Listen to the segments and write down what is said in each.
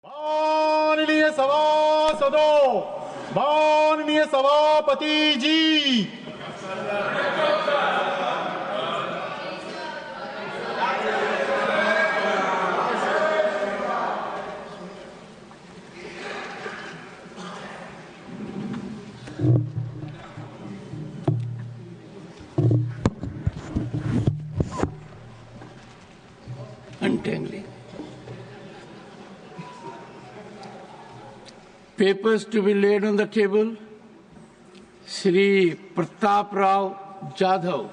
माननीय सभासदों, माननीय सभापति जी, untangling. Papers to be laid on the table. Shri Pratap Rao Jadhav.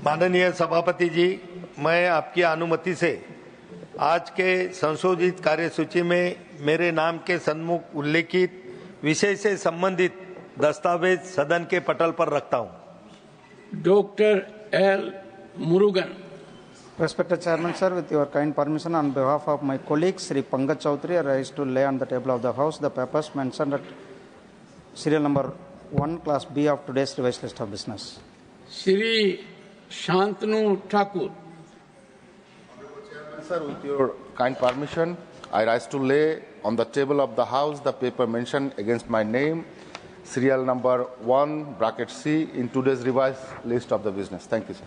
माननीय सभापति जी, मैं आपकी अनुमति से आज के संशोधित कार्यसूची में मेरे नाम के सन्मुख उल्लेखित विषय से संबंधित दस्तावेज सदन के पटल पर रखता हूं। Dr. L. Murugan. Respected Chairman, sir, with your kind permission, on behalf of my colleague Sri Pankaj Chaudhary, I rise to lay on the table of the House the papers mentioned at serial number 1, Class B of today's revised list of business. Shri Shantanu Thakur. Sir, with your kind permission, I rise to lay on the table of the House the paper mentioned against my name, serial number 1, bracket C, in today's revised list of the business. Thank you, sir.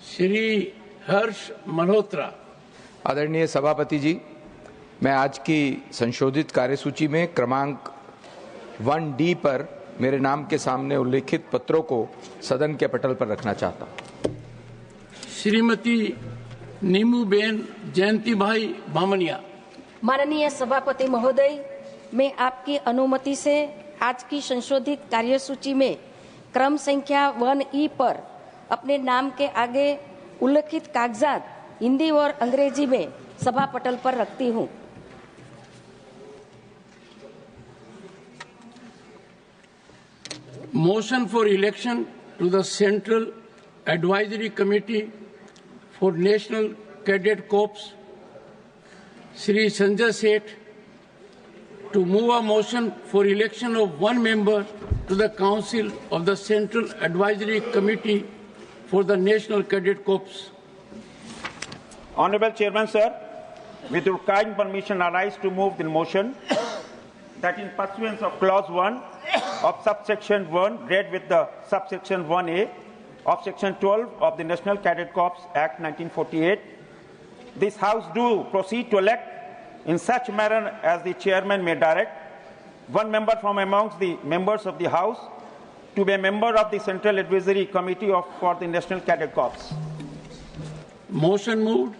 Shri हर्ष मल्होत्रा। आदरणीय सभापति जी, मैं आज की संशोधित कार्यसूची में क्रमांक 1D पर मेरे नाम के सामने उल्लेखित पत्रों को सदन के पटल पर रखना चाहता हूं। श्रीमती नीमूबेन जयंती भाई बामनिया। माननीय सभापति महोदय, मैं आपकी अनुमति से आज की संशोधित कार्यसूची में क्रम संख्या 1E पर अपने नाम के आगे उल्लेखित कागजात हिंदी और अंग्रेजी में सभा पटल पर रखती हूं। Motion for election to the Central Advisory Committee for National Cadet Corps, Shri Sanjay Seth, to move a motion for election of one member to the Council of the Central Advisory Committee for the National Cadet Corps. Honorable Chairman, sir, with your kind permission, I rise to move the motion that in pursuance of Clause 1 of subsection 1, read with the subsection 1A of Section 12 of the National Cadet Corps Act 1948, this House do proceed to elect in such manner as the Chairman may direct one member from amongst the members of the House to be a member of the Central Advisory Committee for the National Cadet Corps. Motion moved.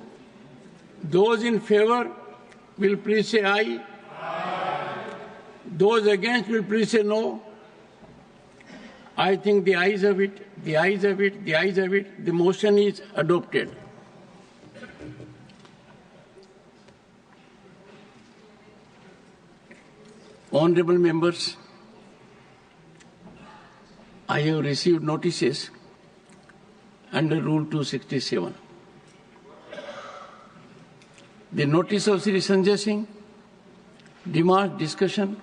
Those in favor will please say aye. Those against will please say no. I think the ayes have it, the ayes have it, the ayes have it. The motion is adopted. Honorable members, I have received notices under Rule 267. The notice of Sri Sanjay Singh demands discussion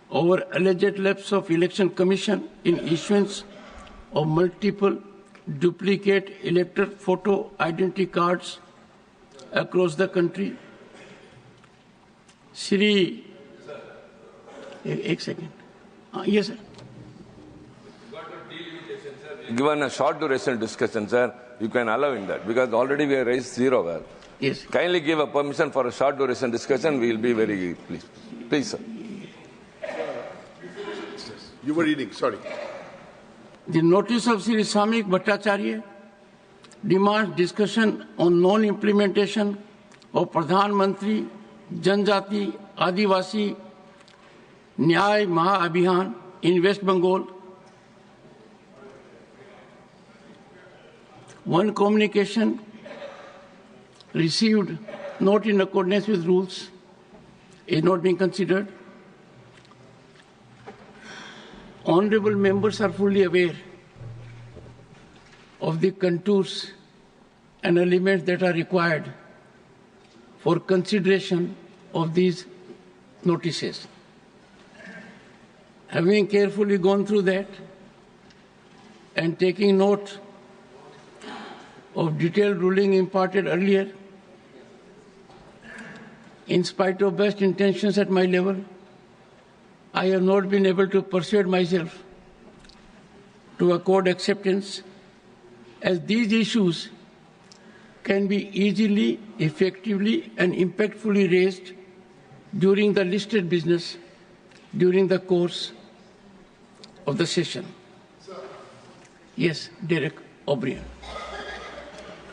over alleged lapse of Election Commission in issuance of multiple duplicate elector photo identity cards across the country. Shri, एक second. Yes, sir. Given a short duration discussion, sir, you can allow in that because already we have raised 0. Yes. Kindly give a permission for a short duration discussion. We will be very pleased. Please, sir. You were reading, sorry. The notice of Sri Samik Bhattacharya demands discussion on non-implementation of Pradhan Mantri Janjati Adivasi Nyay Maha Abhiyan in West Bengal. One communication received not in accordance with rules is not being considered. Honorable members are fully aware of the contours and elements that are required for consideration of these notices. Having carefully gone through that and taking note of detailed ruling imparted earlier, In spite of best intentions at my level, I have not been able to persuade myself to accord acceptance, as these issues can be easily, effectively, and impactfully raised during the listed business during the course of the session. Yes, Derek O'Brien.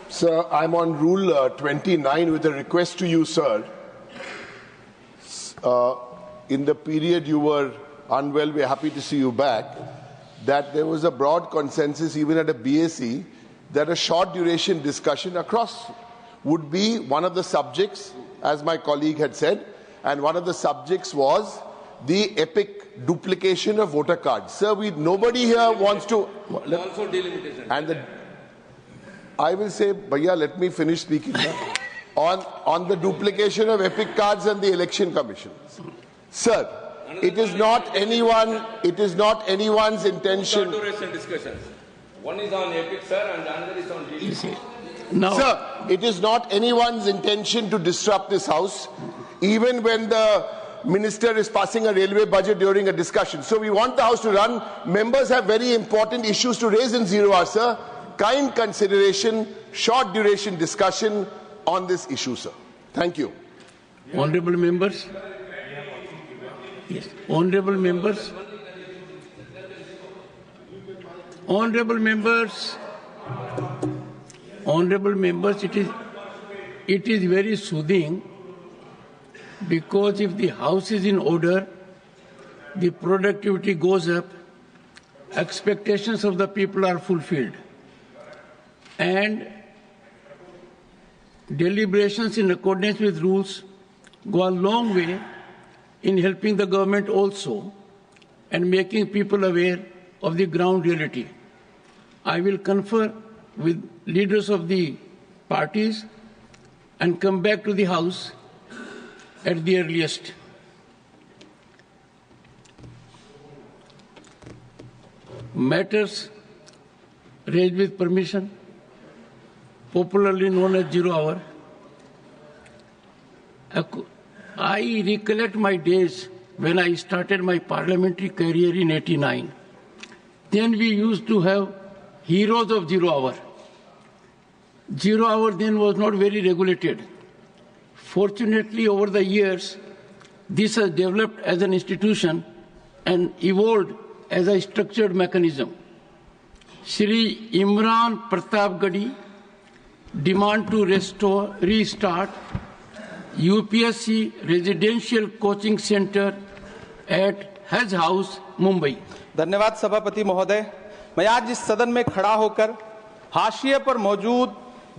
Sir, I'm on Rule 29 with a request to you, sir. In the period you were unwell, we're happy to see you back, that there was a broad consensus even at a BAC that a short duration discussion across would be one of the subjects, as my colleague had said, and one of the subjects was the epic duplication of voter cards. Sir, nobody here wants to... Also delimitation. And I will say, Bhaiya, let me finish speaking on the duplication of epic cards and the election commission. Sir, it is not anyone's intention. Discussions. One is on epic, sir, and the other is on delimitation. No. Sir, it is not anyone's intention to disrupt this house, even when the minister is passing a railway budget during a discussion. So we want the house to run. Members have very important issues to raise in 0 hour, sir. Kind consideration, short duration discussion on this issue, sir. Thank you. Honorable members. Yes. Honorable members. Honorable members. Honorable members, it is very soothing, because if the house is in order, the productivity goes up, expectations of the people are fulfilled, and deliberations in accordance with rules go a long way in helping the government also and making people aware of the ground reality. I will confer with leaders of the parties and come back to the House at the earliest. Matters raised with permission, popularly known as 0 hour. I recollect my days when I started my parliamentary career in '89. Then we used to have heroes of 0 hour. 0 hour then was not very regulated. Fortunately, over the years, this has developed as an institution and evolved as a structured mechanism. Shri Imran Pratapgadi demand to restart UPSC Residential Coaching Center at Hajj House, Mumbai. धन्यवाद सभापति महोदय। मैं आज इस सदन में खड़ा होकर हाशिए पर मौजूद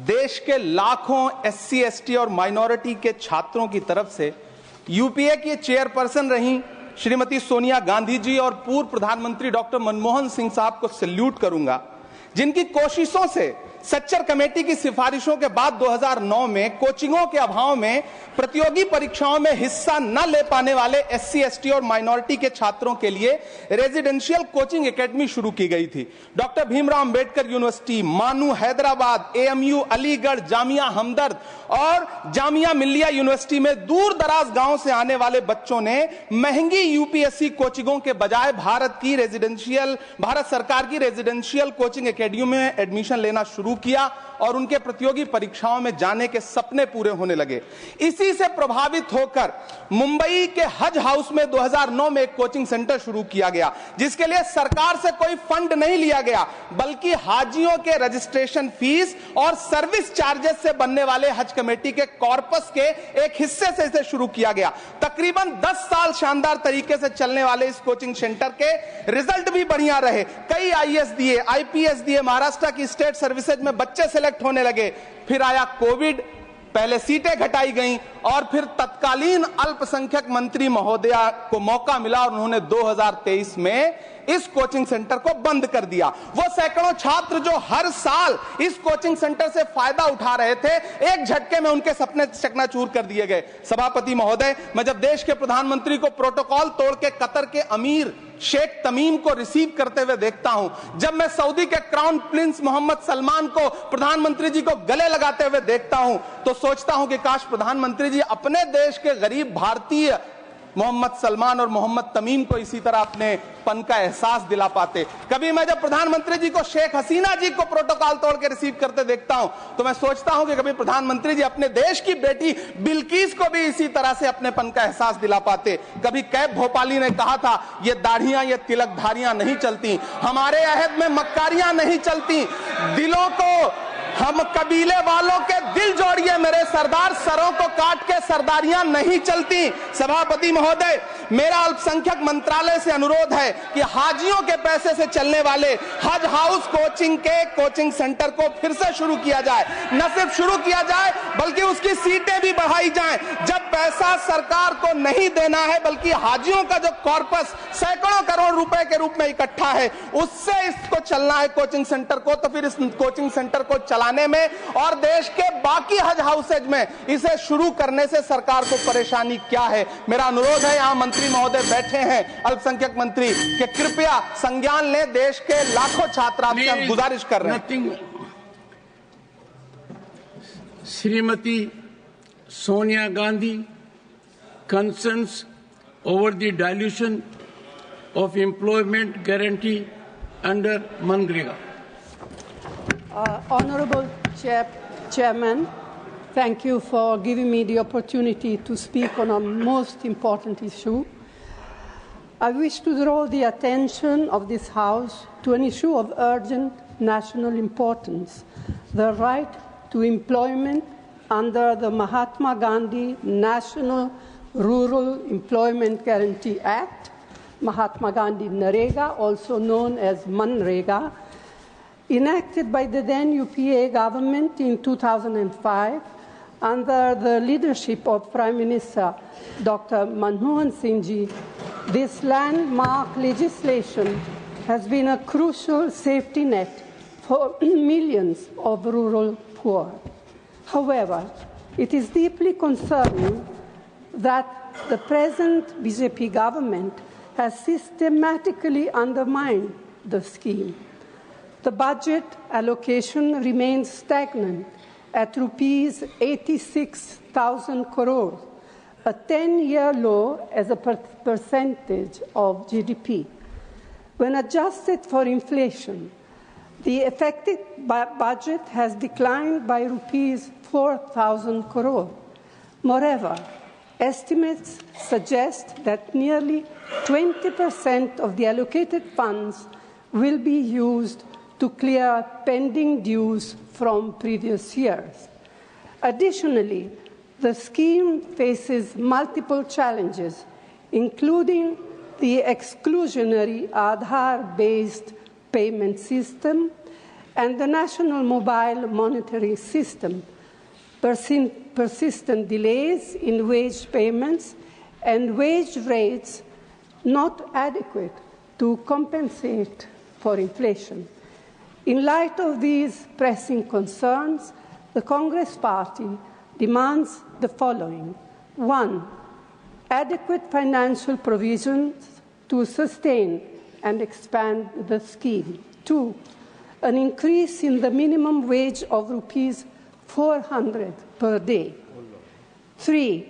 देश के लाखों SC, ST और माइनॉरिटी के छात्रों की तरफ से यूपीए की चेयरपर्सन रही श्रीमती सोनिया गांधी जी और पूर्व प्रधानमंत्री डॉक्टर मनमोहन सिंह साहब को सैल्यूट करूंगा, जिनकी कोशिशों से सच्चर कमेटी की सिफारिशों के बाद 2009 में कोचिंगों के अभाव में प्रतियोगी परीक्षाओं में हिस्सा न ले पाने वाले SC, ST और माइनॉरिटी के छात्रों के लिए रेजिडेंशियल कोचिंग एकेडमी शुरू की गई थी। डॉक्टर भीमराव अंबेडकर यूनिवर्सिटी, मानू हैदराबाद, AMU अलीगढ़, जामिया हमदर्द और जामिया मिल्लिया यूनिवर्सिटी में दूर दराज गांव से आने वाले बच्चों ने महंगी UPSC कोचिंगों के बजाय भारत सरकार की रेजिडेंशियल कोचिंग एकेडमी में एडमिशन लेना शुरू किया और उनके प्रतियोगी परीक्षाओं में जाने के सपने पूरे होने लगे। इसी से प्रभावित होकर मुंबई के हज हाउस में 2009 में एक कोचिंग सेंटर शुरू किया गया, जिसके लिए सरकार से कोई फंड नहीं लिया गया, बल्कि हाजियों के रजिस्ट्रेशन फीस और सर्विस चार्जेस से बनने वाले हज कमेटी के कॉर्पस के एक हिस्से से इसे शुरू किया गया। तकरीबन 10 साल शानदार तरीके से चलने वाले इस कोचिंग सेंटर के रिजल्ट भी बढ़िया रहे। कई IAS दिए, IPS दिए, महाराष्ट्र की स्टेट सर्विसेज में बच्चे सेलेक्ट होने लगे। फिर आया कोविड, पहले सीटें घटाई गईं और फिर तत्कालीन अल्पसंख्यक मंत्री महोदया को मौका मिला और उन्होंने 2023 में इस कोचिंग सेंटर को बंद कर दिया। वो सैकड़ों छात्र जो हर साल इस कोचिंग सेंटर से फायदा उठा रहे थे, एक झटके में उनके सपने चकनाचूर कर दिए गए। सभापति महोदय, मैं जब देश के प्रधानमंत्री को प्रोटोकॉल तोड़ के कतर के अमीर शेख तमीम को रिसीव करते हुए देखता हूं, जब मैं सऊदी के क्राउन प्रिंस मोहम्मद सलमान को प्रधानमंत्री जी को गले लगाते हुए देखता हूं, तो सोचता हूं कि काश प्रधानमंत्री जी अपने देश के गरीब भारतीय मोहम्मद सलमान और मोहम्मद तमीम को इसी तरह अपने पन का एहसास दिला पाते। कभी मैं जब प्रधानमंत्री जी को शेख हसीना जी को प्रोटोकॉल तोड़ के रिसीव करते देखता हूं, तो मैं सोचता हूं कि कभी प्रधानमंत्री जी अपने देश की बेटी बिल्किस को भी इसी तरह से अपने पन का एहसास दिला पाते। कभी कैब भोपाली ने कहा था, ये दाढ़ियां ये तिलकधारियां नहीं चलती, हमारे अहद में मक्कारियां नहीं चलती, दिलों को हम कबीले वालों के दिल जोड़िए, मेरे सरदार सरों को काट के सरदारियां नहीं चलती। सभापति महोदय, मेरा अल्पसंख्यक मंत्रालय से अनुरोध है कि हाजियों के पैसे से चलने वाले हज हाउस कोचिंग के कोचिंग सेंटर को फिर से शुरू किया जाए। न सिर्फ शुरू किया जाए बल्कि उसकी सीटें भी बढ़ाई जाएं। जब पैसा सरकार को नहीं देना है बल्कि हाजियों का जो कॉर्पस सैकड़ों करोड़ रुपए के रूप में इकट्ठा है, उससे इसको चलना है कोचिंग सेंटर को, तो फिर इस कोचिंग सेंटर को चलाने में और देश के बाकी हज हाउसेज में इसे शुरू करने से सरकार को परेशानी क्या है। मेरा अनुरोध है, यहां मंत्री महोदय बैठे हैं अल्पसंख्यक मंत्री, कि कृपया संज्ञान लें, देश के लाखों छात्र आपसे हम गुजारिश कर रहे हैं। Shrimati Sonia Gandhi concerns over the dilution of employment guarantee under MNREGA. Honorable Chairman, thank you for giving me the opportunity to speak on a most important issue. I wish to draw the attention of this House to an issue of urgent national importance, the right to employment under the Mahatma Gandhi National Rural Employment Guarantee Act, Mahatma Gandhi NREGA, also known as MNREGA, enacted by the then UPA government in 2005 under the leadership of Prime Minister Dr. Manmohan Singh Ji. This landmark legislation has been a crucial safety net for millions of rural poor. However, it is deeply concerning that the present BJP government has systematically undermined the scheme. The budget allocation remains stagnant at rupees 86,000 crores, a 10-year low as a percentage of GDP. When adjusted for inflation, the effective budget has declined by rupees 4,000 crores. Moreover, estimates suggest that nearly 20% of the allocated funds will be used to clear pending dues from previous years. Additionally, the scheme faces multiple challenges, including the exclusionary Aadhaar-based payment system and the national mobile monitoring system, persistent delays in wage payments, and wage rates not adequate to compensate for inflation. In light of these pressing concerns, the Congress Party demands the following. 1. Adequate financial provisions to sustain and expand the scheme. 2. An increase in the minimum wage of rupees 400 per day. 3.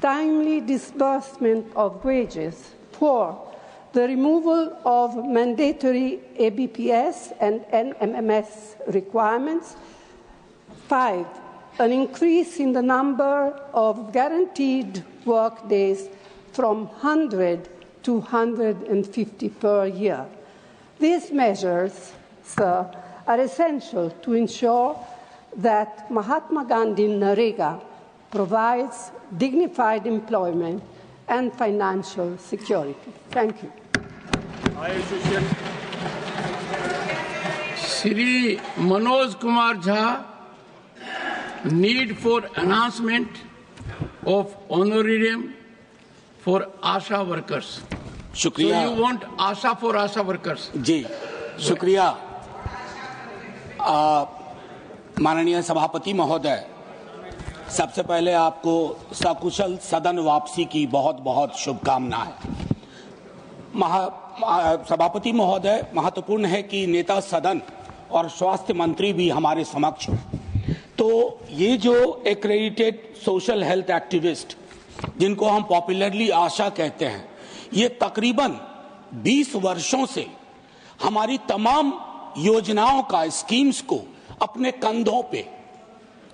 Timely disbursement of wages. 4. The removal of mandatory ABPS and NMMS requirements. 5. An increase in the number of guaranteed work days from 100 to 150 per year. These measures, sir, are essential to ensure that Mahatma Gandhi NREGA provides dignified employment and financial security. Thank you. Shri Manoj Kumar Jha, need for enhancement of honorarium for ASHA workers. शुक्रिया। So you want ASHA for ASHA workers? जी, शुक्रिया। माननीय सभापति महोदय, सबसे पहले आपको सकुशल सदन वापसी की बहुत बहुत शुभकामनाएं। सभापति महोदय, महत्वपूर्ण है कि नेता सदन और स्वास्थ्य मंत्री भी हमारे समक्ष हैं। तो ये जो एक्रेडिटेड सोशल हेल्थ एक्टिविस्ट, जिनको हम पॉपुलरली आशा कहते हैं, ये तकरीबन 20 वर्षों से हमारी तमाम योजनाओं का, स्कीम्स को अपने कंधों पे,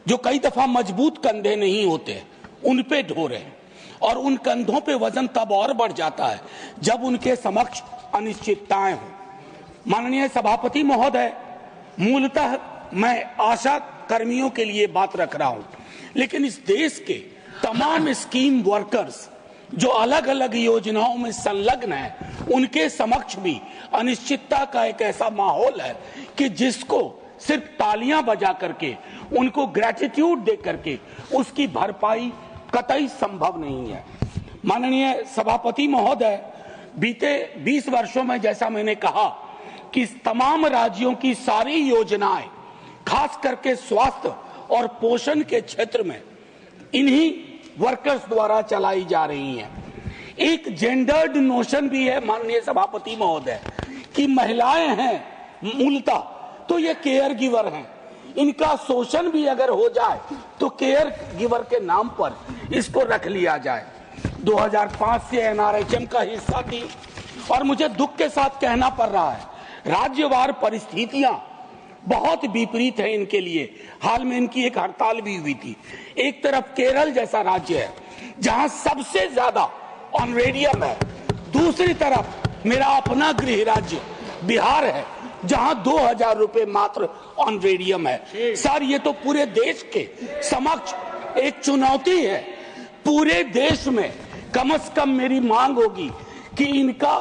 जो कई दफा मजबूत कंधे नहीं होते, उन पे ढो रहे हैं। और उन कंधों पे वजन तब और बढ़ जाता है जब उनके समक्ष अनिश्चितताएं हो। माननीय सभापति महोदय, मूलतः मैं आशा कर्मियों के लिए बात रख रहा हूं, लेकिन इस देश के तमाम स्कीम वर्कर्स जो अलग अलग योजनाओं में संलग्न हैं, उनके समक्ष भी अनिश्चितता का एक ऐसा माहौल है कि जिसको सिर्फ तालियां बजा करके, उनको ग्रेटिट्यूड दे करके उसकी भरपाई कतई संभव नहीं है। माननीय सभापति महोदय, बीते 20 वर्षों में, जैसा मैंने कहा, कि तमाम राज्यों की सारी योजनाएं, खास करके स्वास्थ्य और पोषण के क्षेत्र में, इन्हीं वर्कर्स द्वारा चलाई जा रही हैं। एक जेंडर्ड नोशन भी है माननीय सभापति महोदय, कि महिलाएं हैं मूलतः, तो ये केयर गिवर हैं। इनका शोषण भी अगर हो जाए तो केयर गिवर के नाम पर इसको रख लिया जाए। 2005 से NRHM का हिस्सा थी, और मुझे दुख के साथ कहना पड़ रहा है, राज्यवार परिस्थितियां बहुत विपरीत है इनके लिए। हाल में इनकी एक हड़ताल भी हुई थी। एक तरफ केरल जैसा राज्य है जहां सबसे ज्यादा ऑनरेडियम है, दूसरी तरफ मेरा अपना गृह राज्य बिहार है जहां 2000 रुपए मात्र ऑनरेडियम है। सर, ये तो पूरे देश के समक्ष एक चुनौती है। पूरे देश में कम से कम मेरी मांग होगी कि इनका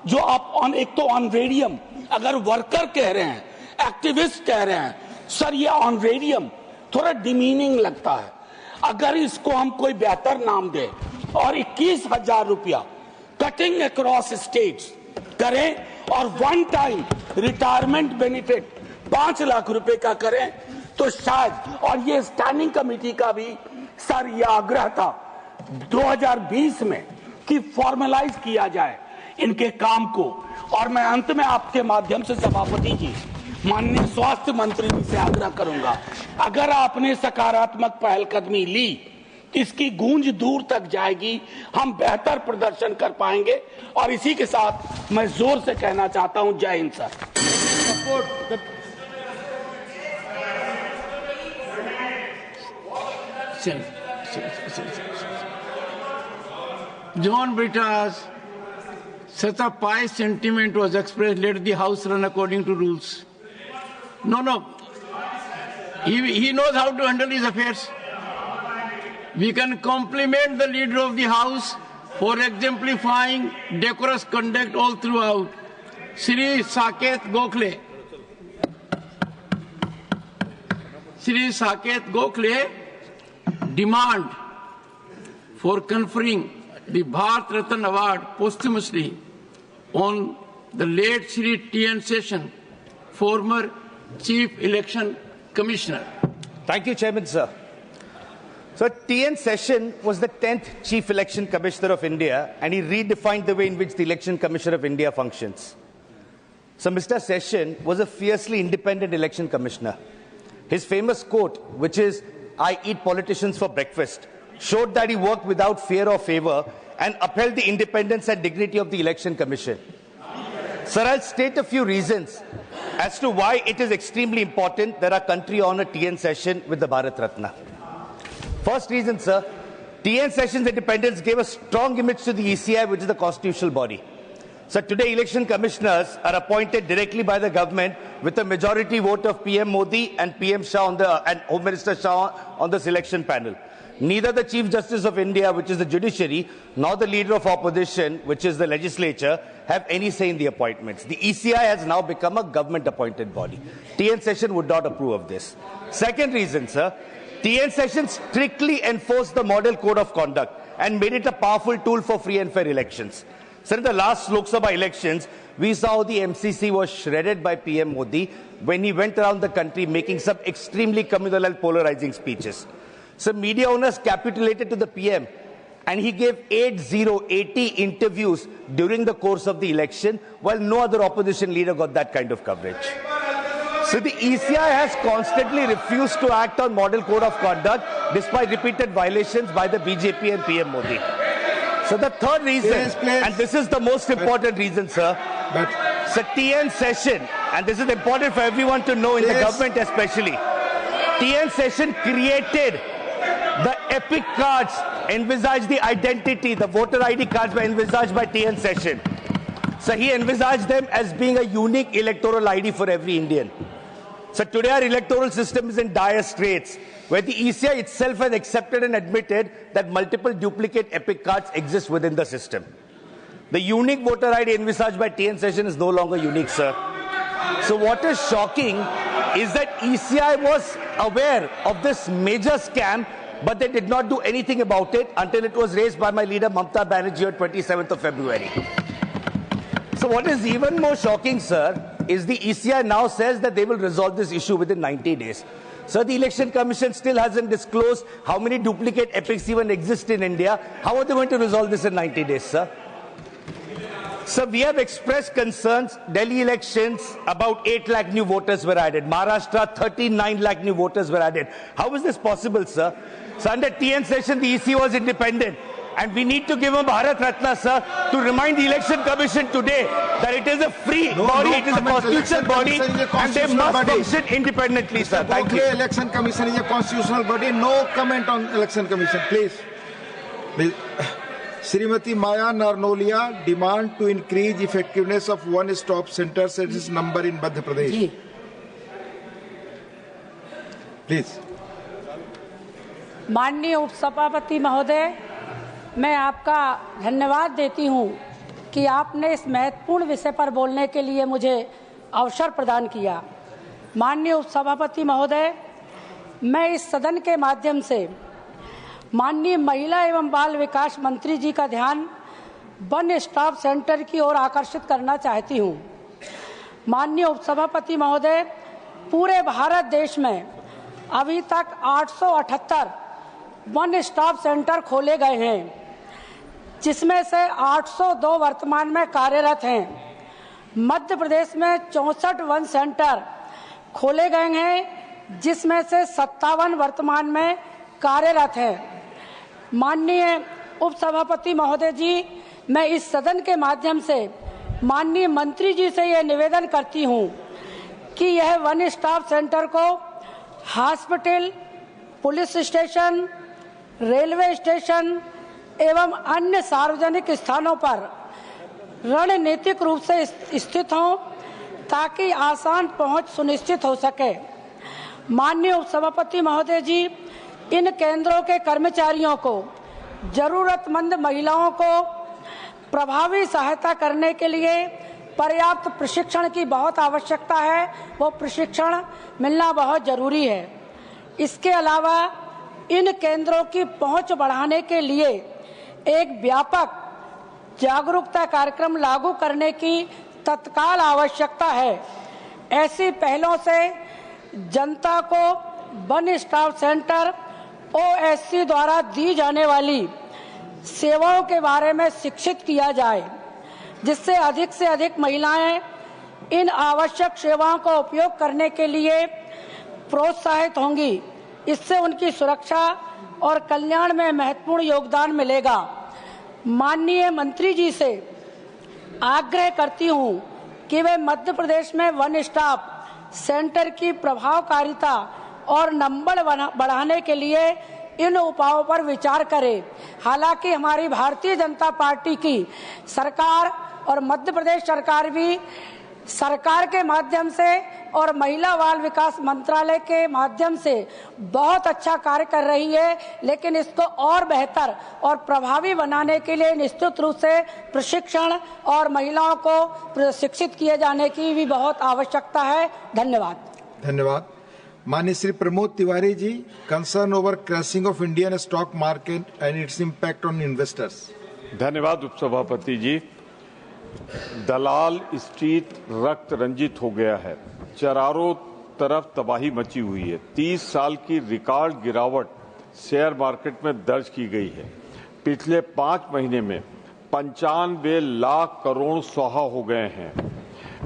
जो आप एक तो ऑनरेडियम, अगर वर्कर कह रहे हैं, एक्टिविस्ट कह रहे हैं, सर ये ऑनरेडियम थोड़ा डिमीनिंग लगता है। अगर इसको हम कोई बेहतर नाम दे और 21,000 रुपया कटिंग अक्रॉस स्टेट्स करें और one time retirement benefit 5 lakh रुपए का करें तो शायद, और ये स्टैंडिंग कमेटी का भी सर ये आग्रह था 2020 में कि फॉर्मलाइज किया जाए इनके काम को। और मैं अंत में आपके माध्यम से सभापति जी, माननीय स्वास्थ्य मंत्री जी से आग्रह करूंगा, अगर आपने सकारात्मक पहलकदमी ली, इसकी गूंज दूर तक जाएगी, हम बेहतर प्रदर्शन कर पाएंगे। और इसी के साथ मैं जोर से कहना चाहता हूं, जय Hind sir. John Britas, such a pious sentiment was expressed, let the house run according to rules. No. He knows how to handle his affairs. We can compliment the leader of the house for exemplifying decorous conduct all throughout. Shri Saket Gokhale. Shri Saket Gokhale demand for conferring the Bharat Ratna Award posthumously on the late Shri T.N. Session, former Chief Election Commissioner. Thank you, Chairman, sir. So, T.N. Session was the 10th Chief Election Commissioner of India, and he redefined the way in which the Election Commission of India functions. So, Mr. Session was a fiercely independent election commissioner. His famous quote, which is, "I eat politicians for breakfast," showed that he worked without fear or favor and upheld the independence and dignity of the Election Commission. Sir, I'll state a few reasons as to why it is extremely important that our country honor T.N. Session with the Bharat Ratna. First reason, sir, T.N. Session's independence gave a strong image to the ECI, which is the constitutional body. So today, election commissioners are appointed directly by the government with a majority vote of PM Modi and PM Shah and Home Minister Shah on the selection panel. Neither the Chief Justice of India, which is the judiciary, nor the leader of opposition, which is the legislature, have any say in the appointments. The ECI has now become a government-appointed body. T.N. Session would not approve of this. Second reason, sir, T.N. Session strictly enforced the Model Code of Conduct and made it a powerful tool for free and fair elections. Sir, in the last Lok Sabha elections, we saw how the MCC was shredded by PM Modi when he went around the country making some extremely communal and polarizing speeches. So media owners capitulated to the PM and he gave 80 interviews during the course of the election, while no other opposition leader got that kind of coverage. So the ECI has constantly refused to act on model code of conduct despite repeated violations by the BJP and PM Modi. So the third reason, and this is the most important reason, sir, so TN session, and this is important for everyone to know in the government especially, TN session created the epic cards, envisaged the identity, the voter ID cards were envisaged by TN session. So he envisaged them as being a unique electoral ID for every Indian. So today our electoral system is in dire straits, where the ECI itself has accepted and admitted that multiple duplicate epic cards exist within the system. The unique voter ID envisaged by TN session is no longer unique, sir. So what is shocking is that ECI was aware of this major scam, but they did not do anything about it until it was raised by my leader Mamata Banerjee on 27th of February. So what is even more shocking, sir, is the ECI now says that they will resolve this issue within 90 days. So the Election Commission still hasn't disclosed how many duplicate epics even exist in India. How are they going to resolve this in 90 days, sir? So we have expressed concerns. Delhi elections, about 8 lakh new voters were added. Maharashtra, 39 lakh new voters were added. How is this possible, sir? So under TN session, the EC was independent. And we need to give him Bharat Ratna, sir, to remind the Election Commission today that it is a free body, it is a constitutional body, and they must function independently, sir. Thank you. Election Commission is a constitutional body. No comment on Election Commission, please. Srimati Maya Narnolia demand to increase effectiveness of one-stop center service number in Madhya Pradesh. Please. माननीय उपसभापति महोदय, मैं आपका धन्यवाद देती हूं कि आपने इस महत्वपूर्ण विषय पर बोलने के लिए मुझे अवसर प्रदान किया। माननीय उपसभापति महोदय, मैं इस सदन के माध्यम से माननीय महिला एवं बाल विकास मंत्री जी का ध्यान वन स्टॉप सेंटर की ओर आकर्षित करना चाहती हूं। माननीय उपसभापति महोदय, पूरे भारत देश में अभी तक 878 वन स्टॉप सेंटर खोले गए हैं, जिसमें से 802 वर्तमान में कार्यरत हैं। मध्य प्रदेश में 64 वन सेंटर खोले गए हैं, जिसमें से 57 वर्तमान में कार्यरत हैं। माननीय उपसभापति महोदय जी, मैं इस सदन के माध्यम से माननीय मंत्री जी से यह निवेदन करती हूं कि यह वन स्टॉप सेंटर को hospital, police station, railway station एवं अन्य सार्वजनिक स्थानों पर रणनीतिक रूप से स्थित हों, ताकि आसान पहुंच सुनिश्चित हो सके। माननीय उपसभापति महोदय जी, इन केंद्रों के कर्मचारियों को, जरूरतमंद महिलाओं को प्रभावी सहायता करने के लिए पर्याप्त प्रशिक्षण की बहुत आवश्यकता है। वो प्रशिक्षण मिलना बहुत जरूरी है। इसके अलावा इन केंद्रों की पहुंच बढ़ाने के लिए एक व्यापक जागरूकता कार्यक्रम लागू करने की तत्काल आवश्यकता है। ऐसी पहलों से जनता को वन स्टॉप सेंटर OSC द्वारा दी जाने वाली सेवाओं के बारे में शिक्षित किया जाए, जिससे अधिक से अधिक महिलाएं इन आवश्यक सेवाओं का उपयोग करने के लिए प्रोत्साहित होंगी। इससे उनकी सुरक्षा और कल्याण में महत्वपूर्ण योगदान मिलेगा। माननीय मंत्री जी से आग्रह करती हूं कि वे मध्य प्रदेश में वन स्टॉप सेंटर की प्रभावकारिता और नंबर बढ़ाने के लिए इन उपायों पर विचार करें। हालांकि हमारी भारतीय जनता पार्टी की सरकार और मध्य प्रदेश सरकार भी सरकार के माध्यम से और महिला बाल विकास मंत्रालय के माध्यम से बहुत अच्छा कार्य कर रही है, लेकिन इसको और बेहतर और प्रभावी बनाने के लिए निश्चित रूप से प्रशिक्षण और महिलाओं को प्रशिक्षित किए जाने की भी बहुत आवश्यकता है। धन्यवाद। धन्यवाद। माननीय Shri Pramod Tiwari ji, concern over crashing of Indian stock market and its impact on investors. धन्यवाद उपसभापति जी। दलाल स्ट्रीट रक्त रंजित हो गया है। चारों तरफ तबाही मची हुई है। 30 साल की रिकॉर्ड गिरावट शेयर मार्केट में दर्ज की गई है। पिछले 5 महीने में 95 लाख करोड़ स्वाहा हो गए हैं।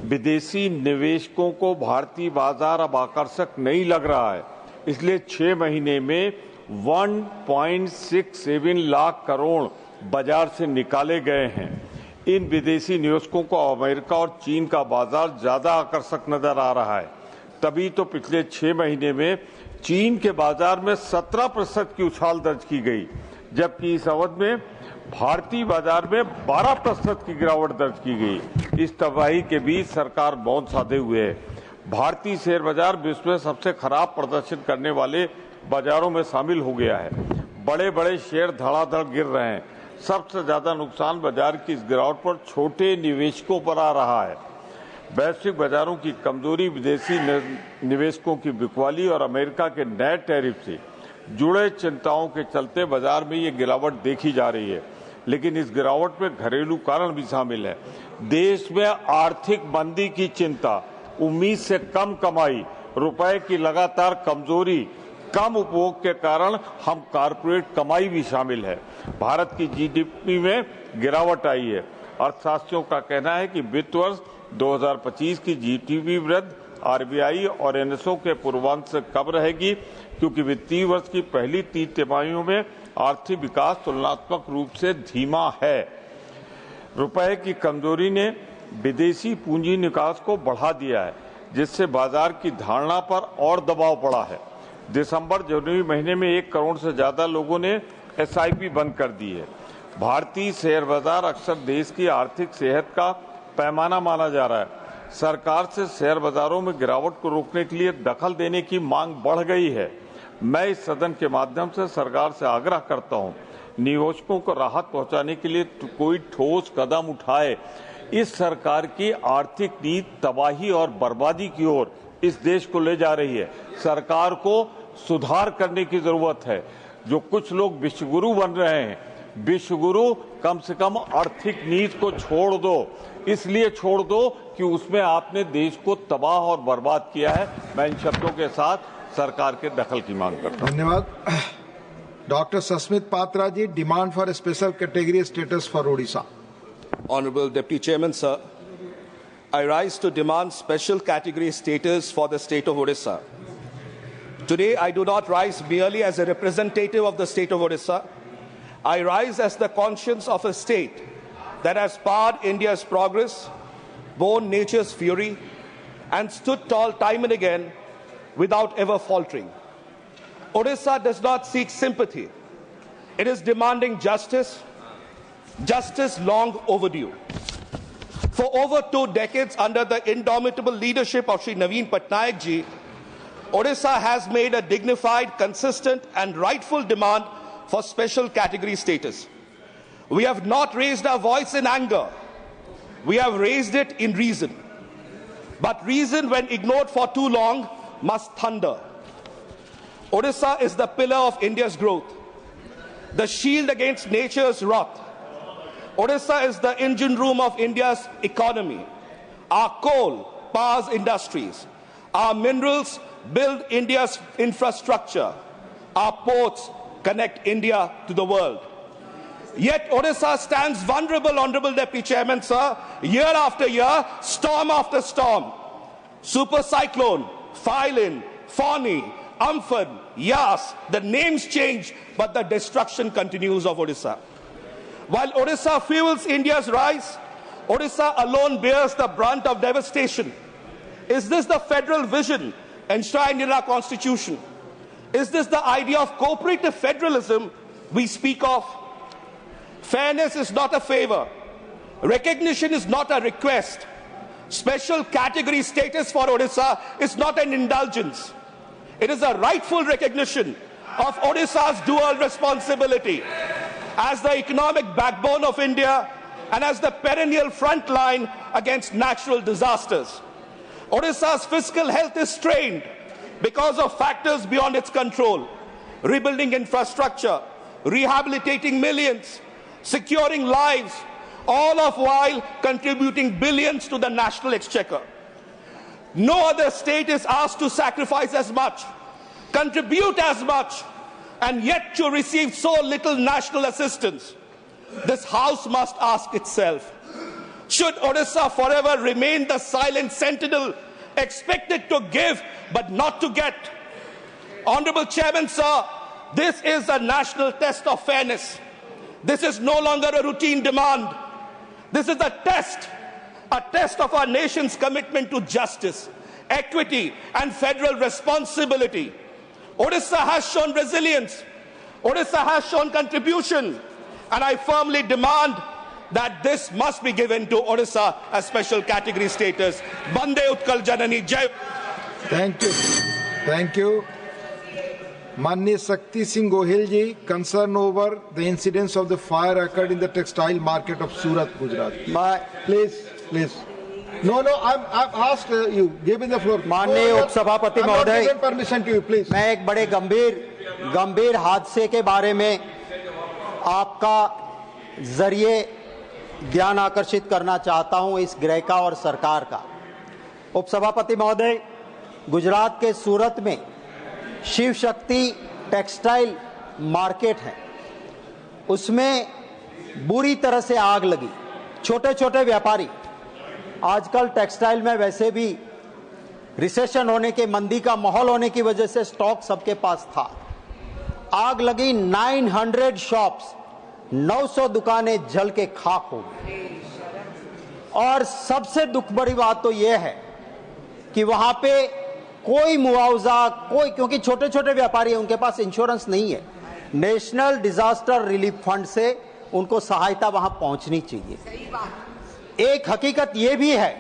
विदेशी निवेशकों को भारतीय बाजार अब आकर्षक नहीं लग रहा है, इसलिए 6 महीने में 1.67 लाख करोड़ बाजार से निकाले गए हैं। इन विदेशी निवेशकों को अमेरिका और चीन का बाजार ज्यादा आकर्षक नजर आ रहा है। तभी तो पिछले 6 महीने में चीन के बाजार में 17% की उछाल दर्ज की गई, जबकि इस अवधि में भारतीय बाजार में 12% की गिरावट दर्ज की गई। इस तबाही के बीच सरकार मौन साधे हुए है। भारतीय शेयर बाजार विश्व में सबसे खराब प्रदर्शन करने वाले बाजारों में शामिल हो गया है। बड़े बड़े शेयर धड़ाधड़ गिर रहे हैं। सबसे ज्यादा नुकसान बाजार की इस गिरावट पर छोटे निवेशकों पर आ रहा है। वैश्विक बाजारों की कमजोरी, विदेशी निवेशकों की बिकवाली और अमेरिका के नए टैरिफ से जुड़े चिंताओं के चलते बाजार में ये गिरावट देखी जा रही है। लेकिन इस गिरावट में घरेलू कारण भी शामिल है। देश में आर्थिक मंदी की चिंता, उम्मीद से कम कमाई, रुपए की लगातार कमजोरी, कम उपभोग के कारण हम कारपोरेट कमाई भी शामिल है। भारत की जीडीपी में गिरावट आई है। अर्थशास्त्रियों का कहना है कि वित्त वर्ष 2025 की जीडीपी वृद्धि आरबीआई और एनएसओ के पूर्वांक से कम रहेगी, क्योंकि वित्तीय वर्ष की पहली 3 तिमाहियों में आर्थिक विकास तुलनात्मक रूप से धीमा है। रुपए की कमजोरी ने विदेशी पूंजी निकास को बढ़ा दिया है, जिससे बाजार की धारणा पर और दबाव पड़ा है। दिसंबर जनवरी महीने में 1 करोड़ से ज्यादा लोगों ने एसआईपी बंद कर दी है। भारतीय शेयर बाजार अक्सर देश की आर्थिक सेहत का पैमाना माना जा रहा है। सरकार से शेयर बाजारों में गिरावट को रोकने के लिए दखल देने की मांग बढ़ गई है। मैं इस सदन के माध्यम से सरकार से आग्रह करता हूं, निवेशकों को राहत पहुंचाने के लिए कोई ठोस कदम उठाए। इस सरकार की आर्थिक नीति तबाही और बर्बादी की ओर इस देश को ले जा रही है। सरकार को सुधार करने की जरूरत है। जो कुछ लोग विश्वगुरु बन रहे हैं, विश्वगुरु कम से कम आर्थिक नीति को छोड़ दो। इसलिए छोड़ दो कि उसमें आपने देश को तबाह और बर्बाद किया है। मैं इन शब्दों के साथ सरकार के दखल की मांग करता हूं। धन्यवाद। Doctor Sasmit Patra ji, demand for special category status for Odisha. Honorable Deputy Chairman, sir, I rise to demand special category status for the state of Odisha. Today, I do not rise merely as a representative of the state of Odisha. I rise as the conscience of a state that has powered India's progress, borne nature's fury, and stood tall time and again without ever faltering. Odisha does not seek sympathy. It is demanding justice, justice long overdue. For over 2 decades, under the indomitable leadership of Shri Naveen Patnaik ji, Odisha has made a dignified, consistent and rightful demand for special category status. We have not raised our voice in anger. We have raised it in reason. But reason, when ignored for too long, must thunder. Odisha is the pillar of India's growth, the shield against nature's wrath. Odisha is the engine room of India's economy. Our coal powers industries. Our minerals build India's infrastructure. Our ports connect India to the world. Yet Odisha stands vulnerable, Honorable Deputy Chairman, sir, year after year, storm after storm. Super cyclone, Phylin, Fani, Amphan, Yas, the names change, but the destruction continues of Odisha. While Odisha fuels India's rise, Odisha alone bears the brunt of devastation. Is this the federal vision enshrined in our constitution? Is this the idea of cooperative federalism we speak of? Fairness is not a favor. Recognition is not a request. Special category status for Odisha is not an indulgence. It is a rightful recognition of Odisha's dual responsibility as the economic backbone of India and as the perennial front line against natural disasters. Odisha's fiscal health is strained because of factors beyond its control. Rebuilding infrastructure, rehabilitating millions, securing lives all of while contributing billions to the national exchequer. No other state is asked to sacrifice as much, contribute as much, and yet to receive so little national assistance. This House must ask itself, should Odisha forever remain the silent sentinel, expected to give but not to get? Honorable Chairman, sir, this is a national test of fairness. This is no longer a routine demand. This is a test of our nation's commitment to justice, equity, and federal responsibility. Odisha has shown resilience. Odisha has shown contribution. And I firmly demand that this must be given to Odisha a special category status. Bande Utkal Janani Jai. Thank you. Thank you. Manya Shakti Singh Gohil ji, concern over the incidents of the fire occurred in the textile market of Surat, Gujarat. Please. No, I've asked you. Give me the floor. माननीय उपसभापति महोदय, permission to you, please. मैं एक बड़े गंभीर हादसे के बारे में आपका जरिए ध्यान आकर्षित करना चाहता हूं इस गृह का और सरकार का। उपसभापति महोदय, गुजरात के सूरत में शिव शक्ति टेक्सटाइल मार्केट है, उसमें बुरी तरह से आग लगी। छोटे छोटे व्यापारी, आजकल टेक्सटाइल में वैसे भी रिसेशन होने के, मंदी का माहौल होने की वजह से स्टॉक सबके पास था। आग लगी, 900 शॉप्स, 900 दुकानें जल के खाक हो गई। और सबसे दुख भरी बात तो यह है कि वहां पे कोई मुआवजा, क्योंकि छोटे छोटे व्यापारी हैं, उनके पास इंश्योरेंस नहीं है। नेशनल डिजास्टर रिलीफ फंड से उनको सहायता वहां पहुंचनी चाहिए। एक हकीकत यह भी है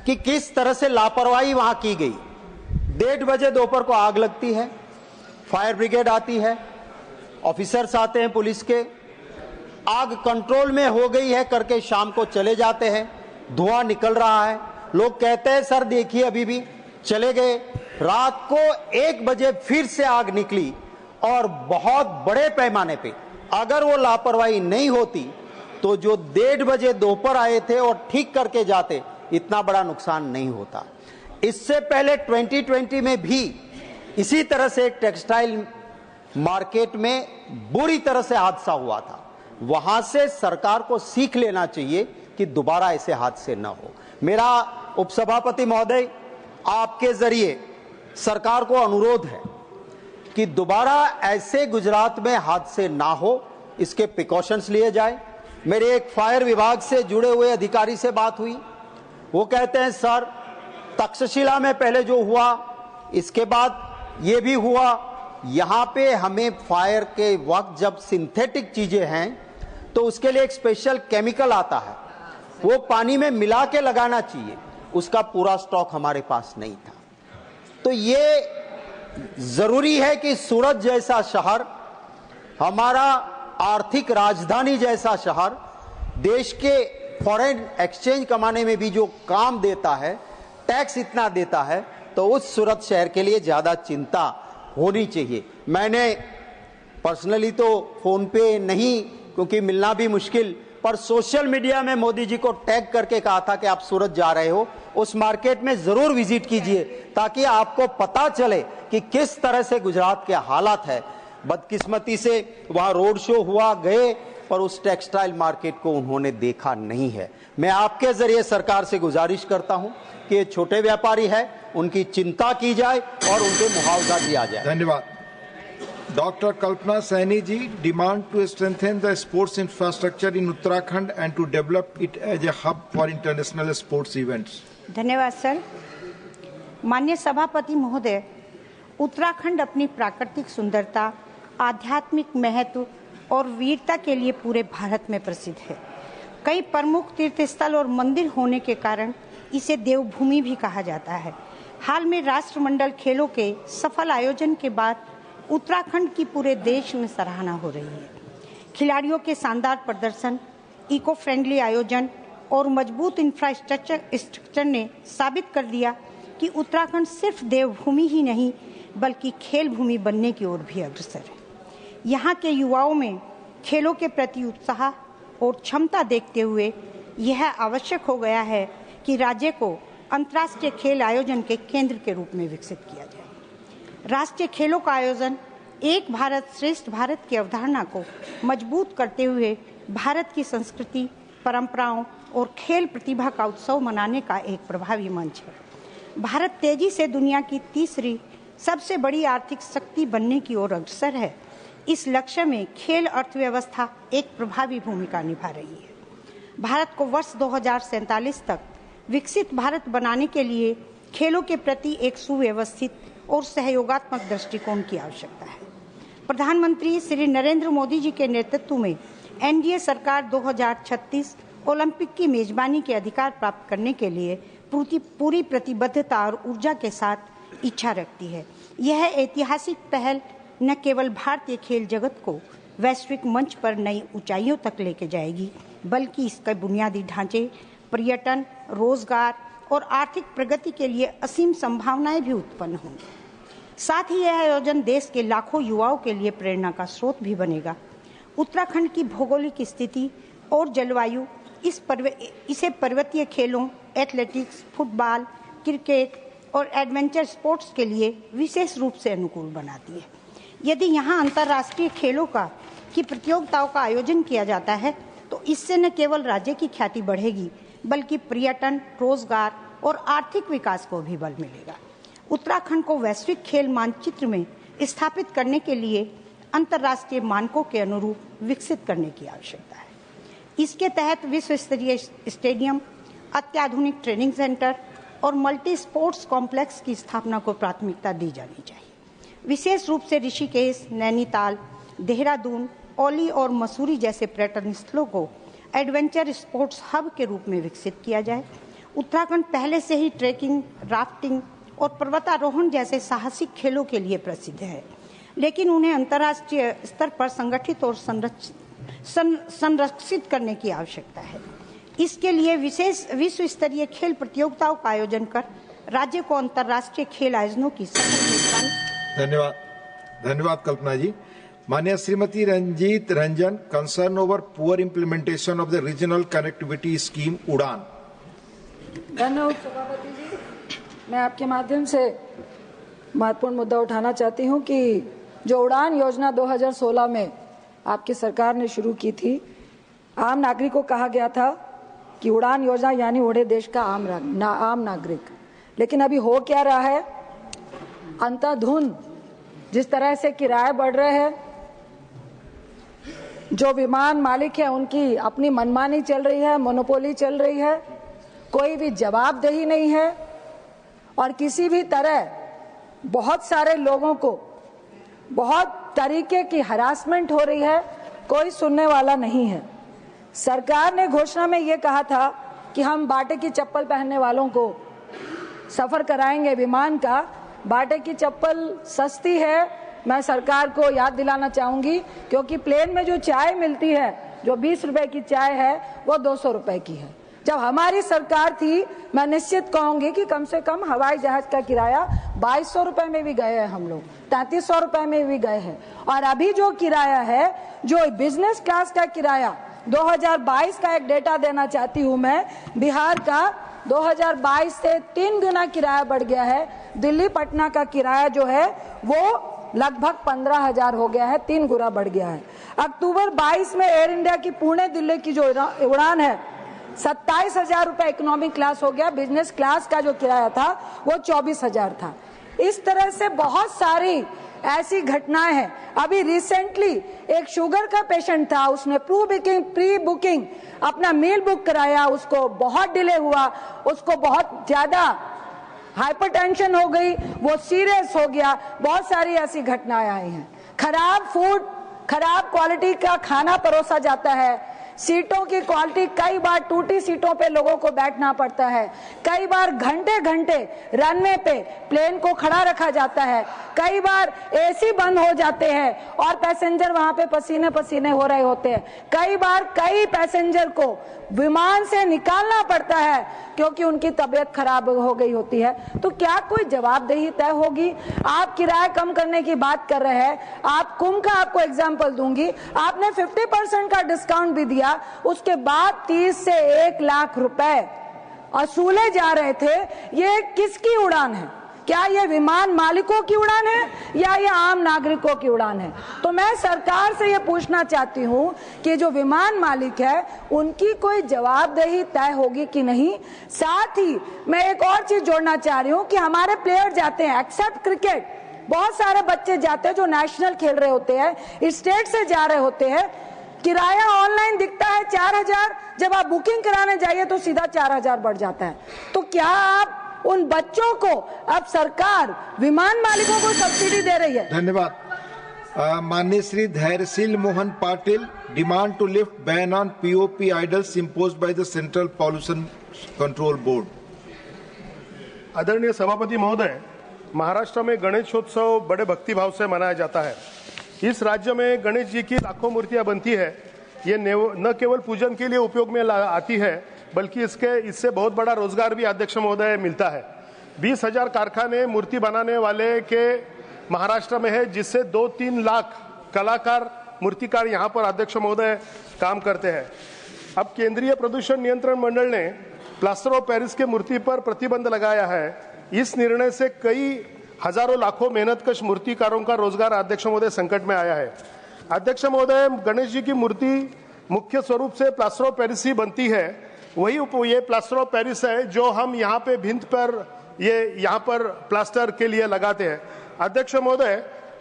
कि किस तरह से लापरवाही वहां की गई। 1:30 बजे दोपहर को आग लगती है, फायर ब्रिगेड आती है, ऑफिसर्स आते हैं पुलिस के, आग कंट्रोल में हो गई है करके शाम को चले जाते हैं, धुआं निकल रहा है। लोग कहते हैं सर देखिए अभी भी, चले गए। रात को 1 बजे फिर से आग निकली और बहुत बड़े पैमाने पे, अगर वो लापरवाही नहीं होती तो जो 1:30 बजे दोपहर आए थे और ठीक करके जाते, इतना बड़ा नुकसान नहीं होता। इससे पहले 2020 में भी इसी तरह से एक टेक्सटाइल मार्केट में बुरी तरह से हादसा हुआ था। वहां से सरकार को सीख लेना चाहिए कि दोबारा ऐसे हादसे न हो। मेरा उपसभापति महोदय, आपके जरिए सरकार को अनुरोध है कि दोबारा ऐसे गुजरात में हादसे ना हो, इसके प्रिकॉशंस लिए जाए। मेरे एक फायर विभाग से जुड़े हुए अधिकारी से बात हुई, वो कहते हैं सर तक्षशिला में पहले जो हुआ, इसके बाद ये भी हुआ। यहां पे हमें फायर के वक्त जब सिंथेटिक चीजें हैं तो उसके लिए एक स्पेशल केमिकल आता है, वो पानी में मिला के लगाना चाहिए। उसका पूरा स्टॉक हमारे पास नहीं था। तो ये जरूरी है कि सूरत जैसा शहर, हमारा आर्थिक राजधानी जैसा शहर, देश के फॉरेन एक्सचेंज कमाने में भी जो काम देता है, टैक्स इतना देता है, तो उस सूरत शहर के लिए ज्यादा चिंता होनी चाहिए। मैंने पर्सनली तो फोन पे नहीं, क्योंकि मिलना भी मुश्किल, पर सोशल मीडिया में मोदी जी को टैग करके कहा था कि आप सूरत जा रहे हो, उस मार्केट में जरूर विजिट कीजिए ताकि आपको पता चले कि किस तरह से गुजरात के हालात है। बदकिस्मती से वहां रोड शो हुआ, गए, पर उस टेक्सटाइल मार्केट को उन्होंने देखा नहीं है। मैं आपके जरिए सरकार से गुजारिश करता हूं कि ये छोटे व्यापारी है, उनकी चिंता की जाए और उनको मुआवजा दिया जाए। धन्यवाद। Dr. Kalpana Saini ji, demand to strengthen the sports infrastructure in Uttarakhand and to develop it as a hub for international sports events. धन्यवाद सर। माननीय सभापति महोदय, उत्तराखंड अपनी प्राकृतिक सुंदरता, आध्यात्मिक महत्व और वीरता के लिए पूरे भारत में प्रसिद्ध है। कई प्रमुख तीर्थस्थल और मंदिर होने के कारण इसे देवभूमि भी कहा जाता है। हाल में राष्ट्रमंडल खेलों के सफल आयोजन के बाद उत्तराखंड की पूरे देश में सराहना हो रही है। खिलाड़ियों के शानदार प्रदर्शन, इको फ्रेंडली आयोजन और मजबूत इंफ्रास्ट्रक्चर ने साबित कर दिया कि उत्तराखंड सिर्फ देवभूमि ही नहीं बल्कि खेल भूमि बनने की ओर भी अग्रसर है। यहाँ के युवाओं में खेलों के प्रति उत्साह और क्षमता देखते हुए यह आवश्यक हो गया है कि राज्य को अंतर्राष्ट्रीय खेल आयोजन के केंद्र के रूप में विकसित किया जाए। राष्ट्रीय खेलों का आयोजन एक भारत श्रेष्ठ भारत की अवधारणा को मजबूत करते हुए भारत की संस्कृति, परंपराओं और खेल प्रतिभा का उत्सव मनाने का एक प्रभावी मंच है। भारत तेजी से दुनिया की तीसरी सबसे बड़ी आर्थिक शक्ति बनने की ओर अग्रसर है। इस लक्ष्य में खेल अर्थव्यवस्था एक प्रभावी भूमिका निभा रही है। भारत को वर्ष 2047 तक विकसित भारत बनाने के लिए खेलों के प्रति एक सुव्यवस्थित और सहयोगात्मक दृष्टिकोण की आवश्यकता है। प्रधानमंत्री श्री नरेंद्र मोदी जी के नेतृत्व में NDA सरकार 2036 ओलंपिक की मेजबानी के अधिकार प्राप्त करने के लिए पूरी प्रतिबद्धता और ऊर्जा के साथ इच्छा रखती है। यह ऐतिहासिक पहल न केवल भारतीय खेल जगत को वैश्विक मंच पर नई ऊंचाइयों तक लेके जाएगी, बल्कि इसके बुनियादी ढांचे, पर्यटन, रोजगार और आर्थिक प्रगति के लिए असीम संभावनाएं भी उत्पन्न होंगी। साथ ही यह आयोजन देश के लाखों युवाओं के लिए प्रेरणा का स्रोत भी बनेगा। उत्तराखंड की भौगोलिक स्थिति और जलवायु इसे पर्वतीय खेलों, एथलेटिक्स, फुटबॉल, क्रिकेट और एडवेंचर स्पोर्ट्स के लिए विशेष रूप से अनुकूल बनाती है। यदि यहाँ अंतर्राष्ट्रीय खेलों की प्रतियोगिताओं का आयोजन किया जाता है तो इससे न केवल राज्य की ख्याति बढ़ेगी, बल्कि पर्यटन, रोजगार और आर्थिक विकास को भी बल मिलेगा। उत्तराखंड को वैश्विक खेल मानचित्र में स्थापित करने के लिए अंतर्राष्ट्रीय मानकों के अनुरूप विकसित करने की आवश्यकता है। इसके तहत विश्व स्तरीय स्टेडियम, अत्याधुनिक ट्रेनिंग सेंटर और मल्टी स्पोर्ट्स कॉम्प्लेक्स की स्थापना को प्राथमिकता दी जानी चाहिए। विशेष रूप से ऋषिकेश, नैनीताल, देहरादून, औली और मसूरी जैसे पर्यटन स्थलों को एडवेंचर स्पोर्ट्स हब के रूप में विकसित किया जाए। उत्तराखंड पहले से ही ट्रैकिंग, राफ्टिंग और पर्वतारोहण जैसे साहसिक खेलों के लिए प्रसिद्ध है, लेकिन उन्हें अंतर्राष्ट्रीय स्तर पर संगठित और संरक्षित करने की आवश्यकता है। इसके लिए विशेष विश्व स्तरीय खेल प्रतियोगिताओं का आयोजन कर राज्य को अंतर्राष्ट्रीय खेल आयोजनों की सफल मेजबानी। धन्यवाद कल्पना जी। माननीय Shrimati Ranjeet Ranjan, concern over poor implementation of the regional connectivity scheme Udan. धन्यवाद सभापति जी। मैं आपके माध्यम से महत्वपूर्ण मुद्दा उठाना चाहती हूं कि जो उड़ान योजना 2016 में आपकी सरकार ने शुरू की थी, आम नागरिक को कहा गया था कि उड़ान योजना यानी उड़े देश का आम नागरिक। लेकिन अभी हो क्या रहा है, अंधाधुंध जिस तरह से किराए बढ़ रहे हैं, जो विमान मालिक है उनकी अपनी मनमानी चल रही है, मोनोपोली चल रही है, कोई भी जवाबदेही नहीं है और किसी भी तरह बहुत सारे लोगों को बहुत तरीके की हरासमेंट हो रही है, कोई सुनने वाला नहीं है। सरकार ने घोषणा में ये कहा था कि हम बाटे की चप्पल पहनने वालों को सफर कराएंगे विमान का। बाटे की चप्पल सस्ती है, मैं सरकार को याद दिलाना चाहूंगी, क्योंकि प्लेन में जो चाय मिलती है, जो 20 रुपए की चाय है, वो 200 रुपए की है। जब हमारी सरकार थी, मैं निश्चित कहूंगी कि कम से कम हवाई जहाज का किराया 2200 रुपए में भी गए हैं, हम लोग 3300 रुपए में भी गए हैं। और अभी जो किराया है, जो बिजनेस क्लास का किराया 2022 का एक डेटा देना चाहती हूँ मैं, बिहार का 2022 से 3 गुना किराया बढ़ गया है। दिल्ली पटना का किराया जो है वो लगभग 15,000 हो गया है, 3 गुना बढ़ गया है। अक्टूबर 22 में एयर इंडिया की पुणे दिल्ली की जो उड़ान है 27,000 रुपए इकोनॉमिक क्लास हो गया। बिजनेस क्लास का जो किराया था वो 24,000 था। इस तरह से बहुत सारी ऐसी घटनाएं हैं। अभी रिसेंटली एक शुगर का पेशेंट था, उसने प्री बुकिंग अपना मील बुक कराया, उसको बहुत डिले हुआ, उसको बहुत ज्यादा हाइपरटेंशन हो गई, वो सीरियस हो गया। बहुत सारी ऐसी घटनाएं आई हैं। खराब फूड, खराब क्वालिटी का खाना परोसा जाता है, सीटों की क्वालिटी, कई बार टूटी सीटों पे लोगों को बैठना पड़ता है, कई बार घंटे घंटे रनवे पे प्लेन को खड़ा रखा जाता है, कई बार एसी बंद हो जाते हैं और पैसेंजर वहां पे पसीने पसीने हो रहे होते हैं। कई बार कई पैसेंजर को विमान से निकालना पड़ता है क्योंकि उनकी तबीयत खराब हो गई होती है। तो क्या कोई जवाबदेही तय होगी? आप किराया कम करने की बात कर रहे हैं, आप कुंभ का आपको एग्जाम्पल दूंगी, आपने 50% का डिस्काउंट भी दिया किया, उसके बाद 30 से 1 लाख रुपए वसूले जा रहे थे। ये किसकी उड़ान है? क्या ये विमान मालिकों की उड़ान है या ये आम नागरिकों की उड़ान है? तो मैं सरकार से ये पूछना चाहती हूँ कि जो विमान मालिक है उनकी कोई जवाबदेही तय होगी कि नहीं। साथ ही मैं एक और चीज जोड़ना चाह रही हूँ कि हमारे प्लेयर जाते हैं, एक्सेप्ट क्रिकेट, बहुत सारे बच्चे जाते हैं जो नेशनल खेल रहे होते हैं, स्टेट से जा रहे होते हैं, किराया ऑनलाइन दिखता है 4000, जब आप बुकिंग कराने जाइए तो सीधा 4000 बढ़ जाता है। तो क्या आप उन बच्चों को, अब सरकार विमान मालिकों को सब्सिडी दे रही है? धन्यवाद। माननीय Shri Dhairyasheel Mohan Patil, demand to lift ban on POP idols imposed by the central pollution control board. आदरणीय सभापति महोदय, महाराष्ट्र में गणेशोत्सव बड़े भक्तिभाव से मनाया जाता है। इस राज्य में गणेश जी की लाखों मूर्तियां बनती है। ये न केवल पूजन के लिए उपयोग में आती है बल्कि इससे बहुत बड़ा रोजगार भी अध्यक्ष महोदय मिलता है। 20,000 कारखाने मूर्ति बनाने वाले के महाराष्ट्र में है, जिससे 2-3 लाख कलाकार, मूर्तिकार यहाँ पर अध्यक्ष महोदय काम करते हैं। अब केंद्रीय प्रदूषण नियंत्रण मंडल ने प्लास्टर ऑफ पेरिस के मूर्ति पर प्रतिबंध लगाया है। इस निर्णय से कई हजारों लाखों मेहनतकश मूर्तिकारों का रोजगार अध्यक्ष महोदय संकट में आया है। अध्यक्ष महोदय, गणेश जी की मूर्ति मुख्य स्वरूप से प्लास्टर ऑफ पेरिस ही बनती है। वही ये प्लास्टर ऑफ पेरिस है जो हम यहाँ पे भिंत पर यहाँ पर प्लास्टर के लिए लगाते हैं। अध्यक्ष महोदय,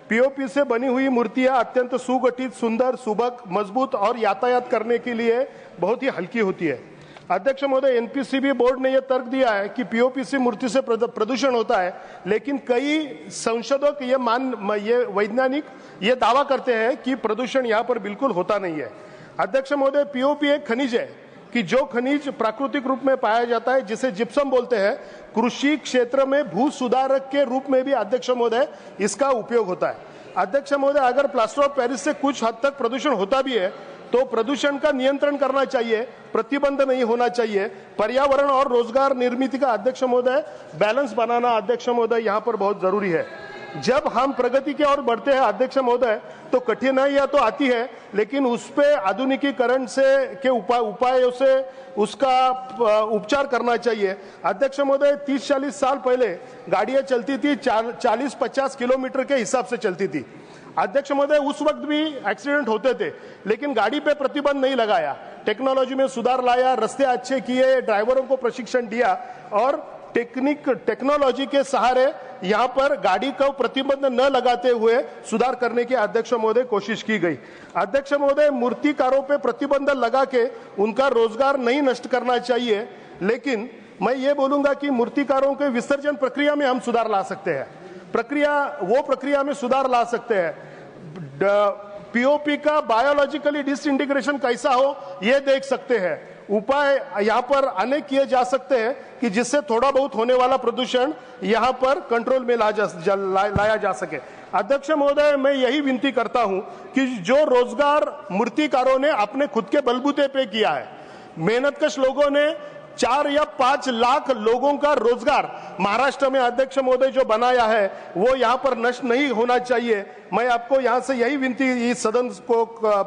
पीओपी से बनी हुई मूर्तियां अत्यंत सुगठित, सुंदर, सुबक, मजबूत और यातायात करने के लिए बहुत ही हल्की होती है। अध्यक्ष महोदय, एनपीसीबी बोर्ड ने यह तर्क दिया है कि पीओपी मूर्ति से प्रदूषण होता है, लेकिन कई संशोधक ये वैज्ञानिक ये दावा करते हैं कि प्रदूषण यहाँ पर बिल्कुल होता नहीं है। अध्यक्ष महोदय, पीओपी एक खनिज है कि जो खनिज प्राकृतिक रूप में पाया जाता है, जिसे जिप्सम बोलते हैं। कृषि क्षेत्र में भू सुधारक के रूप में भी अध्यक्ष महोदय इसका उपयोग होता है। अध्यक्ष महोदय, अगर प्लास्टर ऑफ पेरिस से कुछ हद तक प्रदूषण होता भी है तो प्रदूषण का नियंत्रण करना चाहिए, प्रतिबंध नहीं होना चाहिए। पर्यावरण और रोजगार निर्मित का अध्यक्ष महोदय बैलेंस बनाना अध्यक्ष महोदय यहाँ पर बहुत जरूरी है। जब हम प्रगति की ओर बढ़ते हैं अध्यक्ष महोदय तो कठिनाइयां तो आती है, लेकिन उस पे आधुनिकीकरण से के उपायों से उसका उपचार करना चाहिए। अध्यक्ष महोदय, 30-40 साल पहले गाड़ियां चलती थी 40-50 किलोमीटर के हिसाब से चलती थी। अध्यक्ष महोदय, उस वक्त भी एक्सीडेंट होते थे, लेकिन गाड़ी पे प्रतिबंध नहीं लगाया। टेक्नोलॉजी में सुधार लाया, रास्ते अच्छे किए, ड्राइवरों को प्रशिक्षण दिया और टेक्नोलॉजी के सहारे यहाँ पर गाड़ी को प्रतिबंध न लगाते हुए सुधार करने की अध्यक्ष महोदय कोशिश की गई। अध्यक्ष महोदय, मूर्तिकारों पे प्रतिबंध लगा के उनका रोजगार नहीं नष्ट करना चाहिए, लेकिन मैं ये बोलूंगा कि मूर्तिकारों के विसर्जन प्रक्रिया में हम सुधार ला सकते हैं। प्रक्रिया में सुधार ला सकते हैं। पीओपी का बायोलॉजिकली डिसइंटीग्रेशन कैसा हो ये देख सकते हैं। उपाय यहाँ पर अनेक किए जा सकते हैं कि जिससे थोड़ा बहुत होने वाला प्रदूषण यहाँ पर कंट्रोल में लाया जा सके। अध्यक्ष महोदय, मैं यही विनती करता हूं कि जो रोजगार मूर्तिकारों ने अपने खुद के बलबूते पे किया है, मेहनतकश लोगों ने 4 या 5 लाख लोगों का रोजगार महाराष्ट्र में अध्यक्ष महोदय जो बनाया है वो यहाँ पर नष्ट नहीं होना चाहिए। मैं आपको यहाँ से यही विनती इस सदन को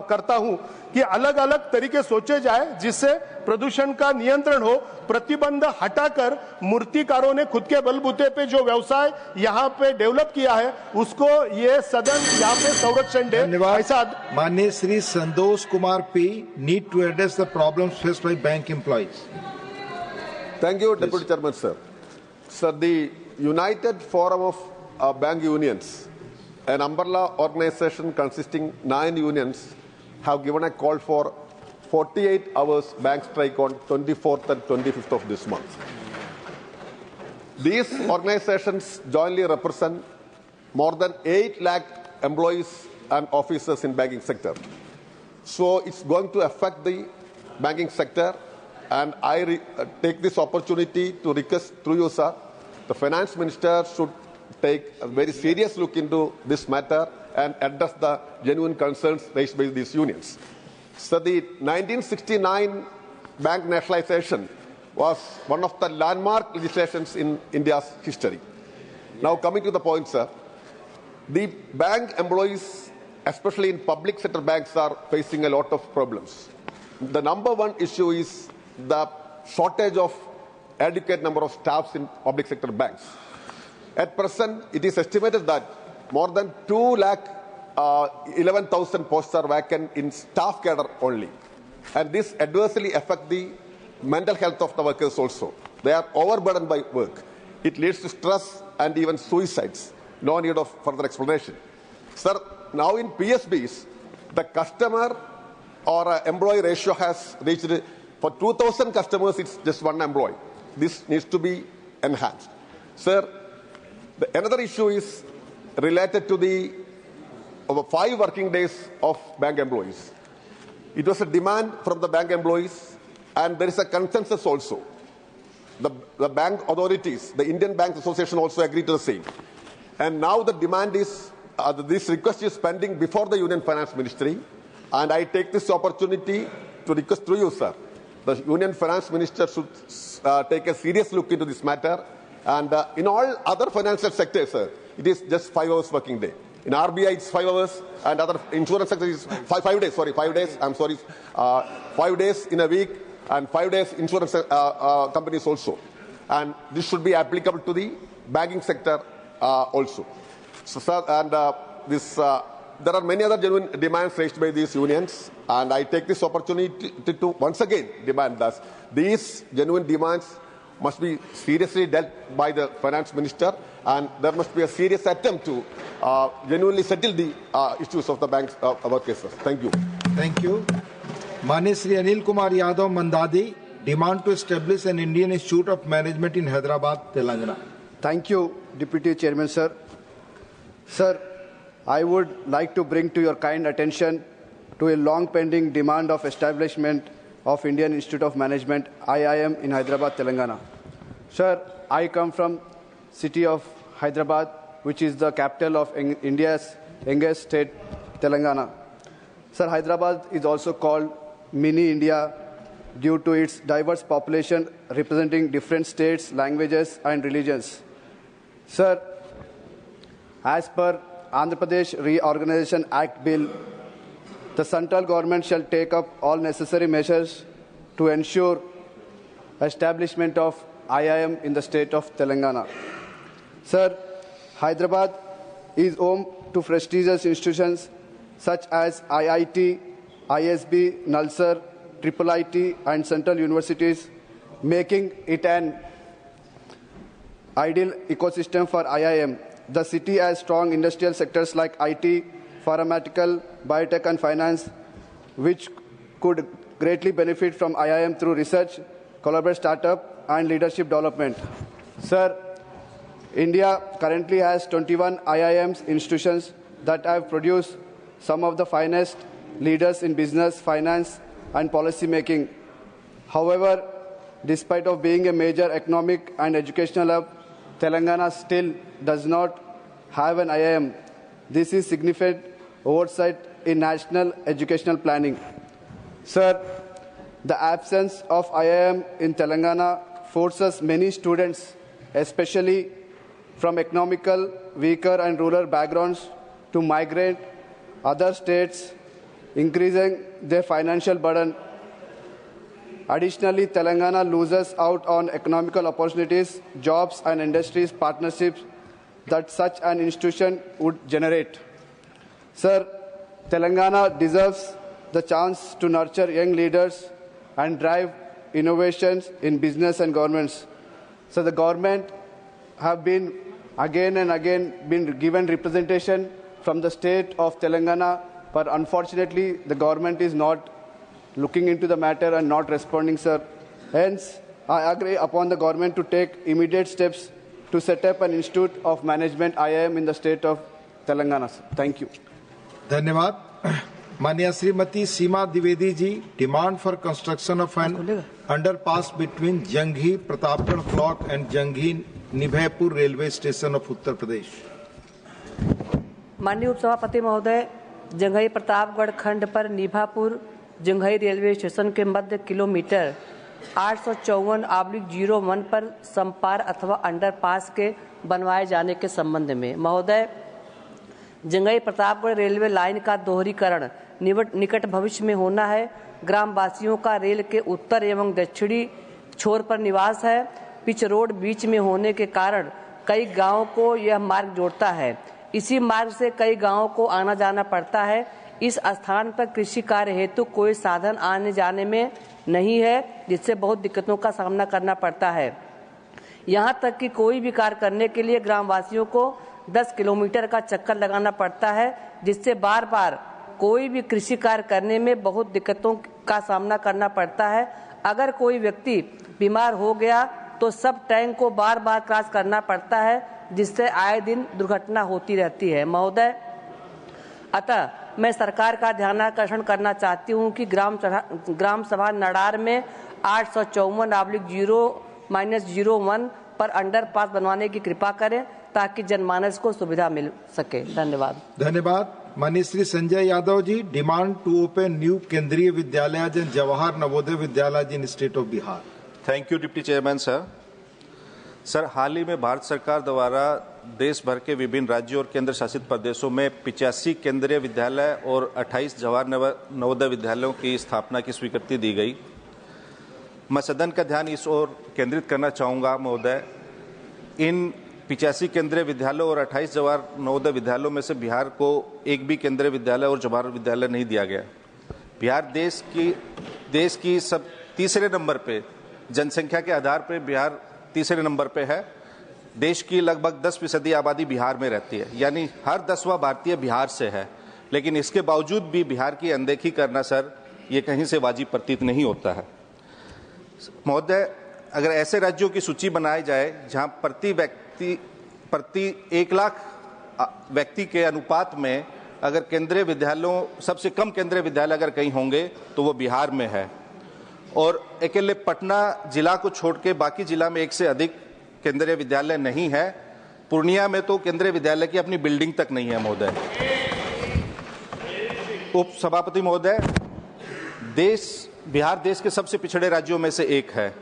करता हूँ कि अलग अलग तरीके सोचे जाए जिससे प्रदूषण का नियंत्रण हो। प्रतिबंध हटाकर मूर्तिकारों ने खुद के बलबूते पे जो व्यवसाय यहाँ पे डेवलप किया है उसको ये सदन यहाँ पे संरक्षण दे। धन्यवाद। माननीय Shri Santosh Kumar P, need to address the problems faced by bank employees. Thank you, Deputy Chairman, sir. Sir, the United Forum of Bank Unions, an umbrella organization consisting 9 unions, have given a call for 48 hours bank strike on 24th and 25th of this month. These organizations jointly represent more than 8 lakh employees and officers in banking sector. So it's going to affect the banking sector. And I take this opportunity to request through you, sir, the finance minister should take a very serious look into this matter and address the genuine concerns raised by these unions. So the 1969 bank nationalization was one of the landmark legislations in India's history. Now coming to the point, sir, the bank employees, especially in public sector banks, are facing a lot of problems. The number one issue is the shortage of adequate number of staffs in public sector banks. At present, it is estimated that more than 2,11,000 posts are vacant in staff cadre only. And this adversely affects the mental health of the workers also. They are overburdened by work. It leads to stress and even suicides. No need of further explanation. Sir, now in PSBs, the customer or employee ratio has reached, for 2,000 customers, it's just one employee. This needs to be enhanced. Sir, another issue is related to the 5 working days of bank employees. It was a demand from the bank employees, and there is a consensus also. The bank authorities, the Indian Banks Association also agreed to the same. And now the demand is, this request is pending before the Union Finance Ministry, and I take this opportunity to request through you, sir. The Union Finance Minister should take a serious look into this matter. And in all other financial sectors, sir, it is just 5 hours working day. In RBI, it's 5 hours, and other insurance sectors, 5 days, 5 days, 5 days in a week, and 5 days insurance companies also. And this should be applicable to the banking sector also. So, sir, and there are many other genuine demands raised by these unions, and I take this opportunity to once again demand that these genuine demands must be seriously dealt by the finance minister, and there must be a serious attempt to genuinely settle the issues of the banks workers. Thank you. Thank you. Mane Shri Anil Kumar Yadav Mandadi, demand to establish an Indian Institute of Management in Hyderabad, Telangana. Thank you, Deputy Chairman, sir. Sir, I would like to bring to your kind attention to a long-pending demand of establishment of Indian Institute of Management, IIM, in Hyderabad, Telangana. Sir, I come from city of Hyderabad, which is the capital of India's youngest state, Telangana. Sir, Hyderabad is also called Mini India due to its diverse population representing different states, languages, and religions. Sir, as per Andhra Pradesh Reorganization Act Bill, the central government shall take up all necessary measures to ensure establishment of IIM in the state of Telangana. Sir, Hyderabad is home to prestigious institutions such as IIT, ISB, Nalsar, IIIT, and central universities, making it an ideal ecosystem for IIM. The city has strong industrial sectors like IT, pharmaceutical, biotech, and finance, which could greatly benefit from IIM through research, collaborative startup, and leadership development. Sir, India currently has 21 IIMs institutions that have produced some of the finest leaders in business, finance, and policy making. However, despite of being a major economic and educational hub, Telangana still does not have an IIM. This is significant oversight in national educational planning. Sir, the absence of IIM in Telangana forces many students, especially from economical, weaker and rural backgrounds, to migrate other states, increasing their financial burden. Additionally, Telangana loses out on economical opportunities, jobs and industries partnerships that such an institution would generate. Sir, Telangana deserves the chance to nurture young leaders and drive innovations in business and governments. So the government have been again and again been given representation from the state of Telangana, but unfortunately the government is not looking into the matter and not responding, sir. Hence, I agree upon the government to take immediate steps to set up an Institute of Management IIM in the state of Telangana. Sir. Thank you. धन्यवाद. माननीय Shrimati Seema Dwivedi ji, demand for construction of an underpass between Janghai Pratapgarh block and Janghai Nibhayapur railway station of Uttar Pradesh. माननीय उपसभापति महोदय, जंघई प्रतापगढ़ खंड पर निभापुर Janghai railway station के मध्य kilometre 854/01 पर संपार अथवा अंडरपास के बनवाए जाने के संबंध में महोदय, जंघई प्रतापगढ़ रेलवे लाइन का दोहरीकरण निकट भविष्य में होना है। ग्रामवासियों का रेल के उत्तर एवं दक्षिणी छोर पर निवास है। पिच रोड बीच में होने के कारण कई गांवों को यह मार्ग जोड़ता है। इसी मार्ग से कई गांवों को आना जाना पड़ता है। इस स्थान पर कृषि कार्य हेतु कोई साधन आने जाने में नहीं है, जिससे बहुत दिक्कतों का सामना करना पड़ता है। यहाँ तक कि कोई भी कार्य करने के लिए ग्रामवासियों को 10 किलोमीटर का चक्कर लगाना पड़ता है, जिससे बार बार कोई भी कृषि कार्य करने में बहुत दिक्कतों का सामना करना पड़ता है। अगर कोई व्यक्ति बीमार हो गया तो सब टैंक को बार बार क्रॉस करना पड़ता है, जिससे आए दिन दुर्घटना होती रहती है। महोदय, अतः मैं सरकार का ध्यानाकर्षण करना चाहती हूं कि ग्राम सभा नडार में 854/0-01 पर अंडरपास बनवाने की कृपा करें ताकि जनमानस को सुविधा मिल सके। धन्यवाद। धन्यवाद। माननीय Shri Sanjay Yadav ji, demand to open new Kendriya Vidyalaya and Jawahar Navodaya Vidyalaya in state of Bihar. Thank you deputy chairman sir. Sir, हाल ही में भारत सरकार द्वारा देश भर के विभिन्न राज्यों और केंद्र शासित प्रदेशों में 85 केंद्रीय विद्यालय और 28 जवाहर नवोदय विद्यालयों की स्थापना की स्वीकृति दी गई। मैं सदन का ध्यान इस ओर केंद्रित करना चाहूँगा महोदय, इन 85 केंद्रीय विद्यालयों और 28 जवाहर नवोदय विद्यालयों में से बिहार को एक भी केंद्रीय विद्यालय और जवाहर विद्यालय नहीं दिया गया। बिहार देश की सब तीसरे नंबर पे, जनसंख्या के आधार पर बिहार तीसरे नंबर पे है। देश की लगभग 10% आबादी बिहार में रहती है, यानी हर 10वां भारतीय बिहार से है। लेकिन इसके बावजूद भी बिहार की अनदेखी करना सर, ये कहीं से वाजिब प्रतीत नहीं होता है। महोदय, अगर ऐसे राज्यों की सूची बनाई जाए जहां प्रति 1 लाख व्यक्ति के अनुपात में अगर केंद्रीय विद्यालयों, सबसे कम केंद्रीय विद्यालय अगर कहीं होंगे तो वो बिहार में है। और अकेले पटना जिला को छोड़ के बाकी जिला में 1 से अधिक केंद्रीय विद्यालय नहीं है। पूर्णिया में तो केंद्रीय विद्यालय की अपनी बिल्डिंग तक नहीं है। महोदय, उप सभापति महोदय, बिहार देश के सबसे पिछड़े राज्यों में से एक है।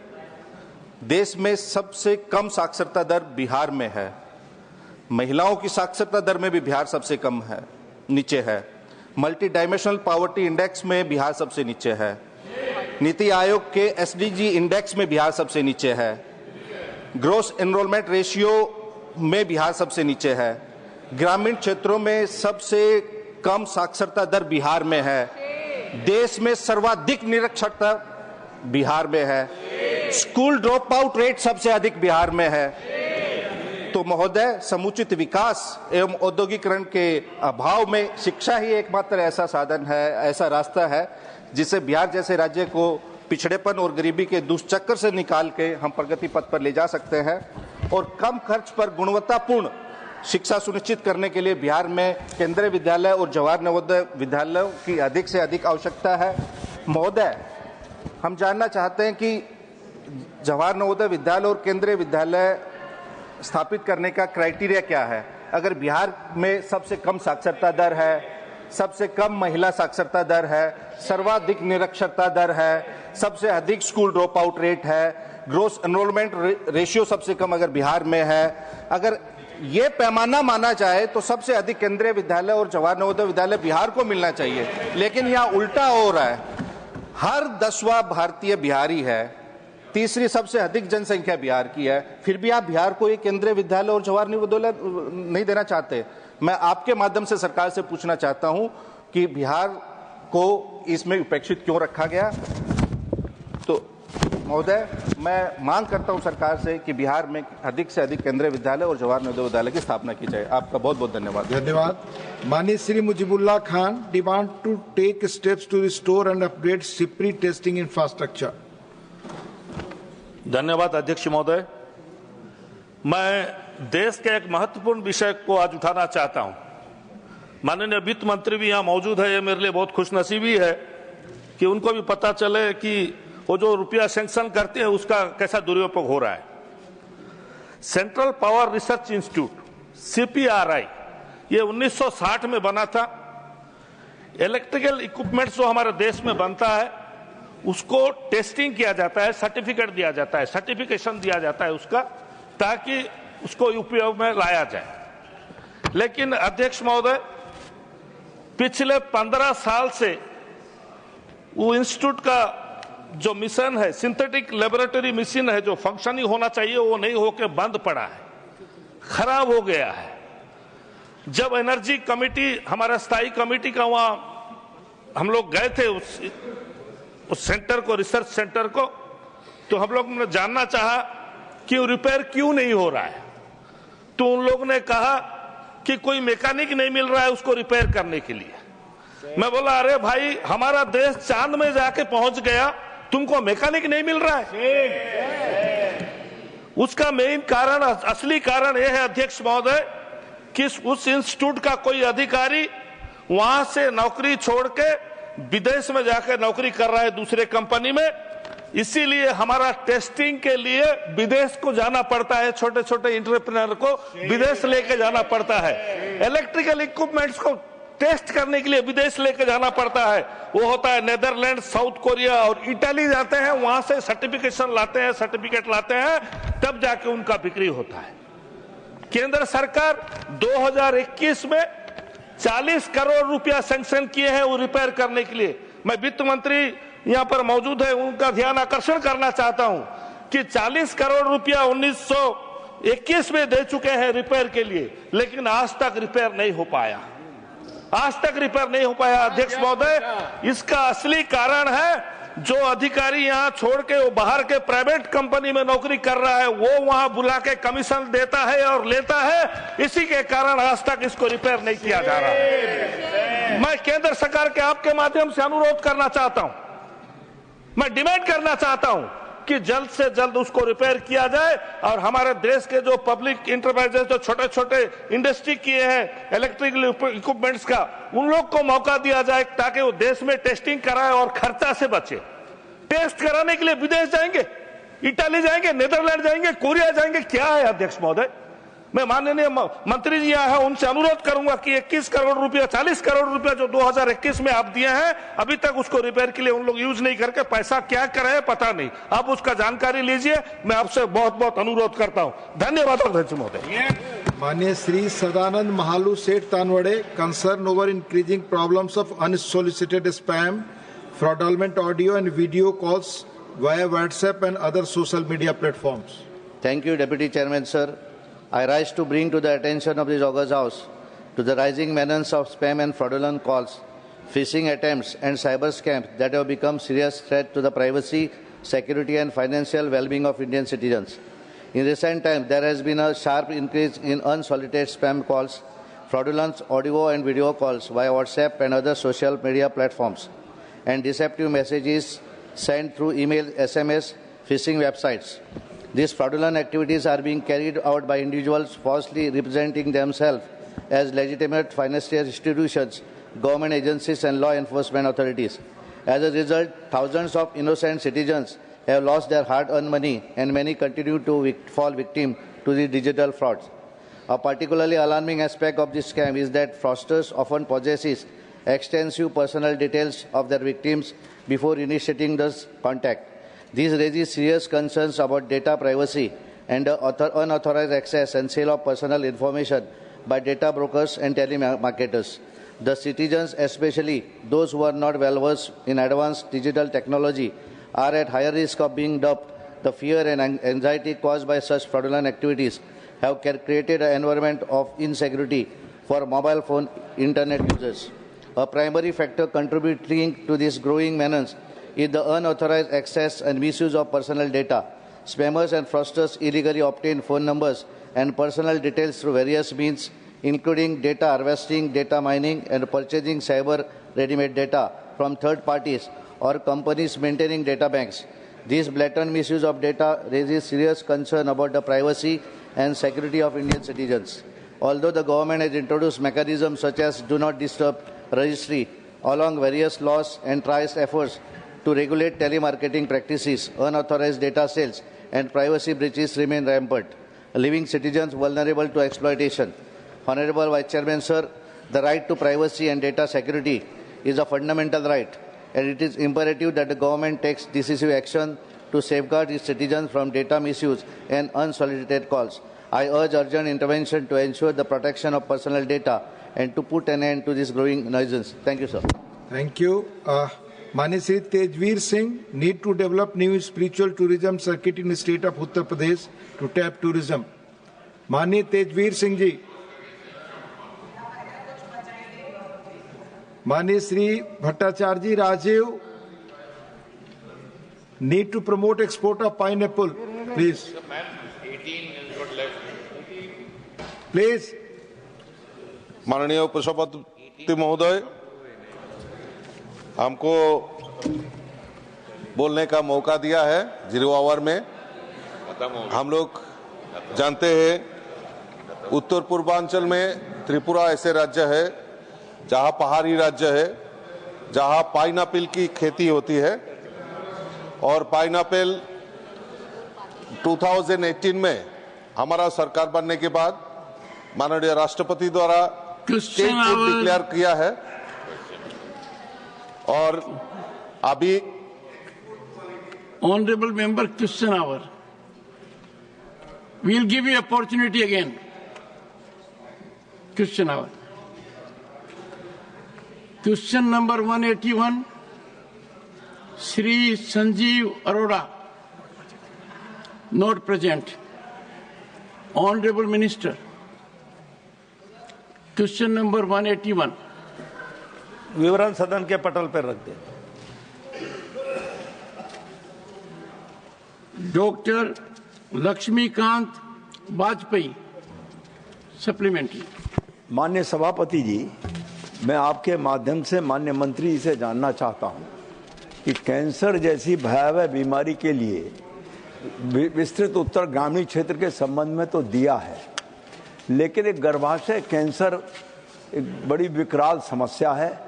देश में सबसे कम साक्षरता दर बिहार में है। महिलाओं की साक्षरता दर में भी बिहार सबसे कम है, नीचे है। मल्टी डायमेंशनल पॉवर्टी इंडेक्स में बिहार सबसे नीचे है। नीति आयोग के एसडीजी इंडेक्स में बिहार सबसे नीचे है। ग्रोस एनरोलमेंट रेशियो में बिहार सबसे नीचे है। ग्रामीण क्षेत्रों में सबसे कम साक्षरता दर बिहार में है। देश में सर्वाधिक निरक्षरता बिहार में है। स्कूल ड्रॉप आउट रेट सबसे अधिक बिहार में है। तो महोदय, समुचित विकास एवं औद्योगिकरण के अभाव में शिक्षा ही एकमात्र ऐसा साधन है, ऐसा रास्ता है जिससे बिहार जैसे राज्य को पिछड़ेपन और गरीबी के दुष्चक्र से निकाल के हम प्रगति पथ पर ले जा सकते हैं। और कम खर्च पर गुणवत्तापूर्ण शिक्षा सुनिश्चित करने के लिए बिहार में केंद्रीय विद्यालय और जवाहर नवोदय विद्यालयों की अधिक से अधिक आवश्यकता है। महोदय, हम जानना चाहते हैं कि जवाहर नवोदय विद्यालय और केंद्रीय विद्यालय स्थापित करने का क्राइटेरिया क्या है। अगर बिहार में सबसे कम साक्षरता दर है, सबसे कम महिला साक्षरता दर है, सर्वाधिक निरक्षरता दर है, सबसे अधिक स्कूल ड्रॉप आउट रेट है, ग्रोस एनरोलमेंट रेशियो सबसे कम अगर बिहार में है, अगर ये पैमाना माना जाए तो सबसे अधिक केंद्रीय विद्यालय और जवाहर नवोदय विद्यालय बिहार को मिलना चाहिए। लेकिन यहाँ उल्टा हो रहा है। हर 10वां भारतीय बिहारी है, तीसरी सबसे अधिक जनसंख्या बिहार की है, फिर भी आप बिहार को एक केंद्रीय विद्यालय और जवाहर नवोदय नहीं देना चाहते। मैं आपके माध्यम से सरकार से पूछना चाहता हूं कि बिहार को इसमें उपेक्षित क्यों रखा गया। तो महोदय, मैं मांग करता हूं सरकार से कि बिहार में अधिक से अधिक केंद्रीय विद्यालय और जवाहर नवोदय विद्यालय की स्थापना की जाए। आपका बहुत बहुत धन्यवाद। धन्यवाद। माननीय Shri Mujibullah Khan, demand to take steps to restore and upgrade Sipri testing infrastructure. धन्यवाद अध्यक्ष महोदय। मैं देश के एक महत्वपूर्ण विषय को आज उठाना चाहता हूं। माननीय वित्त मंत्री भी यहां मौजूद है, ये मेरे लिए बहुत खुशनसीबी है कि उनको भी पता चले कि वो जो रुपया सैंक्शन करते हैं उसका कैसा दुरुपयोग हो रहा है। Central power research institute CPRI ये 1960 में बना था। इलेक्ट्रिकल इक्विपमेंट्स जो हमारे देश में बनता है उसको टेस्टिंग किया जाता है, सर्टिफिकेट दिया जाता है, सर्टिफिकेशन दिया जाता है उसका, ताकि उसको उपयोग में लाया जाए। लेकिन अध्यक्ष महोदय, पिछले 15 साल से वो इंस्टीट्यूट का जो मिशन है, सिंथेटिक लेबोरेटरी मशीन है, जो फंक्शनिंग होना चाहिए वो नहीं होकर बंद पड़ा है, खराब हो गया है। जब एनर्जी कमेटी, हमारा स्थायी कमेटी का वहां हम लोग गए थे उस सेंटर को, रिसर्च सेंटर को, तो हम लोग ने जानना चाहा कि वो रिपेयर क्यों नहीं हो रहा है। तो उन लोग ने कहा कि कोई मैकेनिक नहीं मिल रहा है उसको रिपेयर करने के लिए। मैं बोला, अरे भाई, हमारा देश चांद में जाके पहुंच गया, तुमको मैकेनिक नहीं मिल रहा है। उसका मेन कारण, असली कारण यह है अध्यक्ष महोदय, कि उस इंस्टीट्यूट का कोई अधिकारी वहां से नौकरी छोड़ के विदेश में जाकर नौकरी कर रहा है दूसरे कंपनी में। इसीलिए हमारा टेस्टिंग के लिए विदेश को जाना पड़ता है, छोटे छोटे एंटरप्रेन्योर को विदेश लेके जाना पड़ता है। इलेक्ट्रिकल इक्विपमेंट्स को टेस्ट करने के लिए विदेश लेके जाना पड़ता है। वो होता है नेदरलैंड, साउथ कोरिया और इटली जाते हैं, वहां से सर्टिफिकेशन लाते हैं, सर्टिफिकेट लाते हैं, तब जाके उनका बिक्री होता है। केंद्र सरकार 2021 में 40 करोड़ रुपया सैंक्शन किए हैं वो रिपेयर करने के लिए। मैं वित्त मंत्री यहां पर मौजूद है, उनका ध्यान आकर्षण करना चाहता हूं कि 40 करोड़ रुपया 1921 में दे चुके हैं रिपेयर के लिए, लेकिन आज तक रिपेयर नहीं हो पाया, आज तक रिपेयर नहीं हो पाया। अध्यक्ष महोदय, इसका असली कारण है जो अधिकारी यहां छोड़ के वो बाहर के प्राइवेट कंपनी में नौकरी कर रहा है, वो वहां बुला के कमीशन देता है और लेता है। इसी के कारण आज तक इसको रिपेयर नहीं किया जा रहा है। मैं केंद्र सरकार के आपके माध्यम से अनुरोध करना चाहता हूं, मैं डिमांड करना चाहता हूं कि जल्द से जल्द उसको रिपेयर किया जाए और हमारे देश के जो पब्लिक इंटरप्राइजेस, जो छोटे छोटे इंडस्ट्री किए हैं इलेक्ट्रिकल इक्विपमेंट्स का, उन लोग को मौका दिया जाए ताकि वो देश में टेस्टिंग कराए और खर्चा से बचे। टेस्ट कराने के लिए विदेश जाएंगे, इटली जाएंगे, नेदरलैंड जाएंगे, कोरिया जाएंगे, क्या है अध्यक्ष महोदय। मैं माननीय मंत्री जी यहाँ है, उनसे अनुरोध करूंगा कि 21 करोड़ रुपया, 40 करोड़ रुपया जो 2021 में आप दिए हैं, अभी तक उसको रिपेयर के लिए उन लोग यूज नहीं करके पैसा क्या कर रहे हैं पता नहीं। आप उसका जानकारी लीजिए, मैं आपसे बहुत बहुत अनुरोध करता हूं। धन्यवाद अध्यक्ष महोदय। माननीय Shri Sadanand Mahalu Seth Tanavade, concern over increasing problems of unsolicited spam, fraudulent audio and video calls via WhatsApp and other social media platforms. Thank you, Deputy Chairman, sir. I rise to bring to the attention of this August House to the rising menace of spam and fraudulent calls, phishing attempts and cyber scams that have become serious threat to the privacy, security and financial well-being of Indian citizens. In recent times, there has been a sharp increase in unsolicited spam calls, fraudulent audio and video calls via WhatsApp and other social media platforms, and deceptive messages sent through email, SMS, phishing websites. These fraudulent activities are being carried out by individuals falsely representing themselves as legitimate financial institutions, government agencies and law enforcement authorities. As a result, thousands of innocent citizens have lost their hard-earned money and many continue to fall victim to the digital frauds. A particularly alarming aspect of this scam is that fraudsters often possess extensive personal details of their victims before initiating this contact. These raises serious concerns about data privacy and unauthorized access and sale of personal information by data brokers and telemarketers. The citizens, especially those who are not well-versed in advanced digital technology, are at higher risk of being duped. The fear and anxiety caused by such fraudulent activities have created an environment of insecurity for mobile phone internet users. A primary factor contributing to this growing menace is the unauthorized access and misuse of personal data. Spammers and fraudsters illegally obtain phone numbers and personal details through various means, including data harvesting, data mining, and purchasing cyber ready-made data from third parties or companies maintaining data banks. This blatant misuse of data raises serious concern about the privacy and security of Indian citizens. Although the government has introduced mechanisms such as Do Not Disturb registry, along various laws and tries efforts to regulate telemarketing practices, unauthorized data sales, and privacy breaches remain rampant, leaving citizens vulnerable to exploitation. Honorable Vice Chairman, sir, the right to privacy and data security is a fundamental right, and it is imperative that the government takes decisive action to safeguard its citizens from data misuse and unsolicited calls. I urge urgent intervention to ensure the protection of personal data and to put an end to this growing nuisance. Thank you, sir. Thank you. Mani Sri Tejveer Singh, need to develop new spiritual tourism circuit in the state of Uttar Pradesh to tap tourism. Mani Tejveer Singh ji. Mani Sri Bhattacharya Rajiv, need to promote export of pineapple, please. Please. माननीय उपसभापति महोदय, हमको बोलने का मौका दिया है 0 our में। हम लोग जानते हैं उत्तर पूर्वांचल में त्रिपुरा ऐसे राज्य है जहां पहाड़ी राज्य है, जहां पाइनएप्पल की खेती होती है और पाइनएप्पल 2018 में हमारा सरकार बनने के बाद माननीय राष्ट्रपति द्वारा स्टेट फूड डिक्लेयर किया है और अभी Honorable member, question hour. We'll give you opportunity again. Question hour. Question number 181, Shri Sanjeev Arora, not present. Honorable Minister. Question number 181. विवरण सदन के पटल पर रख दें। Doctor Laxmikant Vajpayee, supplementary. माननीय सभापति जी, मैं आपके माध्यम से माननीय मंत्री जी से जानना चाहता हूं कि कैंसर जैसी भयावह बीमारी के लिए विस्तृत उत्तर ग्रामीण क्षेत्र के संबंध में तो दिया है, लेकिन एक गर्भाशय कैंसर एक बड़ी विकराल समस्या है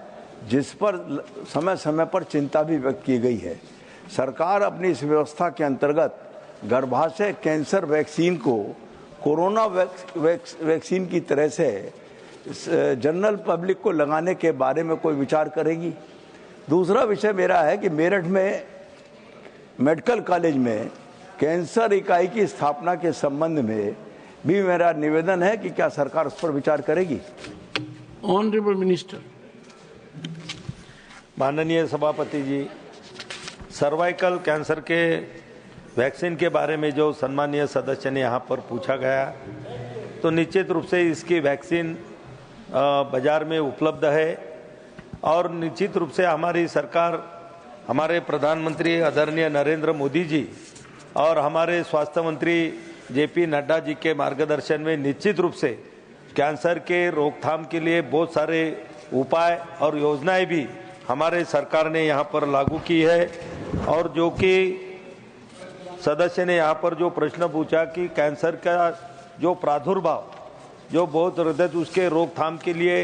जिस पर समय समय पर चिंता भी व्यक्त की गई है। सरकार अपनी इस व्यवस्था के अंतर्गत गर्भाशय कैंसर वैक्सीन को कोरोना वैक्सीन की तरह से जनरल पब्लिक को लगाने के बारे में कोई विचार करेगी। दूसरा विषय मेरा है कि मेरठ में मेडिकल कॉलेज में कैंसर इकाई की स्थापना के संबंध में भी मेरा निवेदन है कि क्या सरकार उस पर विचार करेगी। Honourable minister. माननीय सभापति जी, सर्वाइकल कैंसर के वैक्सीन के बारे में जो सम्मानीय सदस्य ने यहाँ पर पूछा गया, तो निश्चित रूप से इसकी वैक्सीन बाजार में उपलब्ध है और निश्चित रूप से हमारी सरकार, हमारे प्रधानमंत्री आदरणीय नरेंद्र मोदी जी और हमारे स्वास्थ्य मंत्री जेपी नड्डा जी के मार्गदर्शन में निश्चित रूप से कैंसर के रोकथाम के लिए बहुत सारे उपाय और योजनाएं भी हमारे सरकार ने यहाँ पर लागू की है। और जो कि सदस्य ने यहाँ पर जो प्रश्न पूछा कि कैंसर का जो प्रादुर्भाव जो बहुत हृदय, उसके रोकथाम के लिए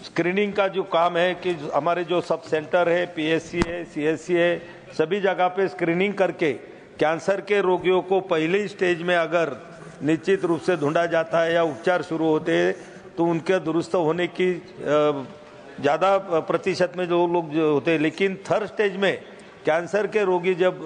स्क्रीनिंग का जो काम है कि हमारे जो सब सेंटर है, पीएससी है, सीएससी है, सभी जगह पे स्क्रीनिंग करके कैंसर के रोगियों को पहले स्टेज में अगर निश्चित रूप से ढूंढा जाता है या उपचार शुरू होते हैं तो उनके दुरुस्त होने की ज़्यादा प्रतिशत में जो लोग जो होते हैं, लेकिन थर्ड स्टेज में कैंसर के रोगी जब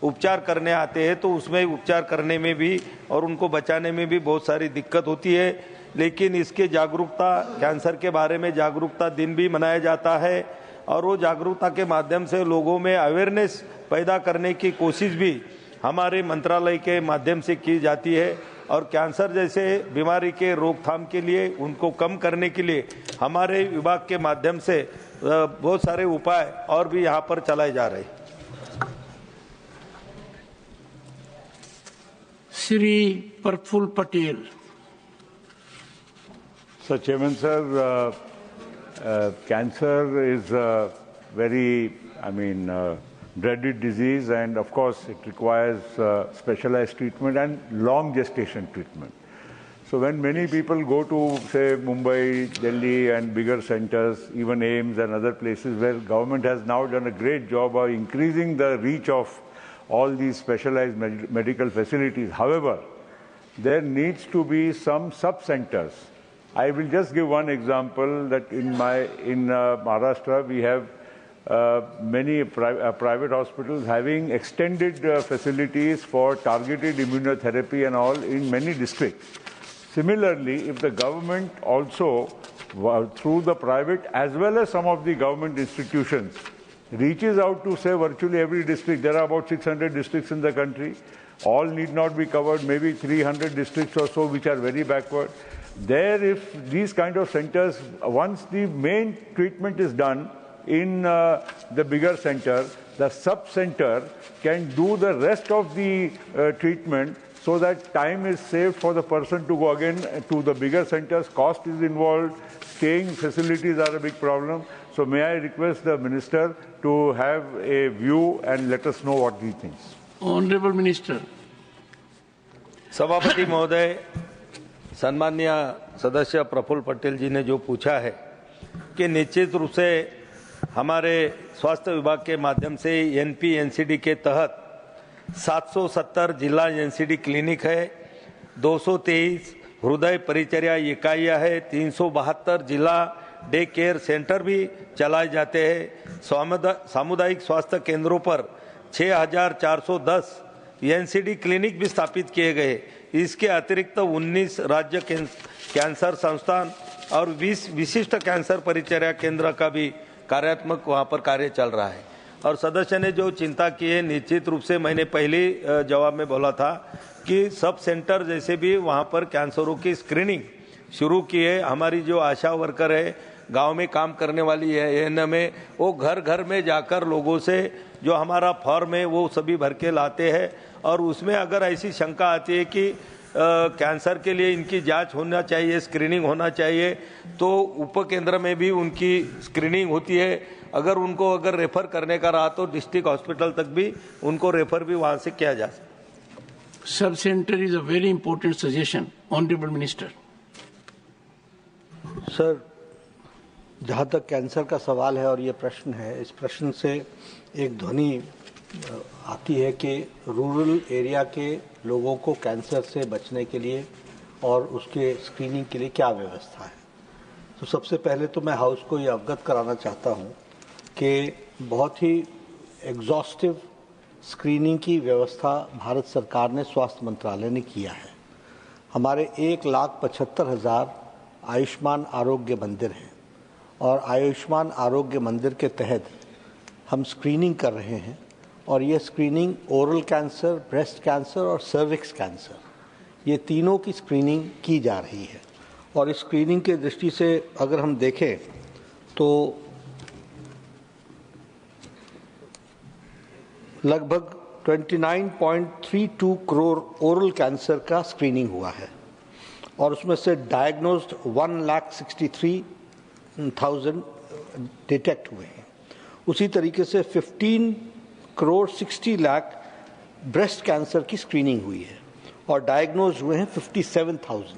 उपचार करने आते हैं तो उसमें उपचार करने में भी और उनको बचाने में भी बहुत सारी दिक्कत होती है। लेकिन इसके जागरूकता, कैंसर के बारे में जागरूकता दिन भी मनाया जाता है और वो जागरूकता के माध्यम से लोगों में अवेयरनेस पैदा करने की कोशिश भी हमारे मंत्रालय के माध्यम से की जाती है और कैंसर जैसे बीमारी के रोकथाम के लिए, उनको कम करने के लिए हमारे विभाग के माध्यम से बहुत सारे उपाय और भी यहाँ पर चलाए जा रहे हैं। Shri Praful Patel. So, Chairman sir, cancer is a very, dreaded disease, and of course it requires specialized treatment and long gestation treatment. So when many people go to, say, Mumbai, Delhi and bigger centers, even AIIMS and other places where government has now done a great job of increasing the reach of all these specialized medical facilities. However, there needs to be some sub-centers. I will just give one example that in Maharashtra we have many private hospitals having extended facilities for targeted immunotherapy and all in many districts. Similarly, if the government also, through the private as well as some of the government institutions, reaches out to, say, virtually every district, there are about 600 districts in the country, all need not be covered, maybe 300 districts or so which are very backward. There, if these kind of centers, once the main treatment is done in the bigger center, the sub-center can do the rest of the treatment, so that time is saved for the person to go again to the bigger centers. Cost is involved, staying facilities are a big problem. So may I request the Minister to have a view and let us know what he thinks. Honorable Minister. सभापति महोदय, सम्माननीय सदस्य प्रफुल्ल पटेल जी ने जो पूछा है कि निश्चित रूप से हमारे स्वास्थ्य विभाग के माध्यम से एनपी एनसीडी के तहत 770 जिला एनसीडी क्लिनिक है, 223 हृदय परिचर्या इकाइयाँ है, 372 जिला डे केयर सेंटर भी चलाए जाते हैं। सामुदायिक स्वास्थ्य केंद्रों पर 6410 एनसीडी क्लिनिक भी स्थापित किए गए। इसके अतिरिक्त 19 राज्य कैंसर संस्थान और 20 विशिष्ट कैंसर परिचर्या केंद्र का भी कार्यात्मक वहाँ पर कार्य चल रहा है। और सदस्य ने जो चिंता की है, निश्चित रूप से मैंने पहले जवाब में बोला था कि सब सेंटर जैसे भी वहाँ पर कैंसरों की स्क्रीनिंग शुरू की है। हमारी जो आशा वर्कर है, गांव में काम करने वाली है एएनएम है, वो घर घर में जाकर लोगों से जो हमारा फॉर्म है वो सभी भर के लाते हैं। और उसमें अगर ऐसी शंका आती है कि कैंसर के लिए इनकी जांच होना चाहिए, स्क्रीनिंग होना चाहिए, तो उप केंद्र में भी उनकी स्क्रीनिंग होती है। अगर उनको रेफर करने का रहा तो डिस्ट्रिक्ट हॉस्पिटल तक भी उनको रेफर भी वहां से किया जा सकता। Sub centre is a very important suggestion. Honourable minister. Sir, जहाँ तक कैंसर का सवाल है और ये प्रश्न है, इस प्रश्न से एक ध्वनि आती है कि रूरल एरिया के लोगों को कैंसर से बचने के लिए और उसके स्क्रीनिंग के लिए क्या व्यवस्था है। तो सबसे पहले तो मैं हाउस को ये अवगत कराना चाहता हूँ कि बहुत ही एग्जॉस्टिव स्क्रीनिंग की व्यवस्था भारत सरकार ने स्वास्थ्य मंत्रालय ने किया है। हमारे 1,75,000 आयुष्मान आरोग्य मंदिर हैं और आयुष्मान आरोग्य मंदिर के तहत हम स्क्रीनिंग कर रहे हैं। और ये screening oral cancer, breast cancer और सर्विक्स कैंसर, ये तीनों की स्क्रीनिंग की जा रही है। और इस स्क्रीनिंग के दृष्टि से अगर हम देखें तो लगभग 29.32 करोड़ ओरल कैंसर का स्क्रीनिंग हुआ है और उसमें से डायग्नोज्ड 1,63,000 डिटेक्ट हुए हैं। उसी तरीके से 15 करोड़ 60 लाख ब्रेस्ट कैंसर की स्क्रीनिंग हुई है और डायग्नोज हुए हैं 57,000।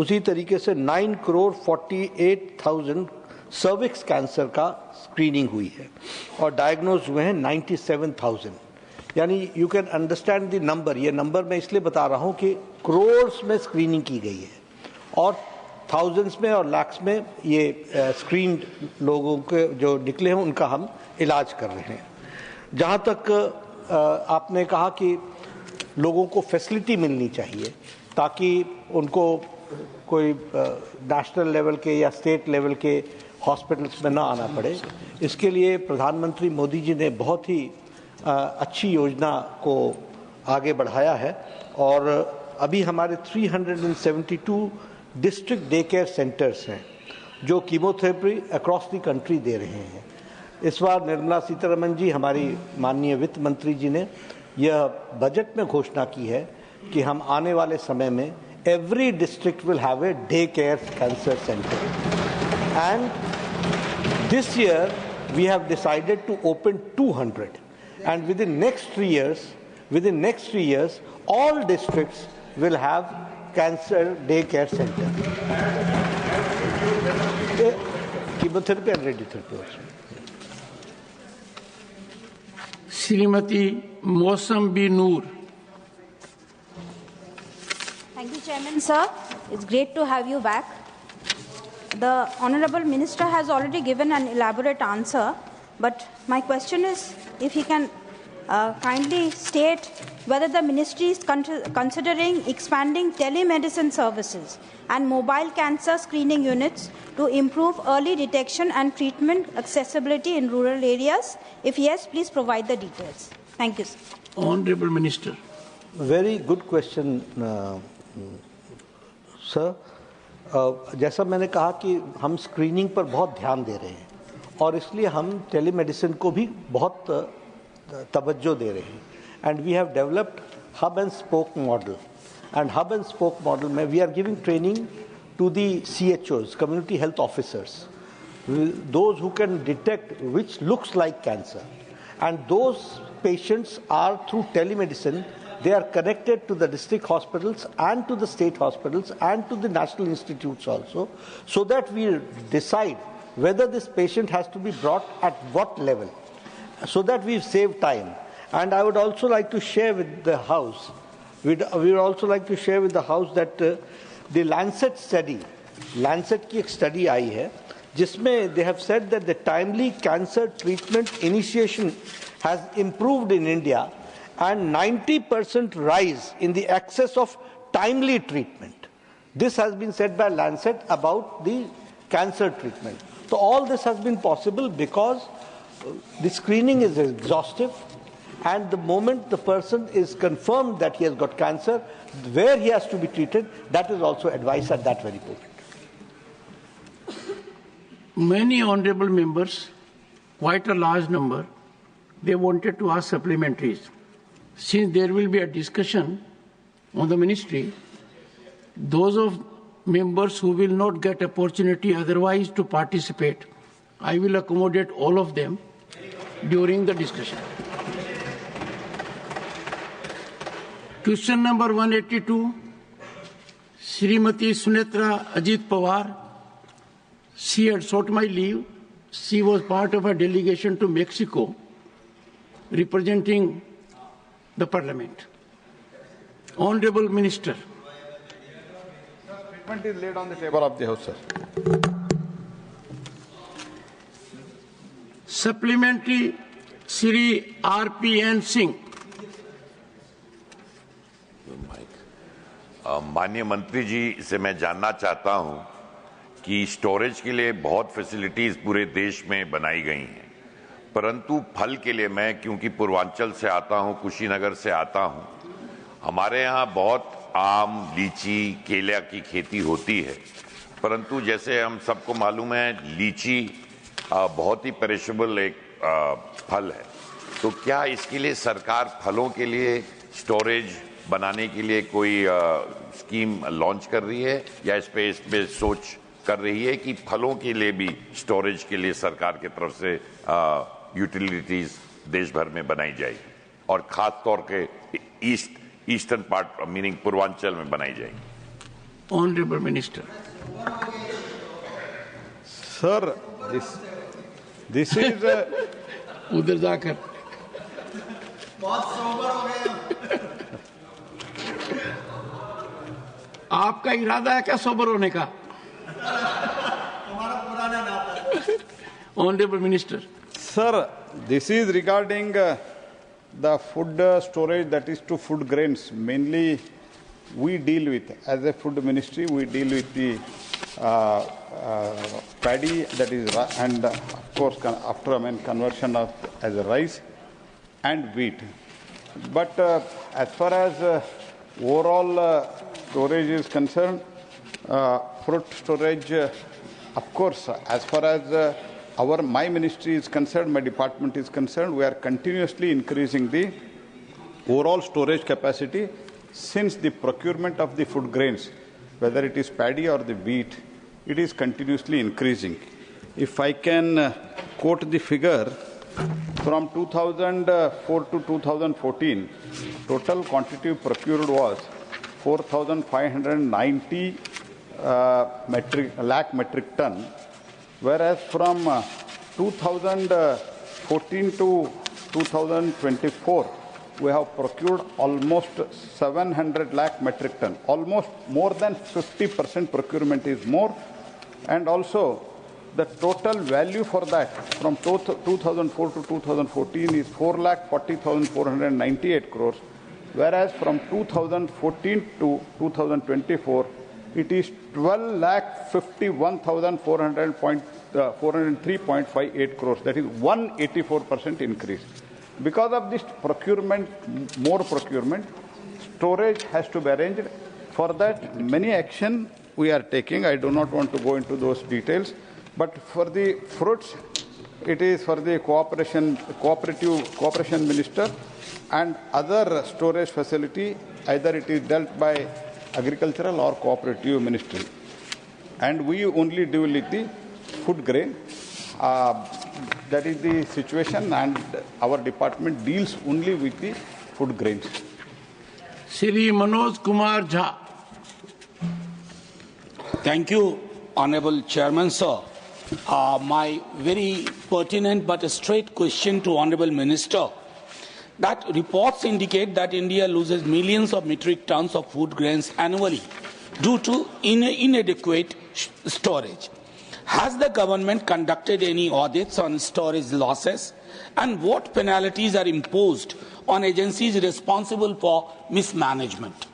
उसी तरीके से 9 करोड़ 48,000 सर्विक्स कैंसर का स्क्रीनिंग हुई है और डायग्नोज हुए हैं 97,000। यानी you can understand the number. ये नंबर मैं इसलिए बता रहा हूँ कि करोड़्स में स्क्रीनिंग की गई है और थाउजेंड्स में और लाख्स में ये स्क्रीन्ड लोगों के जो निकले हैं उनका हम इलाज कर रहे हैं। जहाँ तक आपने कहा कि लोगों को फैसिलिटी मिलनी चाहिए ताकि उनको कोई नेशनल लेवल के या स्टेट लेवल के हॉस्पिटल्स में ना आना पड़े, इसके लिए प्रधानमंत्री मोदी जी ने बहुत ही अच्छी योजना को आगे बढ़ाया है। और अभी हमारे 372 डिस्ट्रिक्ट डे केयर सेंटर्स हैं जो कीमोथेरेपी अक्रॉस द कंट्री दे रहे हैं। इस बार निर्मला सीतारमण जी, हमारी माननीय वित्त मंत्री जी ने यह बजट में घोषणा की है कि हम आने वाले समय में every district will have a day-care cancer center. And this year, we have decided to open 200. And within next 3 years, all districts will have cancer day-care center. Chemotherapy and radiotherapy also. Srimati Mosam B. Noor. Thank you, Chairman, sir. It's great to have you back. The Honorable Minister has already given an elaborate answer, but my question is if he can kindly state whether the ministry is considering expanding telemedicine services and mobile cancer screening units to improve early detection and treatment accessibility in rural areas. If yes, please provide the details. Thank you, sir. Honorable Minister. Very good question, sir. जैसा मैंने कहा कि हम screening पर बहुत ध्यान दे रहे हैं और इसलिए हम टेलीमेडिसिन को भी बहुत तवज्जो दे रहे हैं. And we have developed hub and spoke model. And hub and spoke model में we are giving training to the CHOs, community health officers, those who can detect which looks like cancer. And those patients are through telemedicine, they are connected to the district hospitals and to the state hospitals and to the national institutes also, so that we decide whether this patient has to be brought at what level, so that we save time. And I would also like to share with the House, we would also like to share with the House that the Lancet study, Lancet की एक study आई है, जिसमें they have said that the timely cancer treatment initiation has improved in India and 90% rise in the access of timely treatment. This has been said by Lancet about the cancer treatment. So all this has been possible because the screening is exhaustive, and the moment the person is confirmed that he has got cancer, where he has to be treated, that is also advised at that very point. Many honorable members, quite a large number, they wanted to ask supplementaries. Since there will be a discussion on the ministry, those of members who will not get opportunity otherwise to participate, I will accommodate all of them during the discussion. Question number 182, Srimati Sunetra Ajit Pawar. She had sought my leave. She was part of a delegation to Mexico representing the Parliament. Honorable Minister. Statement is laid on the table of the House, sir. Supplementary, Shri R.P.N. Singh. माननीय मंत्री जी से मैं जानना चाहता हूं कि storage के लिए बहुत फैसिलिटीज पूरे देश में बनाई गई हैं, परंतु फल के लिए मैं क्योंकि पूर्वांचल से आता हूं, कुशीनगर से आता हूं, हमारे यहां बहुत आम, लीची, केला की खेती होती है, परंतु जैसे हम सबको मालूम है लीची बहुत ही पेरिशेबल एक फल है, तो क्या इसके लिए सरकार फलों के लिए स्टोरेज बनाने के लिए कोई स्कीम लॉन्च कर रही है या इस पे सोच कर रही है कि फलों के लिए भी स्टोरेज के लिए सरकार की तरफ से यूटिलिटीज देश भर में बनाई जाएगी और खास तौर के ईस्टर्न पार्ट मीनिंग पूर्वांचल में बनाई जाएगी? Honourable minister. Sir, this is उधर जाकर बहुत सोबर हो गए. आपका इरादा है क्या सोबर होने का? हमारा पुराना नाता. Honourable minister. Sir, this is regarding the food storage, that is to food grains. Mainly, we deal with, as a food ministry, we deal with the paddy, that is, and of course, after conversion of as a rice and wheat. But as far as overall storage is concerned, fruit storage, of course, as far as my ministry is concerned, my department is concerned, we are continuously increasing the overall storage capacity since the procurement of the food grains, whether it is paddy or the wheat, it is continuously increasing. If I can quote the figure, from 2004 to 2014, total quantity procured was 4,590 lakh metric ton, whereas from 2014 to 2024, we have procured almost 700 lakh metric ton. Almost more than 50% procurement is more. And also, the total value for that from 2004 to 2014 is 4,40,498 crores, whereas from 2014 to 2024, it is 12,51,403.58 crores. That is 184% increase. Because of this procurement, more procurement, storage has to be arranged. For that, many action we are taking. I do not want to go into those details. But for the fruits, it is for the cooperation minister and other storage facility, either it is dealt by agricultural or cooperative ministry. And we only deal with the food grain. That is the situation, and our department deals only with the food grains. Shri Manoj Kumar Jha. Thank you, Honorable Chairman, sir. My very pertinent but straight question to Honorable Minister, that reports indicate that India loses millions of metric tons of food grains annually due to inadequate storage. Has the government conducted any audits on storage losses, and what penalties are imposed on agencies responsible for mismanagement?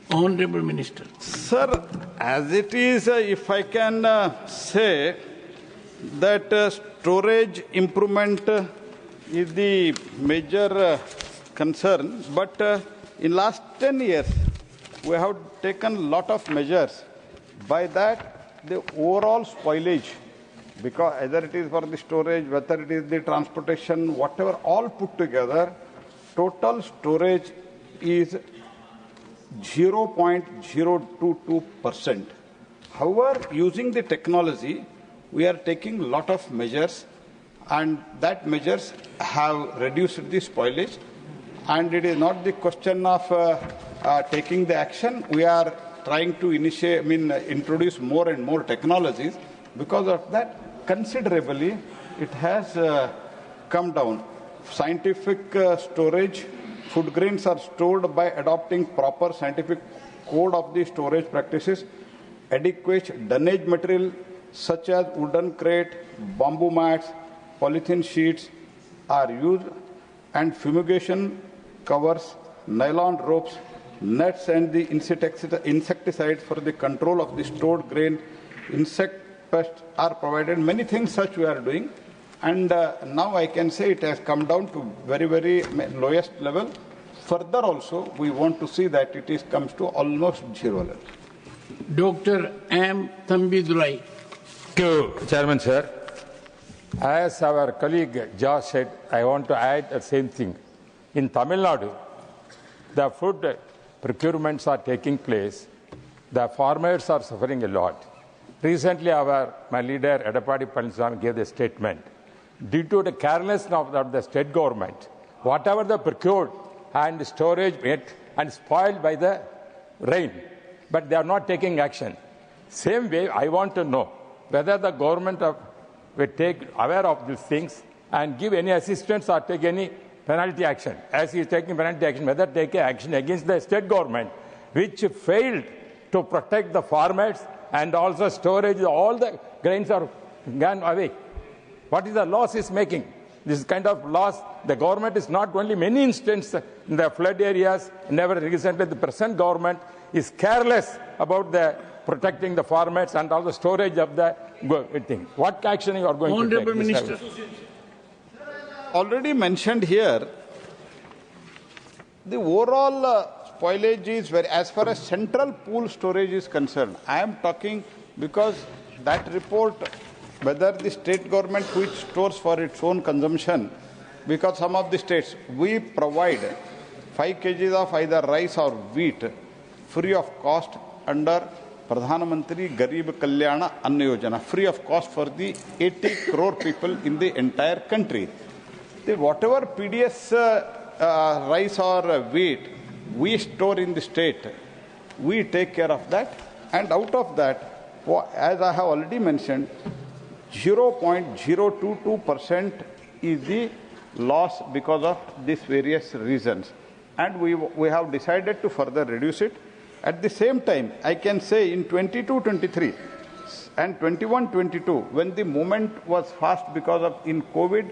Honorable Minister. Sir, as it is, if I can say that storage improvement is the major concern, but in last 10 years, we have taken a lot of measures. By that, the overall spoilage, because either it is for the storage, whether it is the transportation, whatever, all put together, total storage is 0.022%. However, using the technology, we are taking a lot of measures, and that measures have reduced the spoilage. And it is not the question of taking the action. We are trying to introduce more and more technologies. Because of that, considerably, it has come down. Scientific storage, food grains are stored by adopting proper scientific code of the storage practices. Adequate dunnage material such as wooden crate, bamboo mats, polythene sheets are used, and fumigation covers, nylon ropes, nets and the insecticides for the control of the stored grain, insect pests are provided. Many things such we are doing, and now I can say it has come down to very, very lowest level. Further also, we want to see that it comes to almost zero level. Dr. M. Thambidurai. Thank you, Chairman, sir. As our colleague Josh said, I want to add the same thing. In Tamil Nadu, the food procurements are taking place. The farmers are suffering a lot. Recently, my leader, Edappadi Palaniswamy, gave a statement. Due to the carelessness of the state government, whatever they procured and storage made and spoiled by the rain, but they are not taking action. Same way, I want to know whether the government will take aware of these things and give any assistance or take any penalty action. As he is taking penalty action, whether take action against the state government, which failed to protect the farmers and also storage, all the grains are gone away. What is the loss is making? This kind of loss, the government is not only many instances in the flood areas, never recently the present government is careless about the protecting the farmers and all the storage of the thing. What action you are going to take? Honorable Minister. Already mentioned here, the overall spoilage is very, as far as central pool storage is concerned, I am talking because that report, whether the state government which stores for its own consumption, because some of the states, we provide 5 kgs of either rice or wheat free of cost under Pradhan Mantri Garib Kalyana Anna Yojana, free of cost for the 80 crore people in the entire country. Whatever PDS rice or wheat we store in the state, we take care of that, and out of that, as I have already mentioned, 0.022% is the loss because of these various reasons, and we have decided to further reduce it. At the same time, I can say in 22-23, And 21-22, when the movement was fast because of in COVID,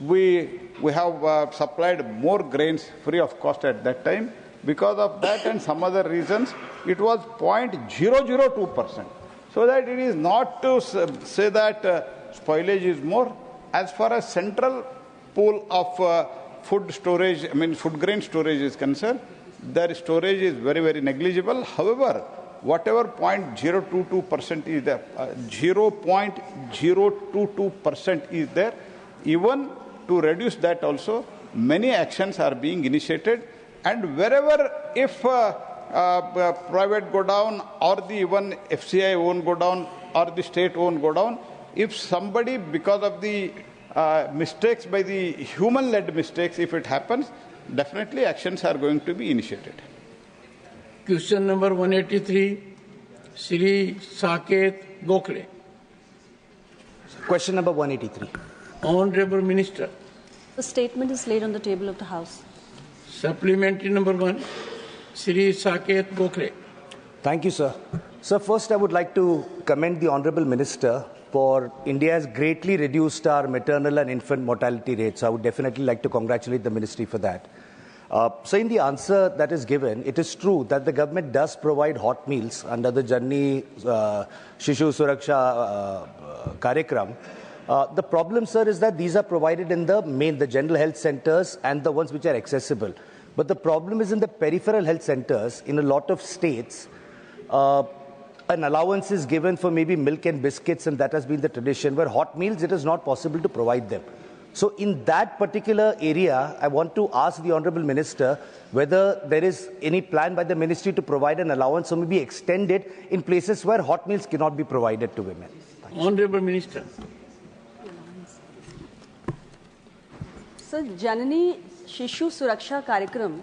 we have supplied more grains free of cost at that time. Because of that and some other reasons, it was 0.002%. So that it is not to say that spoilage is more. As far as central pool of food storage, food grain storage is concerned, their storage is very, very negligible. However, whatever 0.022% is there, 0.022% is there, even to reduce that also, many actions are being initiated. And wherever, if private go down or the even FCI won't go down or the state won't go down, if somebody, because of the mistakes by the human-led mistakes, if it happens, definitely actions are going to be initiated. Question number 183, Shri Saket Gokhale. Question number 183. Honorable Minister. The statement is laid on the table of the House. Supplementary number 1, Shri Saket Gokhale. Thank you, sir. Sir, first I would like to commend the Honorable Minister for India has greatly reduced our maternal and infant mortality rates. I would definitely like to congratulate the ministry for that. So in the answer that is given, it is true that the government does provide hot meals under the Janni Shishu Suraksha Karyakram. The problem, sir, is that these are provided in the general health centers and the ones which are accessible. But the problem is in the peripheral health centers, in a lot of states, an allowance is given for maybe milk and biscuits, and that has been the tradition, where hot meals, it is not possible to provide them. So in that particular area, I want to ask the Honourable Minister whether there is any plan by the ministry to provide an allowance or maybe extend it in places where hot meals cannot be provided to women. Honourable Minister. So, Janani Shishu Suraksha Karyakram,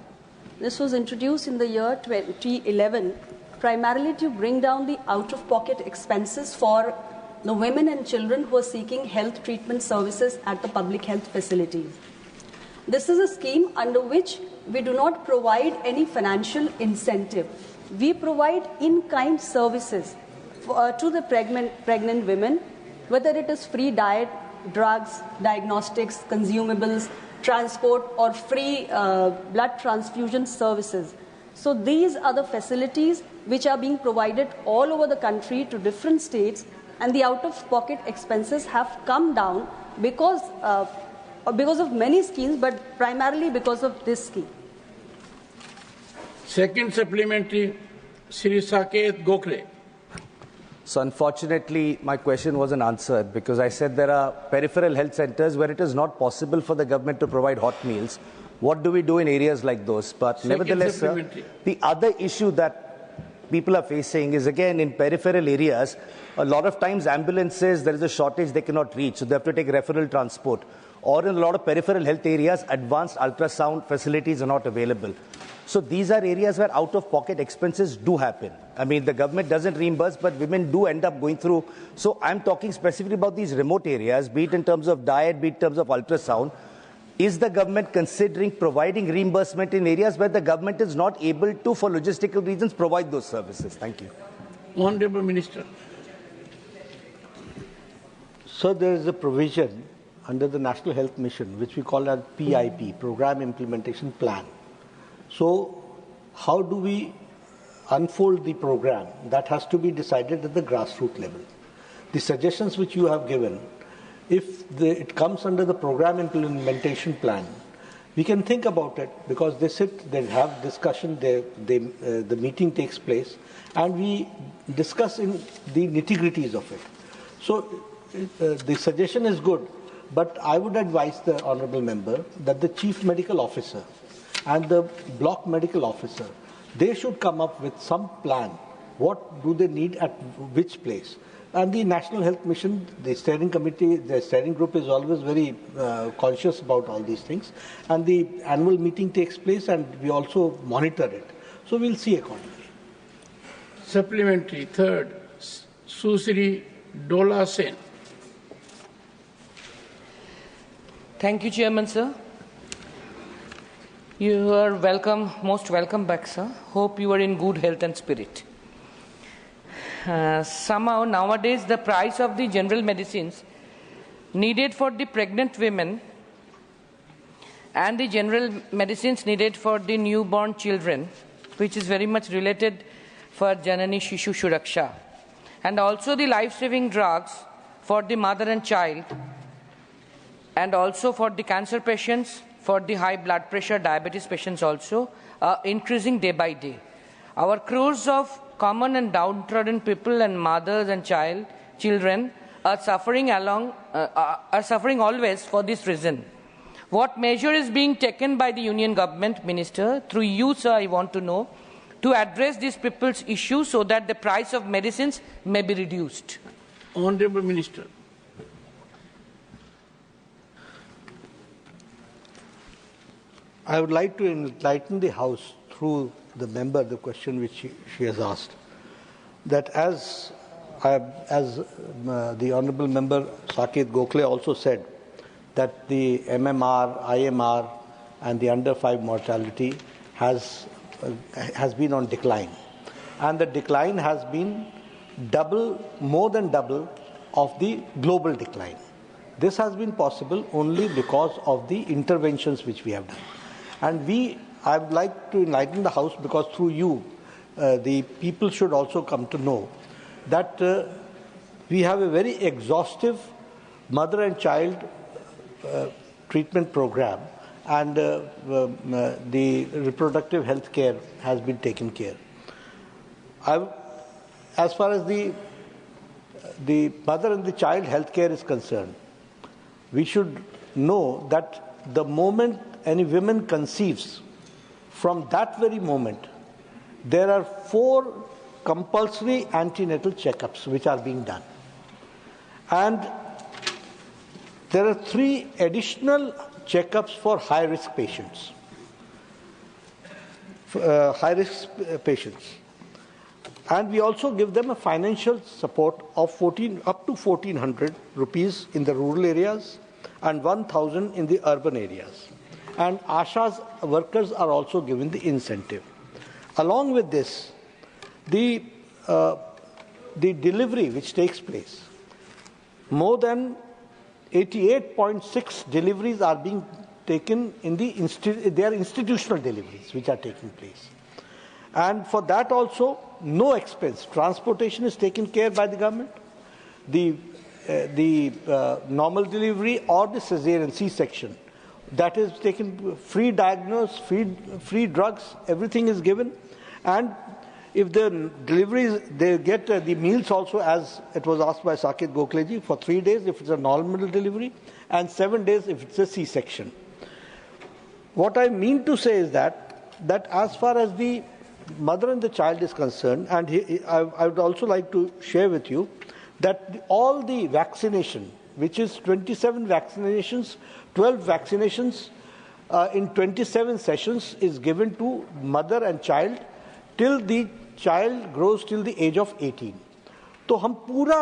this was introduced in the year 2011, primarily to bring down the out-of-pocket expenses for the women and children who are seeking health treatment services at the public health facilities. This is a scheme under which we do not provide any financial incentive. We provide in-kind services to the pregnant women, whether it is free diet, drugs, diagnostics, consumables, transport, or free blood transfusion services. So these are the facilities which are being provided all over the country to different states, and the out-of-pocket expenses have come down because of many schemes, but primarily because of this scheme. Second supplementary, Shri Saket Gokhale. So unfortunately, my question wasn't answered because I said there are peripheral health centers where it is not possible for the government to provide hot meals. What do we do in areas like those? But nevertheless, sir, the other issue that people are facing is, again, in peripheral areas, a lot of times ambulances, there is a shortage, they cannot reach, so they have to take referral transport. Or in a lot of peripheral health areas, advanced ultrasound facilities are not available. So these are areas where out-of-pocket expenses do happen. I mean, the government doesn't reimburse, but women do end up going through. So I'm talking specifically about these remote areas, be it in terms of diet, be it in terms of ultrasound. Is the government considering providing reimbursement in areas where the government is not able to, for logistical reasons, provide those services? Thank you. Honourable Minister. So there is a provision under the National Health Mission, which we call as PIP, Program Implementation Plan. So how do we unfold the program? That has to be decided at the grassroots level. The suggestions which you have given, if it comes under the program implementation plan, we can think about it because they sit, they have discussion, the meeting takes place, and we discuss in the nitty-gritties of it. So the suggestion is good, but I would advise the honourable member that the chief medical officer and the block medical officer, they should come up with some plan. What do they need at which place? And the National Health Mission, the steering committee, the steering group is always very conscious about all these things. And the annual meeting takes place and we also monitor it. So we'll see accordingly. Supplementary, third, Susri Dola Sen. Thank you, Chairman, sir. You are welcome, most welcome back, sir. Hope you are in good health and spirit. somehow nowadays the price of the general medicines needed for the pregnant women and the general medicines needed for the newborn children, which is very much related for Janani Shishu Suraksha, and also the life-saving drugs for the mother and child, and also for the cancer patients, for the high blood pressure, diabetes patients also, are increasing day by day. Our crores of common and downtrodden people and mothers and children are suffering always for this reason. What measure is being taken by the Union Government, Minister, through you, sir, I want to know, to address these people's issues so that the price of medicines may be reduced? Honorable Minister. I would like to enlighten the House through the member, the question which she has asked, that as the Honourable Member Saket Gokhale also said, that the MMR, IMR and the under 5 mortality has been on decline. And the decline has been more than double of the global decline. This has been possible only because of the interventions which we have done. And I would like to enlighten the House, because through you, the people should also come to know that we have a very exhaustive mother and child treatment program, and the reproductive health care has been taken care. As far as the mother and the child health care is concerned, we should know that the moment any woman conceives, from that very moment, there are 4 compulsory antenatal checkups which are being done. And there are 3 additional checkups for high-risk patients. And we also give them a financial support of up to 1,400 rupees in the rural areas and 1,000 in the urban areas. And Asha's workers are also given the incentive. Along with this, the delivery which takes place, more than 88.6 deliveries are being taken in they are institutional deliveries which are taking place. And for that also, no expense. Transportation is taken care by the government. The normal delivery or the cesarean C-section, that is taken, free diagnosis, free drugs, everything is given. And if the deliveries, they get the meals also, as it was asked by Saket Gokhale ji, for 3 days if it's a normal delivery, and 7 days if it's a C-section. What I mean to say is that as far as the mother and the child is concerned, and I would also like to share with you that all the vaccination, which is 27 vaccinations, 12 vaccinations in 27 sessions, is given to mother and child till the child grows till the age of 18. तो हम पूरा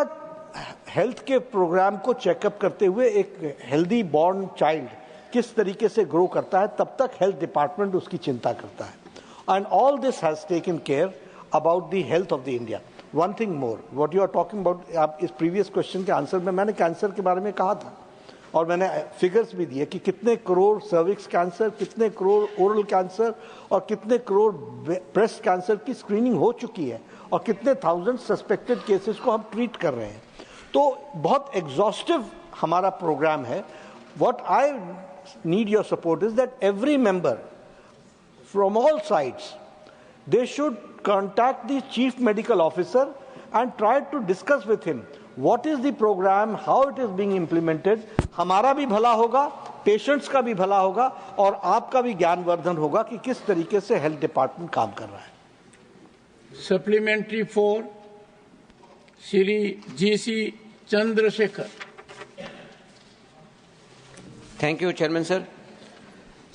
health के programme को checkup करते हुए एक healthy born child किस तरीके से ग्रो करता है, तब तक हेल्थ डिपार्टमेंट उसकी चिंता करता है. And all this has taken care about the health of the India. One thing more, what you are talking about, इस previous question के आंसर में मैंने कैंसर के बारे में कहा था, और मैंने फिगर्स भी दिए कि कितने करोड़ सर्विक्स कैंसर, कितने करोड़ ओरल कैंसर और कितने करोड़ ब्रेस्ट कैंसर की स्क्रीनिंग हो चुकी है, और कितने थाउजेंड सस्पेक्टेड केसेस को हम ट्रीट कर रहे हैं. तो बहुत एग्जॉस्टिव हमारा प्रोग्राम है. What I need your support is that every member from all sides, they should contact the chief medical officer and try to discuss with him what is the program, how it is being implemented. हमारा भी भला होगा, patients का भी भला होगा, और आपका भी ज्ञानवर्धन होगा कि किस तरीके से हेल्थ डिपार्टमेंट काम कर रहा है. Supplementary 4, Shri G.C. Chandrasekhar. Thank you, Chairman, sir.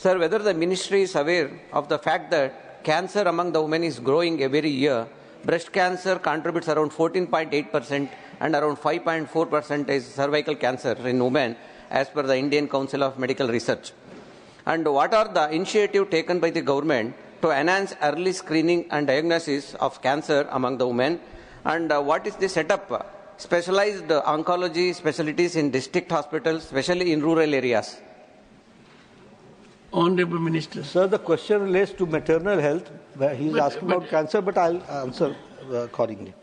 Sir, whether the ministry is aware of the fact that cancer among the women is growing every year, breast cancer contributes around 14.8% and around 5.4% is cervical cancer in women as per the Indian Council of Medical Research. And what are the initiatives taken by the government to enhance early screening and diagnosis of cancer among the women? And what is the setup? Specialized oncology specialties in district hospitals, especially in rural areas. Honorable Minister. Sir, the question relates to maternal health. He is asking about cancer, but I'll answer accordingly.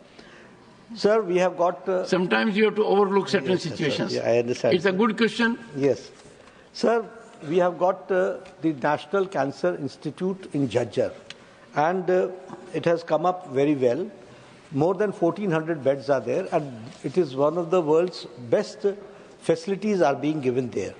Sir, we have got... Sometimes you have to overlook certain situations. Yeah, I understand. It's a good question. Yes. Sir, we have got the National Cancer Institute in Jhajjar, and it has come up very well. More than 1,400 beds are there, and it is one of the world's best facilities are being given there,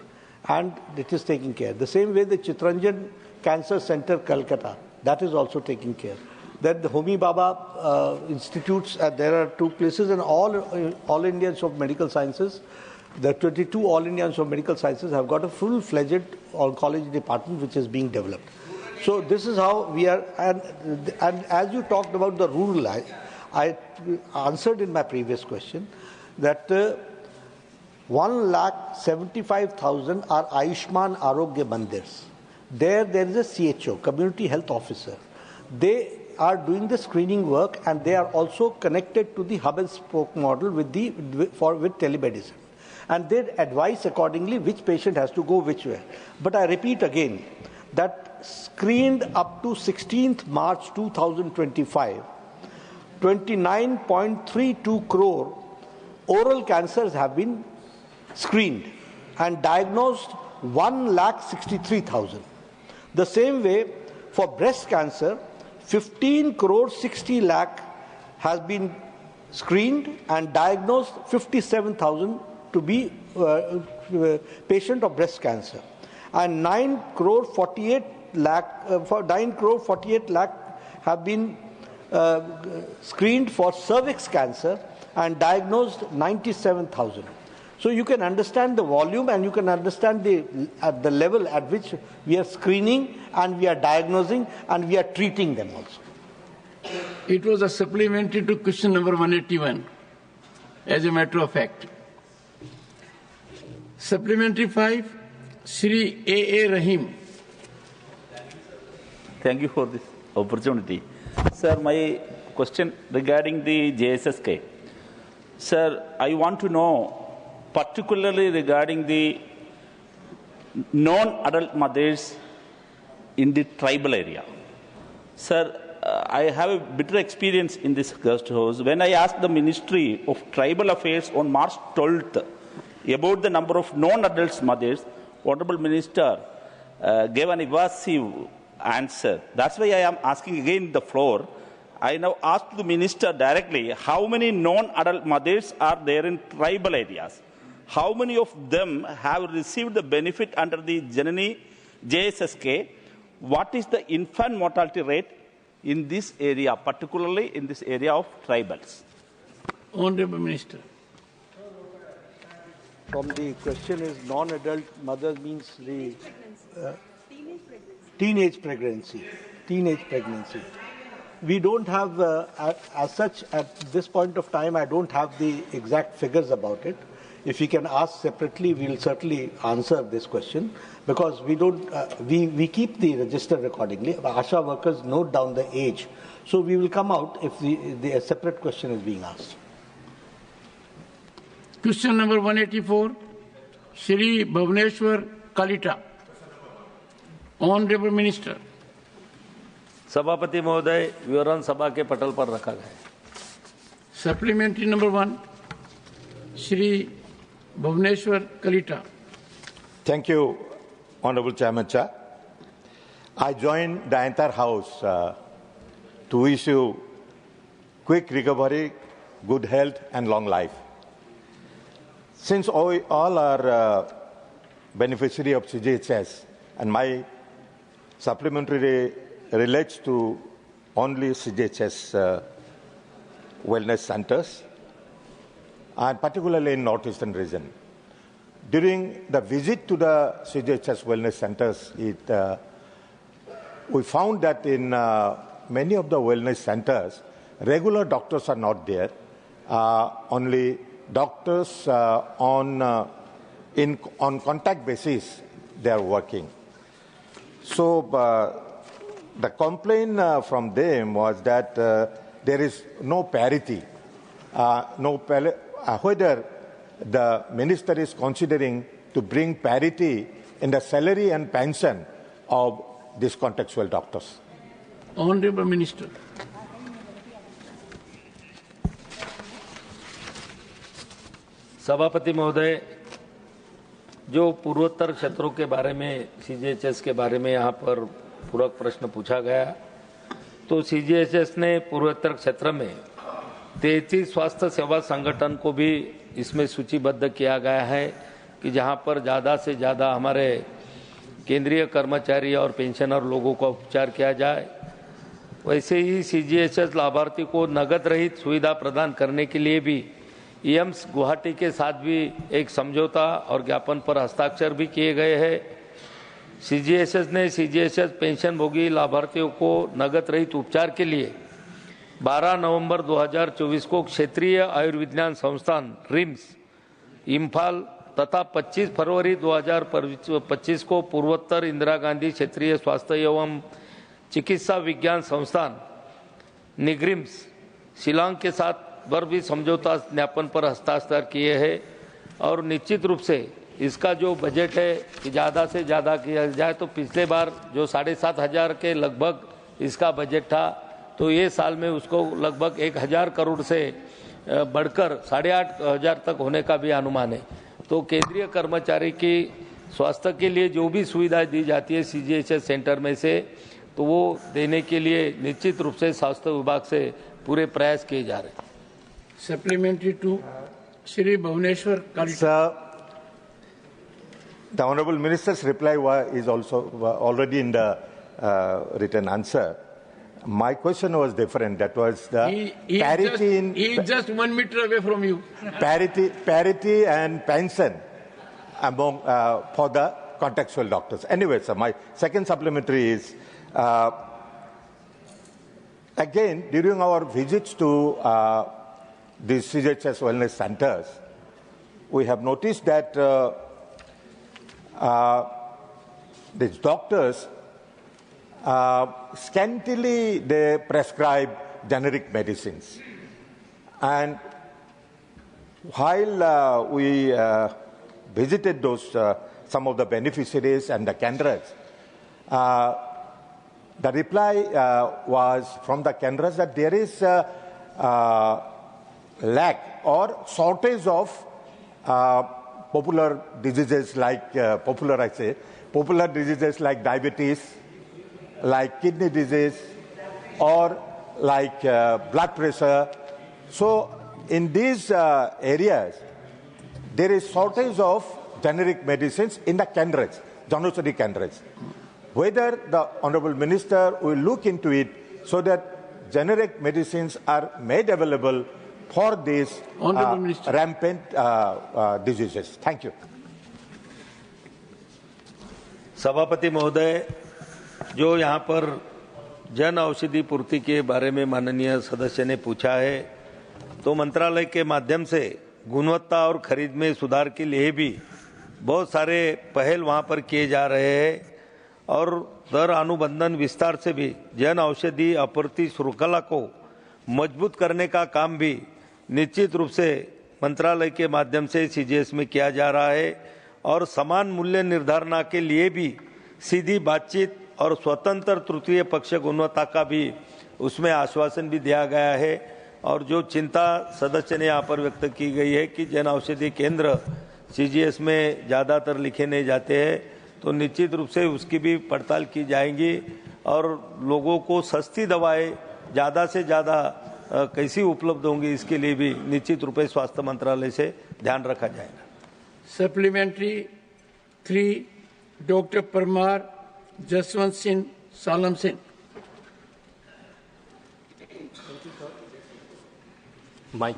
and it is taking care. The same way the Chitranjan Cancer Center, Calcutta, that is also taking care. Then the Homi Baba institutes, there are 2 places, and all Indians of medical sciences, the 22 all Indians of medical sciences have got a full-fledged oncology department which is being developed. So this is how we are, and as you talked about the rural, I answered in my previous question that 1,75,000 are Ayushman Arogya Mandirs. There is a CHO, Community Health Officer. They are doing the screening work, and they are also connected to the hub and spoke model with telemedicine. And they advise accordingly which patient has to go which way. But I repeat again that screened up to 16th March 2025, 29.32 crore oral cancers have been screened and diagnosed 1,63,000. The same way for breast cancer, 15 crore 60 lakh has been screened and diagnosed 57,000 to be patient of breast cancer, and 9 crore 48 lakh have been screened for cervix cancer and diagnosed 97,000. So you can understand the volume, and you can understand the level at which we are screening and we are diagnosing and we are treating them also. It was a supplementary to question number 181, as a matter of fact. Supplementary 5, Shri A.A. Rahim. Thank you for this opportunity. Sir, my question regarding the JSSK. Sir, I want to know particularly regarding the non-adult mothers in the tribal area. Sir, I have a bitter experience in this guest house. When I asked the Ministry of Tribal Affairs on March 12th about the number of non-adult mothers, Honorable Minister gave an evasive answer. That's why I am asking again the floor. I now ask the Minister directly, how many non-adult mothers are there in tribal areas? How many of them have received the benefit under the Janani JSSK? What is the infant mortality rate in this area, particularly in this area of tribals? Honorable Minister. From the question is non-adult mother means the teenage pregnancy. We don't have, as such, at this point of time, I don't have the exact figures about it. If you can ask separately, we'll certainly answer this question, because we don't, we keep the register accordingly. ASHA workers note down the age. So we will come out if the separate question is being asked. Question number 184, Shri Bhuvaneshwar Kalita. Honorable Minister. सभापति महोदय, विवरण सभा के पटल पर रखा गया है. Supplementary number 1, Shri Bhuvaneshwar Kalita. Thank you, Honorable Chairman Cha. I joined the entire House to wish you quick recovery, good health and long life. Since all are beneficiary of CGHS, and my supplementary relates to only CGHS wellness centers, and particularly in northeastern region. During the visit to the CGHS wellness centers, we found that in many of the wellness centers, regular doctors are not there. Only doctors on contact basis they are working. So the complaint from them was that there is no parity know whether the minister is considering to bring parity in the salary and pension of these contextual doctors. Honorable Minister. सभापति महोदय, जो पूर्वोत्तर क्षेत्रों के बारे में CGHS के बारे में यहाँ पर पूरक प्रश्न पूछा गया, तो सीजीएचएस ने पूर्वोत्तर क्षेत्र में 33 स्वास्थ्य सेवा संगठन को भी इसमें सूचीबद्ध किया गया है कि जहाँ पर ज़्यादा से ज़्यादा हमारे केंद्रीय कर्मचारी और पेंशनर लोगों का उपचार किया जाए। वैसे ही सीजीएचएस लाभार्थी को नगद रहित सुविधा प्रदान करने के लिए भी एम्स गुवाहाटी के साथ भी एक समझौता और ज्ञापन पर हस्ताक्षर भी किए गए हैं। सीजीएचएस ने सीजीएचएस पेंशन भोगी लाभार्थियों को नगद रहित उपचार के लिए 12 नवंबर 2024 को क्षेत्रीय आयुर्विज्ञान संस्थान रिम्स इम्फाल तथा 25 फरवरी 2025 को पूर्वोत्तर इंदिरा गांधी क्षेत्रीय स्वास्थ्य एवं चिकित्सा विज्ञान संस्थान निग्रिम्स शिलांग के साथ पर भी समझौता ज्ञापन पर हस्ताक्षर किए हैं। और निश्चित रूप से इसका जो बजट है कि ज़्यादा से ज़्यादा किया जाए, तो पिछले बार जो 7,500 के लगभग इसका बजट था, तो ये साल में उसको लगभग 1,000 करोड़ से बढ़कर 8,500 तक होने का भी अनुमान है। तो केंद्रीय कर्मचारी की स्वास्थ्य के लिए जो भी सुविधाएं दी जाती है सीजीएचएस सेंटर में से, तो वो देने के लिए निश्चित रूप से स्वास्थ्य विभाग से पूरे प्रयास किए जा रहे हैं। Supplementary to Shri Bhuvaneshwar. Sir, the Honourable Minister's reply is also already in the written answer. My question was different. That was the parity he is just 1 meter away from you. Parity and pension among for the contextual doctors. Anyway, sir, my second supplementary is again during our visits to these CGHS wellness centers, we have noticed that these doctors scantily they prescribe generic medicines, and while we visited those some of the beneficiaries and the candidates, the reply was from the candidates that there is lack or shortage of popular diseases like popular diseases like diabetes, like kidney disease, or like blood pressure. So in these areas, there is shortage of generic medicines in the candidates, Janusari candidates. Whether the Honourable Minister will look into it so that generic medicines are made available for these rampant diseases. Thank you. सभापति महोदय, जो यहाँ पर जन औषधि पूर्ति के बारे में माननीय सदस्य ने पूछा है, तो मंत्रालय के माध्यम से गुणवत्ता और खरीद में सुधार के लिए भी बहुत सारे पहल वहाँ पर किए जा रहे हैं और दर अनुबंधन विस्तार से भी जन औषधि आपूर्ति श्रृंखला को मजबूत करने का काम भी निश्चित रूप से मंत्रालय के माध्यम से सीजीएस में किया जा रहा है और समान मूल्य निर्धारण के लिए भी सीधी बातचीत और स्वतंत्र तृतीय पक्ष गुणवत्ता का भी उसमें आश्वासन भी दिया गया है। और जो चिंता सदस्य ने यहाँ पर व्यक्त की गई है कि जन औषधि केंद्र सीजीएस में ज़्यादातर लिखे नहीं जाते हैं, तो निश्चित रूप से उसकी भी पड़ताल की जाएगी और लोगों को सस्ती दवाएं ज़्यादा से ज़्यादा कैसी उपलब्ध होंगी इसके लिए भी निश्चित रूप से स्वास्थ्य मंत्रालय से ध्यान रखा जाएगा। Supplementary 3 doctor Parmar Jaswant Singh Salam Singh. Mike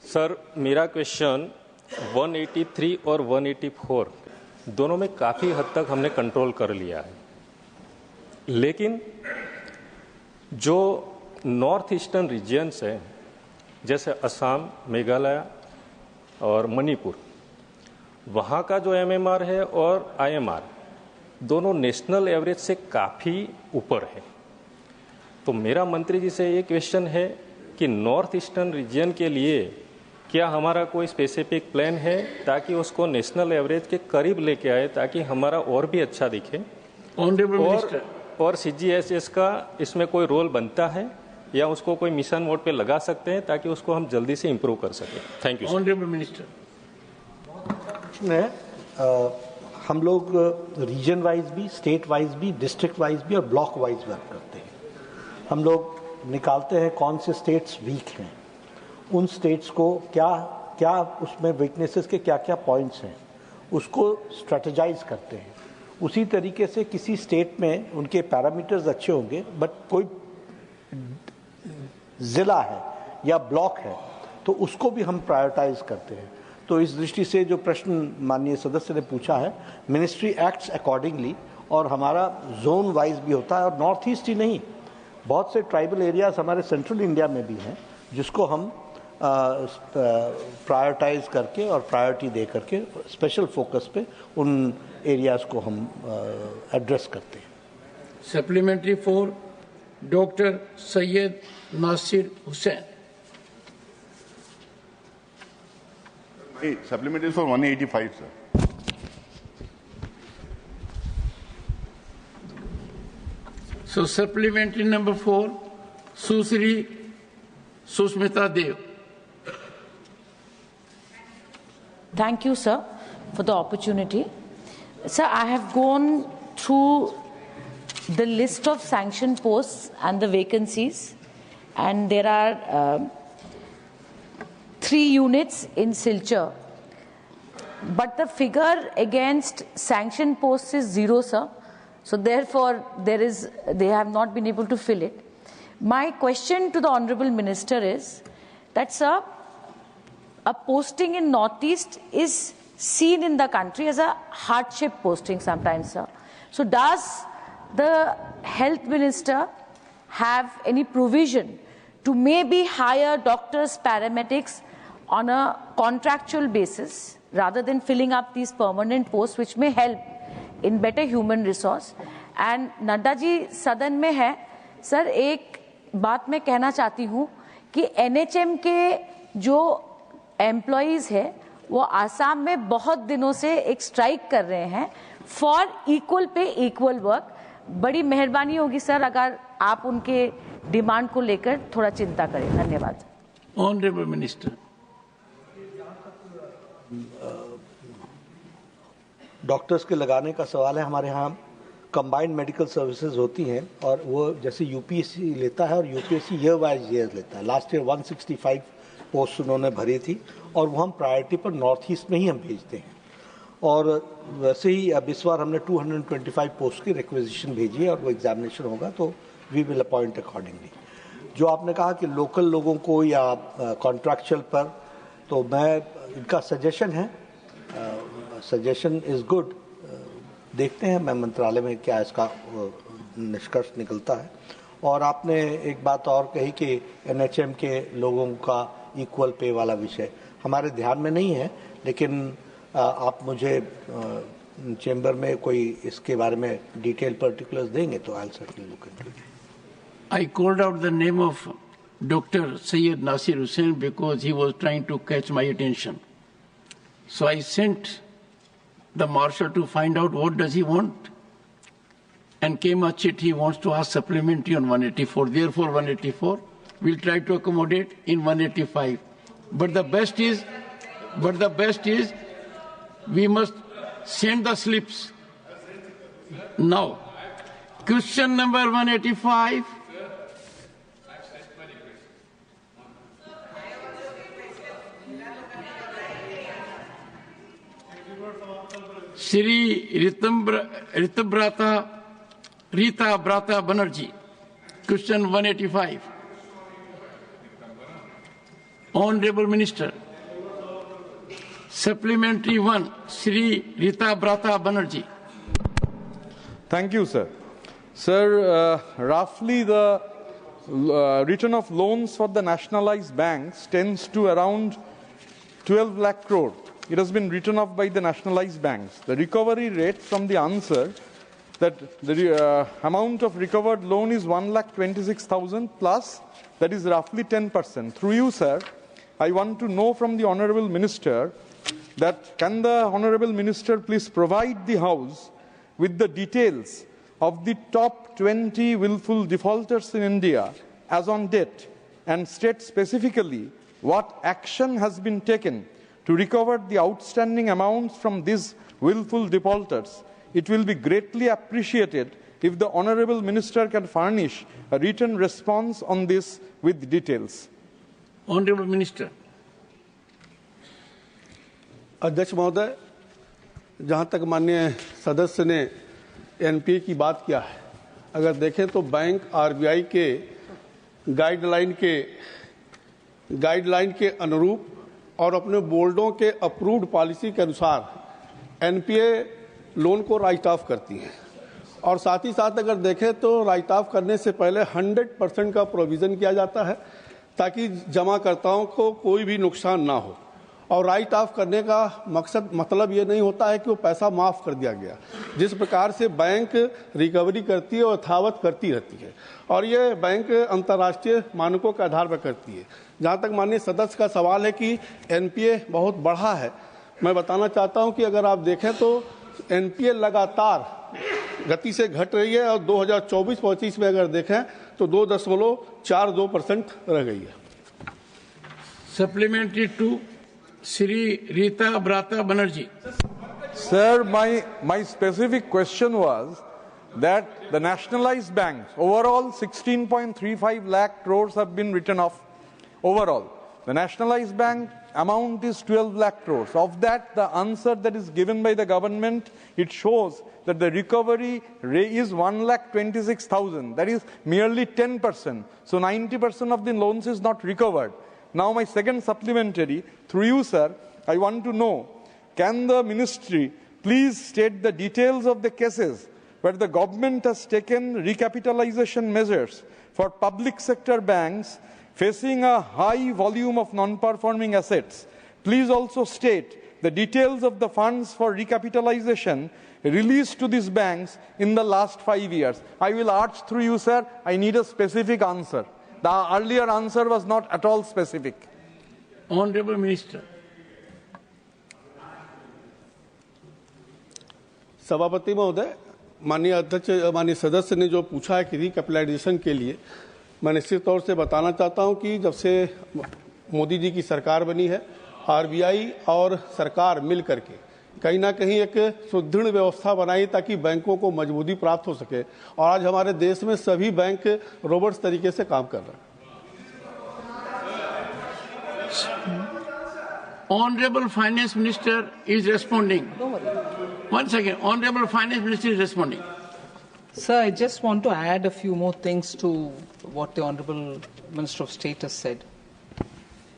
sir, मेरा क्वेश्चन 183 और 184 दोनों में काफ़ी हद तक हमने कंट्रोल कर लिया है, लेकिन जो नॉर्थ ईस्टर्न रीजन्स हैं जैसे असम, मेघालय और मणिपुर, वहाँ का जो एमएमआर है और आईएमआर दोनों नेशनल एवरेज से काफ़ी ऊपर है। तो मेरा मंत्री जी से ये क्वेश्चन है कि नॉर्थ ईस्टर्न रीजन के लिए क्या हमारा कोई स्पेसिफिक प्लान है ताकि उसको नेशनल एवरेज के करीब लेके आए ताकि हमारा और भी अच्छा दिखे। और CGSS का इसमें कोई रोल बनता है या उसको कोई मिशन मोड पे लगा सकते हैं ताकि उसको हम जल्दी से इम्प्रूव कर सकें। Thank you. ऑनरेबल मिनिस्टर, हम लोग रीजन वाइज भी, स्टेट वाइज भी, डिस्ट्रिक्ट वाइज भी और ब्लॉक वाइज वर्क करते हैं। हम लोग निकालते हैं कौन से स्टेट्स वीक हैं, उन स्टेट्स को क्या क्या उसमें वीकनेसेस के क्या क्या पॉइंट्स हैं, उसको स्ट्रेटेजाइज करते हैं। उसी तरीके से किसी स्टेट में उनके पैरामीटर्स अच्छे होंगे बट कोई ज़िला है या ब्लॉक है तो उसको भी हम प्रायोरिटाइज करते हैं। तो इस दृष्टि से जो प्रश्न माननीय सदस्य ने पूछा है, मिनिस्ट्री एक्ट्स अकॉर्डिंगली और हमारा जोन वाइज भी होता है। और नॉर्थ ईस्ट ही नहीं, बहुत से ट्राइबल एरियाज हमारे सेंट्रल इंडिया में भी हैं जिसको हम प्रायोरिटाइज करके और प्रायोरिटी दे करके स्पेशल फोकस पे उन एरियाज को हम एड्रेस करते हैं। Supplementary 4, doctor Syed Nasir Hussain. Supplementary for 185, sir. So supplementary number 4, Susri Susmita Dev. Thank you, sir, for the opportunity. Sir, I have gone through the list of sanctioned posts and the vacancies, and there are 3 units in Silchar, but the figure against sanctioned posts is 0, sir. So therefore, they have not been able to fill it. My question to the Honourable Minister is that, sir, a posting in Northeast is seen in the country as a hardship posting sometimes, sir. So does the Health Minister have any provision to maybe hire doctors, paramedics on a contractual basis rather than filling up these permanent posts, which may help in better human resource? And Nadda ji सदन में है, sir एक बात मैं कहना चाहती हूँ कि NHM के जो एम्प्लॉइज है वो आसाम में बहुत दिनों से एक स्ट्राइक कर रहे हैं for equal pay equal work. बड़ी मेहरबानी होगी सर अगर आप उनके डिमांड को लेकर थोड़ा चिंता करें। धन्यवाद। Honourable minister. डॉक्टर्स के लगाने का सवाल है। हमारे यहाँ कंबाइंड मेडिकल सर्विसेज होती हैं और वो जैसे यूपीएससी लेता है और यूपीएससी ईयर वाइज ईयर लेता है। लास्ट ईयर 165 पोस्ट उन्होंने भरी थी और वो हम प्रायोरिटी पर नॉर्थ ईस्ट में ही हम भेजते हैं। और वैसे ही अब इस बार हमने 225 पोस्ट की रिक्वेजिशन भेजी है और वो एग्जामिनेशन होगा तो वी विल अपॉइंट अकॉर्डिंगली। जो आपने कहा कि लोकल लोगों को या कॉन्ट्रैक्चुअल पर, तो मैं इनका सजेशन है, सजेशन इज़ गुड, देखते हैं मैं मंत्रालय में क्या इसका निष्कर्ष निकलता है। और आपने एक बात और कही कि NHM के लोगों का इक्वल पे वाला विषय हमारे ध्यान में नहीं है, लेकिन आप मुझे चेंबर में कोई इसके बारे में डिटेल पर्टिकुलर्स देंगे तो I will certainly look into it. I called out the name of Dr. Syed Nasir Hussain because he was trying to catch my attention. So I sent the marshal to find out what does he want, and came a chit he wants to ask supplementary on 184. Therefore 184 we'll try to accommodate in 185. But the best is we must send the slips now. Question number 185. Shri Rita Brata Banerjee. Question 185. Honorable Minister. Supplementary 1, Shri Rita Brata Banerjee. Thank you, sir. Sir, roughly the return of loans for the nationalized banks tends to around 12 lakh crore. It has been written off by the nationalized banks. The recovery rate from the answer that the amount of recovered loan is 1,26,000 plus, that is roughly 10%. Through you, sir, I want to know from the Honourable Minister that can the Honourable Minister please provide the House with the details of the top 20 willful defaulters in India as on date, and state specifically what action has been taken to recover the outstanding amounts from these willful defaulters. It will be greatly appreciated if the Honourable Minister can furnish a written response on this with details. Honourable Minister. अध्यक्ष महोदय, जहाँ तक माननीय सदस्य ने NPA की बात किया है, अगर देखें तो बैंक आरबीआई के गाइडलाइन के अनुरूप और अपने बोर्डों के अप्रूव्ड पॉलिसी के अनुसार एनपीए लोन को राइट ऑफ करती हैं, और साथ ही साथ अगर देखें तो राइट ऑफ करने से पहले 100% का प्रोविज़न किया जाता है ताकि जमाकर्ताओं को कोई भी नुकसान ना हो। और राइट ऑफ करने का मतलब ये नहीं होता है कि वो पैसा माफ़ कर दिया गया। जिस प्रकार से बैंक रिकवरी करती है और यथावत करती रहती है, और ये बैंक अंतर्राष्ट्रीय मानकों के आधार पर करती है। जहाँ तक माननीय सदस्य का सवाल है कि एनपीए बहुत बढ़ा है, मैं बताना चाहता हूँ कि अगर आप देखें तो एनपीए लगातार गति से घट रही है, और 2024-25 में अगर देखें तो 2.42% रह गई है। Supplementary two Sri Rita Brata Banerjee. Sir, my specific question was that the nationalized banks, overall 16.35 lakh crores have been written off. Overall, the nationalized bank amount is 12 lakh crores. Of that, the answer that is given by the government, it shows that the recovery is 1,26,000. That is merely 10%. So 90% of the loans is not recovered. Now my second supplementary, through you, sir, I want to know, can the ministry please state the details of the cases where the government has taken recapitalization measures for public sector banks facing a high volume of non-performing assets? Please also state the details of the funds for recapitalization released to these banks in the last 5 years. I will urge through you, sir, I need a specific answer. The earlier answer was not at all specific. Honourable Minister. सभापति महोदय, माननीय अध्यक्ष, माननीय सदस्य ने जो पूछा है कि रिकैपिटलाइजेशन के लिए, मैं निश्चित तौर से बताना चाहता हूं कि जब से मोदी जी की सरकार बनी है, आरबीआई और सरकार मिल करके कहीं ना कहीं एक सुदृढ़ व्यवस्था बनाई ताकि बैंकों को मजबूती प्राप्त हो सके, और आज हमारे देश में सभी बैंक रोबोट्स तरीके से काम कर रहे हैं। Honorable Finance Minister is responding. One second. Honorable Finance Minister is responding. Sir, I just want to add a few more things to what the Honorable Minister of State has said.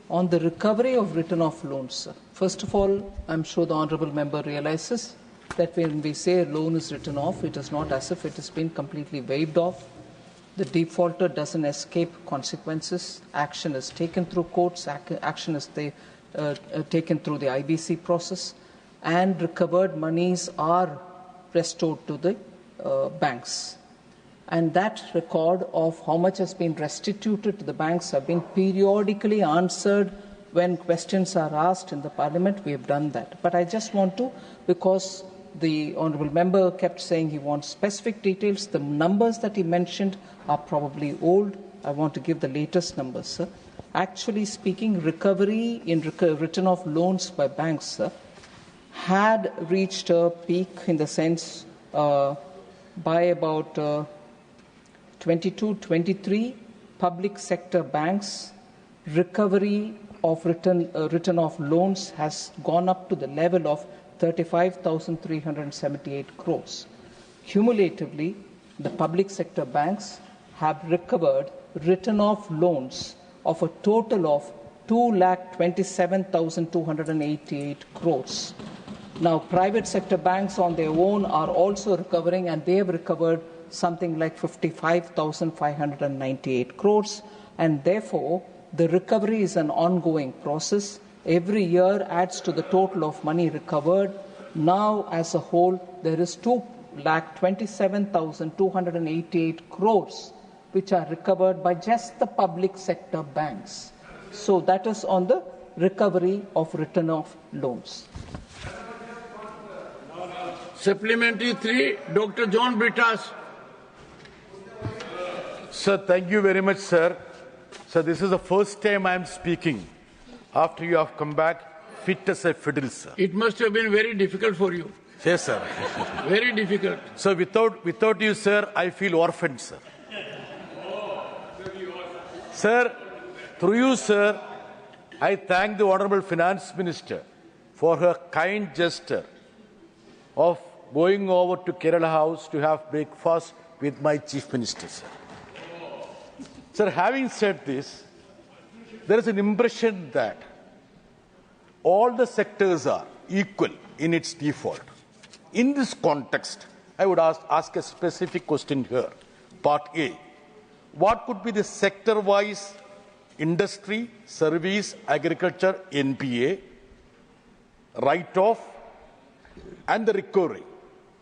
On the recovery of written-off loans, sir. First of all, I'm sure the Honourable Member realises that when we say a loan is written off, it is not as if it has been completely waived off. The defaulter doesn't escape consequences. Action is taken through courts, action is taken through the IBC process, and recovered monies are restored to the banks. And that record of how much has been restituted to the banks have been periodically answered when questions are asked in the Parliament. We have done that. But I just want to, because the Honourable Member kept saying he wants specific details, the numbers that he mentioned are probably old. I want to give the latest numbers, sir. Actually speaking, recovery in written-off loans by banks, sir, had reached a peak in the sense by about 22-23 public sector banks, recovery of written-off loans has gone up to the level of 35,378 crores. Cumulatively, the public sector banks have recovered written-off loans of a total of 2,27,288 crores. Now, private sector banks on their own are also recovering, and they have recovered something like 55,598 crores, and therefore the recovery is an ongoing process. Every year adds to the total of money recovered. Now, as a whole, there is 2,27,288 crores which are recovered by just the public sector banks. So that is on the recovery of written-off loans. Supplementary 3, Dr. John Brittas. Sir, thank you very much, sir. Sir, this is the first time I am speaking after you have come back fit as a fiddle, sir. It must have been very difficult for you. Yes, sir. Very difficult. So without you, sir, I feel orphaned, sir. Sir, through you, sir, I thank the Honorable Finance Minister for her kind gesture of going over to Kerala House to have breakfast with my Chief Minister, sir. Sir, having said this, there is an impression that all the sectors are equal in its default. In this context, I would ask a specific question here. Part A. What could be the sector-wise industry, service, agriculture, NPA, write-off, and the recovery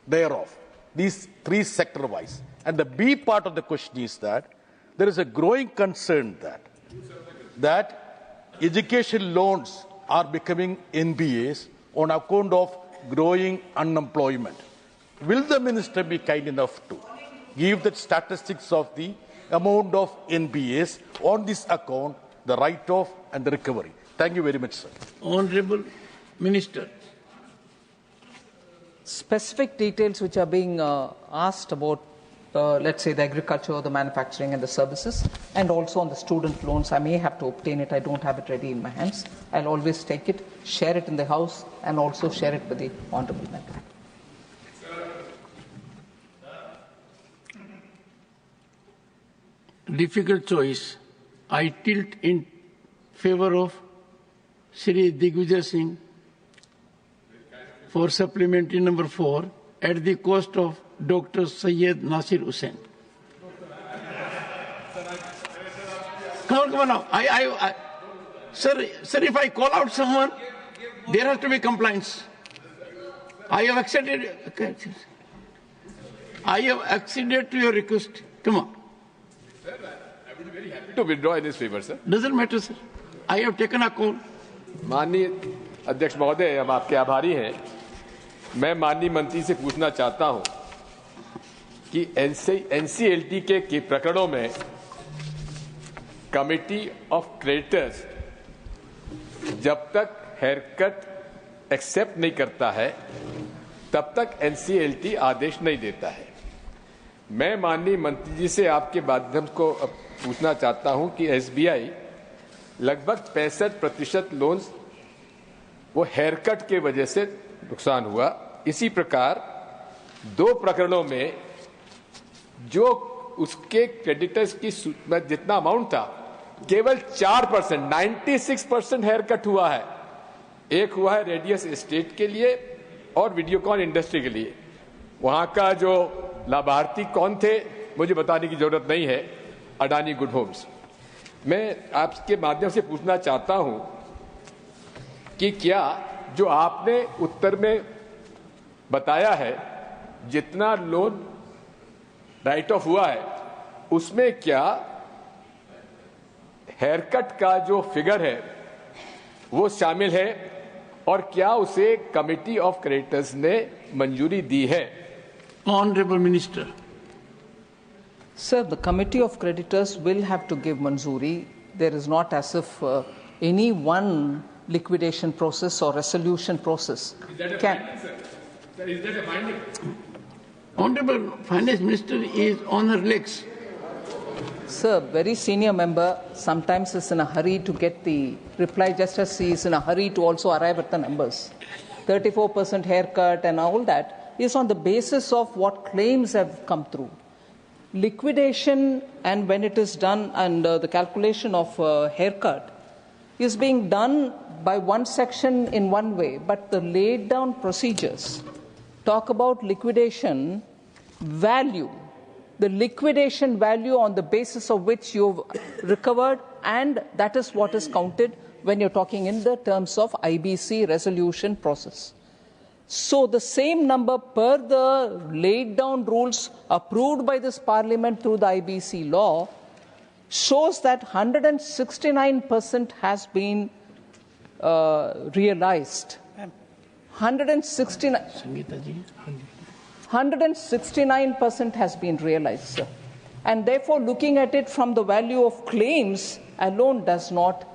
thereof? These three sector-wise. And the B part of the question is that there is a growing concern that education loans are becoming NPAs on account of growing unemployment. Will the minister be kind enough to give the statistics of the amount of NPAs on this account, the write-off and the recovery? Thank you very much, sir. Honorable Minister. Specific details which are being asked about, let's say, the agriculture, the manufacturing and the services, and also on the student loans. I may have to obtain it. I don't have it ready in my hands. I'll always take it, share it in the House, and also share it with the Honorable Member. Difficult choice. I tilt in favor of Shri Digvijay Singh for supplementary number 4 at the cost of Dr. Syed Nasir Hussain. Come on now. Sir, if I call out someone, there has to be compliance. I have acceded. Okay. I have acceded to your request. Come on. Sir, I would be very happy to withdraw in his favor, sir. Doesn't matter, sir. I have taken a call. माननीय अध्यक्ष महोदय, हम आपके आभारी हैं। मैं माननीय मंत्री से पूछना चाहता हूं कि एनसीएलटी के प्रकरणों में कमिटी ऑफ क्रेडिटर्स जब तक हेयरकट एक्सेप्ट नहीं करता है तब तक एनसीएलटी आदेश नहीं देता है। मैं माननीय मंत्री जी से आपके माध्यम को पूछना चाहता हूं कि एसबीआई लगभग 65% लोन्स वो हेयरकट के वजह से नुकसान हुआ। इसी प्रकार 2 प्रकरणों में जो उसके क्रेडिटर्स की जितना अमाउंट था केवल 4%, 96% हेयरकट हुआ है। एक हुआ है रेडियस एस्टेट के लिए और वीडियोकॉन इंडस्ट्री के लिए। वहां का जो लाभार्थी कौन थे मुझे बताने की जरूरत नहीं है, अडानी गुड होम्स। मैं आपके माध्यम से पूछना चाहता हूं कि क्या जो आपने उत्तर में बताया है जितना लोन राइट ऑफ हुआ है उसमें क्या हेयरकट का जो फिगर है वो शामिल है और क्या उसे कमिटी ऑफ क्रेडिटर्स ने मंजूरी दी है? Honorable Minister. Sir, the committee of creditors will have to give manzoori. There is not as if any one liquidation process or resolution process can. Sir, is that a binding? Honorable Finance Minister is on her legs. Sir, very senior member sometimes is in a hurry to get the reply, just as he is in a hurry to also arrive at the numbers. 34% haircut and all that is on the basis of what claims have come through. Liquidation, and when it is done, and the calculation of haircut is being done by one section in one way, but the laid down procedures talk about liquidation value, the liquidation value on the basis of which you've recovered, and that is what is counted when you're talking in the terms of IBC resolution process. So the same number per the laid down rules approved by this parliament through the IBC law shows that 169% has been realized. 169% has been realized, sir. And therefore, looking at it from the value of claims alone does not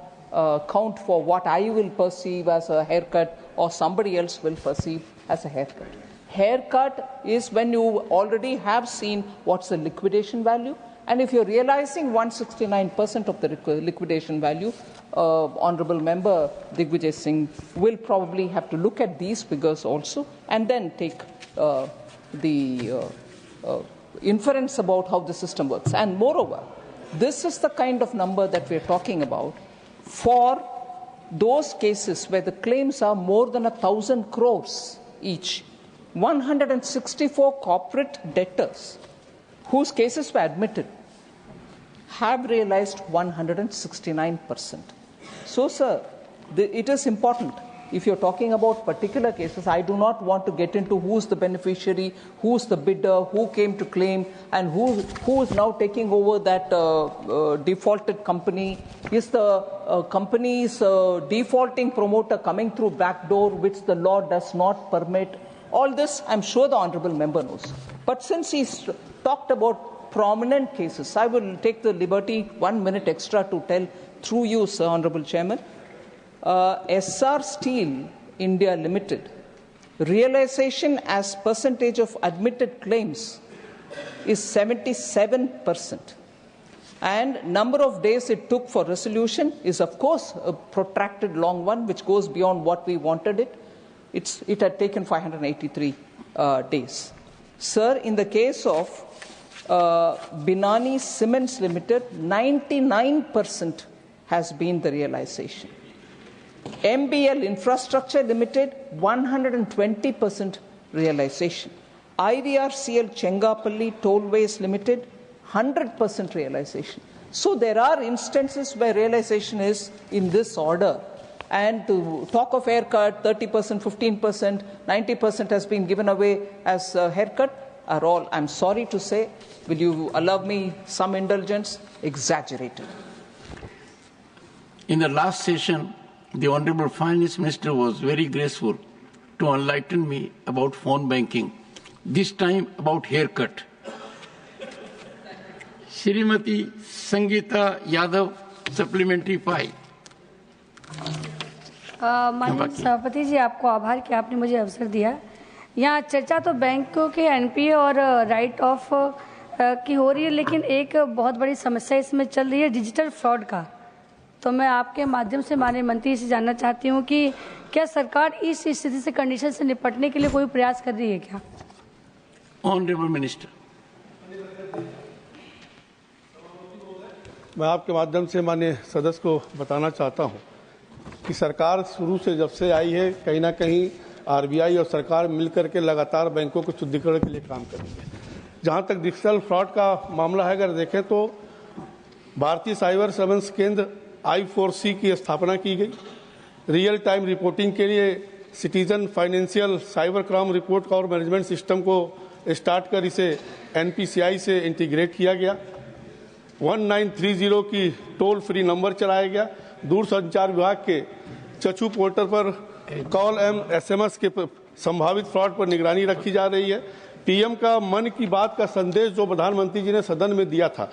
count for what I will perceive as a haircut or somebody else will perceive as a haircut. Haircut is when you already have seen what's the liquidation value, and if you're realizing 169% of the liquidation value, Honorable Member Digvijay Singh will probably have to look at these figures also and then take the inference about how the system works. And moreover, this is the kind of number that we're talking about for those cases where the claims are more than 1,000 crores each. 164 corporate debtors whose cases were admitted have realized 169%. So, sir, it is important. If you're talking about particular cases, I do not want to get into who's the beneficiary, who's the bidder, who came to claim, and who is now taking over that defaulted company. Is the company's defaulting promoter coming through back door, which the law does not permit? All this, I'm sure the Honourable Member knows. But since he's talked about prominent cases, I will take the liberty 1 minute extra to tell through you, Sir Honourable Chairman. SR Steel India Limited, realization as percentage of admitted claims is 77%. And number of days it took for resolution is, of course, a protracted long one, which goes beyond what we wanted it. It had taken 583 days. Sir, in the case of Binani Cements Limited, 99% has been the realization. MBL Infrastructure Limited, 120% realization. IVRCL Chengapalli Tollways Limited, 100% realization. So there are instances where realization is in this order. And to talk of haircut, 30%, 15%, 90% has been given away as a haircut are all, I'm sorry to say, will you allow me some indulgence, exaggerated. In the last session, the Honorable Finance Minister was very graceful to enlighten me about phone banking, this time about haircut. Srimati Sangeeta Yadav, supplementary 5. माननीय सभापति जी, आपको आभार कि आपने मुझे अवसर दिया। यहाँ चर्चा तो बैंकों के एनपीए और राइट ऑफ की हो रही है, लेकिन एक बहुत बड़ी समस्या इसमें चल रही है डिजिटल फ्रॉड का। तो मैं आपके माध्यम से माननीय मंत्री से जानना चाहती हूँ कि क्या सरकार इस स्थिति से कंडीशन से निपटने के लिए कोई प्रयास कर रही है क्या? Honourable minister. मैं आपके माध्यम से माननीय सदस्य को बताना चाहता हूँ कि सरकार शुरू से जब से आई है, कहीं ना कहीं आरबीआई और सरकार मिलकर के लगातार बैंकों के शुद्धिकरण के लिए काम कर रही है। जहाँ तक डिजिटल फ्रॉड का मामला है, अगर देखें तो भारतीय साइबर सर्वेलेंस केंद्र I4C की स्थापना की गई। रियल टाइम रिपोर्टिंग के लिए citizen financial cyber crime report और मैनेजमेंट सिस्टम को स्टार्ट कर इसे NPCI से इंटीग्रेट किया गया। 1930 की टोल फ्री नंबर चलाया गया। दूरसंचार विभाग के चक्षु पोर्टल पर कॉल एवं SMS के संभावित फ्रॉड पर निगरानी रखी जा रही है। PM का मन की बात का संदेश जो प्रधानमंत्री जी ने सदन में दिया था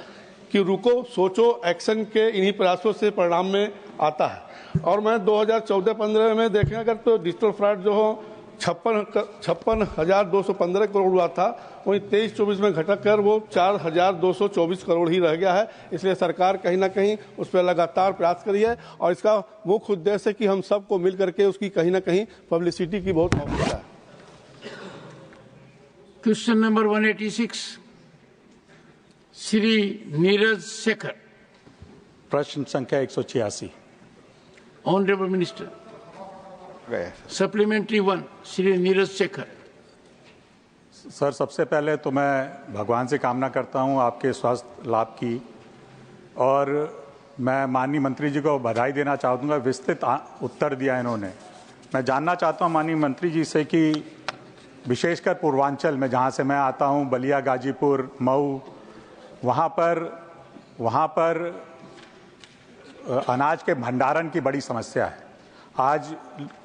कि रुको सोचो एक्शन के इन्हीं प्रयासों से परिणाम में आता है। और मैं 2014-15 में देखें अगर तो डिजिटल फ्रॉड जो हो 56,215 करोड़ हुआ था, वहीं 23-24 में घटक कर वो 4,224 करोड़ ही रह गया है। इसलिए सरकार कहीं ना कहीं उस पर लगातार प्रयास करी है और इसका मुख्य उद्देश्य है कि हम सबको मिल करके उसकी कहीं ना कहीं पब्लिसिटी की बहुत आवश्यकता है। Question number 186, Shri Neeraj Shekhar. प्रश्न संख्या 186। Honourable minister. Supplementary 1, Shri Neeraj Shekhar. Sir, सबसे पहले तो मैं भगवान से कामना करता हूं आपके स्वास्थ्य लाभ की, और मैं माननीय मंत्री जी को बधाई देना चाहूँगा। विस्तृत उत्तर दिया इन्होंने, मैं जानना चाहता हूं माननीय मंत्री जी से कि विशेषकर पूर्वांचल में जहां से मैं आता हूं, बलिया, गाजीपुर, मऊ, वहां पर अनाज के भंडारण की बड़ी समस्या है। आज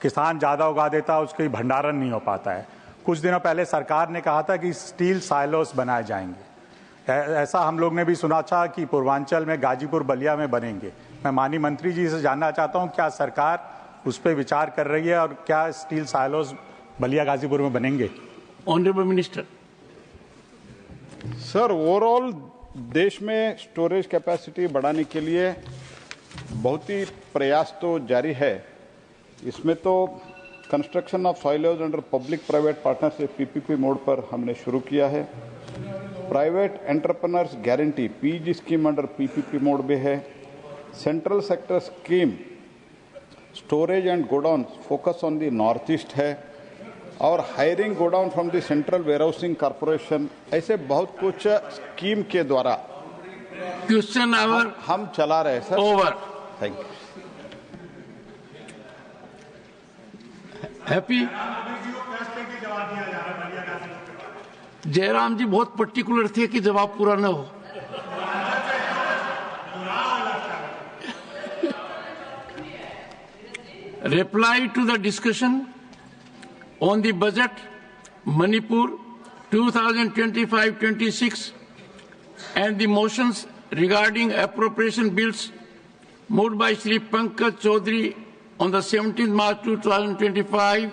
किसान ज़्यादा उगा देता है, उसका भंडारण नहीं हो पाता है। कुछ दिनों पहले सरकार ने कहा था कि स्टील साइलोस बनाए जाएंगे। ऐसा हम लोग ने भी सुना था कि पूर्वांचल में गाजीपुर, बलिया में बनेंगे। मैं माननीय मंत्री जी से जानना चाहता हूं, क्या सरकार उस पर विचार कर रही है और क्या स्टील साइलोस बलिया, गाजीपुर में बनेंगे? Honourable minister. सर, ओवरऑल देश में स्टोरेज कैपेसिटी बढ़ाने के लिए बहुत ही प्रयास तो जारी है। इसमें तो construction of silos under public private partnership PPP mode पर हमने शुरू किया है। Private entrepreneurs guarantee PG scheme under PPP mode में है। Central sector scheme storage and godown focus on the north east है और hiring godown from the central warehousing corporation, ऐसे बहुत कुछ स्कीम के द्वारा क्वेश्चन आवर हम चला रहे हैं sir. Over. Thank you. Happy Jairam ji बहुत पर्टिकुलर थे कि जवाब पूरा न हो। Reply to the discussion on the budget Manipur 2025-26 and the motions regarding appropriation bills moved by Shri Pankaj Chaudhary on the 17th March 2025.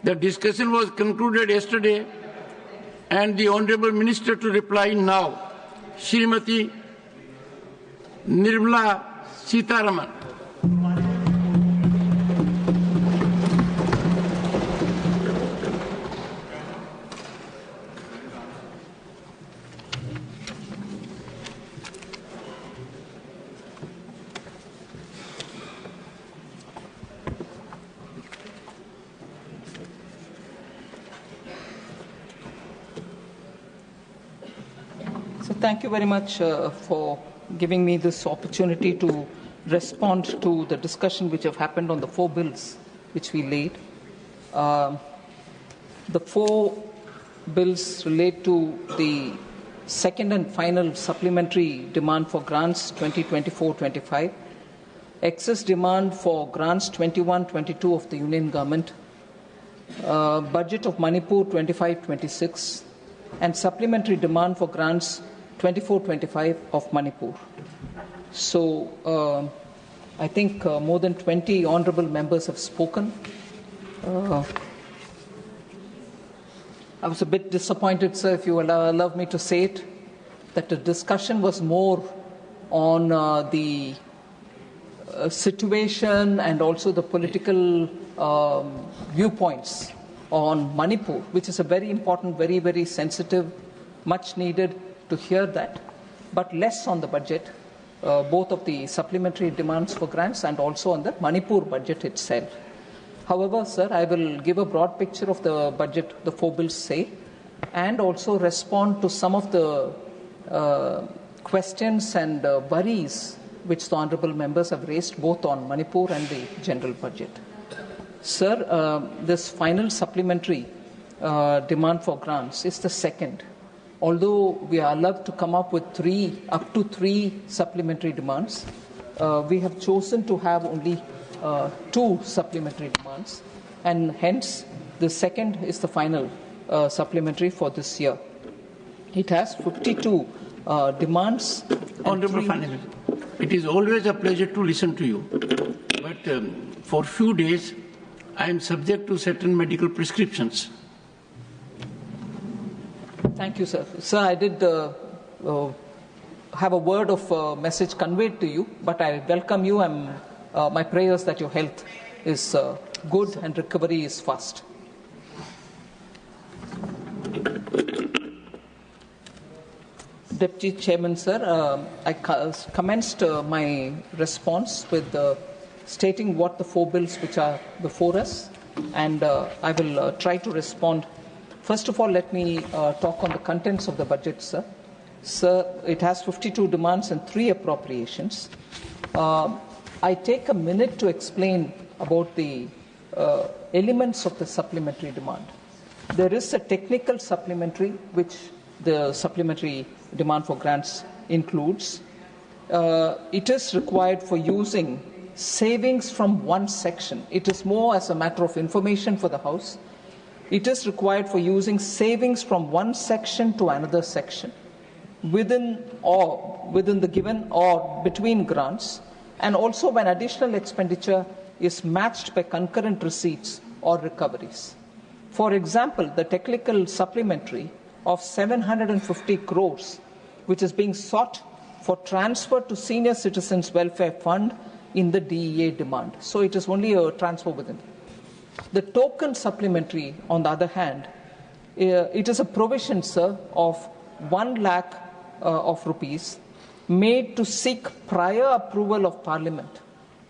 The discussion was concluded yesterday and the Honorable Minister to reply now. Srimati Nirmala Sitharaman. Thank you very much for giving me this opportunity to respond to the discussion which have happened on the 4 bills which we laid. The 4 bills relate to the second and final supplementary demand for grants 2024-25, excess demand for grants 21-22 of the Union Government, budget of Manipur 25-26, and supplementary demand for grants 24-25 of Manipur. So I think more than 20 honorable members have spoken. I was a bit disappointed, sir, if you allow me to say it, that the discussion was more on the situation and also the political viewpoints on Manipur, which is a very important, very, very sensitive, much needed to hear that, but less on the budget, both of the supplementary demands for grants and also on the Manipur budget itself. However, sir, I will give a broad picture of the budget the 4 bills say, and also respond to some of the questions and worries which the honourable members have raised both on Manipur and the general budget. Sir, this final supplementary demand for grants is the second. Although we are allowed to come up with up to three supplementary demands, we have chosen to have only 2 supplementary demands, and hence the second is the final supplementary for this year. It has 52 demands. Honourable Finance, it is always a pleasure to listen to you, but for few days I am subject to certain medical prescriptions. Thank you, sir. Sir, I did have a word of message conveyed to you, but I welcome you and my prayers that your health is good and recovery is fast. Deputy Chairman, sir, I commenced my response with stating what the 4 bills which are before us, and I will try to respond. First of all, let me talk on the contents of the budget, sir. Sir, it has 52 demands and 3 appropriations. I take a minute to explain about the elements of the supplementary demand. There is a technical supplementary, which the supplementary demand for grants includes. It is required for using savings from one section. It is more as a matter of information for the House. It is required for using savings from one section to another section within the given or between grants, and also when additional expenditure is matched by concurrent receipts or recoveries. For example, the technical supplementary of 750 crores, which is being sought for transfer to Senior Citizens Welfare Fund in the DEA demand. So it is only a transfer within. The token supplementary, on the other hand, it is a provision, sir, of 1 lakh of rupees made to seek prior approval of Parliament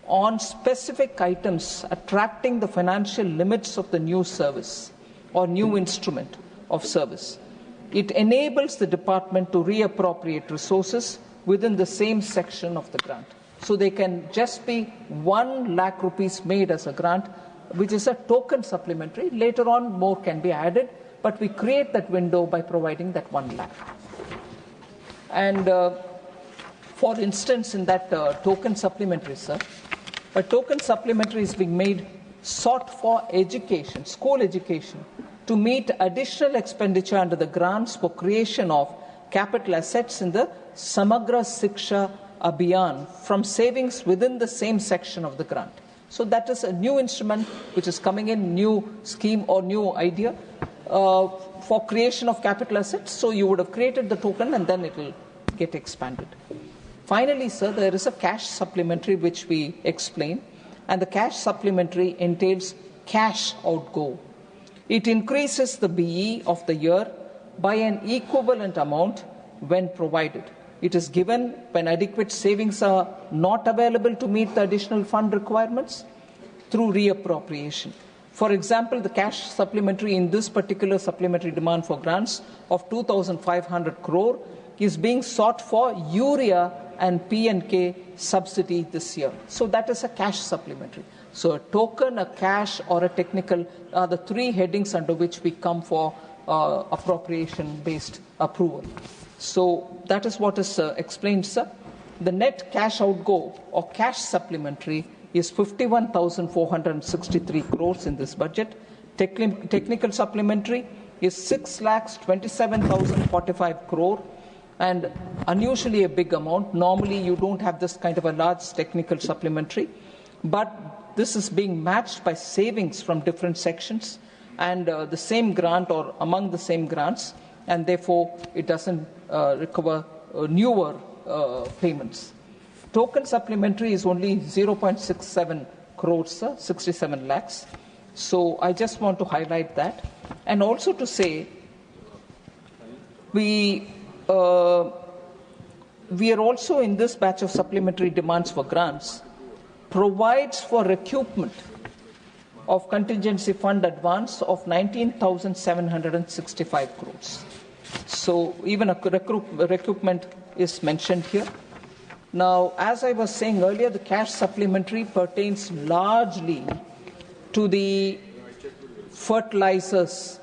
on specific items attracting the financial limits of the new service or new instrument of service. It enables the department to reappropriate resources within the same section of the grant. So they can just be 1 lakh rupees made as a grant, which is a token supplementary. Later on, more can be added, but we create that window by providing that 1 lakh. And for instance, in that token supplementary, sir, a token supplementary is being made sought for education, school education, to meet additional expenditure under the grants for creation of capital assets in the Samagra Shiksha Abhiyan from savings within the same section of the grant. So that is a new instrument which is coming in, new scheme or new idea for creation of capital assets. So you would have created the token and then it will get expanded. Finally, sir, there is a cash supplementary which we explain, and the cash supplementary entails cash outgo. It increases the BE of the year by an equivalent amount when provided. It is given when adequate savings are not available to meet the additional fund requirements through reappropriation. For example, the cash supplementary in this particular supplementary demand for grants of 2,500 crore is being sought for urea and P&K subsidy this year. So that is a cash supplementary. So a token, a cash, or a technical are the three headings under which we come for appropriation-based approval. So that is what is explained, sir. The net cash outgo or cash supplementary is 51,463 crores in this budget. Technical supplementary is 6,27,045 crore. And unusually a big amount. Normally you don't have this kind of a large technical supplementary, but this is being matched by savings from different sections and the same grant or among the same grants, and therefore it doesn't recover newer payments. Token supplementary is only 0.67 crores, sir, 67 lakhs. So I just want to highlight that, and also to say we are also in this batch of supplementary demands for grants provides for recoupment of contingency fund advance of 19,765 crores. So even a recoupment is mentioned here. Now, as I was saying earlier, the cash supplementary pertains largely to the fertilizers,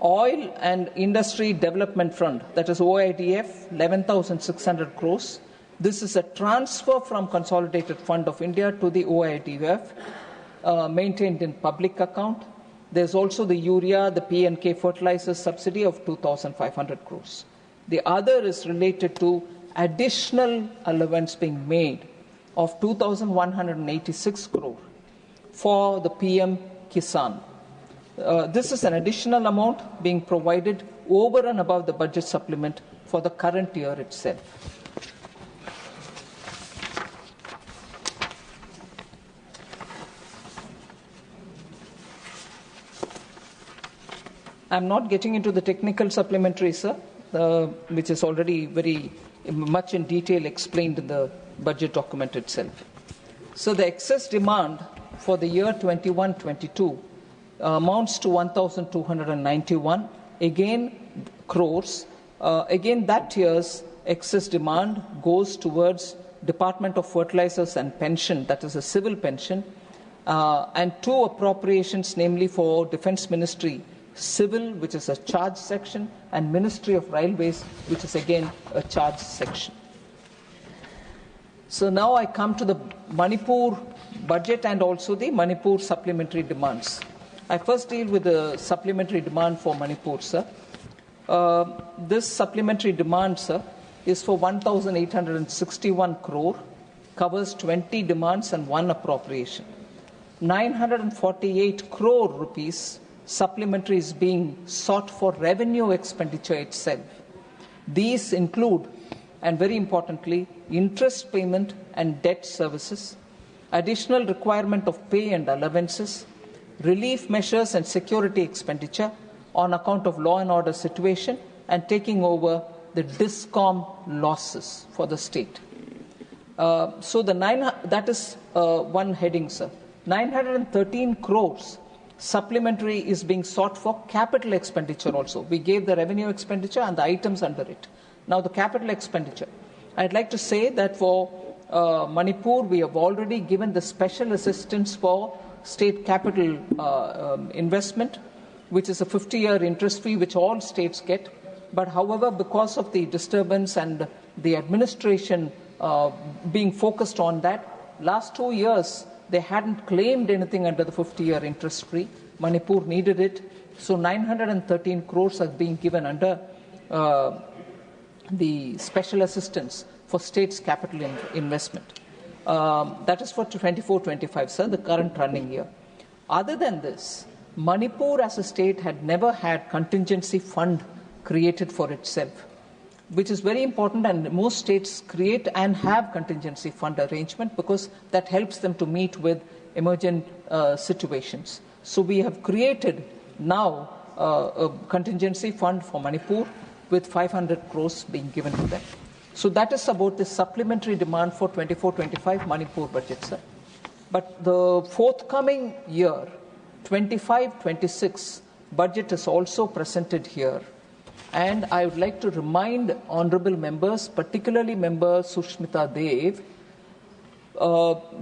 Oil and Industry Development Fund, that is OIDF, 11,600 crores. This is a transfer from Consolidated Fund of India to the OIDF, maintained in public account. There's also the urea, the P&K fertilizer subsidy of 2,500 crores. The other is related to additional allowance being made of 2,186 crore for the PM Kisan. This is an additional amount being provided over and above the budget supplement for the current year itself. I'm not getting into the technical supplementary, sir, which is already very much in detail explained in the budget document itself. So the excess demand for the year 21-22 amounts to 1,291 crores. Again, that year's excess demand goes towards Department of Fertilizers and Pension, that is a civil pension, and 2 appropriations, namely for Defence Ministry Civil, which is a charge section, and Ministry of Railways, which is again a charge section. So now I come to the Manipur budget and also the Manipur supplementary demands. I first deal with the supplementary demand for Manipur, sir. This supplementary demand, sir, is for 1,861 crore, covers 20 demands and 1 appropriation. 948 crore rupees supplementary is being sought for revenue expenditure itself. These include, and very importantly, interest payment and debt services, additional requirement of pay and allowances, relief measures and security expenditure on account of law and order situation, and taking over the DISCOM losses for the state. That is one heading, sir. 913 crores supplementary is being sought for capital expenditure also. We gave the revenue expenditure and the items under it. Now the capital expenditure. I'd like to say that for Manipur, we have already given the special assistance for state capital investment, which is a 50-year interest free, which all states get. But however, because of the disturbance and the administration being focused on that, last 2 years, they hadn't claimed anything under the 50-year interest free. Manipur needed it. So 913 crores are being given under the special assistance for states' capital investment. That is for 24-25, sir, the current running year. Other than this, Manipur as a state had never had contingency fund created for itself, which is very important, and most states create and have contingency fund arrangement because that helps them to meet with emergent situations. So we have created now a contingency fund for Manipur with 500 crores being given to them. So that is about the supplementary demand for 24-25 Manipur budget, sir. But the forthcoming year, 25-26 budget is also presented here. And I would like to remind honorable members, particularly member Sushmita Dev,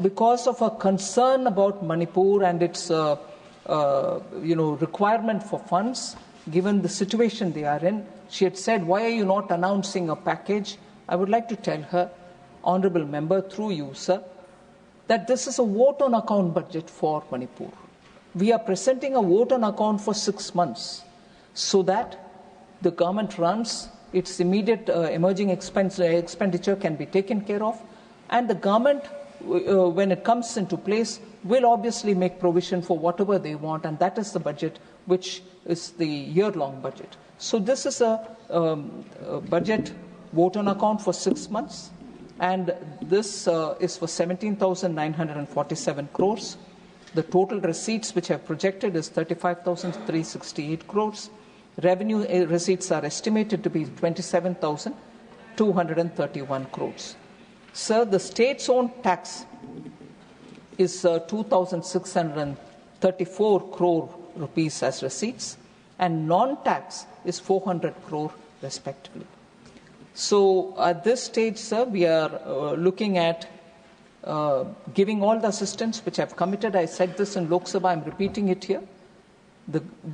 because of a concern about Manipur and its requirement for funds, given the situation they are in, she had said, why are you not announcing a package? I would like to tell her, honorable member, through you, sir, that this is a vote on account budget for Manipur. We are presenting a vote on account for 6 months so that the government runs, its immediate emerging expenditure can be taken care of, and the government, when it comes into place, will obviously make provision for whatever they want, and that is the budget, which is the year-long budget. So this is a budget vote on account for 6 months, and this is for 17,947 crores. The total receipts which are projected is 35,368 crores. Revenue receipts are estimated to be 27,231 crores. Sir, the state's own tax is 2,634 crore rupees as receipts, and non-tax is 400 crore respectively. So at this stage, sir, we are looking at giving all the assistance which I've committed. I said this in Lok Sabha, I'm repeating it here.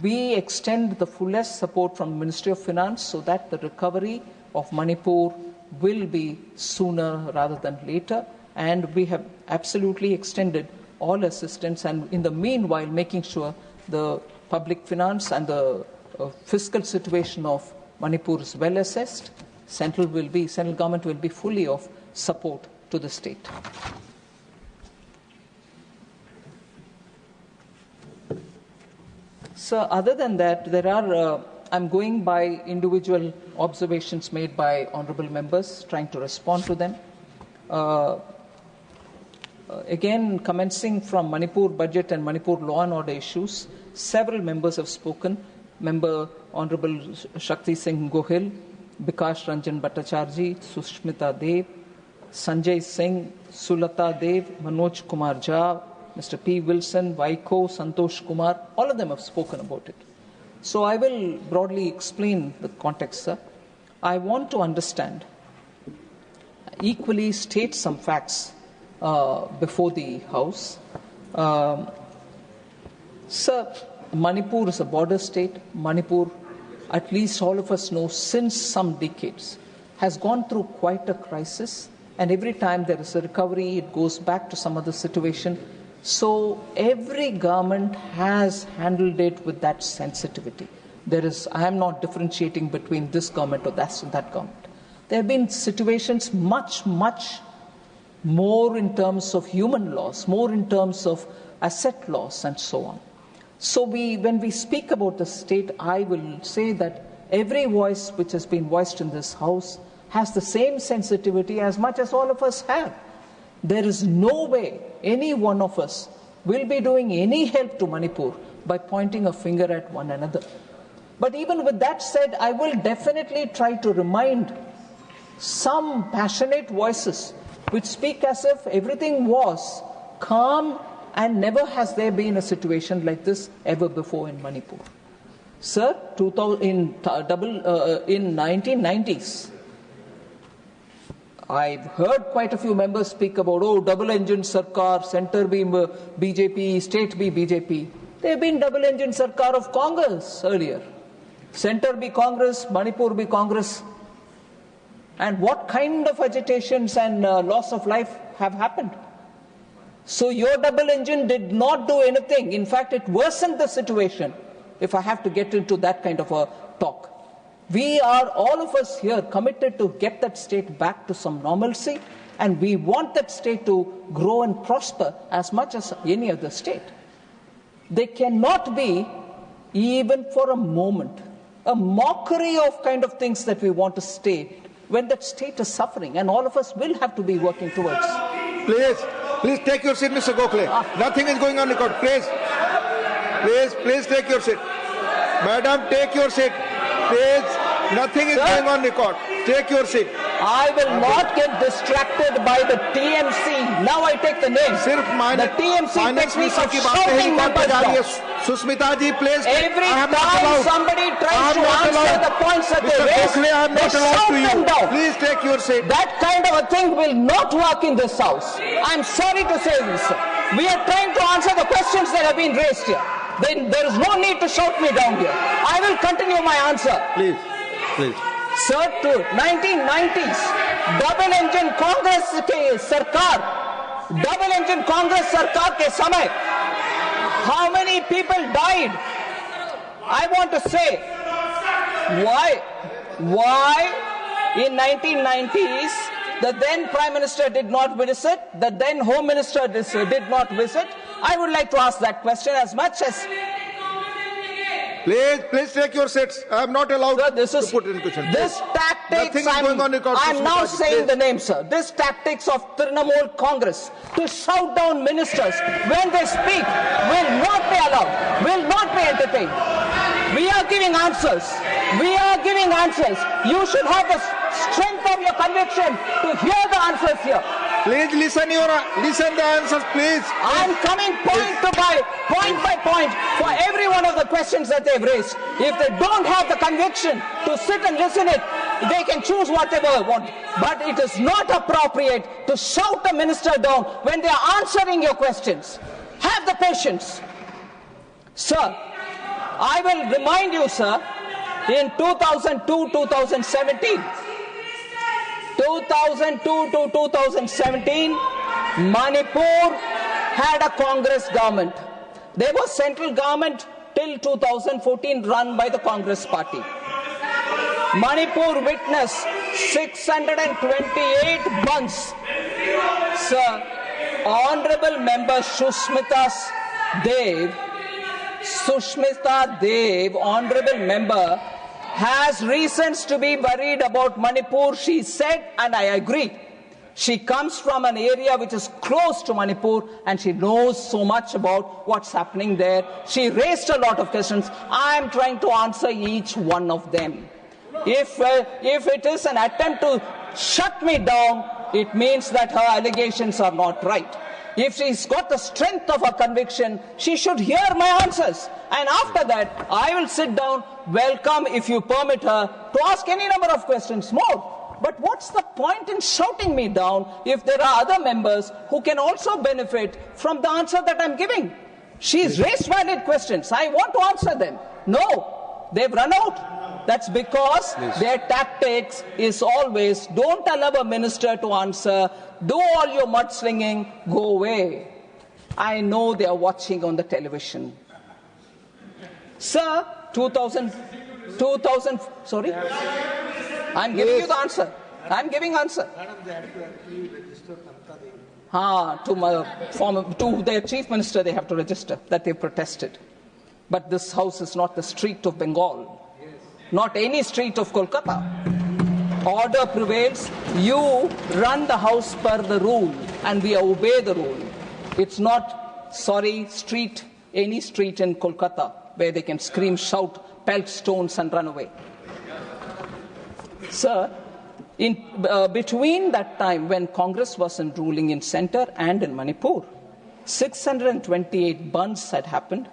We extend the fullest support from the Ministry of Finance so that the recovery of Manipur will be sooner rather than later. And we have absolutely extended all assistance, and in the meanwhile making sure the public finance and the fiscal situation of Manipur is well assessed. Central government will be fully of support to the state. So other than that, there are, I'm going by individual observations made by honorable members, trying to respond to them. Again, commencing from Manipur budget and Manipur law and order issues, several members have spoken. Member Honorable Shakti Singh Gohil, Bikash Ranjan Bhattacharjee, Sushmita Dev, Sanjay Singh, Sulata Dev, Manoj Kumar Jha, Mr. P. Wilson, Vaiko, Santosh Kumar, all of them have spoken about it. So I will broadly explain the context, sir. I want to understand, equally state some facts before the House. Sir, Manipur is a border state. Manipur, at least all of us know, since some decades, has gone through quite a crisis. And every time there is a recovery, it goes back to some other situation. So every government has handled it with that sensitivity. I am not differentiating between this government or that government. There have been situations much more in terms of human loss, more in terms of asset loss and so on. So when we speak about the state, I will say that every voice which has been voiced in this House has the same sensitivity as much as all of us have. There is no way any one of us will be doing any help to Manipur by pointing a finger at one another. But even with that said, I will definitely try to remind some passionate voices which speak as if everything was calm and never has there been a situation like this ever before in Manipur. Sir, in 1990s, I've heard quite a few members speak about, double-engine Sarkar, center be BJP, state be BJP. There have been double-engine Sarkar of Congress earlier. Center be Congress, Manipur be Congress. And what kind of agitations and loss of life have happened? So your double engine did not do anything. In fact, it worsened the situation, if I have to get into that kind of a talk. We are, all of us here, committed to get that state back to some normalcy, and we want that state to grow and prosper as much as any other state. There cannot be, even for a moment, a mockery of kind of things that we want to stay when that state is suffering, and all of us will have to be working towards. Please take your seat, Mr. Gokhale. Nothing is going on record. Please take your seat. Madam, take your seat. Please, nothing is going on record. Take your seat. I will not get distracted by the TMC. Now I take the name. The TMC technique of shouting members down. Susmita ji, please. Every time somebody tries to answer the points that they raise, they shout them down. Please take your seat. That kind of a thing will not work in this House. I'm sorry to say this, sir. We are trying to answer the questions that have been raised here. There is no need to shout me down here. I will continue my answer. Please. Sir, to 1990s, double-engine Congress ke sarkar ke samay, how many people died? I want to say, why in 1990s, the then Prime Minister did not visit, the then Home Minister did not visit? I would like to ask that question as much as... Please take your seats. I am not allowed to put in question. This tactics, I'm now saying the name, sir. This tactics of Trinamool Congress to shout down ministers when they speak will not be allowed, will not be entertained. We are giving answers. You should have the strength of your conviction to hear the answers here. Please listen the answers, please. I'm coming point by point for every one of the questions that they've raised. If they don't have the conviction to sit and listen it, they can choose whatever they want. But it is not appropriate to shout a minister down when they are answering your questions. Have the patience. Sir, I will remind you, sir, in 2002-2017, 2002 to 2017, Manipur had a Congress government. There was central government till 2014 run by the Congress party. Manipur witnessed 628 months. Sir, Honorable Member Sushmita Dev, Honorable Member, has reasons to be worried about Manipur, she said, and I agree. She comes from an area which is close to Manipur and she knows so much about what's happening there. She raised a lot of questions. I am trying to answer each one of them. If it is an attempt to shut me down, it means that her allegations are not right. If she's got the strength of her conviction, she should hear my answers. And after that, I will sit down, welcome, if you permit her, to ask any number of questions more. But what's the point in shouting me down if there are other members who can also benefit from the answer that I'm giving? She's raised valid questions. I want to answer them. No, they've run out. That's because their tactics is always, don't allow a minister to answer, do all your mudslinging, go away. I know they are watching on the television. Sir, 2000, sorry? I'm giving you the answer. I'm giving answer. To their chief minister they have to register that they protested. But this house is not the street of Bengal. Not any street of Kolkata. Order prevails. You run the house per the rule and we obey the rule. It's not, street, any street in Kolkata where they can scream, shout, pelt stones and run away. Sir, between that time when Congress was ruling in centre and in Manipur, 628 burns had happened.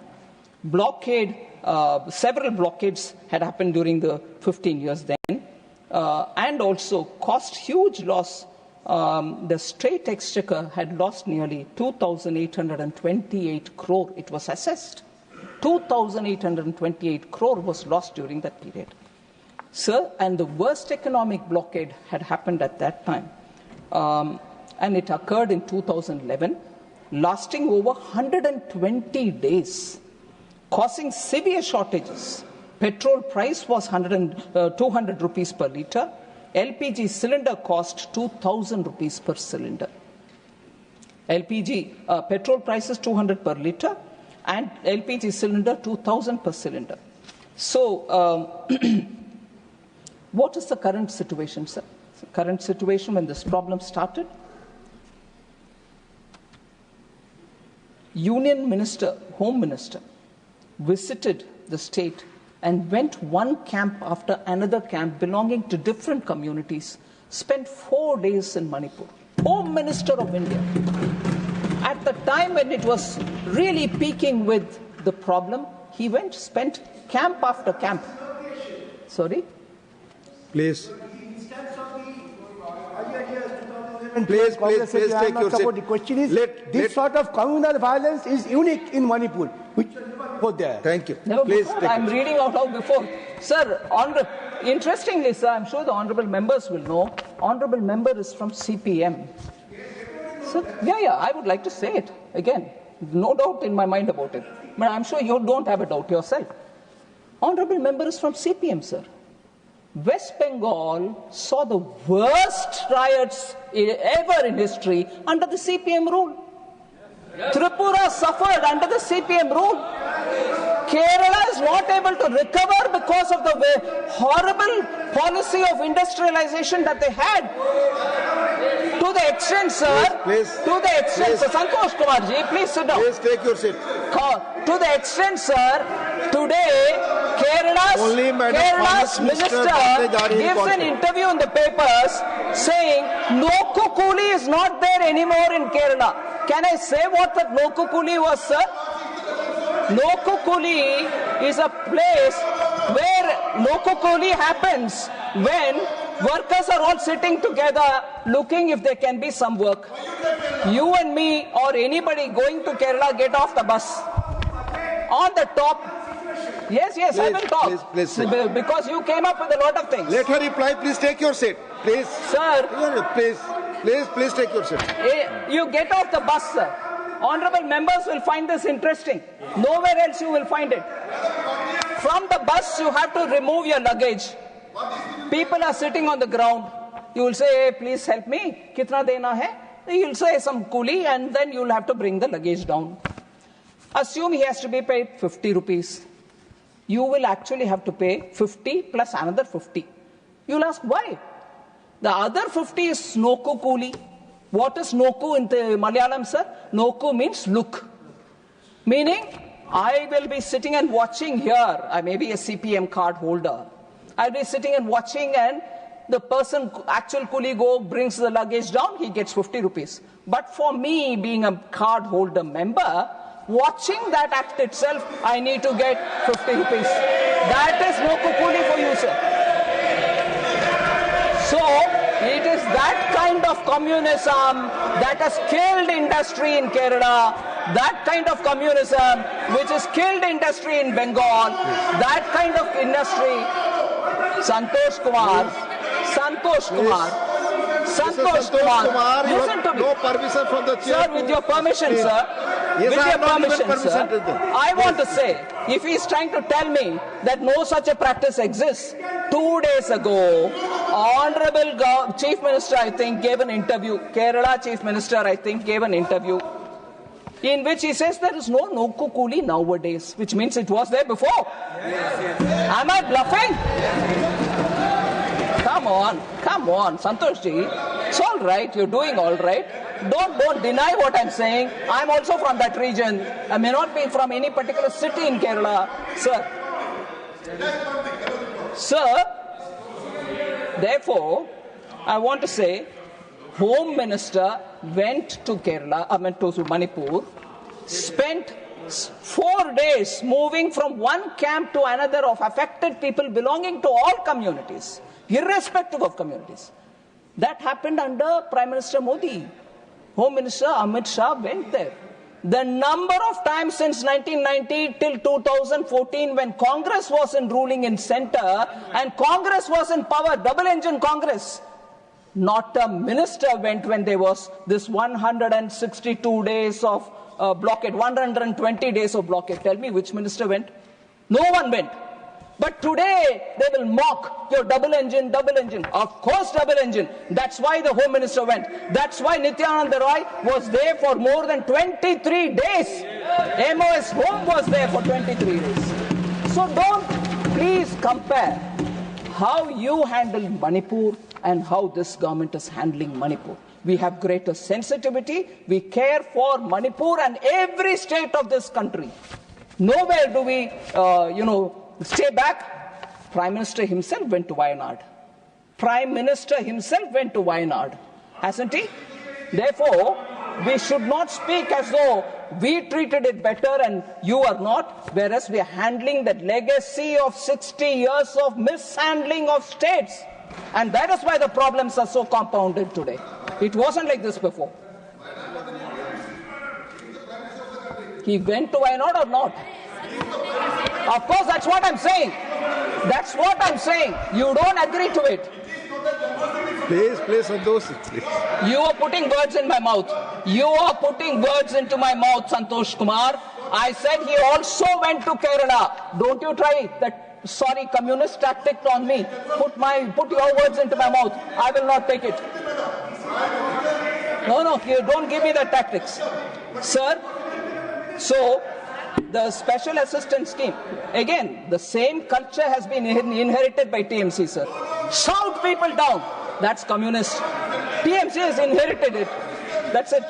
Several blockades had happened during the 15 years then, and also cost huge loss. The state exchequer had lost nearly 2,828 crore. It was assessed. 2,828 crore was lost during that period. Sir, and the worst economic blockade had happened at that time. And it occurred in 2011, lasting over 120 days, causing severe shortages. Petrol price was 200 rupees per litre. LPG cylinder cost 2,000 rupees per cylinder. Petrol price is 200 per litre and LPG cylinder 2,000 per cylinder. So, what is the current situation, sir? The current situation when this problem started? Union Minister, Home Minister, visited the state and went one camp after another camp belonging to different communities, spent 4 days in Manipur. Home Minister of India. At the time when it was really peaking with the problem, he spent camp after camp. Sorry? Please. Please take your seat. The question is, this sort of communal violence is unique in Manipur, which go there. Thank you. Please I'm reading out loud before. Sir, interestingly, sir, I'm sure the honourable members will know, honourable member is from CPM. So, I would like to say it again. No doubt in my mind about it. But I'm sure you don't have a doubt yourself. Honourable member is from CPM, sir. West Bengal saw the worst riots ever in history under the CPM rule. Tripura suffered under the CPM rule. Kerala is not able to recover because of the horrible policy of industrialization that they had. To the extent, sir, Santosh Kumarji, please sit down. Please take your seat. To the extent, sir, today, Kerala's minister gives an interview in the papers saying Noku Kuli is not there anymore in Kerala. Can I say what that Noku Kuli was, sir? Noku Kuli is a place where Noku Kuli happens when workers are all sitting together looking if there can be some work. You and me or anybody going to Kerala get off the bus. On the top. Yes, please, I will talk. Please, because you came up with a lot of things. Let her reply. Please take your seat. Please. Sir. Please take your seat. You get off the bus, sir. Honourable members will find this interesting. Nowhere else you will find it. From the bus, you have to remove your luggage. People are sitting on the ground. You will say, hey, please help me. Kitna dena hai? You will say some coolie and then you will have to bring the luggage down. Assume he has to be paid 50 rupees. You will actually have to pay 50 plus another 50. You will ask why? The other 50 is Noku Kuli. What is Noku in the Malayalam, sir? Noku means look. Meaning, I will be sitting and watching here. I may be a CPM card holder. I'll be sitting and watching and the person, actual Kuli brings the luggage down, he gets 50 rupees. But for me, being a card holder member, watching that act itself, I need to get 50 rupees. That is Noku Kuli for you, sir. So, kind of communism that has killed industry in Kerala, that kind of communism which has killed industry in Bengal, that kind of industry. Santosh Kumar, listen to me. No permission from the chair. Sir, with your permission, sir. Yes, with I your have not given permission, sir. I want to say, if he is trying to tell me that no such a practice exists, 2 days ago, Honorable Chief Minister, I think, gave an interview. Kerala Chief Minister, I think, gave an interview in which he says there is no Nokku Kuli nowadays, which means it was there before. Am I bluffing? Come on, Santosh ji. It's all right. You're doing all right. Don't deny what I'm saying. I'm also from that region. I may not be from any particular city in Kerala, sir. Therefore, I want to say, Home Minister went to Kerala, to Manipur, spent 4 days moving from one camp to another of affected people belonging to all communities, irrespective of communities. That happened under Prime Minister Modi. Home Minister Amit Shah went there. The number of times since 1990 till 2014 when Congress was ruling in centre and Congress was in power, double engine Congress, not a minister went when there was this 162 days of blockade, 120 days of blockade. Tell me which minister went? No one went. But today they will mock your double engine. Of course double engine. That's why the Home Minister went. That's why Nityananda Roy was there for more than 23 days. MOS Home was there for 23 days. So don't please compare how you handle Manipur and how this government is handling Manipur. We have greater sensitivity. We care for Manipur and every state of this country. Nowhere do we, stay back. Prime Minister himself went to Wayanad. Hasn't he? Therefore, we should not speak as though we treated it better and you are not, whereas we are handling that legacy of 60 years of mishandling of states. And that is why the problems are so compounded today. It wasn't like this before. He went to Wayanad or not? Of course, that's what I'm saying. You don't agree to it. Please, Santosh. Please. You are putting words in my mouth. You are putting words into my mouth, Santosh Kumar. I said he also went to Kerala. Don't you try that, communist tactic on me. Put your words into my mouth. I will not take it. No, you don't give me the tactics. Sir, so the special assistance scheme, again, the same culture has been inherited by TMC, sir. Shout people down. That's communist. TMC has inherited it. That's it.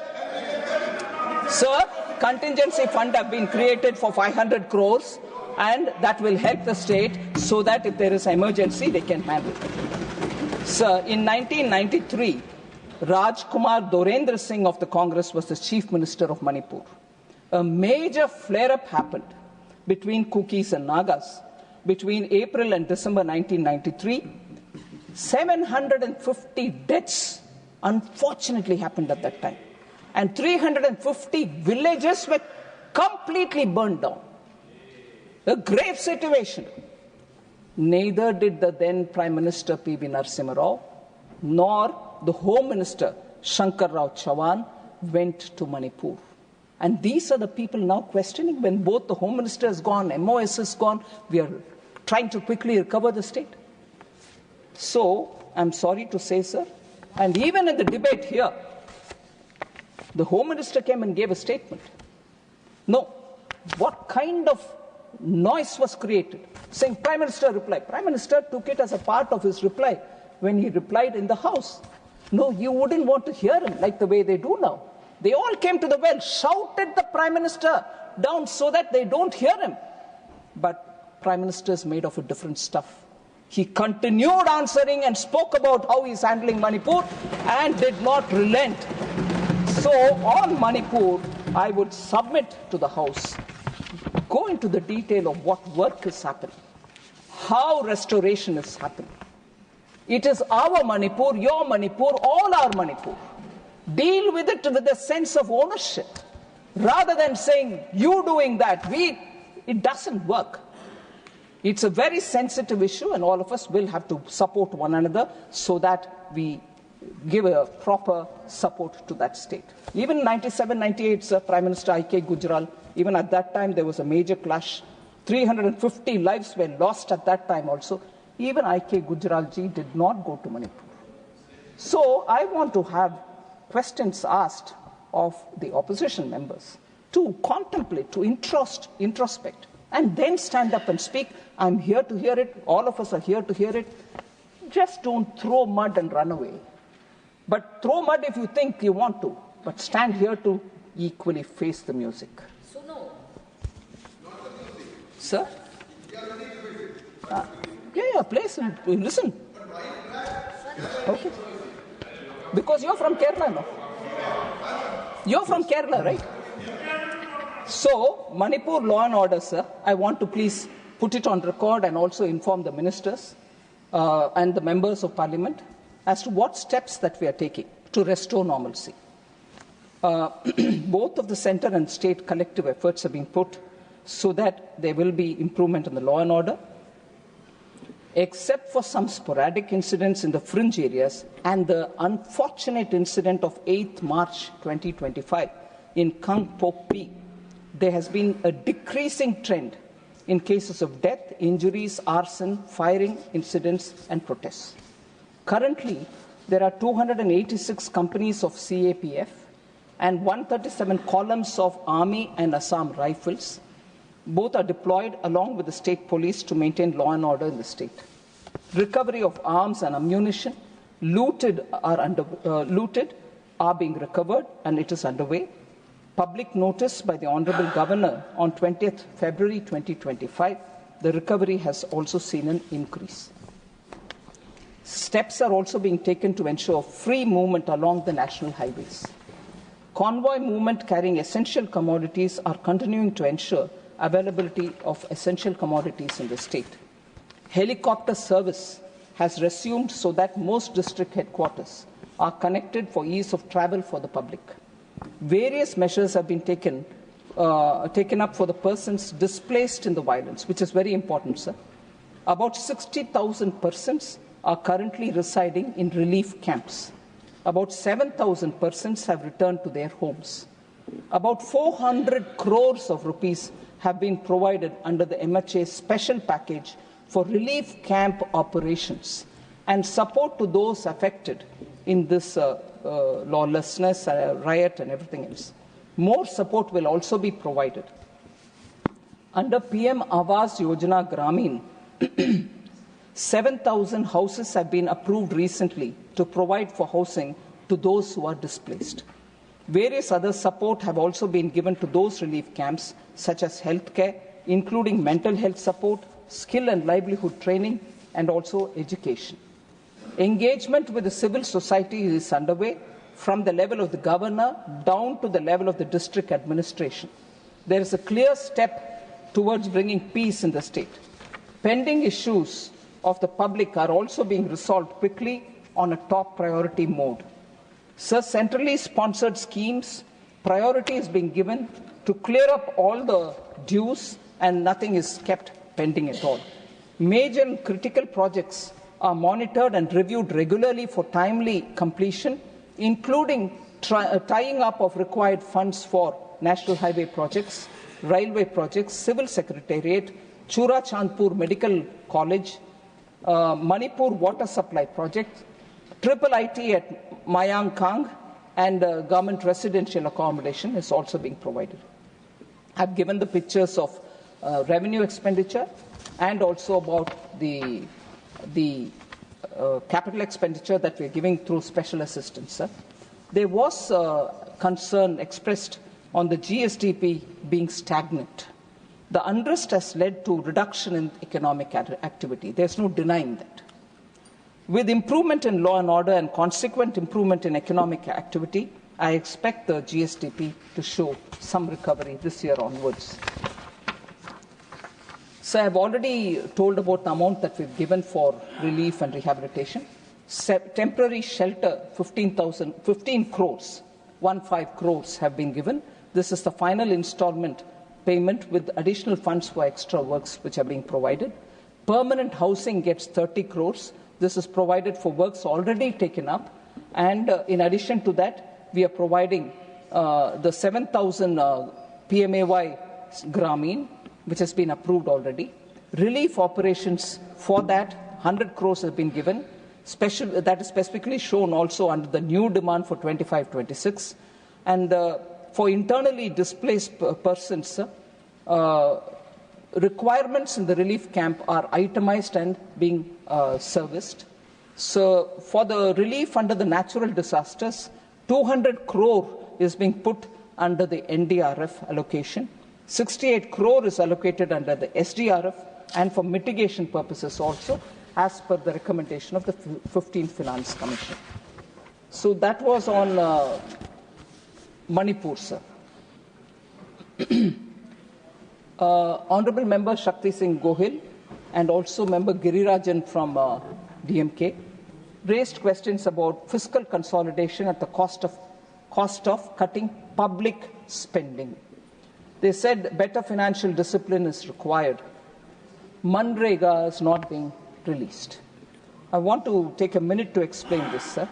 Sir, contingency fund have been created for 500 crores and that will help the state so that if there is emergency, they can handle it. Sir, in 1993, Rajkumar Dorendra Singh of the Congress was the Chief Minister of Manipur. A major flare-up happened between Kukis and Nagas between April and December 1993. 750 deaths unfortunately happened at that time. And 350 villages were completely burned down. A grave situation. Neither did the then Prime Minister P.V. Narasimha Rao nor the Home Minister Shankar Rao Chauhan went to Manipur. And these are the people now questioning when both the Home Minister is gone, MOS is gone, we are trying to quickly recover the state. So, I'm sorry to say, sir, and even in the debate here, the Home Minister came and gave a statement. No, what kind of noise was created? Saying Prime Minister replied. Prime Minister took it as a part of his reply when he replied in the House. No, you wouldn't want to hear him like the way they do now. They all came to the well, shouted the Prime Minister down so that they don't hear him. But Prime Minister is made of a different stuff. He continued answering and spoke about how he's handling Manipur and did not relent. So on Manipur, I would submit to the House, go into the detail of what work is happening, how restoration is happening. It is our Manipur, your Manipur, all our Manipur. Deal with it with a sense of ownership. Rather than saying, you doing that, it doesn't work. It's a very sensitive issue, and all of us will have to support one another so that we give a proper support to that state. Even in 97, 98, Sir, Prime Minister I.K. Gujral, even at that time there was a major clash. 350 lives were lost at that time also. Even I.K. Gujral ji did not go to Manipur. So I want to have questions asked of the opposition members to contemplate, to introspect, and then stand up and speak. I'm here to hear it. All of us are here to hear it. Just don't throw mud and run away. But throw mud if you think you want to, but stand here to equally face the music. So no. Sir? Yeah, please, listen. Okay. Because you're from Kerala, no? You're from Kerala, right? So, Manipur law and order, sir, I want to please put it on record and also inform the ministers and the members of parliament as to what steps that we are taking to restore normalcy. Both of the centre and state collective efforts have been put so that there will be improvement in the law and order, except for some sporadic incidents in the fringe areas and the unfortunate incident of 8th March 2025 in Kangpokpi. There has been a decreasing trend in cases of death, injuries, arson, firing incidents, and protests. Currently, there are 286 companies of CAPF and 137 columns of Army and Assam Rifles. Both are deployed along with the state police to maintain law and order in the state. Recovery of arms and ammunition looted are being recovered, and it is underway. Public notice by the Honourable Governor on 20th February 2025, the recovery has also seen an increase. Steps are also being taken to ensure free movement along the national highways. Convoy movement carrying essential commodities are continuing to ensure availability of essential commodities in the state. Helicopter service has resumed so that most district headquarters are connected for ease of travel for the public. Various measures have been taken up for the persons displaced in the violence, which is very important, sir. About 60,000 persons are currently residing in relief camps. About 7,000 persons have returned to their homes. About 400 crores of rupees have been provided under the MHA special package for relief camp operations and support to those affected in this lawlessness, riot and everything else. More support will also be provided. Under PM Awas Yojana Gramin, 7,000 houses have been approved recently to provide for housing to those who are displaced. Various other support have also been given to those relief camps, such as healthcare, including mental health support, skill and livelihood training, and also education. Engagement with the civil society is underway from the level of the governor down to the level of the district administration. There is a clear step towards bringing peace in the state. Pending issues of the public are also being resolved quickly on a top priority mode. Sir, centrally sponsored schemes, priority is being given to clear up all the dues and nothing is kept pending at all. Major and critical projects are monitored and reviewed regularly for timely completion, including tying up of required funds for national highway projects, railway projects, civil secretariat, Chura Chandpur Medical College, Manipur water supply project, triple IT at Mayang Kang, and government residential accommodation is also being provided. I've given the pictures of revenue expenditure and also about the capital expenditure that we're giving through special assistance. Sir. There was concern expressed on the GSDP being stagnant. The unrest has led to reduction in economic activity. There's no denying that. With improvement in law and order and consequent improvement in economic activity, I expect the GSDP to show some recovery this year onwards. So I've already told about the amount that we've given for relief and rehabilitation. Temporary shelter, 15 crores, 15 crores have been given. This is the final installment payment with additional funds for extra works which are being provided. Permanent housing gets 30 crores. This is provided for works already taken up. And in addition to that, we are providing the 7,000 PMAY Grameen, which has been approved already. Relief operations for that, 100 crores have been given. That is specifically shown also under the new demand for 25-26. And for internally displaced persons, requirements in the relief camp are itemized and being serviced. So for the relief under the natural disasters, 200 crore is being put under the NDRF allocation. 68 crore is allocated under the SDRF and for mitigation purposes also, as per the recommendation of the 15th Finance Commission. So that was on Manipur, sir. Honorable Member Shakti Singh Gohil and also Member Giriraajan from DMK raised questions about fiscal consolidation at the cost of cutting public spending. They said better financial discipline is required. MNREGA is not being released. I want to take a minute to explain this, sir.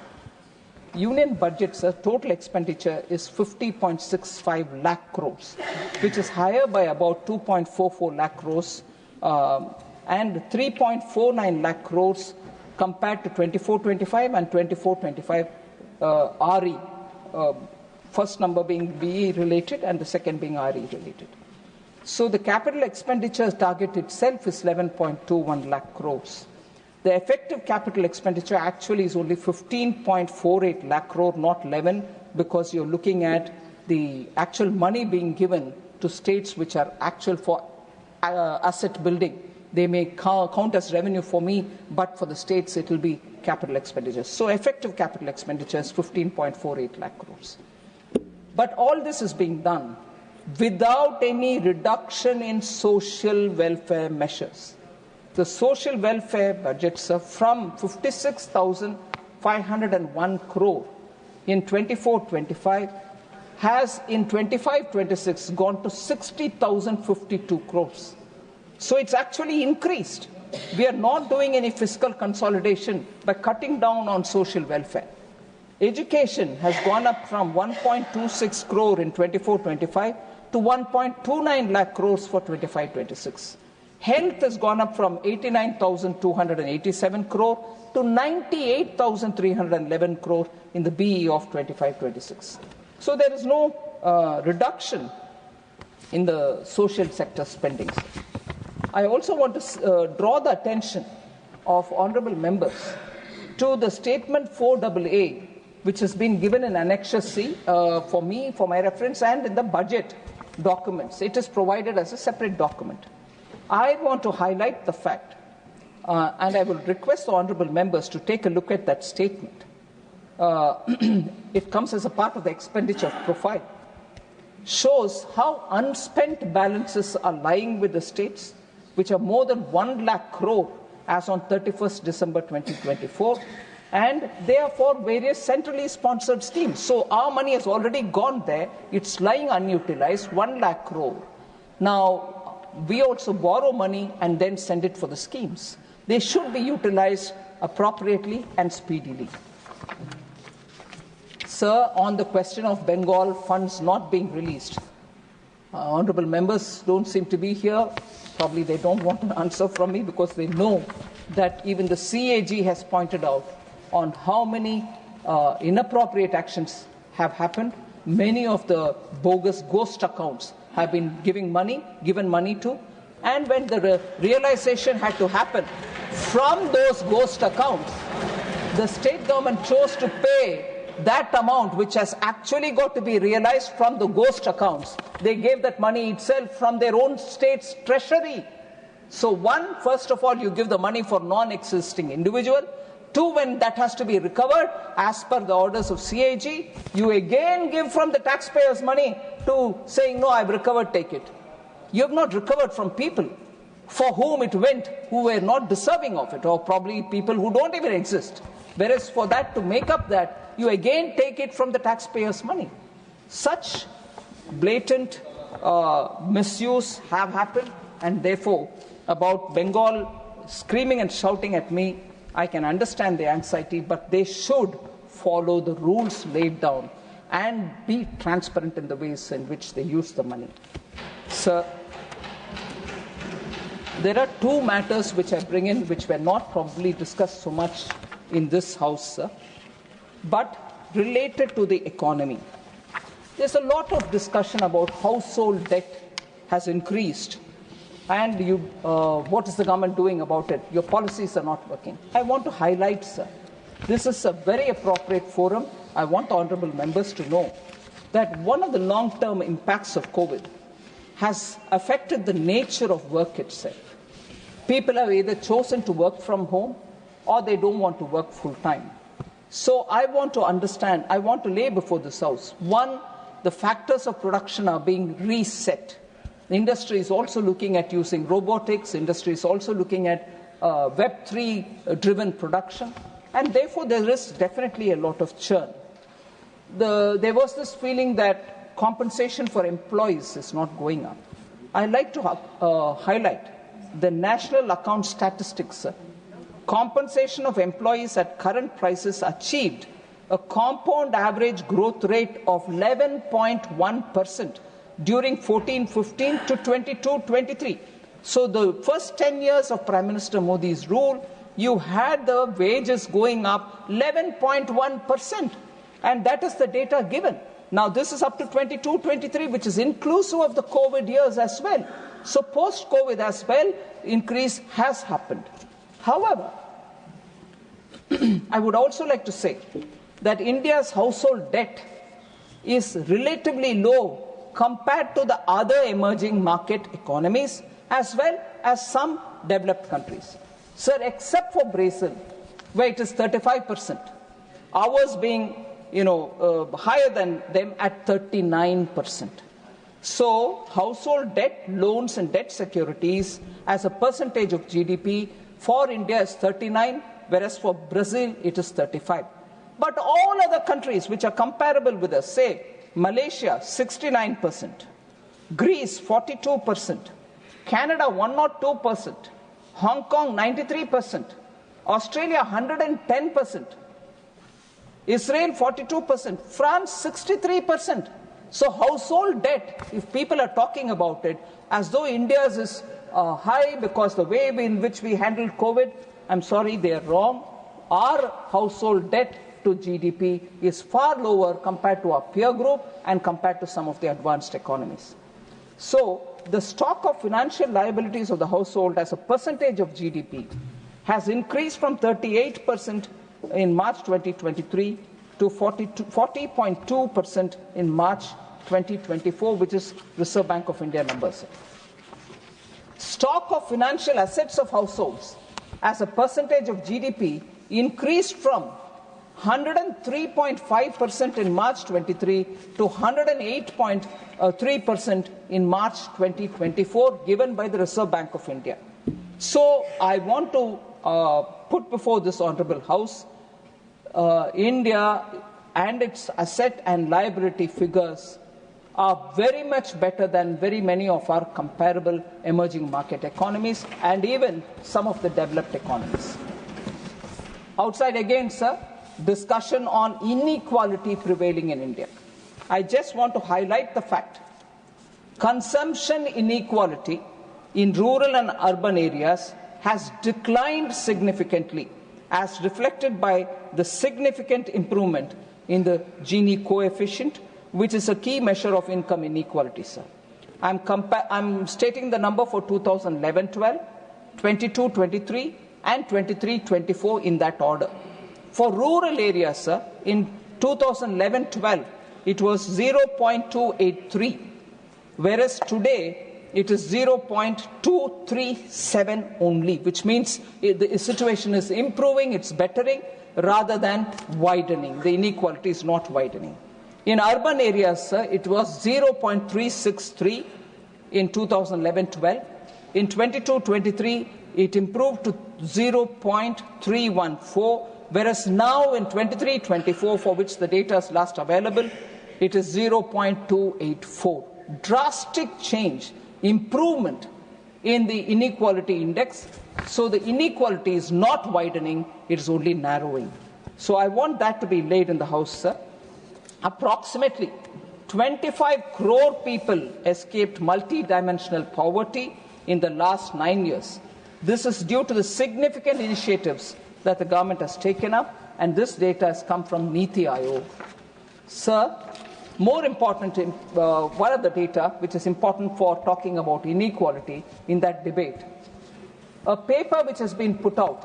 Union budget, sir, total expenditure is 50.65 lakh crores, which is higher by about 2.44 lakh crores and 3.49 lakh crores compared to 24-25 and 24-25 RE, first number being BE related and the second being RE related. So the capital expenditure target itself is 11.21 lakh crores. The effective capital expenditure actually is only 15.48 lakh crore, not 11, because you're looking at the actual money being given to states which are actual for asset building. They may count as revenue for me, but for the states it will be capital expenditure. So effective capital expenditure is 15.48 lakh crores. But all this is being done without any reduction in social welfare measures. The social welfare budgets are from 56,501 crore in 24-25 has in 25-26 gone to 60,052 crores. So it's actually increased. We are not doing any fiscal consolidation by cutting down on social welfare. Education has gone up from 1.26 crore in 24-25 to 1.29 lakh crores for 25-26. Health has gone up from 89,287 crore to 98,311 crore in the BE of 25-26. So there is no reduction in the social sector spendings. I also want to draw the attention of honourable members to the statement 4AA, which has been given in Annexure C for me, for my reference, and in the budget documents. It is provided as a separate document. I want to highlight the fact, and I will request the honourable members to take a look at that statement. It comes as a part of the expenditure profile. Shows how unspent balances are lying with the states, which are more than 1 lakh crore as on 31st December 2024. And they are for various centrally sponsored schemes. So our money has already gone there. It's lying unutilized, 1 lakh crore. Now, we also borrow money and then send it for the schemes. They should be utilized appropriately and speedily. Sir, on the question of Bengal funds not being released, honourable members don't seem to be here. Probably they don't want an answer from me because they know that even the CAG has pointed out on how many inappropriate actions have happened. Many of the bogus ghost accounts have been given money to, and when the realization had to happen from those ghost accounts, the state government chose to pay that amount which has actually got to be realized from the ghost accounts. They gave that money itself from their own state's treasury. So one, first of all, you give the money for non-existing individual. Two, when that has to be recovered as per the orders of CAG, you again give from the taxpayers' money to saying, no, I've recovered, take it. You have not recovered from people. for whom it went, who were not deserving of it, or probably people who don't even exist. Whereas for that, to make up that, you again take it from the taxpayers' money. Such blatant misuse have happened, and therefore, about Bengal screaming and shouting at me, I can understand the anxiety, but they should follow the rules laid down and be transparent in the ways in which they use the money. Sir, there are two matters which I bring in which were not probably discussed so much in this House, sir, but related to the economy. There's a lot of discussion about household debt has increased, and what is the government doing about it? Your policies are not working. I want to highlight, sir, this is a very appropriate forum. I want the honourable members to know that one of the long-term impacts of COVID has affected the nature of work itself. People have either chosen to work from home or they don't want to work full-time. So I want to understand, I want to lay before this House, one, the factors of production are being reset. The industry is also looking at using robotics. Industry is also looking at Web3-driven production. And therefore, there is definitely a lot of churn. There was this feeling that compensation for employees is not going up. I'd like to highlight the national account statistics. Compensation of employees at current prices achieved a compound average growth rate of 11.1% during 14-15 to 22-23. So the first 10 years of Prime Minister Modi's rule, you had the wages going up 11.1%, and that is the data given. Now this is up to 22-23, which is inclusive of the COVID years as well. So post-COVID as well, increase has happened. However, I would also like to say that India's household debt is relatively low compared to the other emerging market economies as well as some developed countries. Sir, except for Brazil, where it is 35%, ours being higher than them at 39%. So household debt, loans and debt securities as a percentage of GDP for India is 39%, whereas for Brazil it is 35%. But all other countries which are comparable with us, say Malaysia 69%, Greece 42%, Canada 102%, Hong Kong 93%, Australia 110%, Israel 42%, France 63%. So household debt, if people are talking about it as though India's is high because the way in which we handled COVID, I'm sorry, they are wrong. Our household debt to GDP is far lower compared to our peer group and compared to some of the advanced economies. So the stock of financial liabilities of the household as a percentage of GDP has increased from 38% in March 2023 to 40.2% in March 2024, which is Reserve Bank of India numbers. Stock of financial assets of households as a percentage of GDP increased from 103.5% in March 23 to 108.3% in March 2024, given by the Reserve Bank of India. So I want to put before this honourable House India and its asset and liability figures are very much better than very many of our comparable emerging market economies and even some of the developed economies. Outside again, sir, discussion on inequality prevailing in India. I just want to highlight the fact consumption inequality in rural and urban areas has declined significantly, as reflected by the significant improvement in the Gini coefficient, which is a key measure of income inequality, sir. I'm stating the number for 2011-12, 22-23, and 23-24 in that order. For rural areas, sir, in 2011-12, it was 0.283, whereas today it is 0.237 only, which means the situation is improving, it's bettering, rather than widening. The inequality is not widening. In urban areas, sir, it was 0.363 in 2011-12, In 22-23, it improved to 0.314, whereas now in 23-24, for which the data is last available, it is 0.284. Drastic change, improvement in the inequality index. So the inequality is not widening, it is only narrowing. So I want that to be laid in the House, sir. Approximately 25 crore people escaped multi-dimensional poverty in the last 9 years. This is due to the significant initiatives that the government has taken up, and this data has come from Niti Aayog. Sir, more important, one of the data which is important for talking about inequality in that debate, a paper which has been put out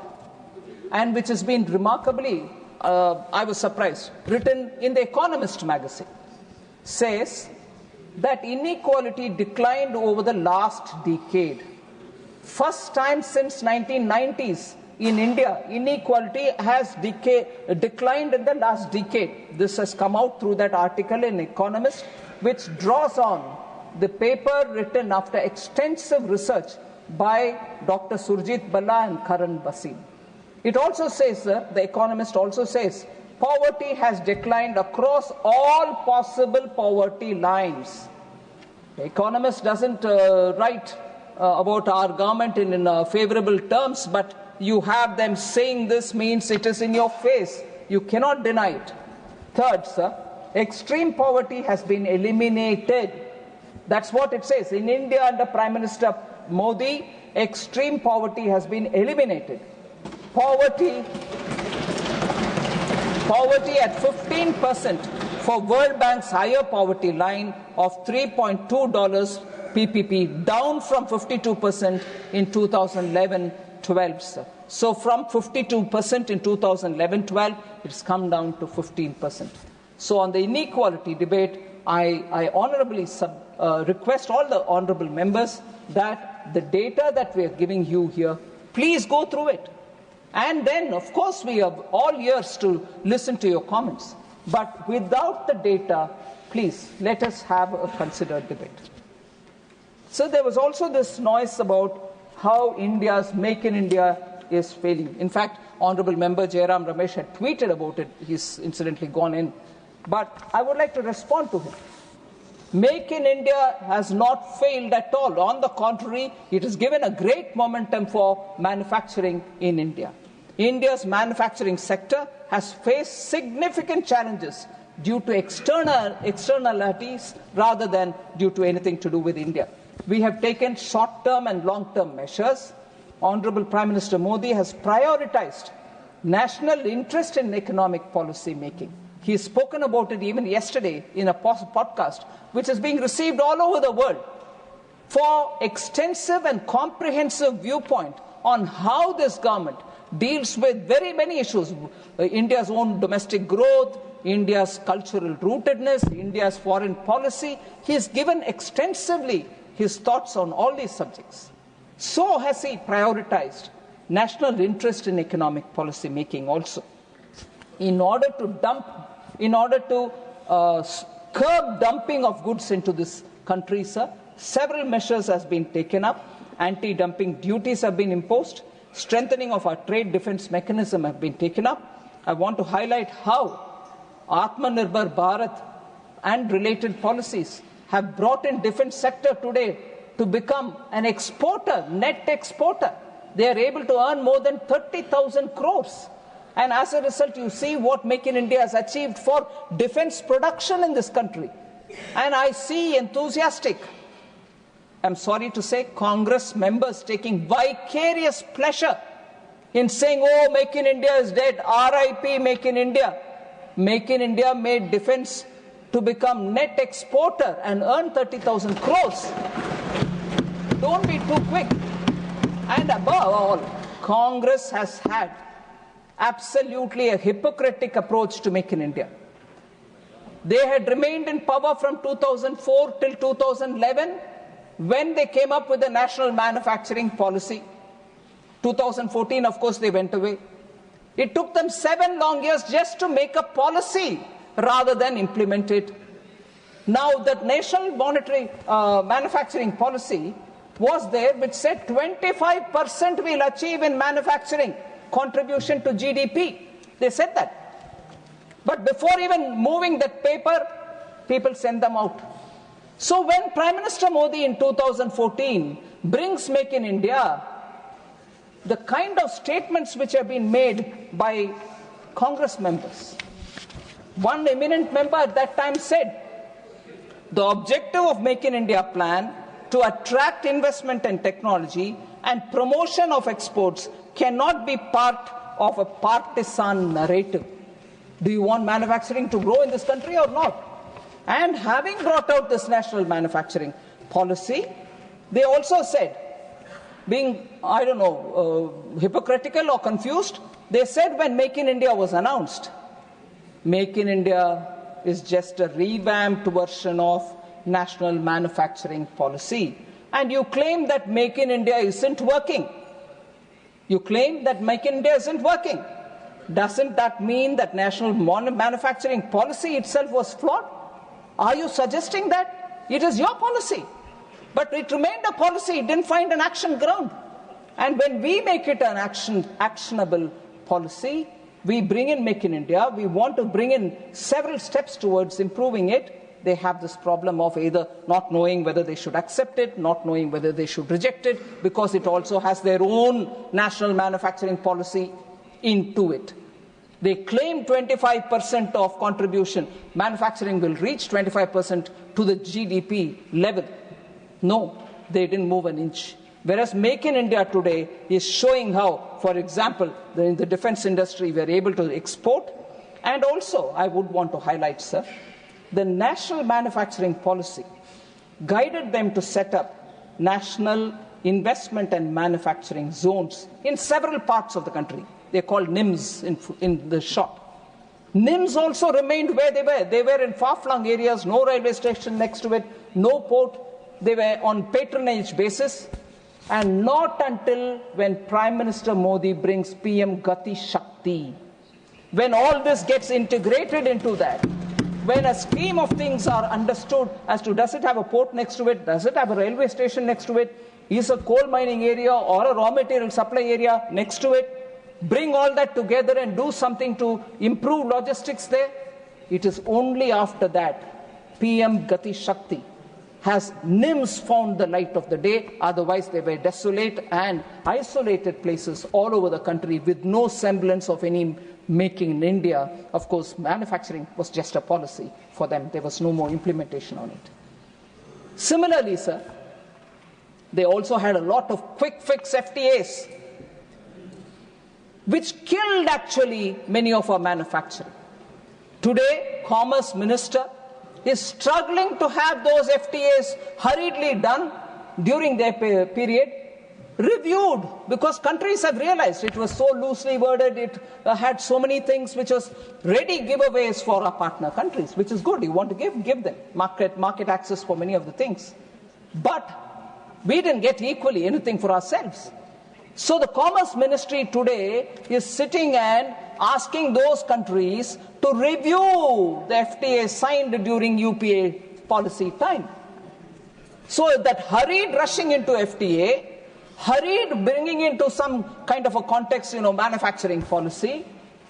and which has been remarkably, I was surprised, written in the Economist magazine, says that inequality declined over the last decade. First time since 1990s in India, inequality has declined in the last decade. This has come out through that article in Economist, which draws on the paper written after extensive research by Dr. Surjit Balla and Karan Basim. It also says, the Economist also says, poverty has declined across all possible poverty lines. The Economist doesn't write about our government in favorable terms, but you have them saying this means it is in your face. You cannot deny it. Third, sir, extreme poverty has been eliminated. That's what it says. In India, under Prime Minister Modi, extreme poverty has been eliminated. Poverty at 15% for World Bank's higher poverty line of $3.2 PPP, down from 52% in 2011-12. Sir. So from 52% in 2011-12, it's come down to 15%. So on the inequality debate, I honorably request all the honorable members that the data that we are giving you here, please go through it. And then, of course, we have all ears to listen to your comments. But without the data, please, let us have a considered debate. So there was also this noise about how India's Make in India is failing. In fact, Honorable Member Jairam Ramesh had tweeted about it. He's incidentally gone in. But I would like to respond to him. Make in India has not failed at all. On the contrary, it has given a great momentum for manufacturing in India. India's manufacturing sector has faced significant challenges due to externalities rather than due to anything to do with India. We have taken short-term and long-term measures. Honorable Prime Minister Modi has prioritized national interest in economic policy making. He has spoken about it even yesterday in a podcast, which is being received all over the world, for extensive and comprehensive viewpoint on how this government deals with very many issues. India's own domestic growth, India's cultural rootedness, India's foreign policy. He has given extensively his thoughts on all these subjects. So has he prioritized national interest in economic policy making also. In order to curb dumping of goods into this country, sir, several measures have been taken up. Anti-dumping duties have been imposed. Strengthening of our trade defense mechanism have been taken up. I want to highlight how Atmanirbhar Bharat and related policies have brought in defense sector today to become an exporter, net exporter. They are able to earn more than 30,000 crores. And as a result, you see what Make in India has achieved for defense production in this country. And I see enthusiastic, I'm sorry to say, Congress members taking vicarious pleasure in saying, oh, Make in India is dead, RIP Make in India. Make in India made defense to become net exporter and earn 30,000 crores. Don't be too quick. And above all, Congress has had absolutely a hypocritical approach to Make in India. They had remained in power from 2004 till 2011 when they came up with the national manufacturing policy. 2014, of course, they went away. It took them 7 long years just to make a policy rather than implement it. Now, that national monetary manufacturing policy was there which said 25% we'll achieve in manufacturing contribution to GDP. They said that. But before even moving that paper, people send them out. So when Prime Minister Modi in 2014 brings Make in India, the kind of statements which have been made by Congress members, one eminent member at that time said, the objective of Make in India plan to attract investment and technology and promotion of exports cannot be part of a partisan narrative. Do you want manufacturing to grow in this country or not? And having brought out this national manufacturing policy, they also said, being, hypocritical or confused, they said when Make in India was announced, Make in India is just a revamped version of national manufacturing policy. And you claim that Make in India isn't working. You claim that Make in India isn't working. Doesn't that mean that national manufacturing policy itself was flawed? Are you suggesting that? It is your policy. But it remained a policy. It didn't find an action ground. And when we make it an actionable policy, we bring in Make in India. We want to bring in several steps towards improving it. They have this problem of either not knowing whether they should accept it, not knowing whether they should reject it, because it also has their own national manufacturing policy into it. They claim 25% of contribution. Manufacturing will reach 25% to the GDP level. No, they didn't move an inch. Whereas Make in India today is showing how, for example, in the defense industry, we are able to export. And also, I would want to highlight, sir, the national manufacturing policy guided them to set up national investment and manufacturing zones in several parts of the country. They're called NIMS in the short. NIMS also remained where they were. They were in far-flung areas, no railway station next to it, no port. They were on patronage basis. And not until when Prime Minister Modi brings PM Gati Shakti, when all this gets integrated into that, when a scheme of things are understood as to does it have a port next to it, does it have a railway station next to it, is a coal mining area or a raw material supply area next to it, bring all that together and do something to improve logistics there. It is only after that PM Gati Shakti has NIMS found the light of the day. Otherwise they were desolate and isolated places all over the country with no semblance of any making in India. Of course, manufacturing was just a policy for them. There was no more implementation on it. Similarly, sir, they also had a lot of quick fix FTAs, which killed actually many of our manufacturing. Today, Commerce Minister is struggling to have those FTAs hurriedly done during their period, reviewed, because countries have realized it was so loosely worded, it had so many things which was ready giveaways for our partner countries, which is good. You want to give them market access for many of the things. But we didn't get equally anything for ourselves. So the Commerce Ministry today is sitting and asking those countries to review the FTA signed during UPA policy time. So that hurried rushing into FTA, hurried bringing into some kind of a context, manufacturing policy,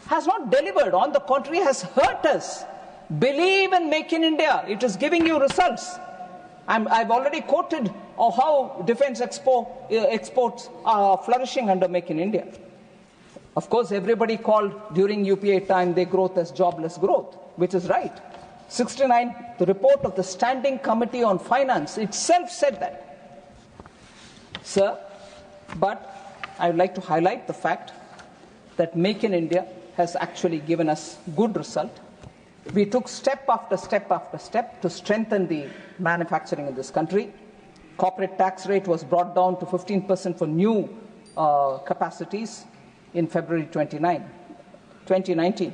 has not delivered. On the contrary, has hurt us. Believe in Make in India. It is giving you results. I've already quoted how defense exports are flourishing under Make in India. Of course, everybody called during UPA time their growth as jobless growth, which is right. 69, the report of the Standing Committee on Finance itself said that. Sir, but I would like to highlight the fact that Make in India has actually given us good result. We took step after step after step to strengthen the manufacturing in this country. Corporate tax rate was brought down to 15% for new capacities in February 2019.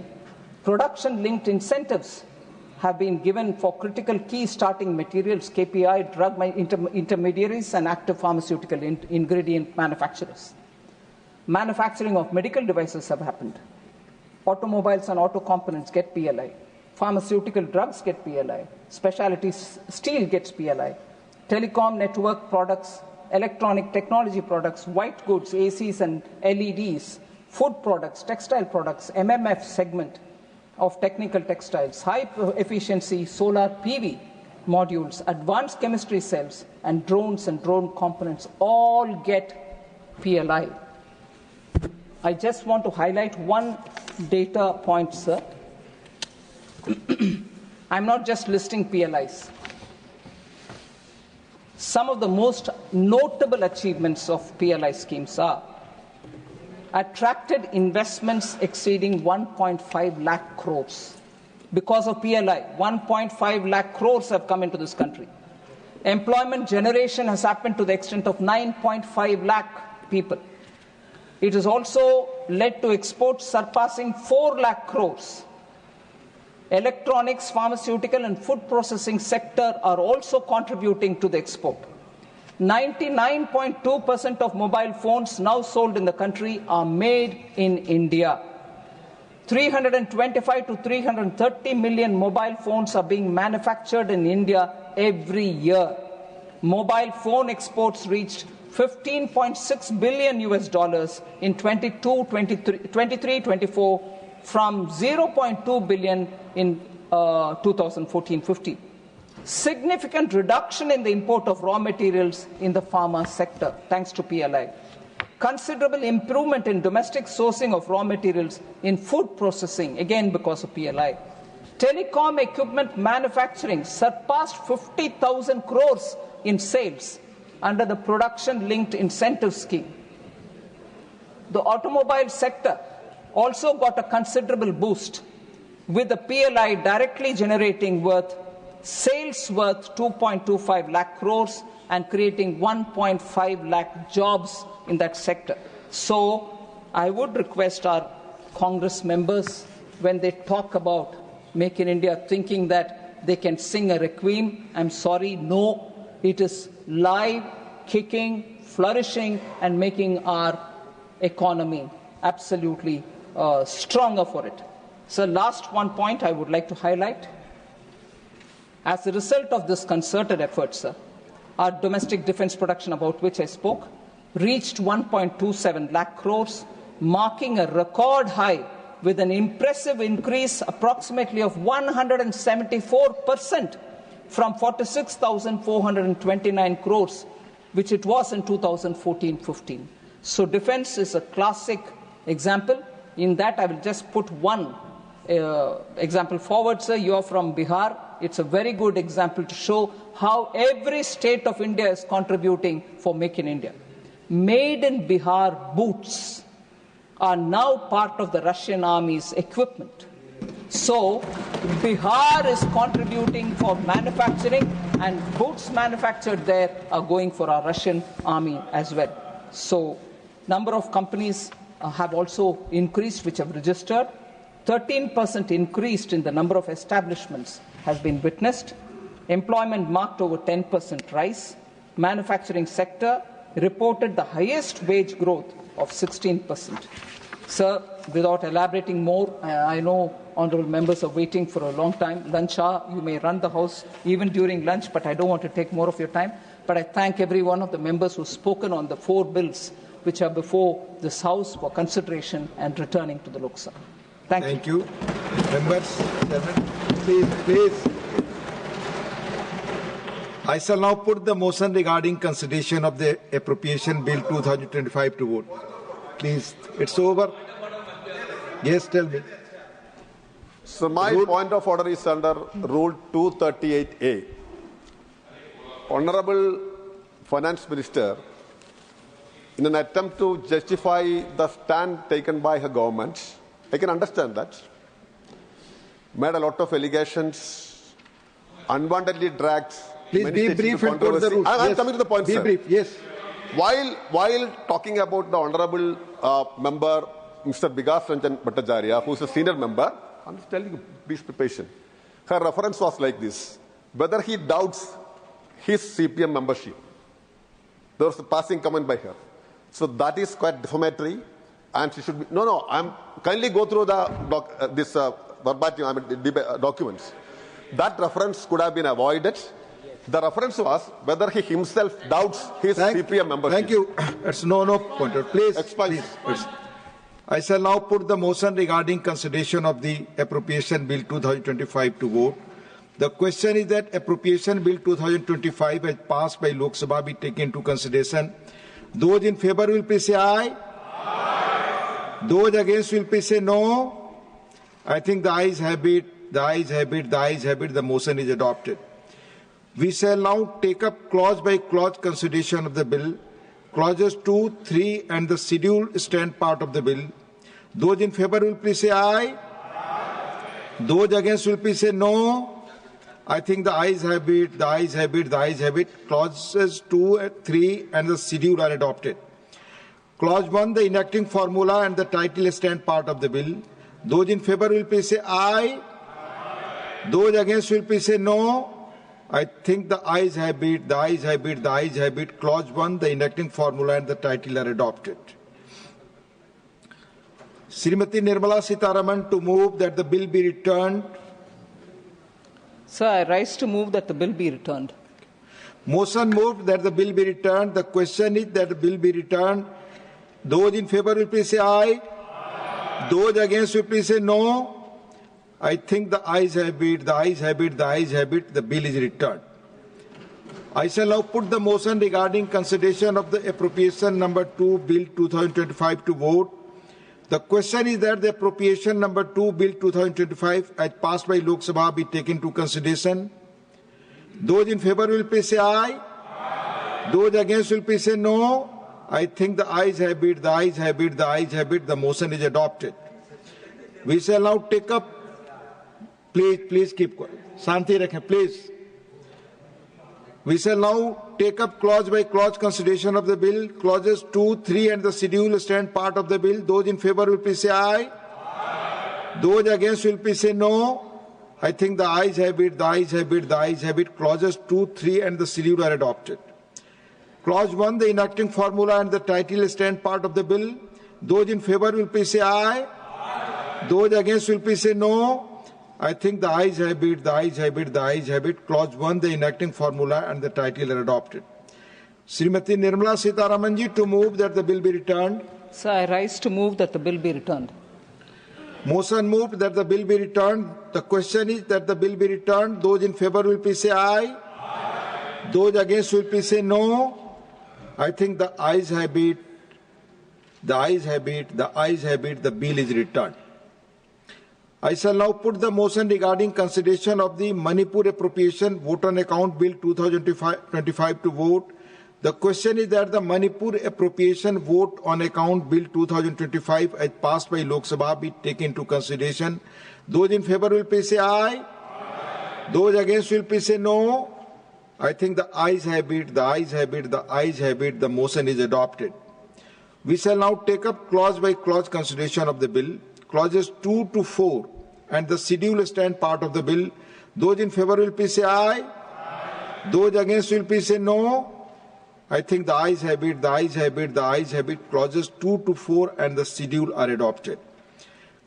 Production-linked incentives have been given for critical key starting materials, KPI, drug intermediaries, and active pharmaceutical ingredient manufacturers. Manufacturing of medical devices have happened. Automobiles and auto components get PLI. Pharmaceutical drugs get PLI. Specialty steel gets PLI. Telecom network products, electronic technology products, white goods, ACs and LEDs, food products, textile products, MMF segment of technical textiles, high efficiency solar PV modules, advanced chemistry cells, and drones and drone components all get PLI. I just want to highlight one data point, sir. I'm not just listing PLIs. Some of the most notable achievements of PLI schemes are attracted investments exceeding 1.5 lakh crores. Because of PLI, 1.5 lakh crores have come into this country. Employment generation has happened to the extent of 9.5 lakh people. It has also led to exports surpassing 4 lakh crores. Electronics, pharmaceutical and food processing sector are also contributing to the export. 99.2% of mobile phones now sold in the country are made in India. 325 to 330 million mobile phones are being manufactured in India every year. Mobile phone exports reached $15.6 billion in 23-24 from 0.2 billion in 2014-15. Significant reduction in the import of raw materials in the pharma sector thanks to PLI. Considerable improvement in domestic sourcing of raw materials in food processing, again because of PLI. Telecom equipment manufacturing surpassed 50,000 crores in sales under the production-linked incentive scheme. The automobile sector also got a considerable boost, with the PLI directly generating sales worth 2.25 lakh crores and creating 1.5 lakh jobs in that sector. So I would request our Congress members, when they talk about Make in India, thinking that they can sing a requiem, I'm sorry, no, it is live, kicking, flourishing and making our economy absolutely stronger for it. So last one point I would like to highlight. As a result of this concerted effort, sir, our domestic defense production, about which I spoke, reached 1.27 lakh crores, marking a record high with an impressive increase approximately of 174% from 46,429 crores, which it was in 2014-15. So defense is a classic example. In that, I will just put one example forward, sir. You are from Bihar. It's a very good example to show how every state of India is contributing for Make in India. Made in Bihar boots are now part of the Russian army's equipment. So Bihar is contributing for manufacturing, and boots manufactured there are going for our Russian army as well. So number of companies have also increased, which have registered. 13% increased in the number of establishments has been witnessed. Employment marked over 10% rise. Manufacturing sector reported the highest wage growth of 16%. Sir, without elaborating more, I know honourable members are waiting for a long time. Lunch hour, you may run the House even during lunch, but I don't want to take more of your time. But I thank every one of the members who have spoken on the 4 bills which are before this House for consideration and returning to the Lok Sabha. Thank you. Members, please. I shall now put the motion regarding consideration of the Appropriation Bill 2025 to vote. Please, it's over. Yes, tell me. So my point of order is under Rule 238A. Honorable Finance Minister, in an attempt to justify the stand taken by her government, I can understand that, made a lot of allegations, unwantedly dragged. Please be brief and quote the rules. I'm coming to the point, be sir. Brief, yes. While talking about the honourable member, Mr. Vikas Ranjan Bhattacharya, who is a senior member, I'm just telling you, be patient. Her reference was like this: whether he doubts his CPM membership. There was a passing comment by her. So that is quite defamatory, and she should be. No. I'm kindly go through the verbatim documents. That reference could have been avoided. The reference was whether he himself doubts his CPM membership. Thank you. It's no pointer. Please. I shall now put the motion regarding consideration of the Appropriation Bill 2025 to vote. The question is that Appropriation Bill 2025 as passed by Lok Sabha be taken into consideration. Those in favour will please say aye. Aye. Those against will please say no. I think the ayes have it, the ayes have it, the ayes have it, the motion is adopted. We shall now take up clause by clause consideration of the bill. Clauses 2, 3 and the scheduled stand part of the bill. Those in favour will please say aye. Aye. Those against will please say no. I think the ayes have it, the ayes have it, the ayes have it. Clauses 2, 3 and the schedule are adopted. Clause 1, the enacting formula and the title stand part of the bill. Those in favour will please say aye. Aye. Those against will please say no. I think the ayes have it, the ayes have it, the ayes have it. Clause 1, the enacting formula and the title are adopted. Srimati Nirmala Sitharaman to move that the bill be returned. Sir, I rise to move that the bill be returned. Motion moved that the bill be returned. The question is that the bill be returned. Those in favour will please say aye. Aye. Those against will please say no. I think the ayes have it, the ayes have it, the ayes have it, the bill is returned. I shall now put the motion regarding consideration of the appropriation number 2, Bill 2025 to vote. The question is that the appropriation number 2, Bill 2025 as passed by Lok Sabha be taken to consideration. Those in favour will please say aye. Aye. Those against will please say no. I think the ayes have it, the ayes have it, the ayes have it, the motion is adopted. We shall now take up. Please keep quiet. Shanti rakhein, please. We shall now take up clause by clause consideration of the bill. Clauses 2, 3 and the schedule stand part of the bill. Those in favour will please say aye. Aye. Those against will please say no. I think the ayes have it, the ayes have it, the ayes have it. Clauses 2, 3 and the schedule are adopted. Clause 1, the enacting formula and the title stand part of the bill. Those in favour will please say aye. Aye. Those against will please say no. I think the ayes have it, the ayes have it, the ayes have it. Clause 1, the enacting formula and the title are adopted. Srimati Nirmala Sitharaman ji to move that the bill be returned. Sir, I rise to move that the bill be returned. Motion moved that the bill be returned. The question is that the bill be returned. Those in favour will please say aye. Aye. Those against will please say no. I think the ayes have it, the ayes have it, the ayes have it, the bill is returned. I shall now put the motion regarding consideration of the Manipur Appropriation Vote on Account Bill 2025 to vote. The question is that the Manipur Appropriation Vote on Account Bill 2025 as passed by Lok Sabha be taken into consideration. Those in favour will please say aye. Aye. Those against will please say no. I think the ayes have it, the ayes have it, the ayes have it, the motion is adopted. We shall now take up clause by clause consideration of the bill. Clauses 2 to 4 and the schedule stand part of the bill. Those in favour will please say aye. Aye. Those against will please say no. I think the ayes have it, the ayes have it, the ayes have it. Clauses 2 to 4 and the schedule are adopted.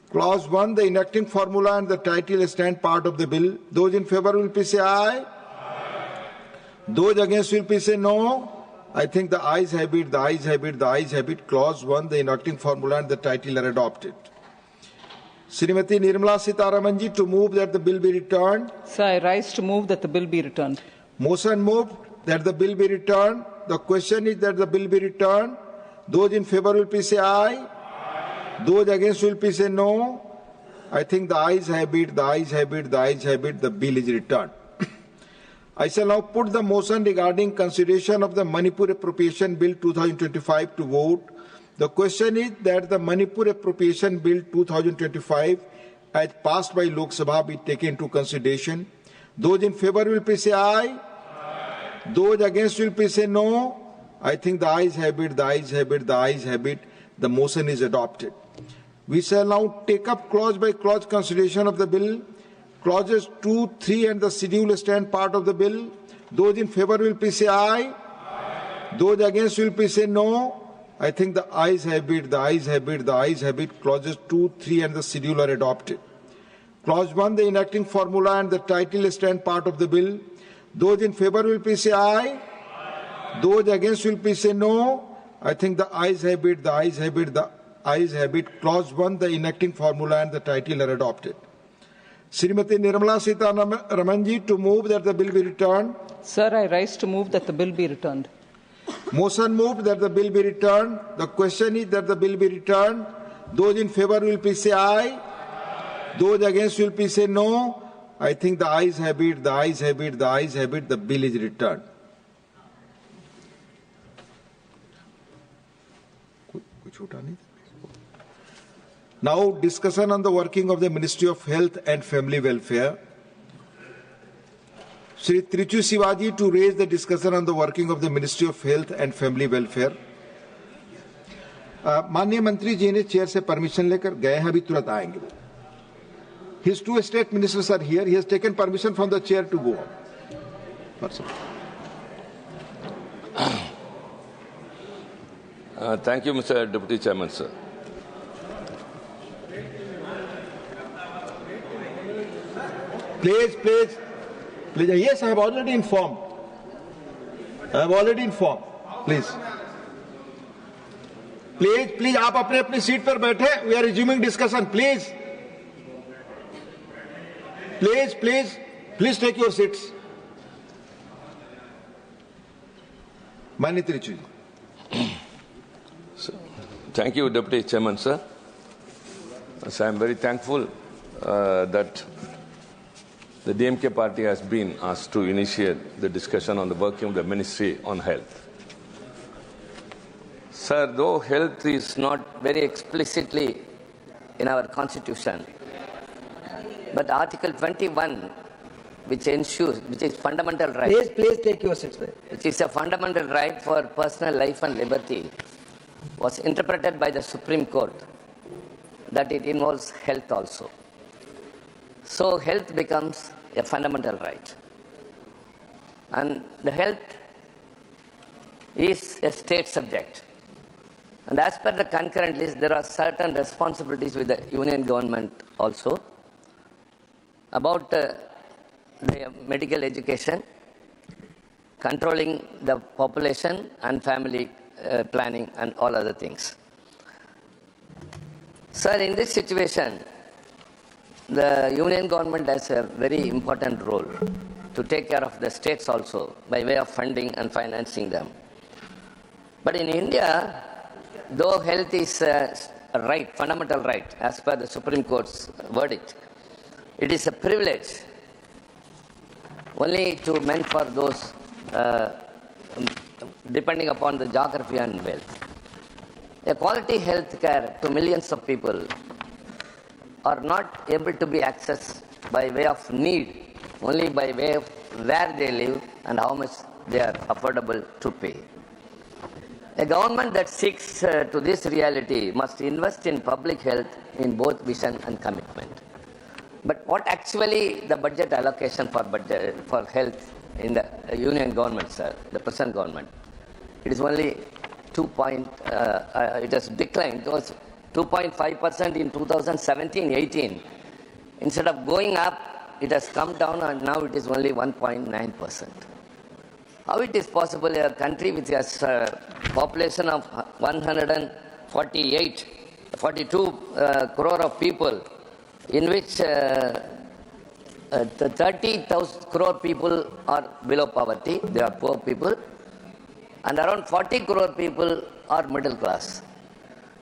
Clause 1, the enacting formula and the title stand part of the bill. Those in favour will please say aye. Aye. Those against will please say no. I think the ayes have it, the ayes have it, the ayes have it. Clause 1, the enacting formula and the title are adopted. Srimati Nirmala Sitharaman ji to move that the bill be returned. Sir, I rise to move that the bill be returned. Motion moved that the bill be returned. The question is that the bill be returned. Those in favour will please say aye. Aye. Those against will please say no. I think the ayes have it, the ayes have it, the ayes have it. The bill is returned. I shall now put the motion regarding consideration of the Manipur Appropriation Bill 2025 to vote. The question is that the Manipur Appropriation Bill 2025 as passed by Lok Sabha be taken into consideration. Those in favour will please say aye. Aye. Those against will please say no. I think the ayes have it, the ayes have it, the ayes have it. The motion is adopted. We shall now take up clause by clause consideration of the bill. Clauses 2, 3 and the schedule stand part of the bill. Those in favour will please say aye. Aye. Those against will please say no. I think the ayes have it, the ayes have it, the ayes have it. Clauses 2, 3 and the schedule are adopted. Clause 1, the enacting formula and the title stand part of the bill. Those in favor will please say aye. Those against will please say no. I think the ayes have it, the ayes have it, the ayes have it. Clause 1, the enacting formula and the title are adopted. Srimati Nirmala Sitharamanji to move that the bill be returned. Sir, I rise to move that the bill be returned. Motion moved that the bill be returned. The question is that the bill be returned. Those in favor will please say aye. Those against will please say no. I think the ayes have it, the ayes have it, the ayes have it. The bill is returned. Now discussion on the working of the Ministry of Health and Family Welfare. Shri Trichu Shivaji to raise the discussion on the working of the Ministry of Health and Family Welfare. माननीय मंत्री जी ने chair से permission लेकर गए हैं, अभी तुरंत आएंगे. His two state ministers are here. He has taken permission from the chair to go on. Thank you, Mr. Deputy Chairman, sir. Please. Yes, I have already informed. Please. Please, आप अपने अपनी seat पर बैठे. We are resuming discussion. Please take your seats. Mani Trichu. Thank you, Deputy Chairman, sir. So I am very thankful that the DMK party has been asked to initiate the discussion on the working of the Ministry on Health. Sir, though health is not very explicitly in our constitution, but Article 21, which is fundamental right. Please take your seats. Which is a fundamental right for personal life and liberty, was interpreted by the Supreme Court that it involves health also. So health becomes a fundamental right. And the health is a state subject. And as per the concurrent list, there are certain responsibilities with the union government also about the medical education, controlling the population and family planning and all other things. Sir, in this situation, the union government has a very important role to take care of the states also by way of funding and financing them. But in India, though health is a right, fundamental right, as per the Supreme Court's verdict, it is a privilege only meant for those depending upon the geography and wealth. A quality health care to millions of people are not able to be accessed by way of need, only by way of where they live and how much they are affordable to pay. A government that seeks to this reality must invest in public health in both vision and commitment. But what actually the budget allocation for health in the union government, sir, the present government, it is only it has declined. It was 2.5% in 2017-18. Instead of going up, it has come down and now it is only 1.9%. How it is possible a country which has a population of 42 crore of people, in which 30,000 crore people are below poverty, they are poor people, and around 40 crore people are middle class.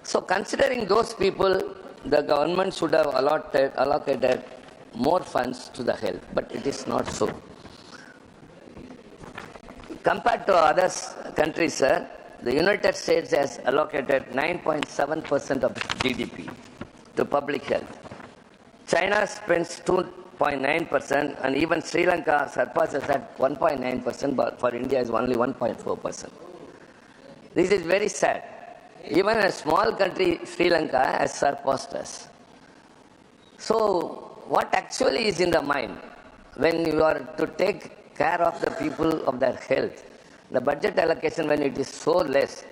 So considering those people, the government should have allocated more funds to the health, but it is not so. Compared to other countries, sir, the United States has allocated 9.7% of GDP to public health. China spends 2.9%, and even Sri Lanka surpasses at 1.9%, but for India is only 1.4%. This is very sad. Even a small country, Sri Lanka, has surpassed us. So, what actually is in the mind when you are to take care of the people of their health? The budget allocation, when it is so less,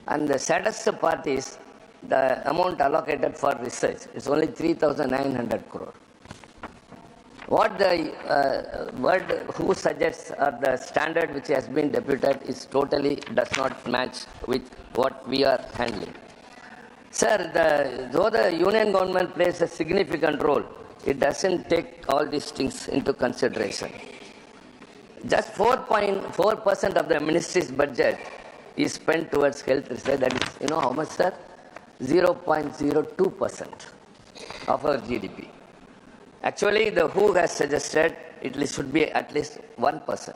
and the saddest part is the amount allocated for research is only 3,900 crore. what the word who suggests or the standard which has been deputed is totally does not match with what we are handling. Sir, though the union government plays a significant role, it doesn't take all these things into consideration. Just 4.4% of the ministry's budget is spent towards health research. That is, you know how much, sir? 0.02% of our GDP. Actually, the WHO has suggested it should be at least 1%.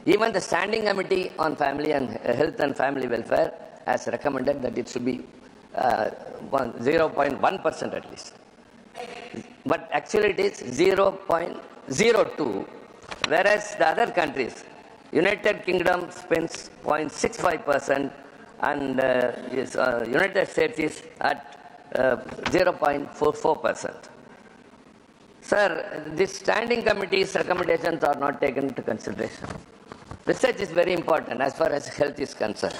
Even the Standing Committee on Family and Health and Family Welfare has recommended that it should be 0.1% at least. But actually it is 0.02, whereas the other countries, United Kingdom spends 0.65% and United States is at 0.44%. Sir, this standing committee's recommendations are not taken into consideration. Research is very important as far as health is concerned.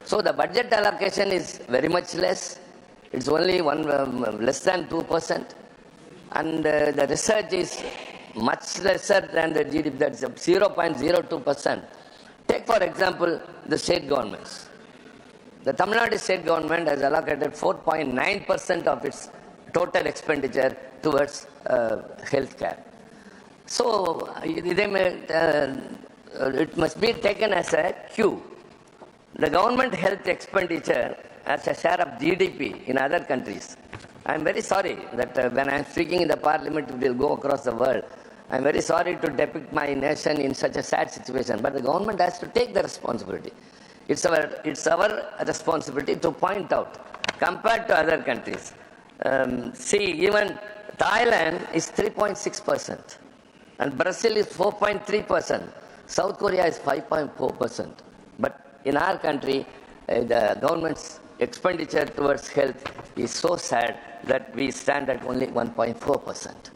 So the budget allocation is very much less. It's only less than 2%. And the research is much lesser than the GDP, that's 0.02%. Take, for example, the state governments. The Tamil Nadu state government has allocated 4.9% of its total expenditure towards health care. So it must be taken as a cue. The government health expenditure as a share of GDP in other countries. I am very sorry that when I am speaking in the parliament, it will go across the world. I am very sorry to depict my nation in such a sad situation, but the government has to take the responsibility. It's our responsibility to point out, compared to other countries. See, even Thailand is 3.6%, and Brazil is 4.3%. South Korea is 5.4%. But in our country, the government's expenditure towards health is so sad that we stand at only 1.4%.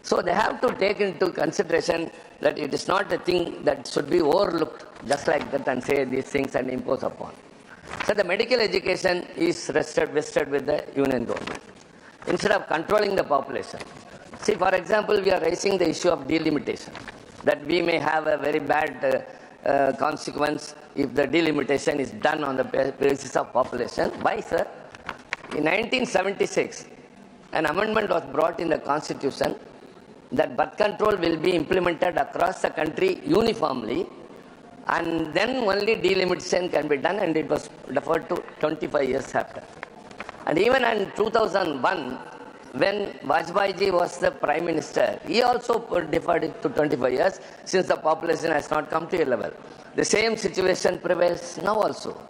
So they have to take into consideration that it is not a thing that should be overlooked just like that and say these things and impose upon. So the medical education is vested with the union government instead of controlling the population. See, for example, we are raising the issue of delimitation, that we may have a very bad consequence if the delimitation is done on the basis of population. Why, sir? In 1976, an amendment was brought in the Constitution that birth control will be implemented across the country uniformly, and then only delimitation can be done, and it was deferred to 25 years after. And even in 2001, when Vajpayee was the Prime Minister, he also deferred it to 25 years since the population has not come to a level. The same situation prevails now also.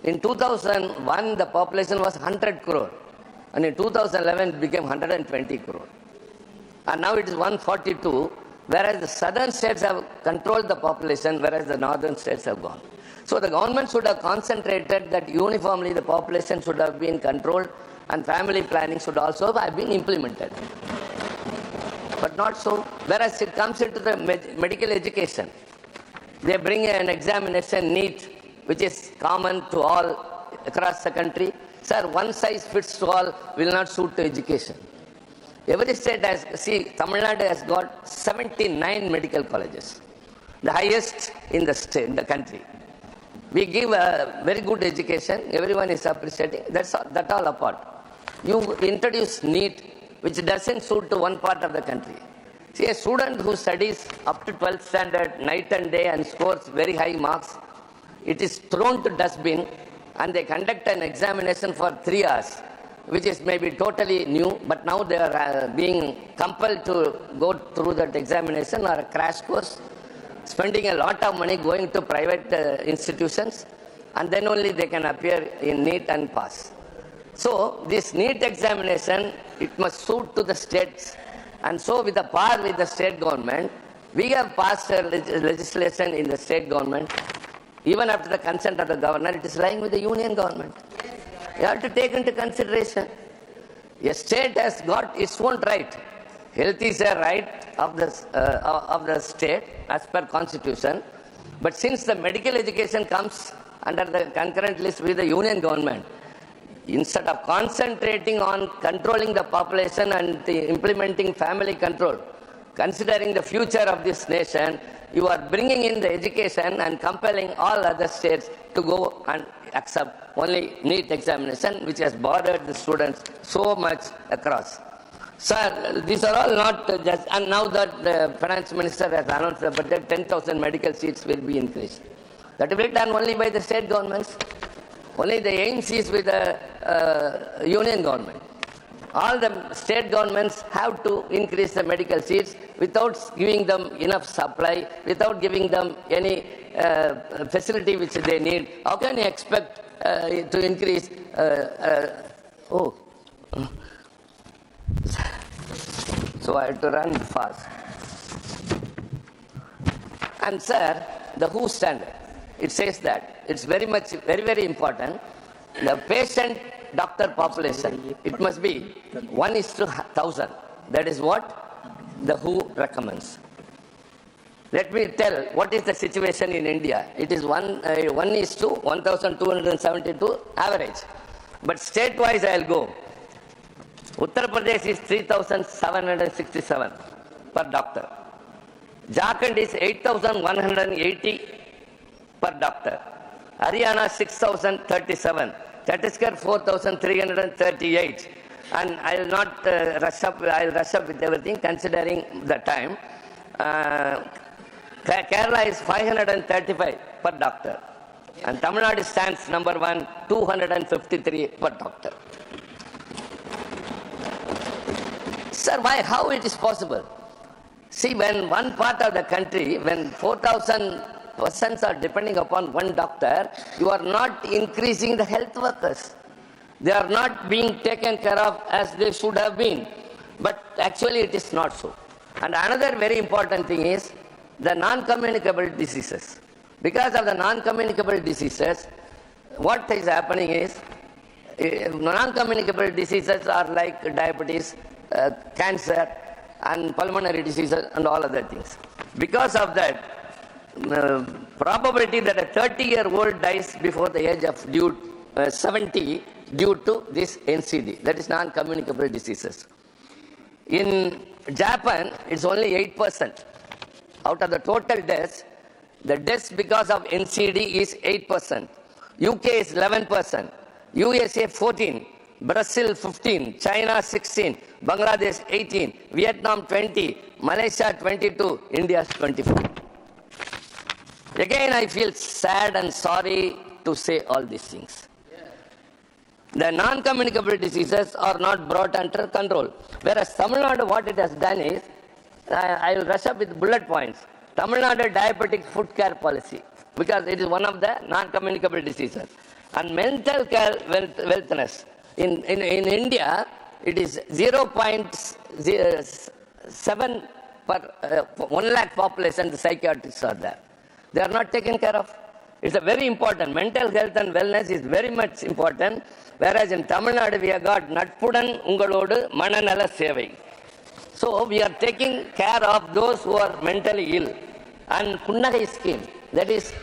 In 2001, the population was 100 crore, and in 2011 it became 120 crore. And now it is 142, whereas the southern states have controlled the population, whereas the northern states have gone. So the government should have concentrated that uniformly the population should have been controlled and family planning should also have been implemented. But not so. Whereas it comes into the medical education, they bring an examination NEET, which is common to all across the country. Sir, one size fits all will not suit to education. Every state has, see, Tamil Nadu has got 79 medical colleges, the highest in the state, in the country. We give a very good education, everyone is appreciating, that all apart. You introduce NEET, which doesn't suit to one part of the country. See, a student who studies up to 12th standard, night and day, and scores very high marks, it is thrown to dustbin, and they conduct an examination for 3 hours, which is maybe totally new, but now they are being compelled to go through that examination or a crash course, spending a lot of money going to private institutions, and then only they can appear in NEET and pass. So this NEET examination, it must suit to the states, and so with the par with the state government, we have passed a legislation in the state government. Even after the consent of the governor, it is lying with the union government. You have to take into consideration. A state has got its own right. Health is a right of the state as per constitution. But since the medical education comes under the concurrent list with the union government, Instead of concentrating on controlling the population and implementing family control, considering the future of this nation, you are bringing in the education and compelling all other states to go and accept only NEET examination, which has bothered the students so much across. Sir, these are all not just, and now that the finance minister has announced the budget, 10,000 medical seats will be increased. That will be done only by the state governments. Only the aims is with the union government. All the state governments have to increase the medical seats without giving them enough supply, without giving them any facility which they need. How can you expect to increase? So I have to run fast. And sir, the WHO standard, it says that it's very important. The patient-doctor population, it must be 1:1,000. That is what the WHO recommends. Let me tell what is the situation in India. It is 1:1,272 average. But state-wise, I'll go. Uttar Pradesh is 3,767 per doctor. Jharkhand is 8,180 per doctor. Haryana 6,037. Chhattisgarh 4,338. And I will not rush up. I will rush up with everything considering the time. Kerala is 535 per doctor. And Tamil Nadu stands number 1, 253 per doctor. Sir, why? How it is possible? See, when one part of the country, when 4,000 persons are depending upon one doctor, you are not increasing the health workers. They are not being taken care of as they should have been. But actually it is not so. And another very important thing is the non-communicable diseases. Because of the non-communicable diseases, what is happening is, non-communicable diseases are like diabetes, cancer, and pulmonary diseases and all other things. Because of that, probability that a 30-year-old dies before the age of 70 due to this NCD, that is non-communicable diseases. In Japan, it's only 8%. Out of the total deaths, the deaths because of NCD is 8%. UK is 11%. USA 14%. Brazil 15%. China 16%. Bangladesh 18%. Vietnam 20%. Malaysia 22%. India 24%. Again, I feel sad and sorry to say all these things. The non-communicable diseases are not brought under control. Whereas Tamil Nadu, what it has done is, I will rush up with bullet points. Tamil Nadu diabetic food care policy, because it is one of the non-communicable diseases. And mental care wellness. In India, it is 0.07 per 1 lakh population, the psychiatrists are there. They are not taken care of. It's a very important. Mental health and wellness is very much important. Whereas in Tamil Nadu, we have got Natpudan Ungalodu Mananala Sevai. So we are taking care of those who are mentally ill. And Punnagai scheme, that is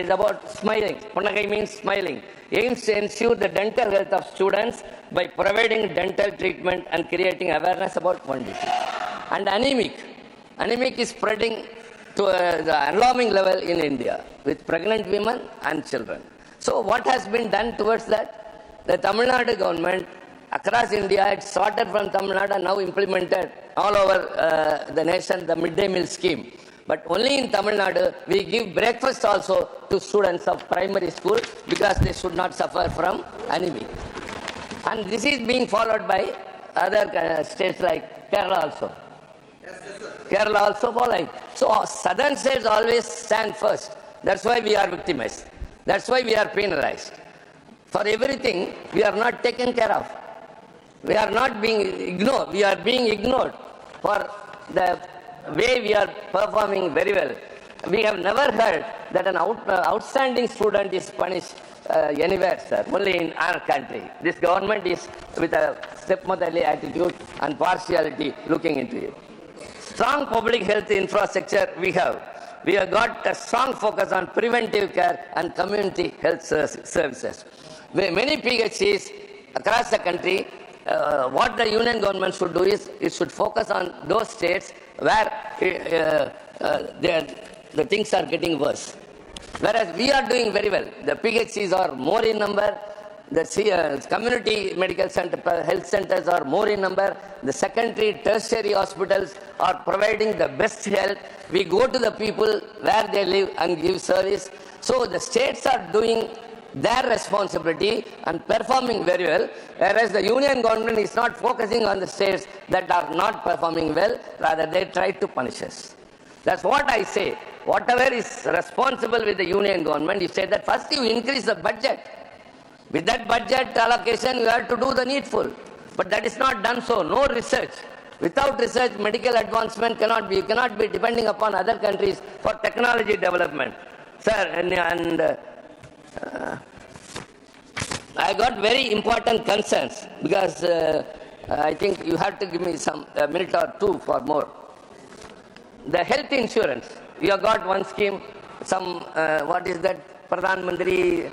about smiling. Punnagai means smiling. Aims to ensure the dental health of students by providing dental treatment and creating awareness about one disease. And anemic. Anemic is spreading to the alarming level in India with pregnant women and children. So what has been done towards that? The Tamil Nadu government across India, it started from Tamil Nadu and now implemented all over the nation the midday meal scheme. But only in Tamil Nadu, we give breakfast also to students of primary school because they should not suffer from anemia. And this is being followed by other states like Kerala also. Kerala also following. So southern states always stand first. That's why we are victimized. That's why we are penalized. For everything, we are not taken care of. We are not being ignored. We are being ignored for the way we are performing very well. We have never heard that an outstanding student is punished anywhere, sir, only in our country. This government is with a stepmotherly attitude and partiality looking into it. Strong public health infrastructure we have. We have got a strong focus on preventive care and community health services. Where many PHCs across the country, what the union government should do is it should focus on those states where the things are getting worse. Whereas we are doing very well. The PHCs are more in number. The community medical center, health centers are more in number. The secondary, tertiary hospitals are providing the best health. We go to the people where they live and give service. So the states are doing their responsibility and performing very well, whereas the union government is not focusing on the states that are not performing well, rather they try to punish us. That's what I say. Whatever is responsible with the union government, you say that first you increase the budget. With that budget allocation, you have to do the needful. But that is not done so. No research. Without research, medical advancement cannot be. You cannot be depending upon other countries for technology development. Sir, I got very important concerns because I think you have to give me a minute or two for more. The health insurance. You have got one scheme, what is that, Pradhan Mantri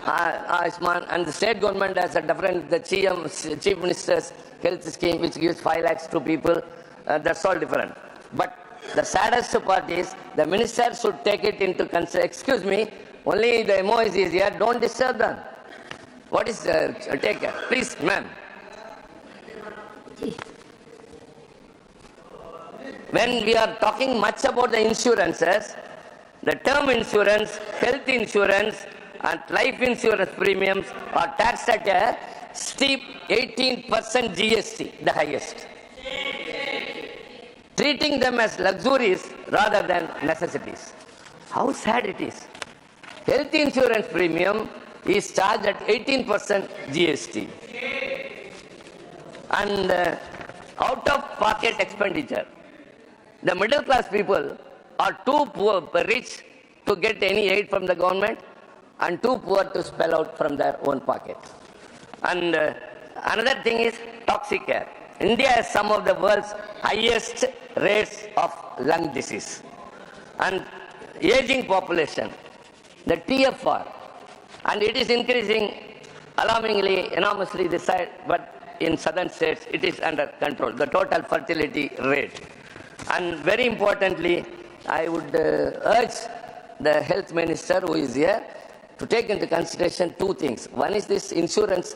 Ayushman, and the state government has a different, the Chief Minister's health scheme which gives 5 lakhs to people. That's all different. But the saddest part is the minister should take it into consideration. Excuse me, only the MOs is here, don't disturb them. What is take care? Please, ma'am. When we are talking much about the insurances, the term insurance, health insurance, and life insurance premiums are taxed at a steep 18% GST, the highest. Treating them as luxuries rather than necessities. How sad it is. Health insurance premium is charged at 18% GST. And out-of-pocket expenditure. The middle class people are too rich to get any aid from the government and too poor to spell out from their own pocket. And another thing is toxic air. India has some of the world's highest rates of lung disease. And aging population, the TFR, and it is increasing alarmingly, enormously this side, but in southern states it is under control, the total fertility rate. And very importantly, I would urge the health minister who is here to take into consideration 2 things. One is this insurance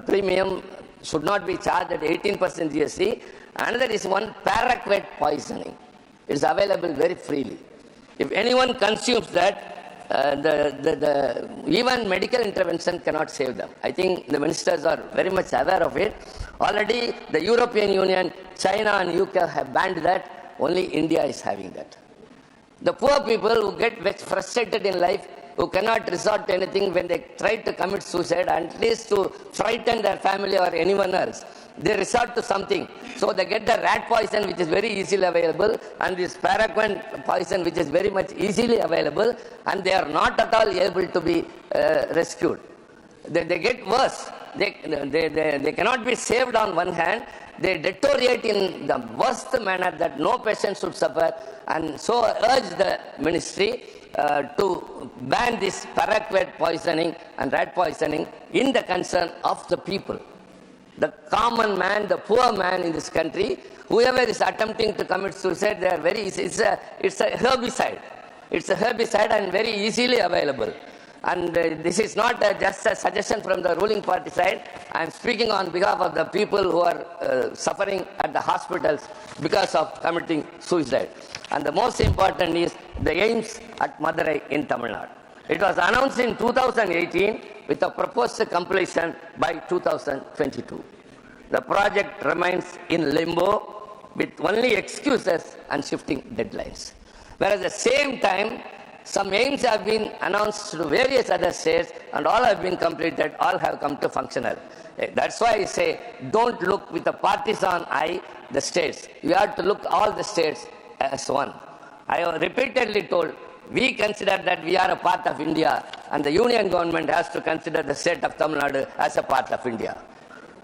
premium should not be charged at 18% GST. Another is one paraquat poisoning. It is available very freely. If anyone consumes that, even medical intervention cannot save them. I think the ministers are very much aware of it. Already the European Union, China and UK have banned that. Only India is having that. The poor people who get frustrated in life, who cannot resort to anything when they try to commit suicide, at least to frighten their family or anyone else, they resort to something. So they get the rat poison, which is very easily available, and this paraquat poison, which is very much easily available, and they are not at all able to be rescued. They get worse. They cannot be saved on one hand. They deteriorate in the worst manner that no patient should suffer. And so I urge the ministry to ban this paraquat poisoning and rat poisoning in the concern of the people. The common man, the poor man in this country, whoever is attempting to commit suicide, they are very easy. It's a herbicide. It's a herbicide and very easily available. And this is not just a suggestion from the ruling party side. I am speaking on behalf of the people who are suffering at the hospitals because of committing suicide. And the most important is the aims at Madurai in Tamil Nadu. It was announced in 2018 with a proposed completion by 2022. The project remains in limbo with only excuses and shifting deadlines. Whereas at the same time, some aims have been announced to various other states and all have been completed, all have come to functional. That's why I say, don't look with a partisan eye the states. You have to look all the states as one. I have repeatedly told, we consider that we are a part of India and the union government has to consider the state of Tamil Nadu as a part of India.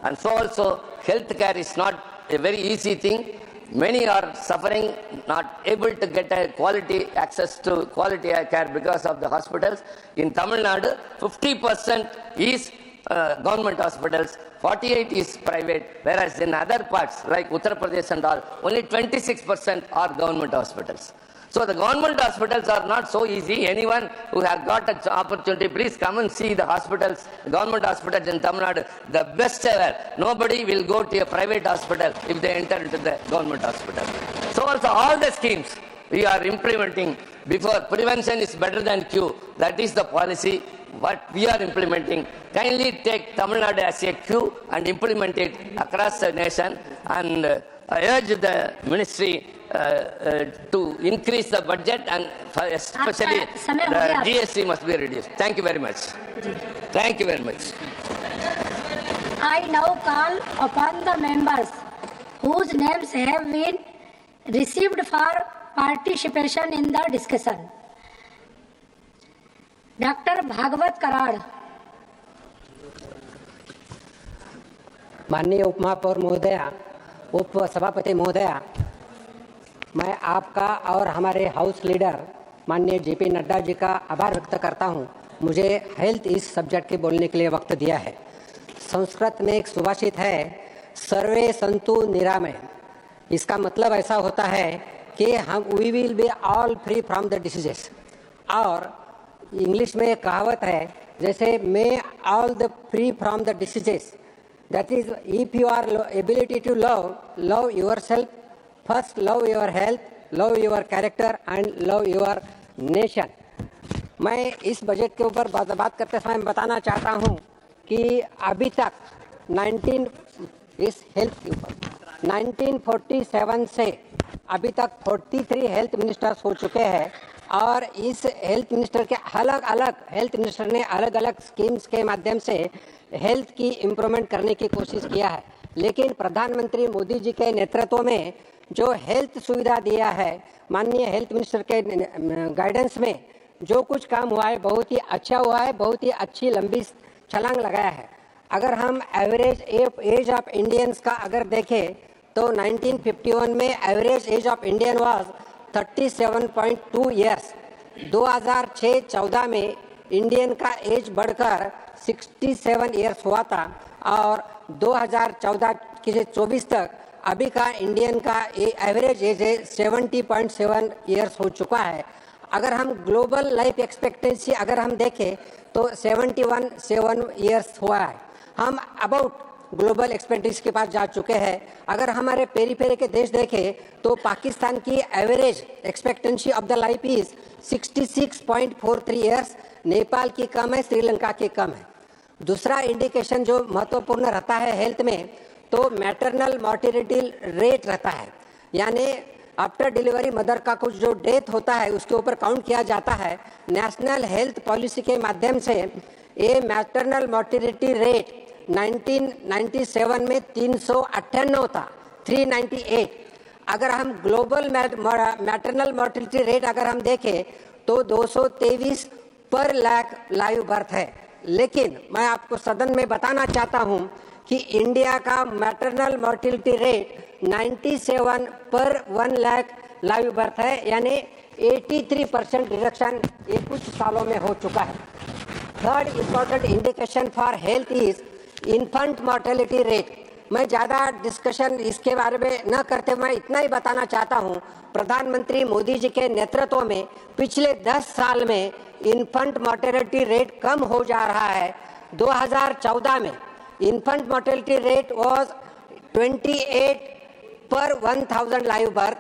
And so also, healthcare is not a very easy thing. Many are suffering, not able to get a quality access to quality care because of the hospitals. In Tamil Nadu, 50% is government hospitals, 48 is private, whereas in other parts like Uttar Pradesh and all, only 26% are government hospitals. So the government hospitals are not so easy. Anyone who has got an opportunity, please come and see the hospitals, the government hospitals in Tamil Nadu, the best ever. Nobody will go to a private hospital if they enter into the government hospital. So also all the schemes we are implementing before. Prevention is better than cure. That is the policy what we are implementing. Kindly take Tamil Nadu as a cue and implement it across the nation, and I urge the ministry to increase the budget, and especially the GST must be reduced. Thank you very much. Thank you very much. I now call upon the members whose names have been received for participation in the discussion. Dr. Bhagwat Karad. माननीय उपमहापौर महोदया, उप सभापति महोदया, मैं आपका और हमारे हाउस लीडर माननीय जेपी नड्डा जी का आभार व्यक्त करता हूं। मुझे हेल्थ इस सब्जेक्ट के बोलने के लिए वक्त दिया है। संस्कृत में एक सुभाषित है, सर्वे संतु निरामय। इसका मतलब ऐसा होता है कि हम we will be all free from the diseases. और इंग्लिश में एक कहावत है, जैसे may all the free from the diseases, that is if you are ability to love yourself first, love your health, love your character and love your nation. मैं इस budget के ऊपर बात करते समय बताना चाहता हूं कि अभी तक 1947 से अभी तक 43 हेल्थ मिनिस्टर्स हो चुके हैं, और इस हेल्थ मिनिस्टर के हेल्थ मिनिस्टर ने अलग अलग स्कीम्स के माध्यम से हेल्थ की इम्प्रूवमेंट करने की कोशिश किया है। लेकिन प्रधानमंत्री मोदी जी के नेतृत्व में जो हेल्थ सुविधा दिया है, माननीय हेल्थ मिनिस्टर के गाइडेंस में जो कुछ काम हुआ है बहुत ही अच्छा हुआ है, बहुत ही अच्छी लंबी छलांग लगाया है। अगर हम एवरेज एज ऑफ इंडियंस का अगर देखें तो 1951 में average age of Indian was 37.2 years. 2006-14 में इंडियन का एज बढ़कर 67 ईयर्स हुआ था, और 2014 के 24 तक अभी का इंडियन का एवरेज एज 70.7 ईयर्स हो चुका है। अगर हम ग्लोबल लाइफ एक्सपेक्टेंसी अगर हम देखें तो 71 ईयर्स हुआ है। हम अबाउट ग्लोबल एक्सपेक्टेंसी के पास जा चुके हैं। अगर हमारे पेरीफेरी के देश देखें तो पाकिस्तान की average expectancy of the life is 66.43 years, Nepal की कम है, श्रीलंका की कम है। दूसरा इंडिकेशन जो महत्वपूर्ण रहता है हेल्थ में, तो मैटरनल मॉर्टिलिटी रेट रहता है, यानी आफ्टर डिलीवरी मदर का कुछ जो डेथ होता है उसके ऊपर काउंट किया जाता है। नेशनल हेल्थ पॉलिसी के माध्यम से ये मैटरनल मॉर्टिलिटी रेट 1997 में 398 था, 398। अगर हम ग्लोबल मैटरनल मॉर्टिलिटी रेट अगर हम देखें तो 223 पर लाख लाइव बर्थ है। लेकिन मैं आपको सदन में बताना चाहता हूं कि इंडिया का मैटरनल मॉर्टिलिटी रेट 97 पर 1 लाख लाइव बर्थ है, यानी 83% रिडक्शन ये कुछ सालों में हो चुका है। Third important indication for health is infant mortality rate. मैं ज़्यादा डिस्कशन इसके बारे में न करते मैं इतना ही बताना चाहता हूँ, प्रधानमंत्री मोदी जी के नेतृत्व में पिछले 10 साल में इन्फेंट मॉर्टेलिटी रेट कम हो जा रहा है। 2014 में इन्फेंट मॉर्टेलिटी रेट वाज 28 पर 1000 लाइव बर्थ,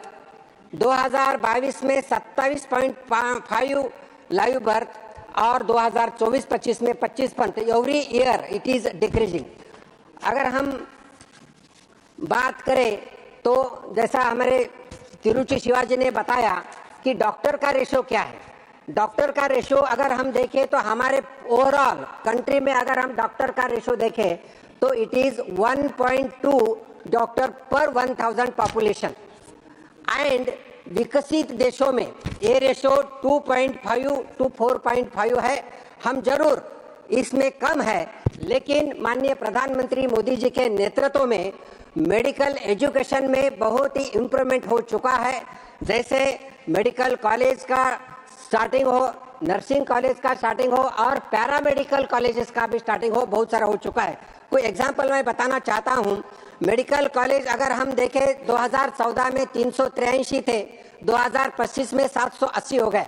2022 में 27.5 लाइव बर्थ, और 2024-25 में 25%। Every year it is decreasing. अगर हम बात करें तो जैसा हमारे तिरुचि शिवाजी ने बताया कि डॉक्टर का रेशो क्या है। डॉक्टर का रेशो अगर हम देखें तो हमारे ओवरऑल कंट्री में अगर हम डॉक्टर का रेशो देखें तो इट इज 1.2 डॉक्टर पर 1000 पॉपुलेशन, एंड विकसित देशों में ये रेशो 2.5 to 4.5 है। हम जरूर इसमें कम है, लेकिन माननीय प्रधानमंत्री मोदी जी के नेतृत्व में मेडिकल एजुकेशन में बहुत ही इम्प्रूवमेंट हो चुका है। जैसे मेडिकल कॉलेज का स्टार्टिंग हो, नर्सिंग कॉलेज का स्टार्टिंग हो और पैरामेडिकल कॉलेजेस का भी स्टार्टिंग हो, बहुत सारा हो चुका है। कोई एग्जांपल मैं बताना चाहता हूँ। मेडिकल कॉलेज अगर हम देखें 2014 में 383 थे, 2025 में 780 हो गए।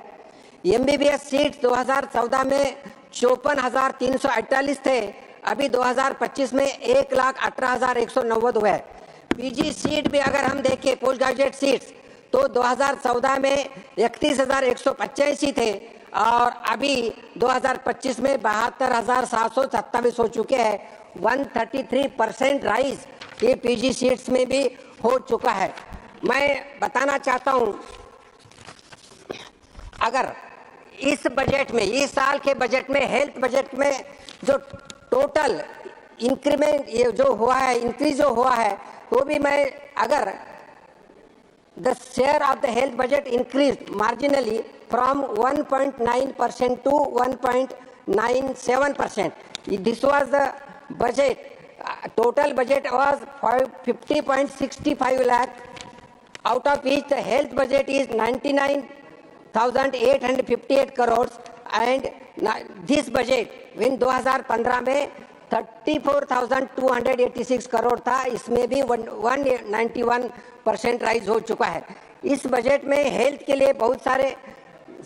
MBBS सीट 2014 में 54,348 थे, अभी 2025 में 1,18,190 हुए। PG सीट भी अगर हम देखें पोस्ट ग्रेजुएट सीट्स तो 2014 में 31,185 थे और अभी 2025 में 72,727 हो चुके हैं। 133% राइज ये PG सीट्स में भी हो चुका है। मैं बताना चाहता हूं, अगर इस बजट में, इस साल के बजट में, हेल्थ बजट में जो टोटल इंक्रीमेंट ये जो हुआ है, इंक्रीज जो हुआ है, वो भी मैं अगर the share of the health budget increased marginally from 1.9% to 1.97%. This was the budget. Total budget was 50.65 lakh, out of which the health budget is 99,858 crores, and this budget in 2015 में 34,286 करोड़ था, इसमें भी 191% राइज हो चुका है। इस budget में health के लिए बहुत सारे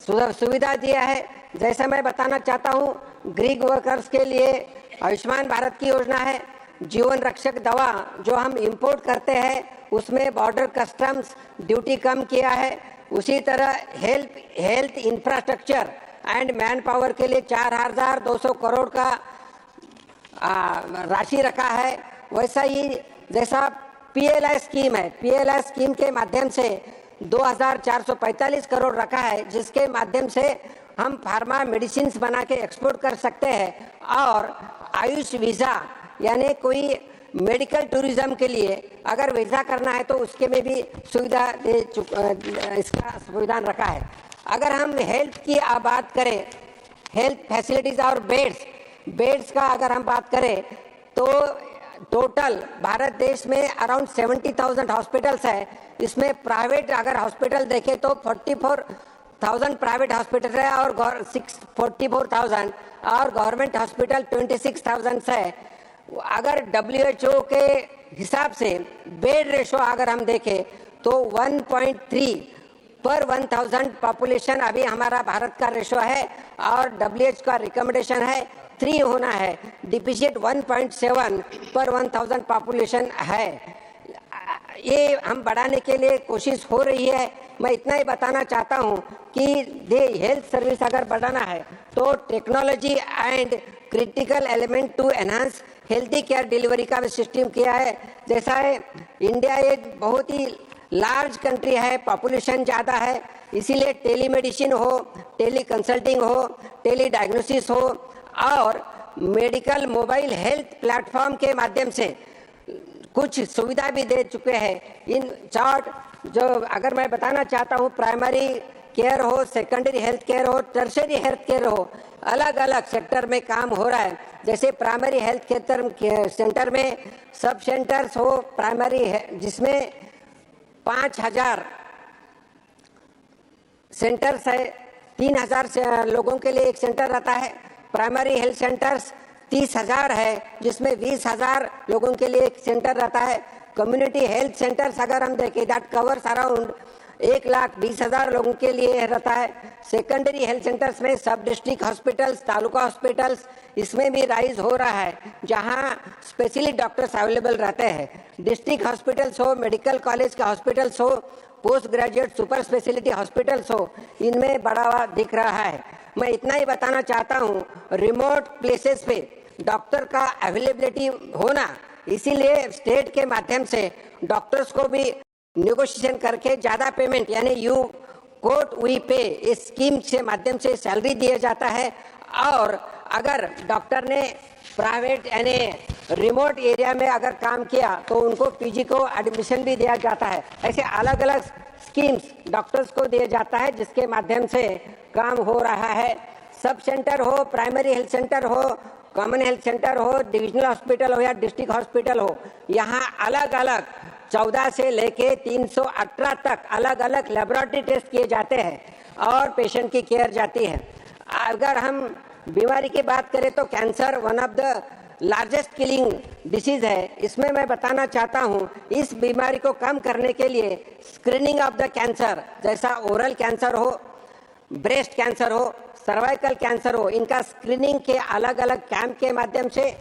सुविधा दिया है। जैसा मैं बताना चाहता हूँ, गरीब वर्कर्स के लिए आयुष्मान भारत की योजना है, जीवन रक्षक दवा जो हम इंपोर्ट करते हैं उसमें बॉर्डर कस्टम्स ड्यूटी कम किया है। उसी तरह health infrastructure and man power के लिए 4,200 करोड़ का राशि रखा है। वैसा ही जैसा PLI स्कीम है, PLI स्कीम के माध्यम से 2,445 करोड़ रखा है, जिसके माध्यम से हम फार्मा मेडिसिन बना के एक्सपोर्ट कर सकते हैं। और आयुष वीज़ा यानी कोई मेडिकल टूरिज्म के लिए अगर वीज़ा करना है तो उसके में भी सुविधा इसका संविधान रखा है। अगर हम हेल्थ की बात करें, हेल्थ फैसिलिटीज़ और बेड्स का अगर हम बात करें तो टोटल भारत देश में अराउंड 70,000 हॉस्पिटल्स है। इसमें प्राइवेट अगर हॉस्पिटल देखें तो 44,000 प्राइवेट हॉस्पिटल है और 44,000 और गवर्नमेंट हॉस्पिटल 26,000 है। अगर WHO के हिसाब से बेड रेशो अगर हम देखें तो 1.3 पर 1000 पॉपुलेशन अभी हमारा भारत का रेशो है और WHO का रिकमेंडेशन है 3 होना है। डिफिसिट 1.7 पर 1000 पॉपुलेशन है। ये हम बढ़ाने के लिए कोशिश हो रही है। मैं इतना ही बताना चाहता हूँ कि हेल्थ सर्विस अगर बढ़ाना है तो technology and critical element to enhance healthy care delivery का भी सिस्टम किया है। जैसा है इंडिया एक बहुत ही लार्ज कंट्री है, पॉपुलेशन ज़्यादा है, इसीलिए टेलीमेडिसिन हो, टेली कंसल्टिंग हो, टेली डायग्नोसिस हो और मेडिकल मोबाइल हेल्थ प्लेटफॉर्म के माध्यम से कुछ सुविधा भी दे चुके हैं। इन चार्ट जो अगर मैं बताना चाहता हूँ, प्राइमरी केयर हो, सेकेंडरी हेल्थ केयर हो, टर्शरी हेल्थ केयर हो, अलग अलग सेक्टर में काम हो रहा है। जैसे प्राइमरी हेल्थ केयर सेंटर में सब सेंटर्स हो प्राइमरी है, जिसमें 5,000 सेंटर्स है, 3,000 लोगों के लिए एक सेंटर रहता है। प्राइमरी हेल्थ सेंटर्स 30,000 है, जिसमें 20,000 लोगों के लिए एक सेंटर रहता है। कम्युनिटी हेल्थ सेंटर्स अगर हम देखें दैट कवर्स अराउंड 1,20,000 लोगों के लिए रहता है। सेकेंडरी हेल्थ सेंटर्स में सब डिस्ट्रिक्ट हॉस्पिटल्स, तालुका हॉस्पिटल्स, इसमें भी राइज हो रहा है, जहां स्पेशलिस्ट डॉक्टर्स अवेलेबल रहते हैं। डिस्ट्रिक्ट हॉस्पिटल्स हो, मेडिकल कॉलेज के हॉस्पिटल्स हो, post graduate super speciality hospitals हो, इनमें बढ़ावा दिख रहा है। मैं इतना ही बताना चाहता हूँ, रिमोट प्लेसेस पे डॉक्टर का अवेलेबिलिटी होना, इसीलिए स्टेट के माध्यम से डॉक्टर्स को भी नेगोशिएशन करके ज़्यादा पेमेंट यानी यू कोट वी पे इस स्कीम के माध्यम से सैलरी दिया जाता है। और अगर डॉक्टर ने प्राइवेट यानी रिमोट एरिया में अगर काम किया तो उनको PG को एडमिशन भी दिया जाता है। ऐसे अलग अलग स्कीम्स डॉक्टर्स को दिया जाता है, जिसके माध्यम से काम हो रहा है। सब सेंटर हो, प्राइमरी हेल्थ सेंटर हो, कॉमन हेल्थ सेंटर हो, डिविजनल हॉस्पिटल हो या डिस्ट्रिक्ट हॉस्पिटल हो, यहाँ अलग अलग 14 से लेके 318 तक अलग अलग लेबोरेटरी टेस्ट किए जाते हैं। और पेशेंट की केयर जाती है। अगर हम बीमारी की बात करें तो cancer one of the largest killing disease है। इसमें मैं बताना चाहता हूँ, इस बीमारी को कम करने के लिए स्क्रीनिंग ऑफ द कैंसर, जैसा ओरल कैंसर हो, ब्रेस्ट कैंसर हो, सर्वाइकल कैंसर हो, इनका स्क्रीनिंग के अलग अलग कैंप के माध्यम से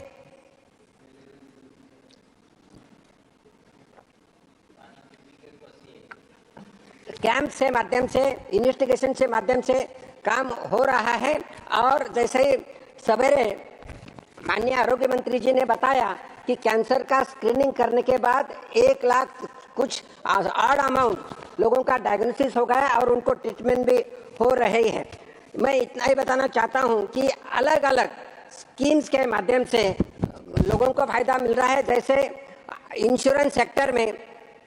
इन्वेस्टिगेशन से माध्यम से काम हो रहा है। और जैसे ही सवेरे माननीय आरोग्य मंत्री जी ने बताया कि कैंसर का स्क्रीनिंग करने के बाद 1 लाख कुछ ऑड अमाउंट लोगों का डायग्नोसिस हो गया और उनको ट्रीटमेंट भी हो रही है। मैं इतना ही बताना चाहता हूं कि अलग अलग स्कीम्स के माध्यम से लोगों को फायदा मिल रहा है। जैसे इंश्योरेंस सेक्टर में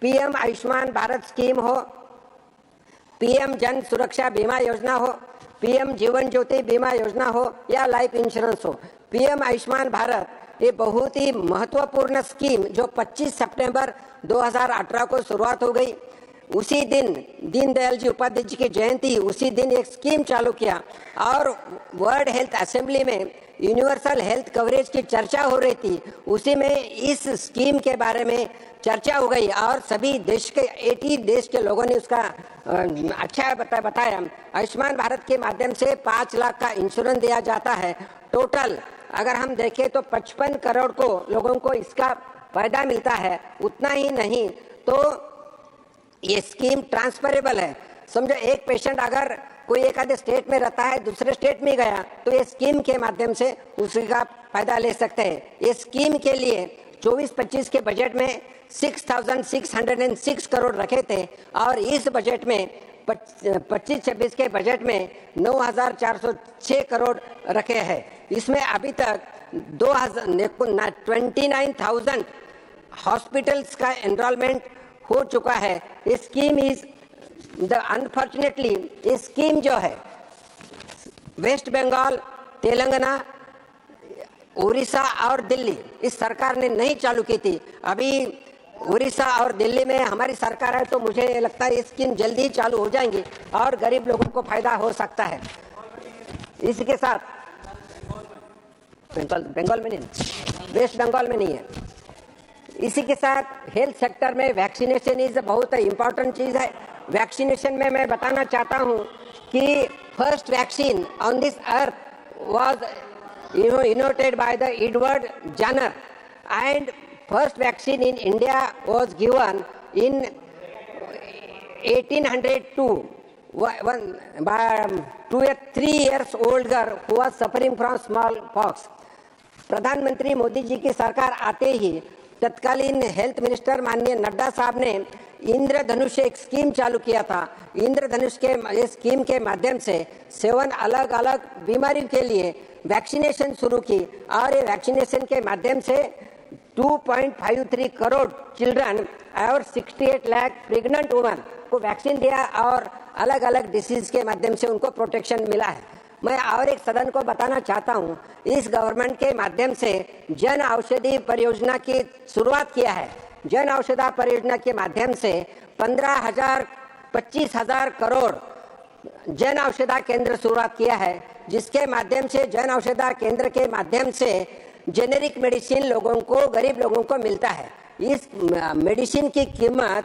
पीएम आयुष्मान भारत स्कीम हो, पीएम जन सुरक्षा बीमा योजना हो, पीएम जीवन ज्योति बीमा योजना हो या लाइफ इंश्योरेंस हो। पीएम आयुष्मान भारत ये बहुत ही महत्वपूर्ण स्कीम जो 25 सितंबर 2018 को शुरुआत हो गई। उसी दिन दीनदयाल जी उपाध्याय जी की जयंती, उसी दिन एक स्कीम चालू किया और वर्ल्ड हेल्थ असेंबली में यूनिवर्सल हेल्थ कवरेज की चर्चा हो रही थी। उसी में इस स्कीम के बारे में चर्चा हो गई और सभी देश के 80 देश के लोगों ने उसका अच्छा बताया। आयुष्मान भारत के माध्यम से 5 लाख का इंश्योरेंस दिया जाता है। टोटल अगर हम देखें तो 55 करोड़ को लोगों को इसका फायदा मिलता है। उतना ही नहीं तो ये स्कीम ट्रांसफरेबल है। समझो एक पेशेंट अगर कोई एक आधे स्टेट में रहता है, दूसरे स्टेट में गया तो ये स्कीम के माध्यम से उसका फायदा ले सकते हैं। ये स्कीम के लिए 24-25 के बजट में 6,606 करोड़ रखे थे और इस बजट में 25-26 के बजट में 9,406 करोड़ रखे हैं। इसमें अभी तक 29,000 हॉस्पिटल्स का एनरोलमेंट हो चुका है। इस स्कीम इज अनफॉर्चुनेटली ये स्कीम जो है वेस्ट बंगाल, तेलंगाना, उड़ीसा और दिल्ली इस सरकार ने नहीं चालू की थी। अभी उड़ीसा और दिल्ली में हमारी सरकार है तो मुझे लगता है ये स्कीम जल्दी ही चालू हो जाएंगी और गरीब लोगों को फायदा हो सकता है। इसके साथ बंगाल में नहीं, वेस्ट बंगाल में नहीं है। इसी के साथ हेल्थ सेक्टर में वैक्सीनेशन इज बहुत इम्पोर्टेंट चीज़ है। वैक्सीनेशन में मैं बताना चाहता हूँ कि first vaccine on this earth was innovated by the Edward Jenner and first vaccine in India was given in 1802 to a 3 years old girl who was suffering from smallpox. प्रधानमंत्री मोदी जी की सरकार आते ही तत्कालीन हेल्थ मिनिस्टर माननीय नड्डा साहब ने इंद्रधनुष एक scheme चालू किया था। इंद्रधनुष के इस स्कीम के माध्यम से 7 अलग अलग बीमारियों के लिए वैक्सीनेशन शुरू की और ये वैक्सीनेशन के माध्यम से 2.53 करोड़ चिल्ड्रन और 68 लाख प्रेग्नेंट वुमेन को वैक्सीन दिया और अलग अलग डिसीज के माध्यम से उनको प्रोटेक्शन मिला है। मैं और एक सदन को बताना चाहता हूँ, इस गवर्नमेंट के माध्यम से जन औषधि परियोजना की शुरुआत किया है। जन औषधि परियोजना के माध्यम से 25,000 करोड़ जन औषधि केंद्र शुरुआत किया है, जिसके माध्यम से जन औषधि केंद्र के माध्यम से जेनेरिक मेडिसिन लोगों को, गरीब लोगों को मिलता है। इस मेडिसिन की कीमत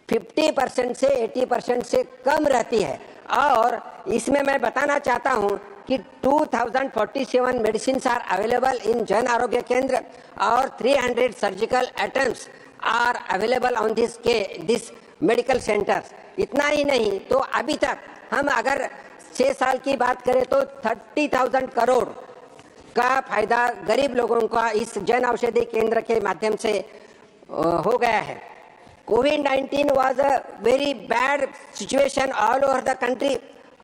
50% से 80% से कम रहती है और इसमें मैं बताना चाहता हूं कि 2047 medicine are available in Jan Arogya केंद्र और 300 surgical attempts are available on this medical centres. इतना ही नहीं तो अभी तक हम अगर 6 साल की बात करें तो 30,000 करोड़ का फायदा गरीब लोगों का इस जन औषधि केंद्र के माध्यम से हो गया है। कोविड-19 was a very bad situation all over the country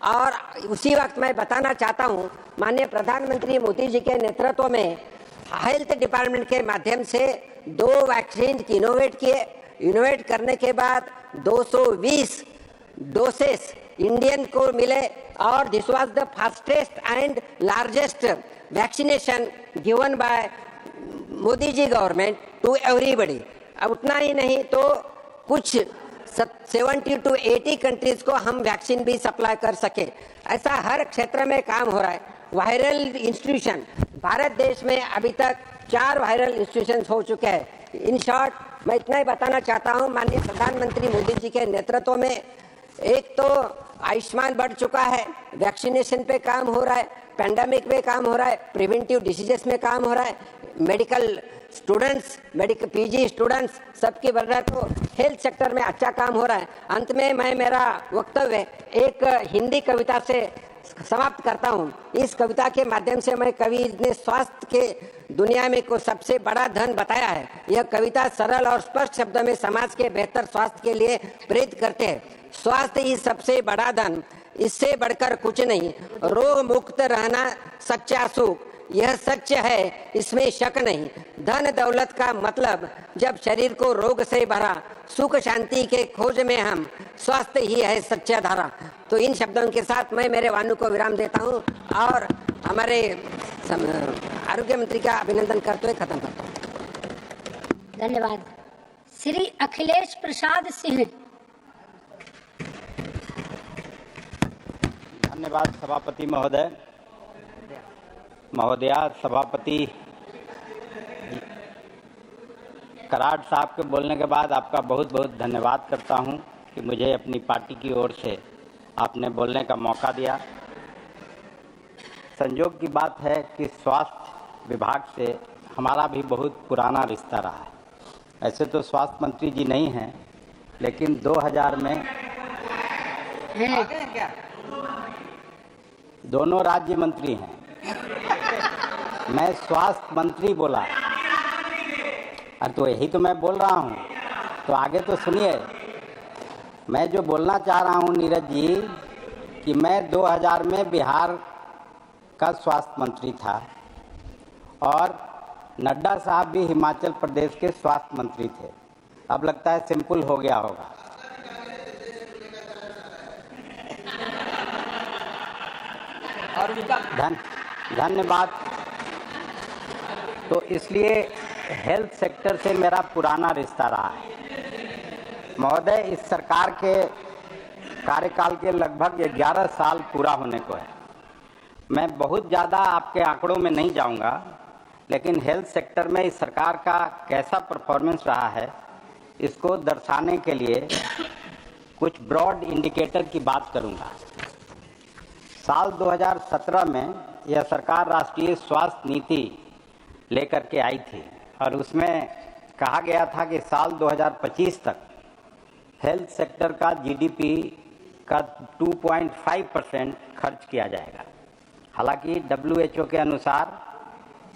और उसी वक्त मैं बताना चाहता हूँ माननीय प्रधानमंत्री मोदी जी के नेतृत्व में हेल्थ डिपार्टमेंट के माध्यम से 2 वैक्सीन इनोवेट किए। इनोवेट करने के बाद 220 डोसेस इंडियन को मिले और this was the fastest and largest vaccination given by Modi ji government to everybody. अब उतना ही नहीं तो कुछ 70 to 80 कंट्रीज को हम वैक्सीन भी सप्लाई कर सके। ऐसा हर क्षेत्र में काम हो रहा है। वायरल इंस्टीट्यूशन, भारत देश में अभी तक 4 वायरल इंस्टीट्यूशन हो चुके हैं। इन शॉर्ट मैं इतना ही बताना चाहता हूं, माननीय प्रधानमंत्री मोदी जी के नेतृत्व में एक तो आयुष्मान बढ़ चुका है, वैक्सीनेशन पे काम हो रहा है, पैंडेमिक पे काम हो रहा है, प्रिवेंटिव डिसीजेस में काम हो रहा है, medical students, medical PG students सबकी बढ़ रहा है, तो हेल्थ सेक्टर में अच्छा काम हो रहा है। अंत में मैं मेरा वक्तव्य एक हिंदी कविता से समाप्त करता हूँ। इस कविता के माध्यम से मैं कवि ने स्वास्थ्य के दुनिया में को सबसे बड़ा धन बताया है। यह कविता सरल और स्पष्ट शब्दों में समाज के बेहतर स्वास्थ्य के लिए प्रेरित करते हैं। स्वास्थ्य ही सबसे बड़ा धन, इससे बढ़कर कुछ नहीं। रोग मुक्त रहना सच्चा सुख, यह सच है, इसमें शक नहीं। धन दौलत का मतलब जब शरीर को रोग से भरा, सुख शांति के खोज में हम, स्वास्थ्य ही है सच्चा धारा। तो इन शब्दों के साथ मैं मेरे वाणु को विराम देता हूँ और हमारे आरोग्य मंत्री का अभिनंदन करते हुए खत्म करता हूँ। धन्यवाद। श्री अखिलेश प्रसाद सिंह। धन्यवाद सभापति महोदय। महोदया, सभापति कराड़ साहब के बोलने के बाद आपका बहुत बहुत धन्यवाद करता हूं कि मुझे अपनी पार्टी की ओर से आपने बोलने का मौका दिया। संयोग की बात है कि स्वास्थ्य विभाग से हमारा भी बहुत पुराना रिश्ता रहा है। ऐसे तो स्वास्थ्य मंत्री जी नहीं हैं, लेकिन 2000 में दोनों राज्य मंत्री हैं। मैं स्वास्थ्य मंत्री बोला, अरे तो यही तो मैं बोल रहा हूँ, तो आगे तो सुनिए। मैं जो बोलना चाह रहा हूँ नीरज जी, कि मैं 2000 में बिहार का स्वास्थ्य मंत्री था और नड्डा साहब भी हिमाचल प्रदेश के स्वास्थ्य मंत्री थे। अब लगता है सिंपल हो गया होगा। धन्यवाद। तो इसलिए हेल्थ सेक्टर से मेरा पुराना रिश्ता रहा है। महोदय, इस सरकार के कार्यकाल के लगभग 11 साल पूरा होने को है। मैं बहुत ज़्यादा आपके आंकड़ों में नहीं जाऊंगा, लेकिन हेल्थ सेक्टर में इस सरकार का कैसा परफॉर्मेंस रहा है, इसको दर्शाने के लिए कुछ ब्रॉड इंडिकेटर की बात करूंगा। साल 2017 में यह सरकार राष्ट्रीय स्वास्थ्य नीति लेकर के आई थी और उसमें कहा गया था कि साल 2025 तक हेल्थ सेक्टर का जीडीपी का 2.5% खर्च किया जाएगा। हालांकि WHO के अनुसार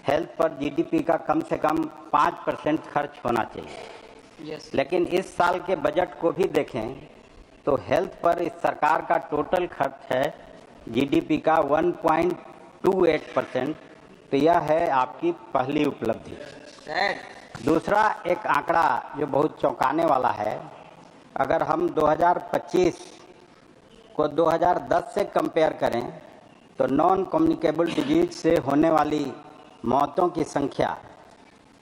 हेल्थ पर जीडीपी का कम से कम 5% खर्च होना चाहिए। लेकिन इस साल के बजट को भी देखें तो हेल्थ पर इस सरकार का टोटल खर्च है जीडीपी का 1.28%। तो यह है आपकी पहली उपलब्धि। दूसरा एक आंकड़ा जो बहुत चौंकाने वाला है, अगर हम 2025 को 2010 से कंपेयर करें तो नॉन कम्युनिकेबल डिजीज से होने वाली मौतों की संख्या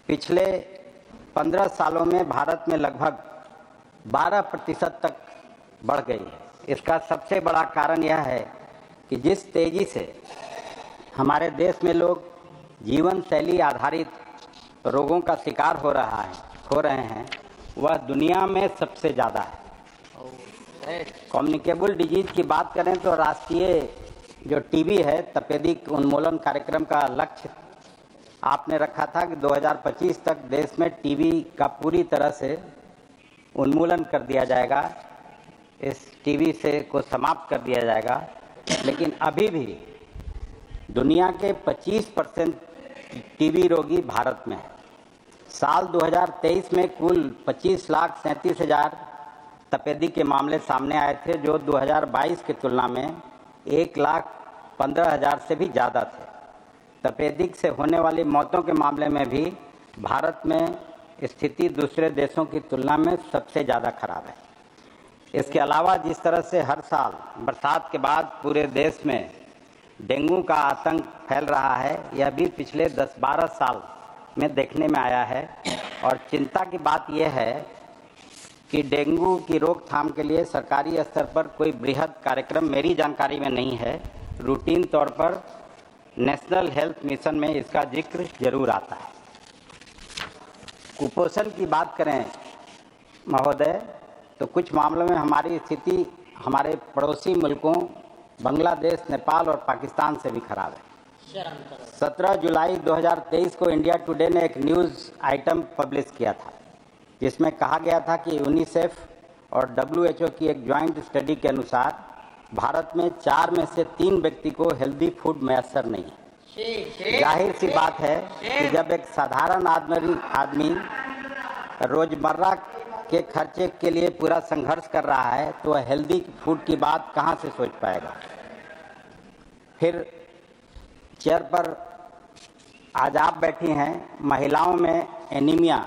पिछले 15 सालों में भारत में लगभग 12% तक बढ़ गई है। इसका सबसे बड़ा कारण यह है कि जिस तेजी से हमारे देश में लोग जीवन शैली आधारित रोगों का शिकार हो रहे हैं, वह दुनिया में सबसे ज़्यादा है। कम्युनिकेबल डिजीज की बात करें तो राष्ट्रीय जो टीबी है, तपेदिक उन्मूलन कार्यक्रम का लक्ष्य आपने रखा था कि 2025 तक देश में टीबी का पूरी तरह से उन्मूलन कर दिया जाएगा, इस टीबी से को समाप्त कर दिया जाएगा। लेकिन अभी भी दुनिया के 25% टीबी रोगी भारत में है। साल 2023 में कुल 25,37,000 तपेदिक के मामले सामने आए थे, जो 2022 की तुलना में 1,15,000 से भी ज़्यादा थे। तपेदिक से होने वाली मौतों के मामले में भी भारत में स्थिति दूसरे देशों की तुलना में सबसे ज़्यादा खराब है। इसके अलावा जिस तरह से हर साल बरसात के बाद पूरे देश में डेंगू का आतंक फैल रहा है, यह भी पिछले 10-12 साल में देखने में आया है। और चिंता की बात यह है कि डेंगू की रोकथाम के लिए सरकारी स्तर पर कोई बृहद कार्यक्रम मेरी जानकारी में नहीं है। रूटीन तौर पर नेशनल हेल्थ मिशन में इसका जिक्र जरूर आता है। कुपोषण की बात करें महोदय, तो कुछ मामलों में हमारी स्थिति हमारे पड़ोसी मुल्कों बांग्लादेश, नेपाल और पाकिस्तान से भी खराब है। 17 जुलाई 2023 को इंडिया टुडे ने एक न्यूज़ आइटम पब्लिश किया था, जिसमें कहा गया था कि यूनिसेफ और WHO की एक ज्वाइंट स्टडी के अनुसार भारत में 4 में से 3 व्यक्ति को हेल्दी फूड मैसर नहीं है। जाहिर सी बात है कि जब एक साधारण आदमी रोजमर्रा के खर्चे के लिए पूरा संघर्ष कर रहा है तो वह हेल्दी फूड की बात कहाँ से सोच पाएगा। फिर चेयर पर आज आप बैठी हैं। महिलाओं में एनीमिया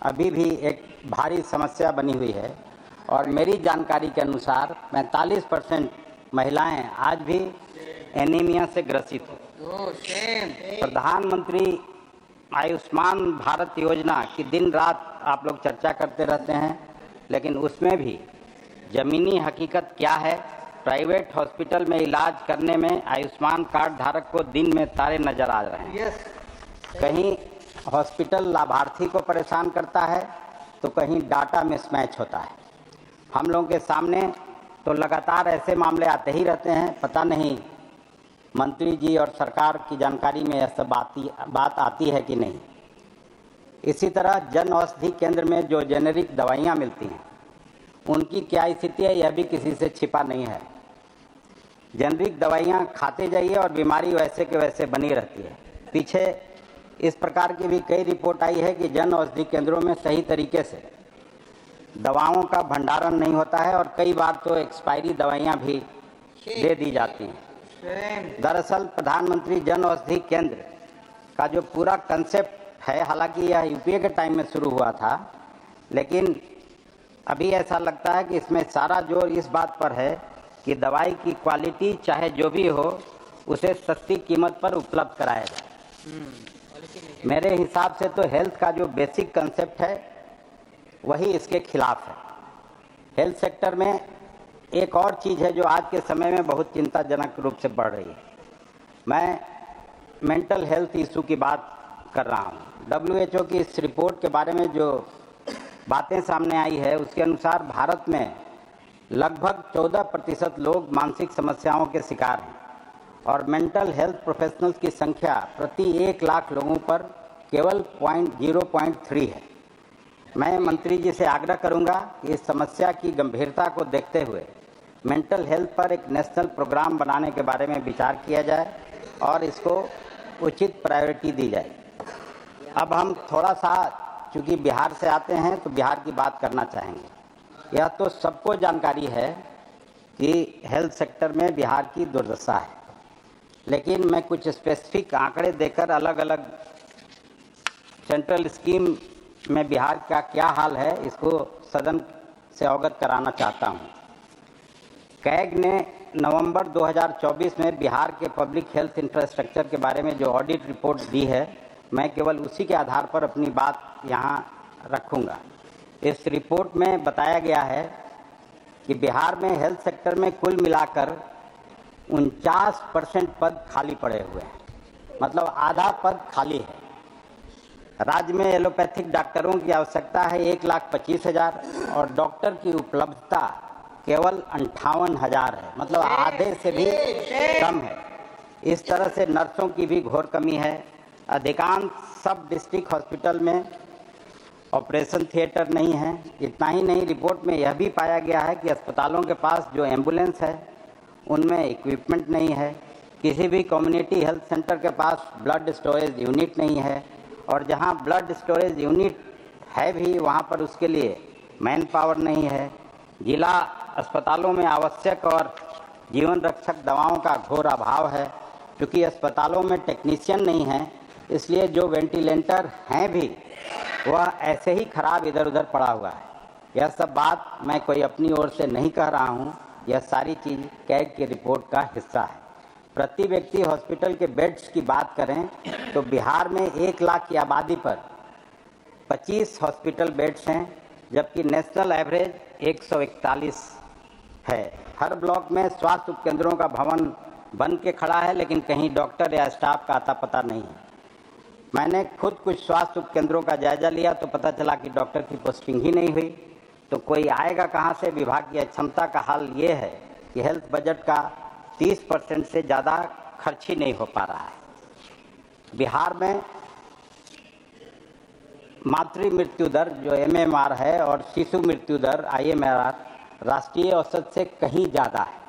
अभी भी एक भारी समस्या बनी हुई है और मेरी जानकारी के अनुसार 45% महिलाएं आज भी एनीमिया से ग्रसित हैं। प्रधानमंत्री आयुष्मान भारत योजना की दिन रात आप लोग चर्चा करते रहते हैं, लेकिन उसमें भी ज़मीनी हकीकत क्या है? प्राइवेट हॉस्पिटल में इलाज करने में आयुष्मान कार्ड धारक को दिन में तारे नजर आ रहे हैं। कहीं हॉस्पिटल लाभार्थी को परेशान करता है तो कहीं डाटा मिसमैच होता है। हम लोगों के सामने तो लगातार ऐसे मामले आते ही रहते हैं। पता नहीं मंत्री जी और सरकार की जानकारी में यह सब बात आती है कि नहीं। इसी तरह जन औषधि केंद्र में जो जेनेरिक दवाइयाँ मिलती हैं उनकी क्या स्थिति है, यह भी किसी से छिपा नहीं है। जेनेरिक दवाइयाँ खाते जाइए और बीमारी वैसे के वैसे बनी रहती है। पीछे इस प्रकार की भी कई रिपोर्ट आई है कि जन औषधि केंद्रों में सही तरीके से दवाओं का भंडारण नहीं होता है और कई बार तो एक्सपायरी दवाइयाँ भी दे दी जाती हैं। दरअसल प्रधानमंत्री जन औषधि केंद्र का जो पूरा कंसेप्ट है, हालांकि यह यूपीए के टाइम में शुरू हुआ था, लेकिन अभी ऐसा लगता है कि इसमें सारा जोर इस बात पर है कि दवाई की क्वालिटी चाहे जो भी हो उसे सस्ती कीमत पर उपलब्ध कराया जाए। मेरे हिसाब से तो हेल्थ का जो बेसिक कंसेप्ट है वही इसके खिलाफ है। हेल्थ सेक्टर में एक और चीज़ है जो आज के समय में बहुत चिंताजनक रूप से बढ़ रही है। मैं मेंटल हेल्थ इशू की बात कर रहा हूँ। WHO की इस रिपोर्ट के बारे में जो बातें सामने आई है उसके अनुसार भारत में लगभग 14% लोग मानसिक समस्याओं के शिकार हैं और मेंटल हेल्थ प्रोफेशनल्स की संख्या प्रति 1 लाख लोगों पर केवल 0.3 है। मैं मंत्री जी से आग्रह करूंगा कि इस समस्या की गंभीरता को देखते हुए मेंटल हेल्थ पर एक नेशनल प्रोग्राम बनाने के बारे में विचार किया जाए और इसको उचित प्रायोरिटी दी जाए। अब हम थोड़ा सा, चूँकि बिहार से आते हैं तो बिहार की बात करना चाहेंगे। यह तो सबको जानकारी है कि हेल्थ सेक्टर में बिहार की दुर्दशा है, लेकिन मैं कुछ स्पेसिफिक आंकड़े देकर अलग अलग सेंट्रल स्कीम में बिहार का क्या हाल है इसको सदन से अवगत कराना चाहता हूँ। कैग ने नवंबर 2024 में बिहार के पब्लिक हेल्थ इंफ्रास्ट्रक्चर के बारे में जो ऑडिट रिपोर्ट दी है, मैं केवल उसी के आधार पर अपनी बात यहाँ रखूँगा। इस रिपोर्ट में बताया गया है कि बिहार में हेल्थ सेक्टर में कुल मिलाकर 49% पद खाली पड़े हुए हैं, मतलब आधा पद खाली है। राज्य में एलोपैथिक डॉक्टरों की आवश्यकता है 1,25,000 और डॉक्टर की उपलब्धता केवल 58,000 है, मतलब आधे से भी कम है। इस तरह से नर्सों की भी घोर कमी है। अधिकांश सब डिस्ट्रिक्ट हॉस्पिटल में ऑपरेशन थिएटर नहीं है। इतना ही नहीं, रिपोर्ट में यह भी पाया गया है कि अस्पतालों के पास जो एम्बुलेंस है उनमें इक्विपमेंट नहीं है। किसी भी कम्युनिटी हेल्थ सेंटर के पास ब्लड स्टोरेज यूनिट नहीं है और जहां ब्लड स्टोरेज यूनिट है भी वहां पर उसके लिए मैन पावर नहीं है। जिला अस्पतालों में आवश्यक और जीवन रक्षक दवाओं का घोर अभाव है। क्योंकि अस्पतालों में टेक्नीशियन नहीं है, इसलिए जो वेंटिलेटर हैं भी वह ऐसे ही खराब इधर उधर पड़ा हुआ है। यह सब बात मैं कोई अपनी ओर से नहीं कह रहा हूँ, यह सारी चीज़ कैग की रिपोर्ट का हिस्सा है। प्रति व्यक्ति हॉस्पिटल के बेड्स की बात करें तो बिहार में 1 लाख की आबादी पर 25 हॉस्पिटल बेड्स हैं, जबकि नेशनल एवरेज 141 है। हर ब्लॉक में स्वास्थ्य उपकेंद्रों का भवन बन के खड़ा है, लेकिन कहीं डॉक्टर या स्टाफ का आता पता नहीं है। मैंने खुद कुछ स्वास्थ्य उपकेंद्रों का जायजा लिया तो पता चला कि डॉक्टर की पोस्टिंग ही नहीं हुई, तो कोई आएगा कहाँ से। विभाग की अक्षमता का हाल ये है कि हेल्थ बजट का 30% से ज़्यादा खर्च ही नहीं हो पा रहा है। बिहार में मातृ मृत्यु दर जो MMR है और शिशु मृत्यु दर IMR राष्ट्रीय औसत से कहीं ज़्यादा है।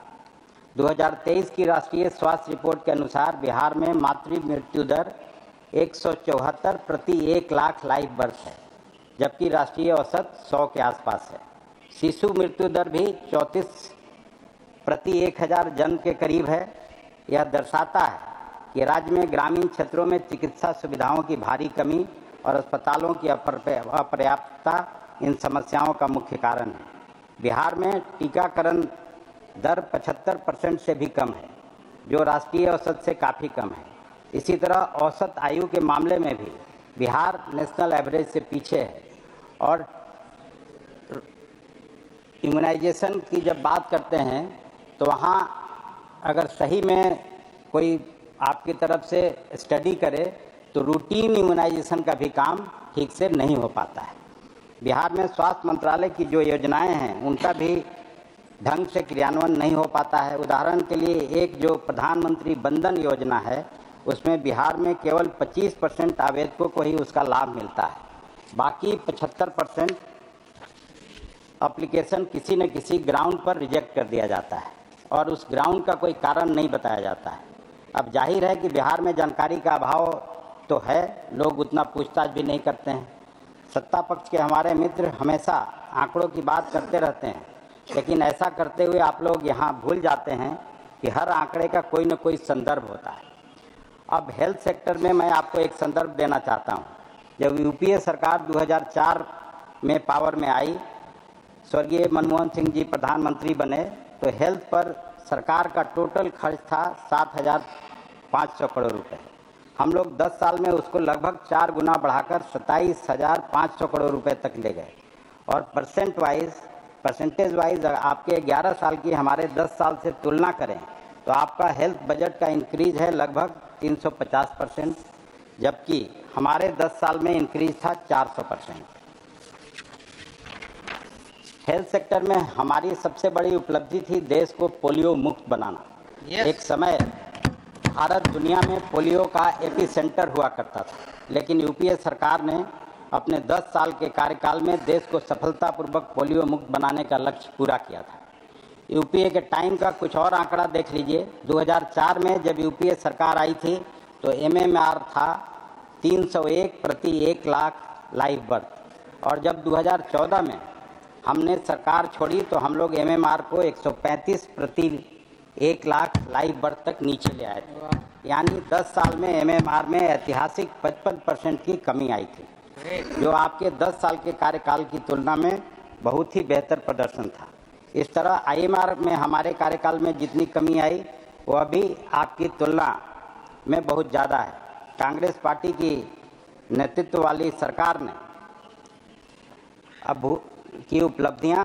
2023 की राष्ट्रीय स्वास्थ्य रिपोर्ट के अनुसार बिहार में मातृ मृत्यु दर 174 प्रति 1 लाख लाइव बर्थ है, जबकि राष्ट्रीय औसत 100 के आसपास है। शिशु मृत्यु दर भी 34 प्रति 1000 जन्म के करीब है। यह दर्शाता है कि राज्य में ग्रामीण क्षेत्रों में चिकित्सा सुविधाओं की भारी कमी और अस्पतालों की अपर्याप्तता इन समस्याओं का मुख्य कारण है। बिहार में टीकाकरण दर 75% से भी कम है, जो राष्ट्रीय औसत से काफ़ी कम है। इसी तरह औसत आयु के मामले में भी बिहार नेशनल एवरेज से पीछे है। और इम्यूनाइजेशन की जब बात करते हैं तो वहाँ अगर सही में कोई आपकी तरफ से स्टडी करे तो रूटीन इम्यूनाइजेशन का भी काम ठीक से नहीं हो पाता है। बिहार में स्वास्थ्य मंत्रालय की जो योजनाएं हैं उनका भी ढंग से क्रियान्वयन नहीं हो पाता है। उदाहरण के लिए एक जो प्रधानमंत्री बंधन योजना है उसमें बिहार में केवल 25% आवेदकों को ही उसका लाभ मिलता है। बाकी 75% एप्लीकेशन किसी न किसी ग्राउंड पर रिजेक्ट कर दिया जाता है और उस ग्राउंड का कोई कारण नहीं बताया जाता है। अब जाहिर है कि बिहार में जानकारी का अभाव तो है, लोग उतना पूछताछ भी नहीं करते हैं। सत्ता पक्ष के हमारे मित्र हमेशा आंकड़ों की बात करते रहते हैं, लेकिन ऐसा करते हुए आप लोग यहाँ भूल जाते हैं कि हर आंकड़े का कोई न कोई संदर्भ होता है। अब हेल्थ सेक्टर में मैं आपको एक संदर्भ देना चाहता हूँ। जब यूपीए सरकार 2004 में पावर में आई, स्वर्गीय मनमोहन सिंह जी प्रधानमंत्री बने, तो हेल्थ पर सरकार का टोटल खर्च था 7,500 करोड़ रुपए। हम लोग 10 साल में उसको लगभग 4 गुना बढ़ाकर 27,500 करोड़ रुपए तक ले गए। और परसेंटेज वाइज आपके 11 साल की हमारे 10 साल से तुलना करें तो आपका हेल्थ बजट का इंक्रीज है लगभग 350%, जबकि हमारे 10 साल में इंक्रीज था 400%। हेल्थ सेक्टर में हमारी सबसे बड़ी उपलब्धि थी देश को पोलियो मुक्त बनाना। एक समय भारत दुनिया में पोलियो का एपिसेंटर हुआ करता था, लेकिन यूपीए सरकार ने अपने 10 साल के कार्यकाल में देश को सफलतापूर्वक पोलियो मुक्त बनाने का लक्ष्य पूरा किया था। यूपीए के टाइम का कुछ और आंकड़ा देख लीजिए। 2004 में जब यूपीए सरकार आई थी तो MMR था 301 प्रति 1 लाख लाइव बर्थ, और जब 2014 में हमने सरकार छोड़ी तो हम लोग MMR को 135 प्रति 1 लाख लाइव बर्थ तक नीचे ले आए थे। यानी 10 साल में MMR में ऐतिहासिक 55% की कमी आई थी, जो आपके 10 साल के कार्यकाल की तुलना में बहुत ही बेहतर प्रदर्शन था। इस तरह IMR में हमारे कार्यकाल में जितनी कमी आई वो अभी आपकी तुलना में बहुत ज़्यादा है। कांग्रेस पार्टी की नेतृत्व वाली सरकार ने की उपलब्धियां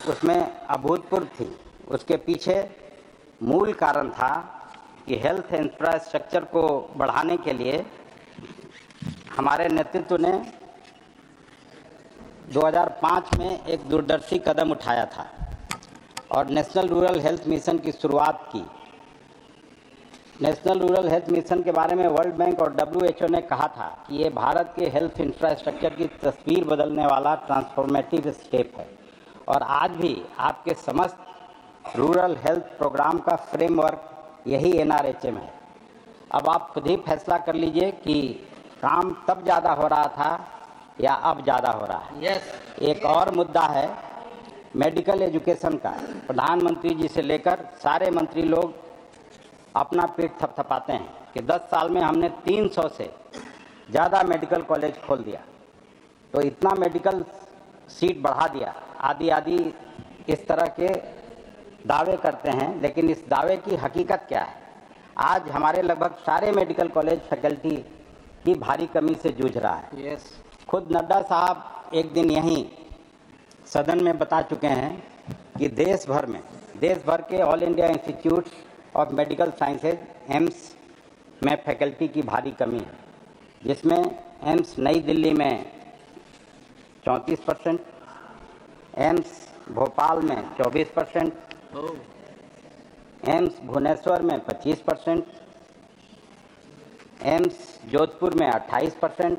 उसमें अभूतपूर्व थी। उसके पीछे मूल कारण था कि हेल्थ इंफ्रास्ट्रक्चर को बढ़ाने के लिए हमारे नेतृत्व ने 2005 में एक दूरदर्शी कदम उठाया था और नेशनल रूरल हेल्थ मिशन की शुरुआत की। नेशनल रूरल हेल्थ मिशन के बारे में वर्ल्ड बैंक और WHO ने कहा था कि ये भारत के हेल्थ इंफ्रास्ट्रक्चर की तस्वीर बदलने वाला ट्रांसफॉर्मेटिव स्टेप है, और आज भी आपके समस्त रूरल हेल्थ प्रोग्राम का फ्रेमवर्क यही NRHM है। अब आप खुद ही फैसला कर लीजिए कि काम तब ज़्यादा हो रहा था या अब ज़्यादा हो रहा है। एक और मुद्दा है मेडिकल एजुकेशन का। प्रधानमंत्री जी से लेकर सारे मंत्री लोग अपना पेट थपथपाते हैं कि 10 साल में हमने 300 से ज़्यादा मेडिकल कॉलेज खोल दिया, तो इतना मेडिकल सीट बढ़ा दिया, आदि इस तरह के दावे करते हैं। लेकिन इस दावे की हकीकत क्या है? आज हमारे लगभग सारे मेडिकल कॉलेज फैकल्टी की भारी कमी से जूझ रहा है। खुद नड्डा साहब एक दिन यहीं सदन में बता चुके हैं कि देश भर के all India institute of medical sciences AIIMS में फैकल्टी की भारी कमी है, जिसमें एम्स नई दिल्ली में 34%, एम्स भोपाल में 24%, एम्स भुवनेश्वर में 25%, एम्स जोधपुर में 28%,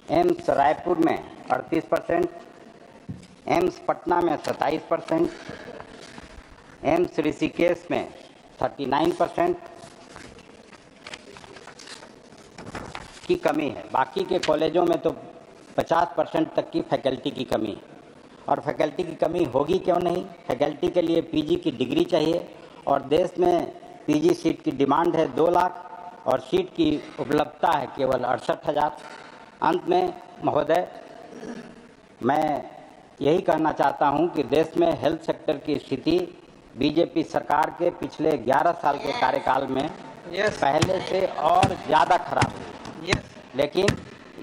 एम्स रायपुर में 38%, एम्स पटना में 27%, एम्स ऋषिकेश में 39% की कमी है। बाकी के कॉलेजों में तो 50% तक की फैकल्टी की कमी है। और फैकल्टी की कमी होगी क्यों नहीं? फैकल्टी के लिए पीजी की डिग्री चाहिए और देश में पीजी सीट की डिमांड है 2 लाख और सीट की उपलब्धता है केवल 68,000। अंत में महोदय, मैं यही कहना चाहता हूं कि देश में हेल्थ सेक्टर की स्थिति बीजेपी सरकार के पिछले 11 साल के कार्यकाल में पहले से और ज़्यादा खराब हुई। लेकिन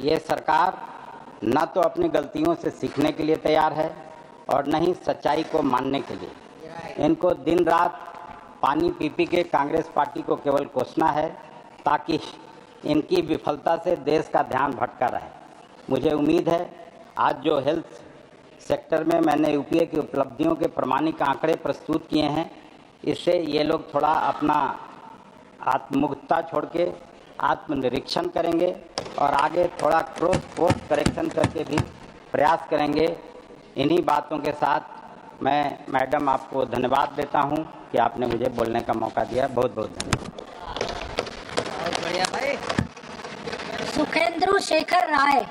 ये सरकार न तो अपनी गलतियों से सीखने के लिए तैयार है और न ही सच्चाई को मानने के लिए। इनको दिन रात पानी पी पी के कांग्रेस पार्टी को केवल कोसना है ताकि इनकी विफलता से देश का ध्यान भटका रहे। मुझे उम्मीद है आज जो हेल्थ सेक्टर में मैंने यूपीए की उपलब्धियों के प्रमाणिक आंकड़े प्रस्तुत किए हैं, इससे ये लोग थोड़ा अपना आत्ममुक्तता छोड़ के आत्मनिरीक्षण करेंगे और आगे थोड़ा कोर्स करेक्शन करके भी प्रयास करेंगे। इन्हीं बातों के साथ मैं मैडम आपको धन्यवाद देता हूं कि आपने मुझे बोलने का मौका दिया। बहुत बहुत धन्यवाद। बढ़िया भाई। सुखेंद्र शेखर राय।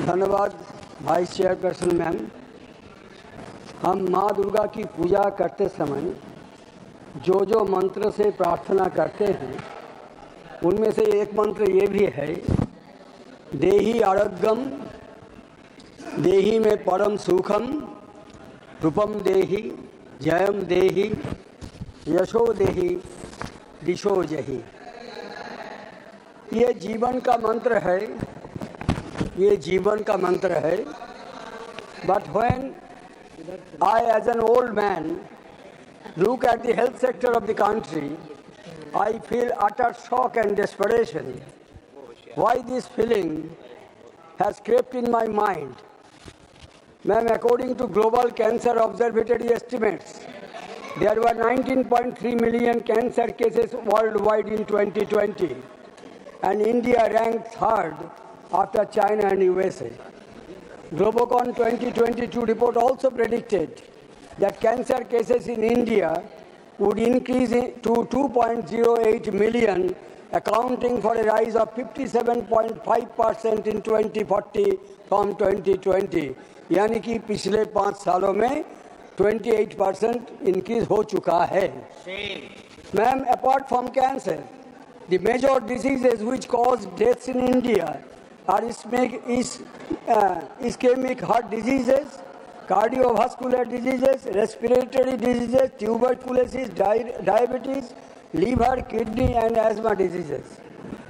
धन्यवाद वाइस चेयरपर्सन मैम। हम माँ दुर्गा की पूजा करते समय जो मंत्र से प्रार्थना करते हैं उनमें से एक मंत्र ये भी है, देहि आरोग्यम देहि में परम सुखम रूपम देहि जयम देहि यशो देहि दिशो जहि। ये जीवन का मंत्र है, ये जीवन का मंत्र है। But when I as an old man look at the health sector of the country, I feel utter shock and desperation. Why this feeling has crept in my mind? Ma'am, according to Global Cancer Observatory estimates, there were 19.3 million cancer cases worldwide in 2020, and India ranked third after China and USA. Globocon 2022 report also predicted that cancer cases in India would increase to 2.08 million, accounting for a rise of 57.5% in 2040 from 2020. यानी कि पिछले 5 सालों में 28% increase हो चुका है। Ma'am, apart from cancer, the major diseases which cause deaths in India are ischemic heart diseases, cardiovascular diseases, respiratory diseases, tuberculosis, diabetes, liver, kidney and asthma diseases,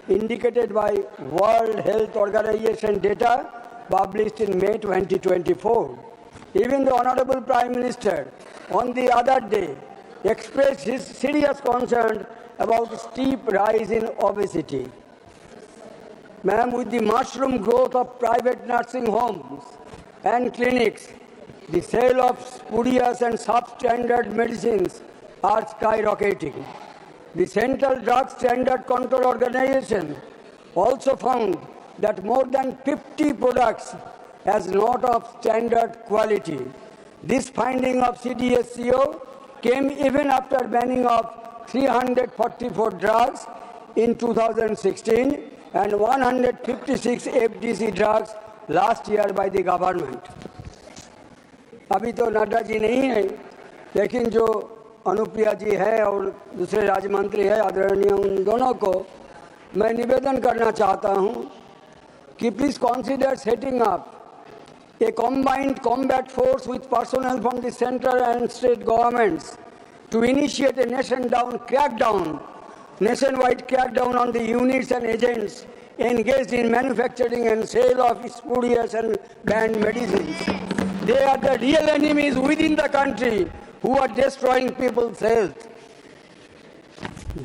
indicated by World Health Organization data published in May 2024. Even the Honorable Prime Minister on the other day expressed his serious concern about steep rise in obesity. Ma'am, with the mushroom growth of private nursing homes and clinics, the sale of spurious and substandard medicines are skyrocketing. The Central Drug Standard Control Organization also found that more than 50 products has not of standard quality. This finding of CDSCO came even after banning of 344 drugs in 2016 and 156 FDC drugs last year by the government. अभी तो नड्डा जी नहीं है, लेकिन जो अनुप्रिया जी है और दूसरे राज्य मंत्री है आदरणीय, उन दोनों को मैं निवेदन करना चाहता हूं कि please consider setting up a combined combat force with personnel from the central and state governments to initiate a nationwide crackdown on the units and agents engaged in manufacturing and sale of spurious and banned medicines. They are the real enemies within the country who are destroying people's health.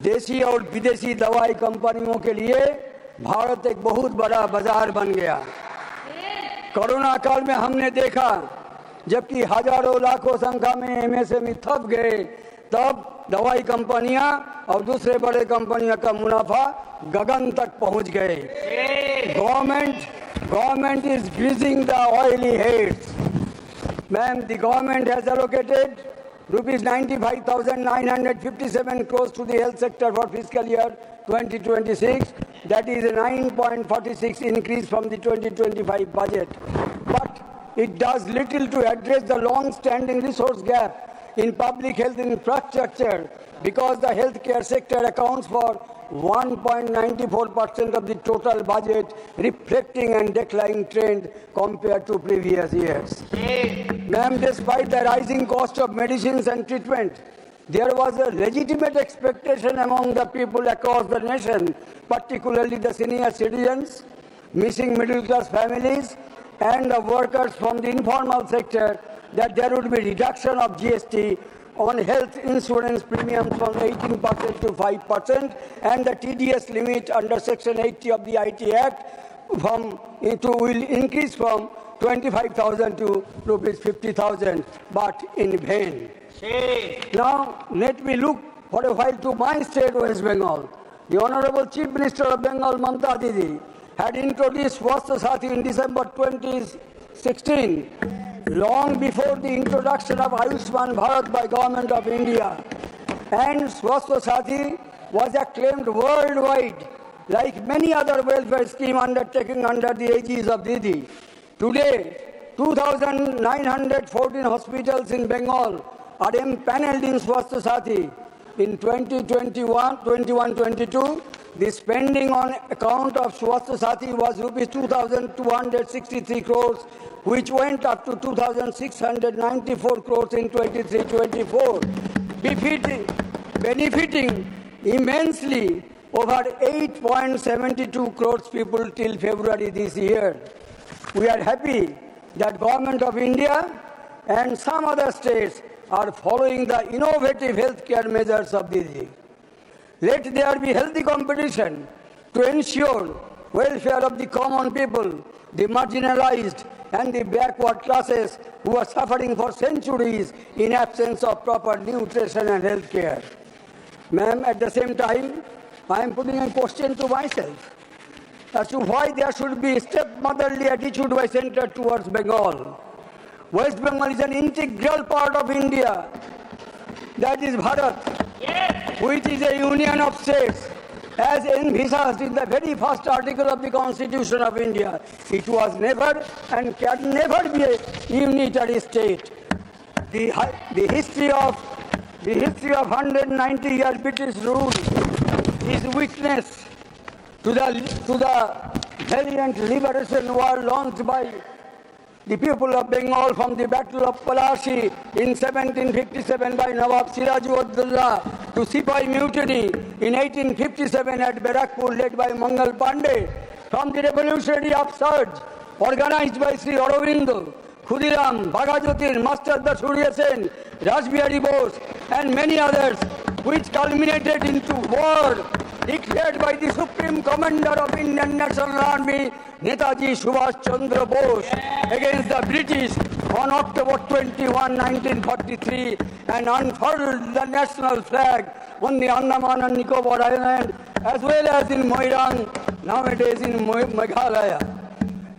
देशी और विदेशी दवाई कंपनियों के लिए भारत एक बहुत बड़ा बाजार बन गया। कोरोना काल में हमने देखा जबकि हजारों लाखों संख्या में एमएसएमई थप गए, तब दवाई कंपनियां और दूसरे बड़े कंपनियों का मुनाफा गगन तक पहुंच गए। Government is greasing the oily heads. Ma'am, the government has allocated rupees 95,957 crores to the health sector for fiscal year 2026. That is a 9.46 increase from the 2025 budget. But it does little to address the long-standing resource gap in public health infrastructure because the healthcare sector accounts for 1.94% of the total budget, reflecting a declining trend compared to previous years. Ma'am, despite the rising cost of medicines and treatment, there was a legitimate expectation among the people across the nation, particularly the senior citizens, missing middle-class families, and the workers from the informal sector, that there would be reduction of GST on health insurance premiums from 18% to 5%, and the TDS limit under Section 80 of the IT Act will increase from 25,000 to rupees 50,000, but in vain. Now, let me look for a while to my state, West Bengal. The Honorable Chief Minister of Bengal, Mamta Didi, had introduced Swasthya Sathi in December 2016, long before the introduction of Ayushman Bharat by Government of India. And Swasthya Sathi was acclaimed worldwide, like many other welfare schemes undertaken under the aegis of Didi. Today, 2,914 hospitals in Bengal are empaneled in Swasthya Sathi. In 2021-22, the spending on account of Swasthya Sathi was rupees 2,263 crores, which went up to 2,694 crores in 23-24, benefiting immensely over 8.72 crores people till February this year. We are happy that Government of India and some other states are following the innovative healthcare measures of Didi. Let there be healthy competition to ensure welfare of the common people, the marginalized, and the backward classes who are suffering for centuries in absence of proper nutrition and health care. Ma'am, at the same time, I am putting a question to myself as to why there should be stepmotherly attitude by center towards Bengal. West Bengal is an integral part of India. That is Bharat, which is a union of states, as envisaged in the very first article of the Constitution of India. It was never and can never be a unitary state. The history of 190-year British rule is witness to the valiant liberation war launched by the people of Bengal from the Battle of Palashi in 1757 by Nawab Siraj-ud-Dawla to Sipai Mutiny in 1857 at Barakpur led by Mangal Pandey, from the revolutionary upsurge organized by Sri Aurobindo, Khudiram, Bhagajotir, Master Surya Sen, Rajbihari Bose, and many others, which culminated into war declared by the Supreme Commander of Indian National Army, Netaji Subhash Chandra Bose, against the British on October 21, 1943, and unfurled the national flag on the Andaman and Nicobar Island, as well as in Moirang, nowadays in Meghalaya.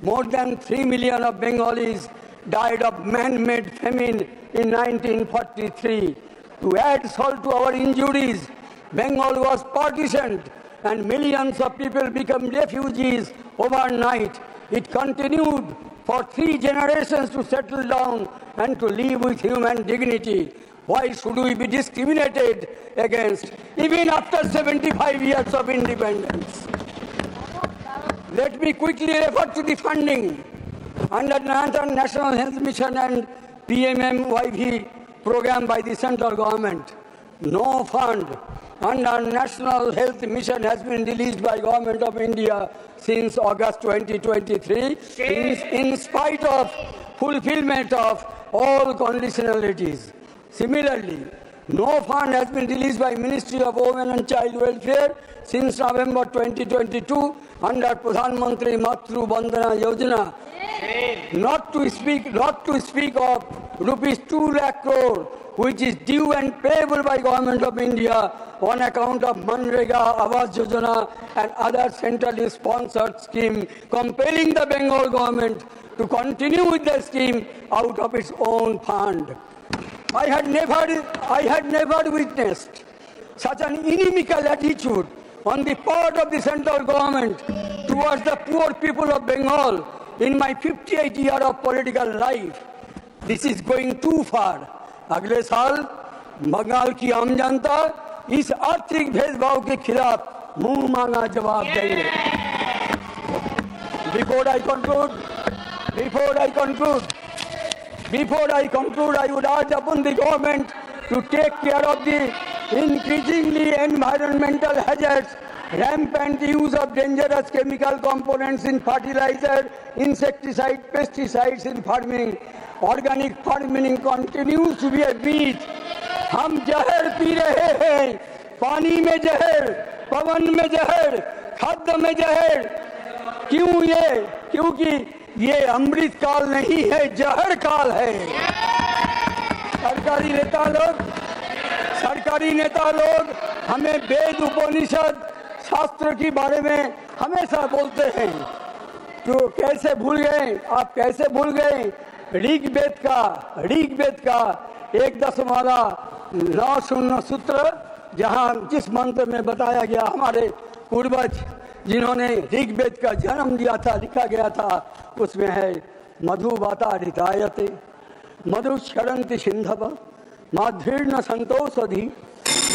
More than 3 million of Bengalis died of man-made famine in 1943. To add salt to our injuries, Bengal was partitioned and millions of people became refugees overnight. It continued for 3 generations to settle down and to live with human dignity. Why should we be discriminated against even after 75 years of independence? Let me quickly refer to the funding under the National Health Mission and PMMYV program by the central government. No fund under National Health Mission has been released by Government of India since August 2023, in spite of fulfillment of all conditionalities. Similarly, no fund has been released by Ministry of Women and Child Welfare since November 2022 under Pradhan Mantri Matru Bandhana Yojana. Not to speak of rupees 2 lakh crore, which is due and payable by Government of India on account of MNREGA, Awas Yojana and other centrally sponsored scheme, compelling the Bengal government to continue with the scheme out of its own fund. I had never witnessed such an inimical attitude on the part of the central government towards the poor people of Bengal in my 58 years of political life. This is going too far. अगले साल बंगाल की आम जनता इस आर्थिक भेदभाव के खिलाफ मुंह मांगा जवाब देंगे. Before I conclude, I would urge upon the government to take care of the increasingly environmental hazards, rampant use of dangerous chemical components in fertilizer, insecticide, pesticides in farming. Organic farming continues to be a myth. हम जहर P रहे हैं, पानी में जहर, पवन में जहर, खाद्य में जहर. क्यों ये? क्योंकि ये अमृत काल नहीं है, जहर काल है. सरकारी नेता लोग हमें वेद उपनिषद शास्त्र के बारे में हमेशा बोलते हैं. तो कैसे भूल गए? आप कैसे भूल गए ऋग्वेद का 1.9 सूत्र, जहाँ जिस मंत्र में बताया गया हमारे पूर्वज जिन्होंने ऋग्वेद का जन्म दिया था, लिखा गया था, उसमें है मधुबाता ऋतायते मधु क्षरंति सिंधव माधुर्न संतोषधि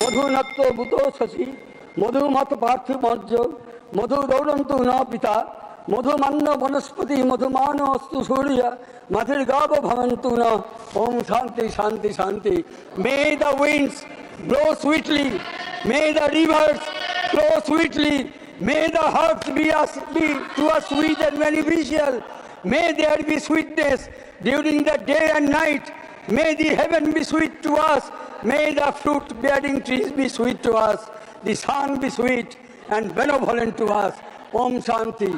मधुनक्तो बुतो शशि मधुमत पार्थिवज्जो मधु दौड़ंतु न पिता मधुमन्न वनस्पति मधुमान अस्तु सूर्य मधुर्गाव भवन्तु न. ओम शांति शांति शांति. May the winds blow sweetly, may the rivers flow sweetly, may the herbs be to us sweet and beneficial, may there be sweetness during the day and night, may the heaven be sweet to us, may the fruit bearing trees be sweet to us, the sun be sweet and benevolent to us. Om Shanti.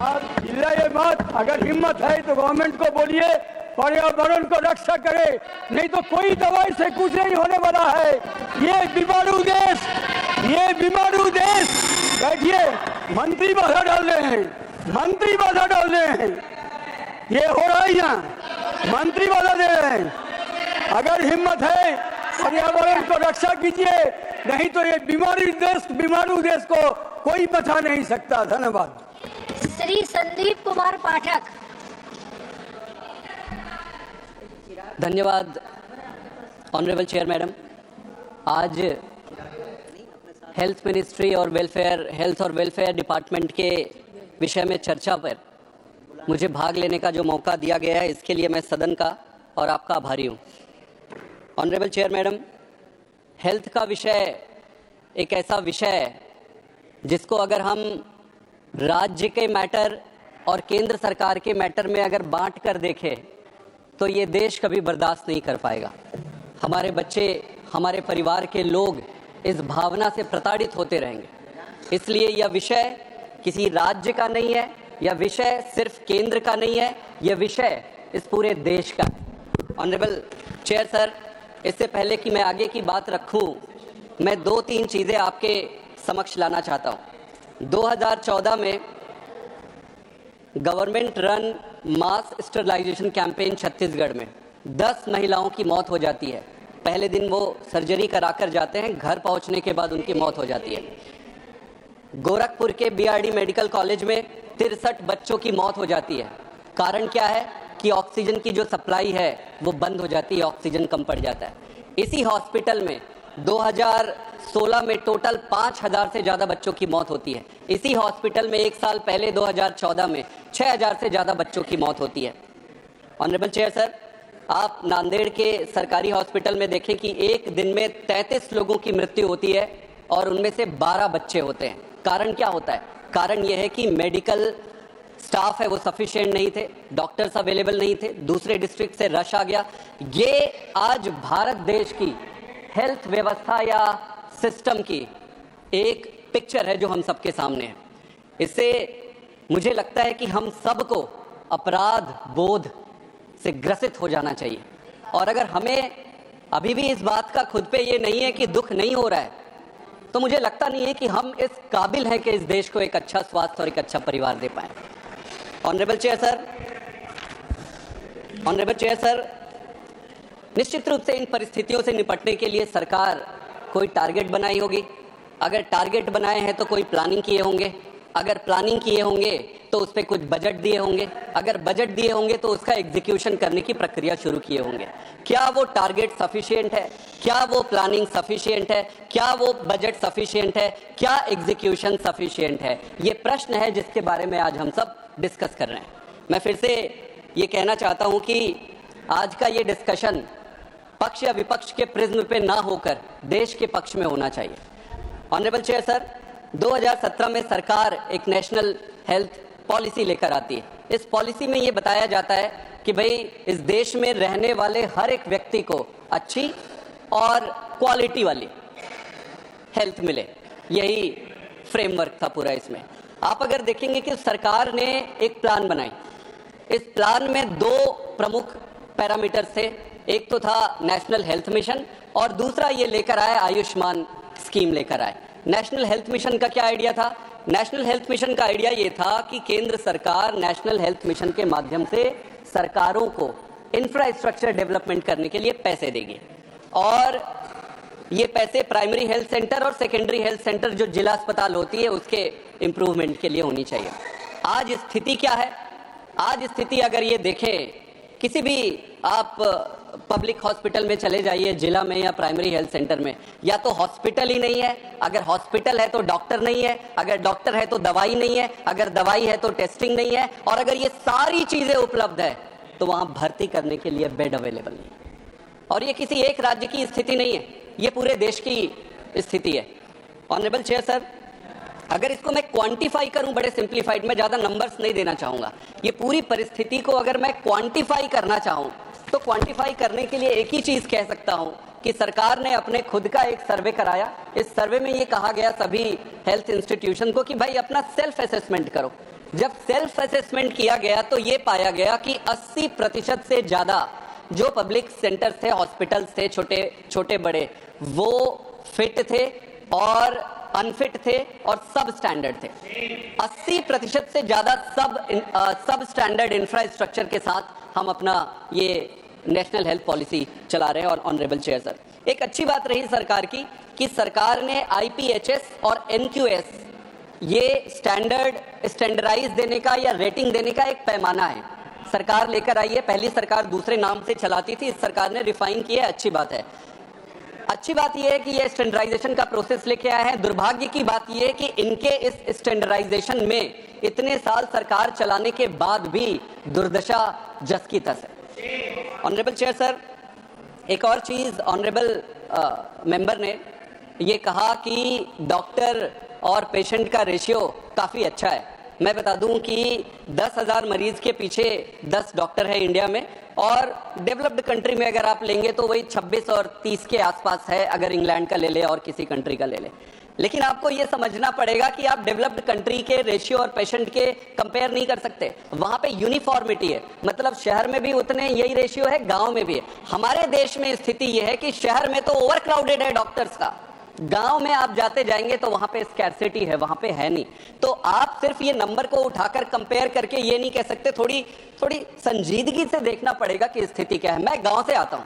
आप चिल्लाइए मत. अगर हिम्मत है तो government को बोलिए पर्यावरण को रक्षा करे, नहीं तो कोई दवाई से कुछ नहीं होने वाला है. ये बीमारू देश. बैठिए, मंत्री बाधा डाल रहे हैं. ये हो रहा है यहाँ, मंत्री बाधा दे रहे हैं. अगर हिम्मत है पर्यावरण को रक्षा कीजिए, नहीं तो ये बीमारू देश को कोई बचा नहीं सकता. धन्यवाद. श्री संदीप कुमार पाठक. धन्यवाद ऑनरेबल चेयर मैडम. आज हेल्थ मिनिस्ट्री और हेल्थ और वेलफेयर डिपार्टमेंट के विषय में चर्चा पर मुझे भाग लेने का जो मौका दिया गया है, इसके लिए मैं सदन का और आपका आभारी हूँ. ऑनरेबल चेयर मैडम, हेल्थ का विषय एक ऐसा विषय है जिसको अगर हम राज्य के मैटर और केंद्र सरकार के मैटर में अगर बांट कर देखें तो ये देश कभी बर्दाश्त नहीं कर पाएगा. हमारे बच्चे, हमारे परिवार के लोग इस भावना से प्रताड़ित होते रहेंगे. इसलिए यह विषय किसी राज्य का नहीं है, यह विषय सिर्फ केंद्र का नहीं है, यह विषय इस पूरे देश का है. ऑनरेबल चेयर सर, इससे पहले कि मैं आगे की बात रखूं, मैं 2-3 चीज़ें आपके समक्ष लाना चाहता हूं. 2014 में गवर्नमेंट रन मास स्टरलाइजेशन कैंपेन छत्तीसगढ़ में 10 महिलाओं की मौत हो जाती है. पहले दिन वो सर्जरी कराकर जाते हैं, घर पहुंचने के बाद उनकी मौत हो जाती है. गोरखपुर के बीआरडी मेडिकल कॉलेज में 63 बच्चों की मौत हो जाती है. कारण क्या है कि ऑक्सीजन की जो सप्लाई है वो बंद हो जाती है, ऑक्सीजन कम पड़ जाता है. इसी हॉस्पिटल में 2016 में टोटल 5000 से ज़्यादा बच्चों की मौत होती है. इसी हॉस्पिटल में एक साल पहले 2014 में 6000 से ज़्यादा बच्चों की मौत होती है. ऑनरेबल चेयर सर, आप नांदेड़ के सरकारी हॉस्पिटल में देखें कि एक दिन में 33 लोगों की मृत्यु होती है और उनमें से 12 बच्चे होते हैं। कारण क्या होता है? कारण यह है कि मेडिकल स्टाफ है वो सफिशिएंट नहीं थे, डॉक्टर्स अवेलेबल नहीं थे, दूसरे डिस्ट्रिक्ट से रश आ गया। ये आज भारत देश की हेल्थ व्यवस्था या सिस्टम की एक पिक्चर है जो हम सबके सामने है। इससे मुझे लगता है कि हम सबको अपराध बोध से ग्रसित हो जाना चाहिए, और अगर हमें अभी भी इस बात का खुद पे ये नहीं है कि दुख नहीं हो रहा है, तो मुझे लगता नहीं है कि हम इस काबिल हैं कि इस देश को एक अच्छा स्वास्थ्य और एक अच्छा परिवार दे पाएं। ऑनरेबल चेयर सर, निश्चित रूप से इन परिस्थितियों से निपटने के लिए सरकार कोई टारगेट बनाई होगी। अगर टारगेट बनाए हैं तो कोई प्लानिंग किए होंगे, अगर प्लानिंग किए होंगे तो उस पर कुछ बजट दिए होंगे, अगर बजट दिए होंगे तो उसका एग्जीक्यूशन करने की प्रक्रिया शुरू किए होंगे। क्या वो टारगेट सफिशिएंट है? क्या वो प्लानिंग सफिशिएंट है? क्या वो बजट सफिशिएंट है? क्या एग्जीक्यूशन सफिशिएंट है? ये प्रश्न है जिसके बारे में आज हम सब डिस्कस कर रहे हैं। मैं फिर से ये कहना चाहता हूं कि आज का ये डिस्कशन पक्ष या विपक्ष के प्रिज्म पे ना होकर देश के पक्ष में होना चाहिए। ऑनरेबल चेयर सर, 2017 में सरकार एक नेशनल हेल्थ पॉलिसी लेकर आती है। इस पॉलिसी में ये बताया जाता है कि भाई इस देश में रहने वाले हर एक व्यक्ति को अच्छी और क्वालिटी वाली हेल्थ मिले, यही फ्रेमवर्क था पूरा। इसमें आप अगर देखेंगे कि सरकार ने एक प्लान बनाई, इस प्लान में 2 प्रमुख पैरामीटर्स थे। एक तो था नेशनल हेल्थ मिशन और दूसरा ये लेकर आए आयुष्मान स्कीम लेकर आए। नेशनल हेल्थ मिशन का क्या आइडिया था? नेशनल हेल्थ मिशन का आइडिया ये था कि केंद्र सरकार नेशनल हेल्थ मिशन के माध्यम से सरकारों को इंफ्रास्ट्रक्चर डेवलपमेंट करने के लिए पैसे देगी, और ये पैसे प्राइमरी हेल्थ सेंटर और सेकेंडरी हेल्थ सेंटर जो जिला अस्पताल होती है उसके इम्प्रूवमेंट के लिए होनी चाहिए। आज स्थिति क्या है? आज स्थिति अगर ये देखें, किसी भी आप पब्लिक हॉस्पिटल में चले जाइए, जिला में या प्राइमरी हेल्थ सेंटर में, या तो हॉस्पिटल ही नहीं है, अगर हॉस्पिटल है तो डॉक्टर नहीं है, अगर डॉक्टर है तो दवाई नहीं है, अगर दवाई है तो टेस्टिंग नहीं है, और अगर ये सारी चीजें उपलब्ध है तो वहां भर्ती करने के लिए बेड अवेलेबल नहीं है। और ये किसी एक राज्य की स्थिति नहीं है, ये पूरे देश की स्थिति है। ऑनरेबल चेयर सर, अगर इसको मैं क्वांटिफाई करूं बड़े सिंप्लीफाइड में, ज्यादा नंबर्स नहीं देना चाहूंगा, ये पूरी परिस्थिति को अगर मैं क्वांटिफाई करना चाहूं तो क्वांटिफाई करने के लिए एक ही चीज कह सकता हूं कि सरकार ने अपने खुद का एक सर्वे कराया। इस सर्वे में ये कहा गया सभी हेल्थ इंस्टीट्यूशन को कि भाई अपना सेल्फ असेसमेंट करो। जब सेल्फ असेसमेंट किया गया तो ये पाया गया कि 80% से ज्यादा जो पब्लिक सेंटर्स थे, हॉस्पिटल्स थे, छोटे बड़े, वो फिट थे और अनफिट थे और सब स्टैंडर्ड थे। 80% से ज्यादा सब स्टैंडर्ड इंफ्रास्ट्रक्चर के साथ हम अपना ये नेशनल हेल्थ पॉलिसी चला रहे हैं। और ऑनरेबल चेयर सर, एक अच्छी बात रही सरकार की कि सरकार ने IPHS और NQS ये स्टैंडर्डाइज देने का या रेटिंग देने का एक पैमाना है, सरकार लेकर आई है। पहली सरकार दूसरे नाम से चलाती थी, इस सरकार ने रिफाइन किया, अच्छी बात है। अच्छी बात यह है कि ये स्टैंडर्डाइजेशन का प्रोसेस लेके आए हैं। दुर्भाग्य की बात यह है कि इनके इस स्टैंडर्डाइजेशन में इतने साल सरकार चलाने के बाद भी दुर्दशा जस की तस है। ऑनरेबल चेयर सर, एक और चीज ऑनरेबल मेंबर ने ये कहा कि डॉक्टर और पेशेंट का रेशियो काफी अच्छा है। मैं बता दूं कि 10,000 मरीज के पीछे 10 डॉक्टर है इंडिया में, और डेवलप्ड कंट्री में अगर आप लेंगे तो वही 26 और 30 के आसपास है, अगर इंग्लैंड का ले ले और किसी कंट्री का ले ले। लेकिन आपको ये समझना पड़ेगा कि आप डेवलप्ड कंट्री के रेशियो और पेशेंट के कंपेयर नहीं कर सकते। वहां पे यूनिफॉर्मिटी है, मतलब शहर में भी उतने यही रेशियो है, गांव में भी है। हमारे देश में स्थिति यह है कि शहर में तो ओवर क्राउडेड है डॉक्टर्स का, गांव में आप जाते जाएंगे तो वहां पे स्कैर्सिटी है, वहां पे है नहीं। तो आप सिर्फ ये नंबर को उठाकर कंपेयर करके ये नहीं कह सकते, थोड़ी संजीदगी से देखना पड़ेगा कि स्थिति क्या है। मैं गांव से आता हूं,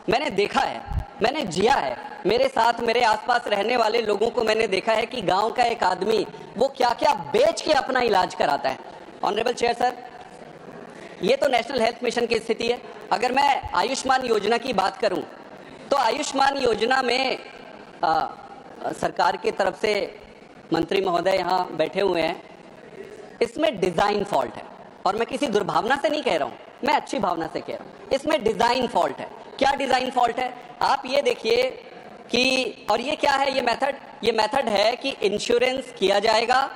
मैंने देखा है, मैंने जिया है, मेरे साथ मेरे आसपास रहने वाले लोगों को मैंने देखा है कि गांव का एक आदमी वो क्या क्या बेच के अपना इलाज कराता है। ऑनरेबल चेयर सर, ये तो नेशनल हेल्थ मिशन की स्थिति है। अगर मैं आयुष्मान योजना की बात करूं तो आयुष्मान योजना में सरकार की तरफ से मंत्री महोदय यहाँ बैठे हुए हैं, इसमें डिजाइन फॉल्ट है। और मैं किसी दुर्भावना से नहीं कह रहा हूँ, मैं अच्छी भावना से कह रहा हूँ, इसमें डिजाइन फॉल्ट है। क्या डिजाइन फॉल्ट है? आप ये देखिए कि, और ये क्या है, ये मेथड है कि इंश्योरेंस किया जाएगा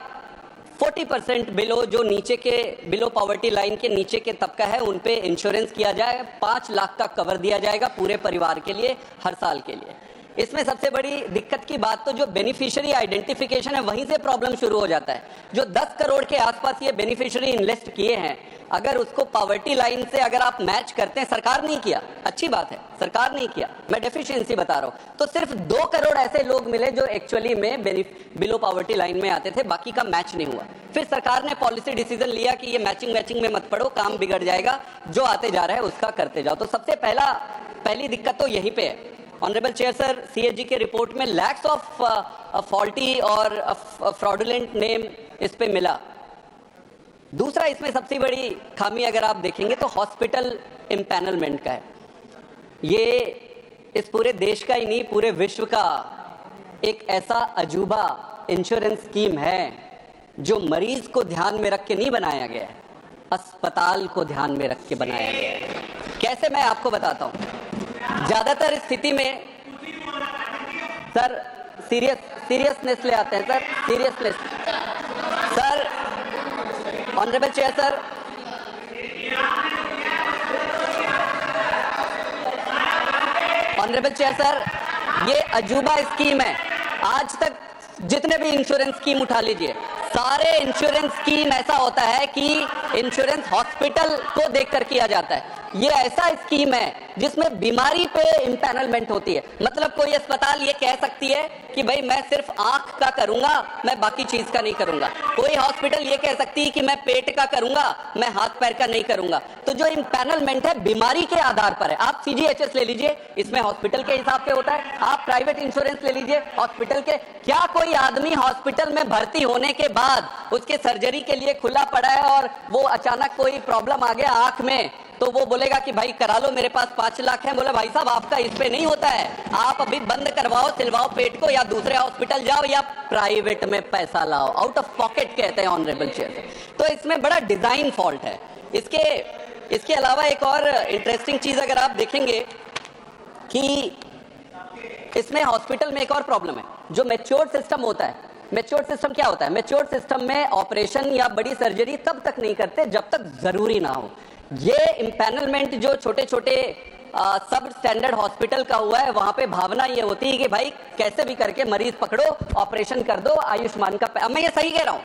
40% बिलो, जो नीचे के बिलो पॉवर्टी लाइन के नीचे के तबका है उन पे इंश्योरेंस किया जाए, 5 लाख का कवर दिया जाएगा पूरे परिवार के लिए हर साल के लिए। इसमें सबसे बड़ी दिक्कत की बात तो जो बेनिफिशियरी आइडेंटिफिकेशन है, वहीं से प्रॉब्लम शुरू हो जाता है। जो 10 करोड़ के आसपास ये बेनिफिशियरी इन्वेस्ट किए हैं, अगर उसको पॉवर्टी लाइन से अगर आप मैच करते हैं, सरकार नहीं किया, अच्छी बात है, सरकार नहीं किया, मैं डेफिशिएंसी बता रहा हूं, तो सिर्फ 2 करोड़ ऐसे लोग मिले जो एक्चुअली में बिलो पॉवर्टी लाइन में आते थे, बाकी का मैच नहीं हुआ। फिर सरकार ने पॉलिसी डिसीजन लिया कि ये मैचिंग में मत पड़ो, काम बिगड़ जाएगा, जो आते जा रहा है उसका करते जाओ। तो सबसे पहली दिक्कत तो यहीं पे है। ऑनरेबल चेयर सर, सीएजी के रिपोर्ट में लैक्स ऑफ फॉल्टी और फ्रॉडुलेंट नेम इस पे मिला। दूसरा, इसमें सबसे बड़ी खामी अगर आप देखेंगे तो हॉस्पिटल इम्पैनलमेंट का है। ये इस पूरे देश का ही नहीं, पूरे विश्व का एक ऐसा अजूबा इंश्योरेंस स्कीम है जो मरीज को ध्यान में रख के नहीं बनाया गया है, अस्पताल को ध्यान में रख के बनाया गया है। कैसे, मैं आपको बताता हूं। ज्यादातर स्थिति में सर सीरियसनेस ले आते हैं sir, seriousness sir. Honourable chair sir, honourable chair sir, ये अजूबा स्कीम है। आज तक जितने भी इंश्योरेंस स्कीम उठा लीजिए, सारे इंश्योरेंस स्कीम ऐसा होता है कि इंश्योरेंस हॉस्पिटल को देखकर किया जाता है। ये ऐसा स्कीम है जिसमें बीमारी पे इम्पैनलमेंट होती है। मतलब कोई अस्पताल ये कह सकती है कि भाई मैं सिर्फ आंख का करूंगा, मैं बाकी चीज का नहीं करूंगा। कोई हॉस्पिटल ये कह सकती है कि मैं पेट का करूंगा, मैं हाथ पैर का नहीं करूंगा। तो जो इम्पैनलमेंट है बीमारी के आधार पर है। आप सीजीएचएस ले लीजिए, इसमें हॉस्पिटल के हिसाब से होता है। आप प्राइवेट इंश्योरेंस ले लीजिए, हॉस्पिटल के। क्या कोई आदमी हॉस्पिटल में भर्ती होने के बाद उसके सर्जरी के लिए खुला पड़ा है और वो अचानक कोई प्रॉब्लम आ गया आंख में, तो वो बोलेगा कि भाई करा लो, मेरे पास 5 लाख है। बोले भाई साहब आपका इस पे नहीं होता है, आप अभी बंद करवाओ, सिलवाओ पेट को, या दूसरे हॉस्पिटल जाओ या प्राइवेट में पैसा लाओ, आउट ऑफ पॉकेट कहते हैं ऑनरेबल चेयर। तो इसमें बड़ा डिजाइन फॉल्ट है। इसके अलावा एक और इंटरेस्टिंग चीज अगर आप देखेंगे कि इसमें हॉस्पिटल में एक और प्रॉब्लम है। जो मैच्योर्ड सिस्टम होता है, मैच्योर्ड सिस्टम क्या होता है? मैच्योर्ड सिस्टम में ऑपरेशन या बड़ी सर्जरी तब तक नहीं करते जब तक जरूरी ना हो। ये इम्पैनलमेंट जो छोटे छोटे सब स्टैंडर्ड हॉस्पिटल का हुआ है, वहां पे भावना ये होती है कि भाई कैसे भी करके मरीज पकड़ो, ऑपरेशन कर दो, आयुष्मान का। मैं ये सही कह रहा हूं,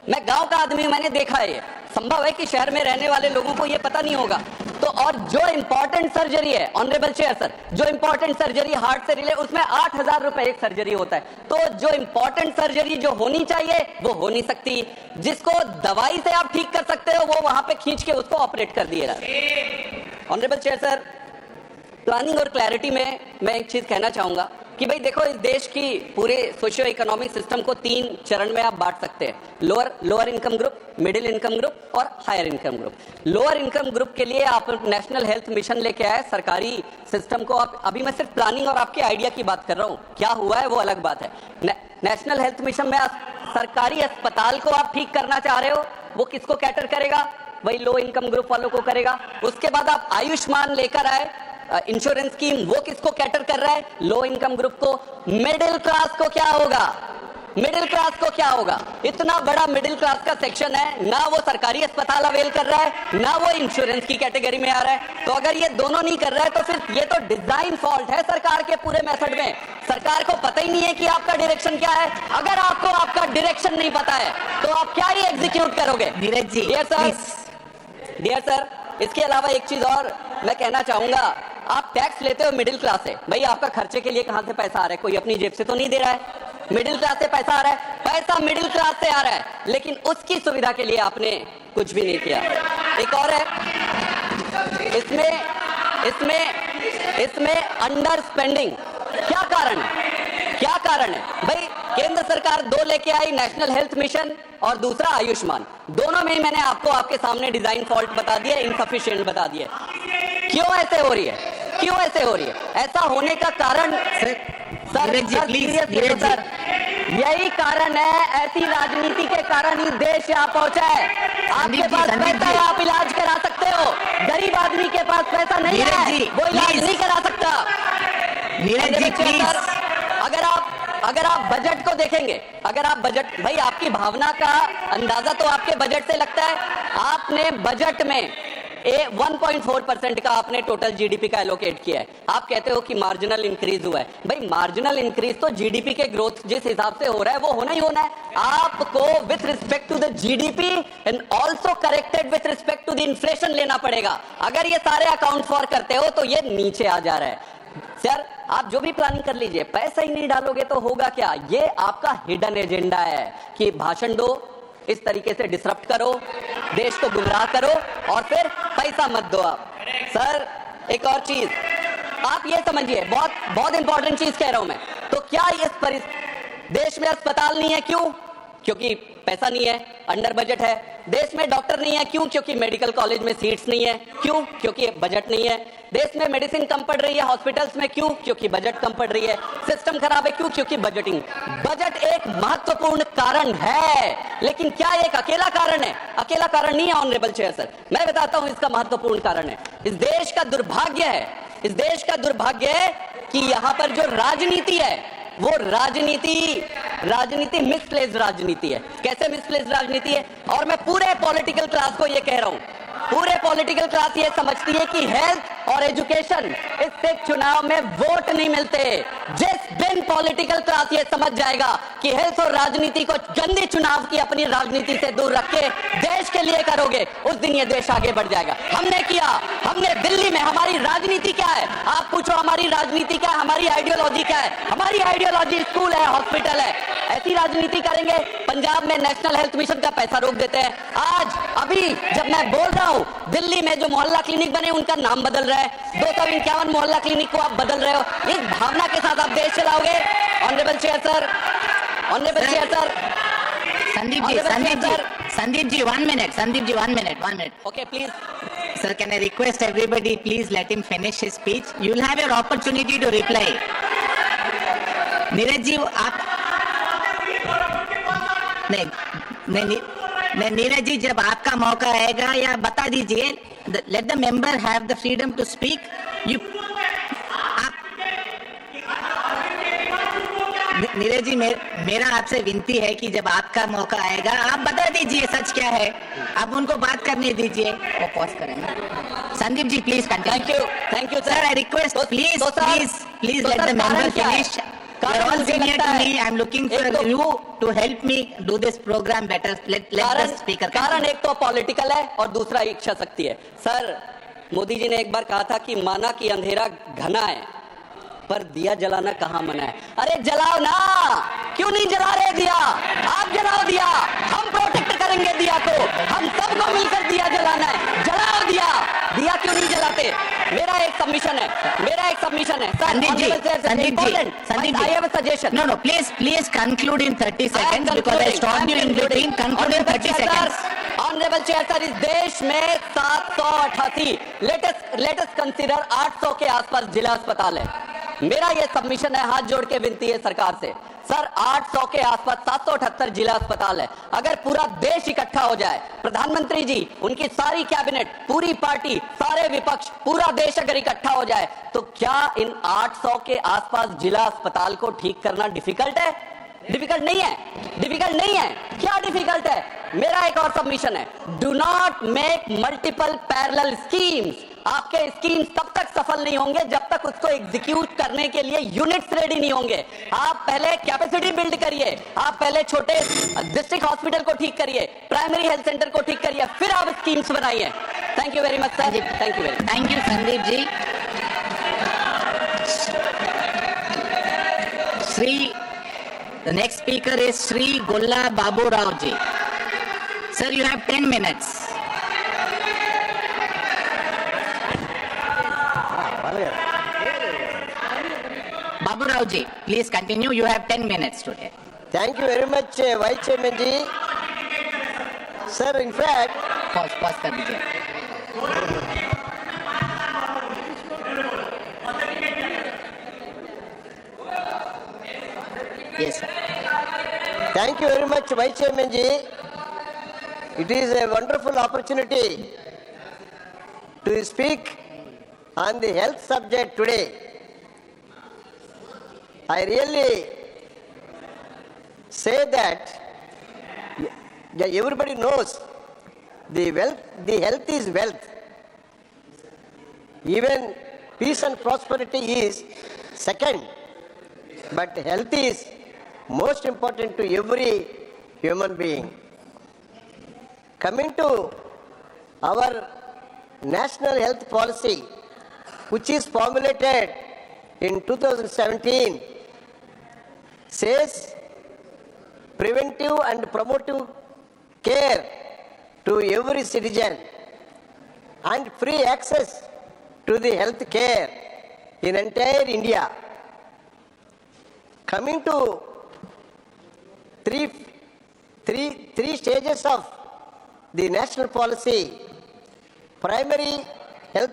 मैं गांव का आदमी, मैंने देखा है। ये संभव है कि शहर में रहने वाले लोगों को ये पता नहीं होगा। तो और जो इंपॉर्टेंट सर्जरी है ऑनरेबल चेयर सर, जो इंपॉर्टेंट सर्जरी हार्ट से रिलेटेड, उसमें 8,000 रुपए एक सर्जरी होता है। तो जो इंपॉर्टेंट सर्जरी जो होनी चाहिए वो हो नहीं सकती। जिसको दवाई से आप ठीक कर सकते हो वो वहां पे खींच के उसको ऑपरेट कर दिया जाता है। ऑनरेबल चेयर सर, प्लानिंग और क्लैरिटी में मैं एक चीज कहना चाहूंगा कि भाई देखो, इस देश की पूरे सोशियो इकोनॉमिक सिस्टम को 3 चरण में आप बांट सकते हैं। Lower income group, middle income group और higher income group. Lower income group के लिए आप नेशनल हेल्थ मिशन लेके आए, सरकारी सिस्टम को आप, अभी मैं सिर्फ प्लानिंग और आपके आइडिया की बात कर रहा हूँ, क्या हुआ है वो अलग बात है। नेशनल हेल्थ मिशन में सरकारी अस्पताल को आप ठीक करना चाह रहे हो, वो किसको कैटर करेगा? वही लो इनकम ग्रुप वालों को करेगा। उसके बाद आप आयुष्मान लेकर आए इंश्योरेंस स्कीम, वो किसको कैटर कर रहा है? लो इनकम ग्रुप को। मिडिल क्लास को क्या होगा? मिडिल क्लास को क्या होगा? इतना बड़ा मिडिल क्लास का सेक्शन है, ना वो सरकारी अस्पताल अवेल कर रहा है, ना वो इंश्योरेंस की कैटेगरी में आ रहा है। तो अगर ये दोनों नहीं कर रहा है तो फिर ये तो डिजाइन फॉल्ट है सरकार के पूरे मेथड में। सरकार को पता ही नहीं है कि आपका डायरेक्शन क्या है। अगर आपको आपका डायरेक्शन नहीं पता है तो आप क्या ही एग्जीक्यूट करोगे? डियर सर, इसके अलावा एक चीज और मैं कहना चाहूंगा, आप टैक्स लेते हो मिडिल क्लास से, भाई आपका खर्चे के लिए कहां से पैसा आ रहा है? कोई अपनी जेब से तो नहीं दे रहा है। मिडिल क्लास से पैसा आ रहा है, पैसा मिडिल क्लास से आ रहा है, लेकिन उसकी सुविधा के लिए आपने कुछ भी नहीं किया। एक और है, इसमें अंडर स्पेंडिंग। क्या कारण है? क्या कारण है भाई? केंद्र सरकार 2 लेके आई, नेशनल हेल्थ मिशन और दूसरा आयुष्मान। दोनों में ही मैंने आपको आपके सामने डिजाइन फॉल्ट बता दिया, इनसफिशिएंट बता दिया। क्यों ऐसे हो रही है? क्यों ऐसे हो रही है? ऐसा होने का कारण सर यही कारण है, ऐसी राजनीति के कारण ही देश यहाँ पहुंचा है। आपके पास पैसा है, आप इलाज करा सकते हो, गरीब आदमी के पास पैसा नहीं है, वो इलाज नहीं करा सकता। अगर आप बजट को देखेंगे, अगर आप बजट, भाई आपकी भावना का अंदाजा तो आपके बजट से लगता है। आपने बजट में 1.4% का आपने टोटल जीडीपी का एलोकेट किया है। आप कहते हो कि मार्जिनल इंक्रीज हुआ है। भाई मार्जिनल इंक्रीज तो जीडीपी के ग्रोथ जिस हिसाब से हो रहा है वो होना ही होना है। आपको with respect to the GDP and also corrected with respect to the inflation लेना पड़ेगा। अगर ये सारे अकाउंट फॉर करते हो तो ये नीचे आ जा रहा है। सर आप जो भी प्लानिंग कर लीजिए, पैसा ही नहीं डालोगे तो होगा क्या? ये आपका हिडन एजेंडा है कि भाषण दो, इस तरीके से डिसरप्ट करो, देश को गुमराह करो और फिर पैसा मत दो आप। सर एक और चीज आप ये समझिए, बहुत बहुत इंपॉर्टेंट चीज कह रहा हूं मैं। तो क्या इस देश में अस्पताल नहीं है? क्यों? क्योंकि पैसा नहीं है, अंडर बजट है। देश में डॉक्टर नहीं है, क्यों? क्योंकि मेडिकल कॉलेज में सीट्स नहीं है। क्यों? क्योंकि बजट नहीं है। देश में मेडिसिन कम पड़ रही है हॉस्पिटल्स में, क्यों? क्योंकि बजट कम पड़ रही है। सिस्टम खराब है, क्यों? क्योंकि बजटिंग। बजट एक महत्वपूर्ण कारण है, लेकिन क्या एक अकेला कारण है? अकेला कारण नहीं है ऑनरेबल चेयर सर, मैं बताता हूं इसका महत्वपूर्ण कारण है। इस देश का दुर्भाग्य है, इस देश का दुर्भाग्य है कि यहां पर जो राजनीति है वो राजनीति मिसप्लेस्ड राजनीति है। कैसे मिसप्लेस्ड राजनीति है? और मैं पूरे पॉलिटिकल क्लास को ये कह रहा हूं, पूरे पॉलिटिकल क्लास ये समझती है कि हेल्थ और एजुकेशन, इससे चुनाव में वोट नहीं मिलते। जिस दिन पॉलिटिकल क्लास ये समझ जाएगा कि हेल्थ और राजनीति को गंदे चुनाव की अपनी राजनीति से दूर रख के देश के लिए करोगे, उस दिन ये देश आगे बढ़ जाएगा। हमने किया, हमने दिल्ली में, हमारी राजनीति क्या है? आप पूछो हमारी राजनीति क्या है, हमारी आइडियोलॉजी क्या है? हमारी आइडियोलॉजी स्कूल है, हॉस्पिटल है। ऐसी राजनीति करेंगे? पंजाब में नेशनल हेल्थ मिशन का पैसा रोक देते हैं। आज अभी जब मैं बोल रहा हूं, दिल्ली में जो मोहल्ला क्लिनिक बने उनका नाम बदल रहा है। 251 मोहल्ला क्लिनिक को आप बदल रहे हो। इस भावना के साथ आप देश चलाओगे? Honourable chair sir, honourable chair sir, Sandeep ji 1 minute, Sandeep ji 1 minute. Okay, please. Sir, can I request everybody, please let him finish his speech. You'll have your opportunity to reply. Neeraj ji आप नहीं नीरज जी, जब आपका मौका आएगा या बता दीजिए, let the member have the freedom to speak. Neeraj ji मेरा आपसे विनती है कि जब आपका मौका आएगा आप बता दीजिए सच क्या है, आप उनको बात करने दीजिए। वो पॉज करेंगे। Sandeep ji please continue. Thank you sir. I request please let the member finish. You're all senior to me. I'm looking for you to help me do this program better. Let the speaker. कारण एक तो political है और दूसरा इच्छा शक्ति है। Sir Modi ji ने एक बार कहा था कि माना कि अंधेरा घना है पर दिया जलाना कहाँ मना है। अरे जलाओ ना, क्यों नहीं जला रहे दिया? आप जलाओ दिया, हम प्रोटेक्ट करेंगे दिया को, हम सबको मिलकर दिया जलाना है। जलाओ दिया, दिया क्यों नहीं जलाते? मेरा एक सबमिशन है। Sandeep ji, I have a suggestion. No, please conclude in 30 seconds because I stopped you in between. Conclude in 30 seconds. Honourable chair sir, इस देश में 788, लेट अस कंसीडर 800 के आसपास जिला अस्पताल है। मेरा ये सबमिशन है, हाथ जोड़ के विनती है सरकार से। सर 800 के आसपास 778 जिला अस्पताल है। अगर पूरा देश इकट्ठा हो जाए, प्रधानमंत्री जी, उनकी सारी कैबिनेट, पूरी पार्टी, सारे विपक्ष, पूरा देश अगर इकट्ठा हो जाए तो क्या इन 800 के आसपास जिला अस्पताल को ठीक करना डिफिकल्ट है? डिफिकल्ट नहीं है। क्या डिफिकल्ट है? मेरा एक और सबमिशन है, do not make multiple parallel schemes. आपके स्कीम्स तब तक सफल नहीं होंगे जब तक उसको एग्जीक्यूट करने के लिए यूनिट्स रेडी नहीं होंगे। आप पहले कैपेसिटी बिल्ड करिए, आप पहले छोटे डिस्ट्रिक्ट हॉस्पिटल को ठीक करिए, प्राइमरी हेल्थ सेंटर को ठीक करिए, फिर आप स्कीम्स बनाइए। Thank you very much sir. Thank you Sandeep ji. The next speaker is Sri Golla Babu Rao ji. Sir, you have 10 minutes. Babu Rao ji, please continue. You have 10 minutes today. Thank you very much, Vice Chairman ji. Sir, in fact, pause कर दीजिए। Thank you very much, Vice Chairman ji. It is a wonderful opportunity to speak on the health subject today. I really say that everybody knows the health is wealth. Even peace and prosperity is second, but health is most important to every human being. Coming to our national health policy, which is formulated in 2017, says preventive and promotive care to every citizen and free access to the health care in entire India. Coming to three stages of the national policy, primary health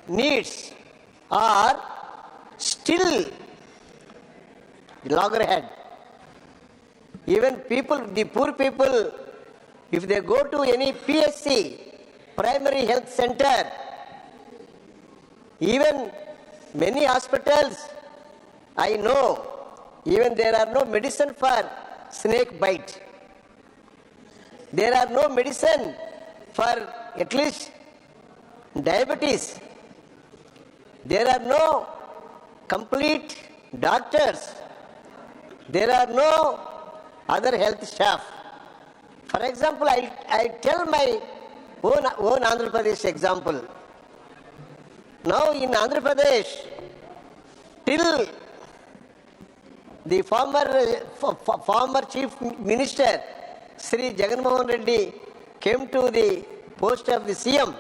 needs are still loggerhead. Even the poor people, if they go to any PSC, primary health center, even many hospitals, I know, even there are no medicine for snake bite. There are no medicine for at least diabetes. There are no complete doctors. There are no other health staff. For example, I tell my own Andhra Pradesh example. Now in Andhra Pradesh, till the former Chief Minister, Sri Jagan Mohan Reddy, came to the post of the CM,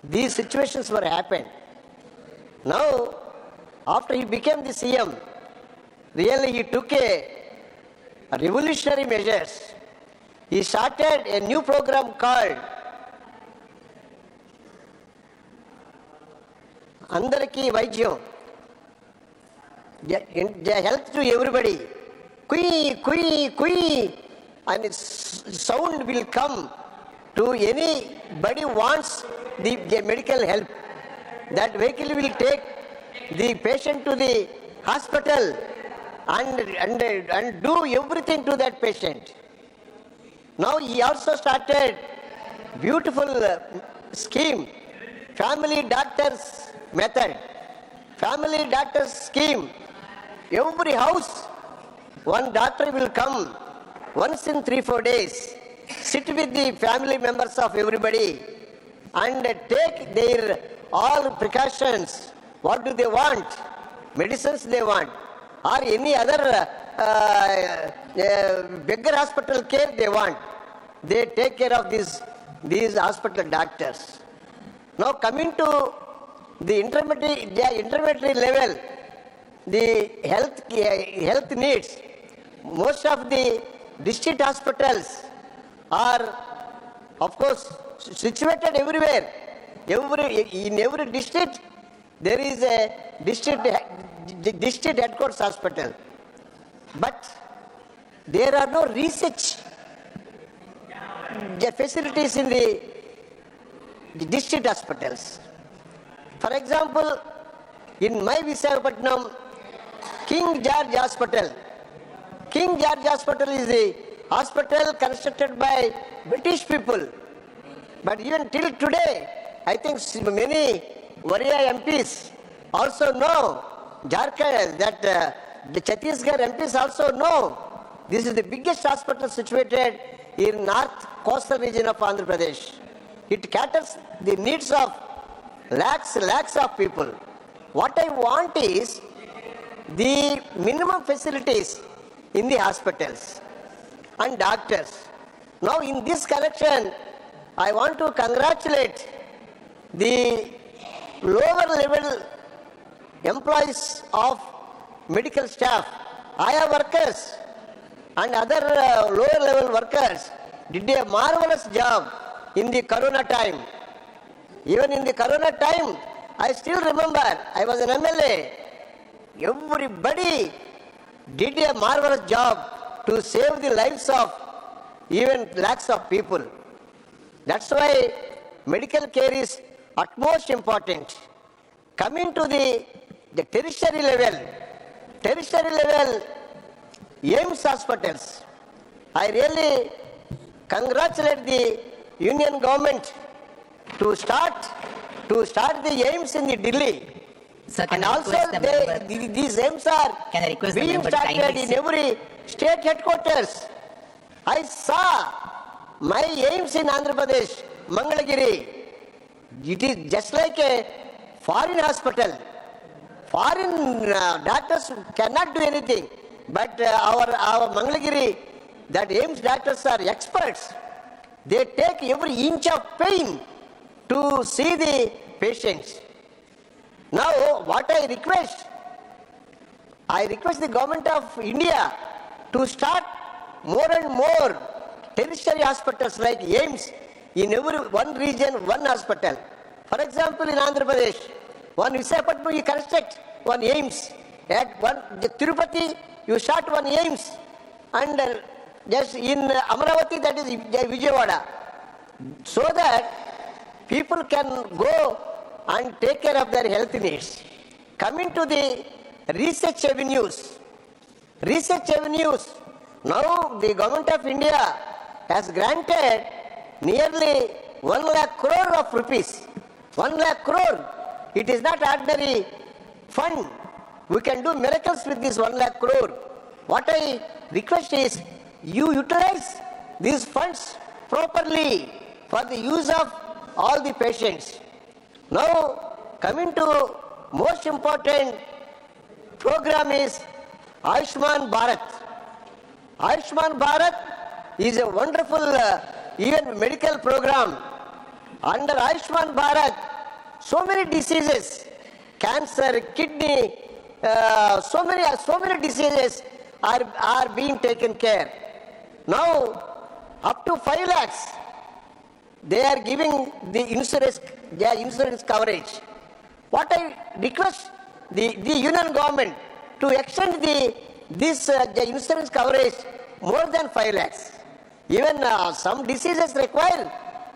these situations were happened. Now, after he became the CM, really he took a revolutionary measures. He started a new program called Andaraki Vaijyam, the health to everybody. Kui, kui, kui, and sound will come to anybody wants the medical help. That vehicle will take the patient to the hospital and do everything to that patient. Now he also started beautiful scheme, family doctors method, family doctors scheme. Every house, one doctor will come once in 3-4 days, sit with the family members of everybody and take their all precautions. What do they want? Medicines they want, or any other bigger hospital care they want. They take care of these hospital doctors. Now coming to the intermediary level, the health needs, most of the district hospitals are, of course, situated everywhere. In every district, there is a district headquarters hospital. But there are no research facilities in the district hospitals. For example, in my Visakhapatnam, King George Hospital. King George Hospital is a hospital constructed by British people. But even till today, I think many Warrior MPs also know, Jharkhand, that the Chhattisgarh MPs also know, this is the biggest hospital situated in north coastal region of Andhra Pradesh. It caters the needs of lakhs of people. What I want is the minimum facilities in the hospitals and doctors. Now in this connection, I want to congratulate the lower level employees of medical staff, AYA workers and other lower level workers did a marvelous job in the Corona time. Even in the Corona time, I still remember, I was an MLA. everybody did a marvelous job to save the lives of even lakhs of people. That's why medical care is utmost important. Coming to the tertiary level, AIMS hospitals, I really congratulate the union government to start the AIMS in the Delhi. Sir, And also these AIMS are being started in every state headquarters. I saw my AIMS in Andhra Pradesh, Mangalagiri. It is just like a foreign hospital. Foreign doctors cannot do anything. But our Mangalagiri, that AIMS doctors are experts. They take every inch of pain to see the patients. Now, what I request the government of India to start more and more tertiary hospitals like AIMS in every one region, one hospital. For example, in Andhra Pradesh, one Visakhapatnam you construct one AIMS. At one Tirupati, you start one AIMS. And just in Amaravati, that is Vijayawada. So that people can go and take care of their health needs. Coming to the research avenues. Now the government of India has granted nearly 1 lakh crore of rupees. 1 lakh crore. It is not ordinary fund. We can do miracles with this 1 lakh crore. What I request is you utilize these funds properly for the use of all the patients. Now, coming to most important program is Ayushman Bharat. Ayushman Bharat is a wonderful even medical program. Under Ayushman Bharat, so many diseases, cancer, kidney, so many diseases are being taken care. Now, up to 5 lakhs, they are giving the insurance coverage. What I request the union government to extend this insurance coverage more than 5 lakhs. Even some diseases require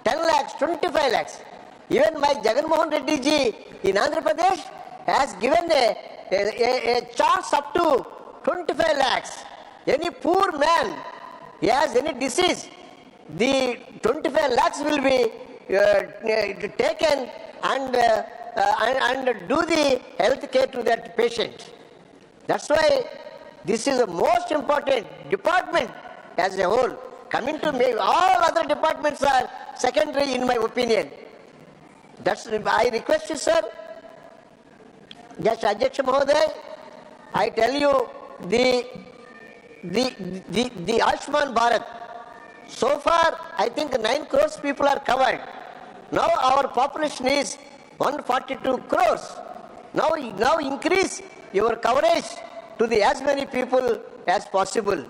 10 lakhs, 25 lakhs. Even my Jagan Mohan Reddy ji in Andhra Pradesh has given a chance up to 25 lakhs. Any poor man, he has any disease, the 25 lakhs will be taken and do the health care to that patient. That's why this is the most important department as a whole. Coming to me, all other departments are secondary in my opinion. That's I request you, sir. Just Adhyaksha Mahoday, I tell you the Ayushman Bharat. So far, I think 9 crores people are covered. Now our population is 142 crores. Now increase your coverage to as many people as possible.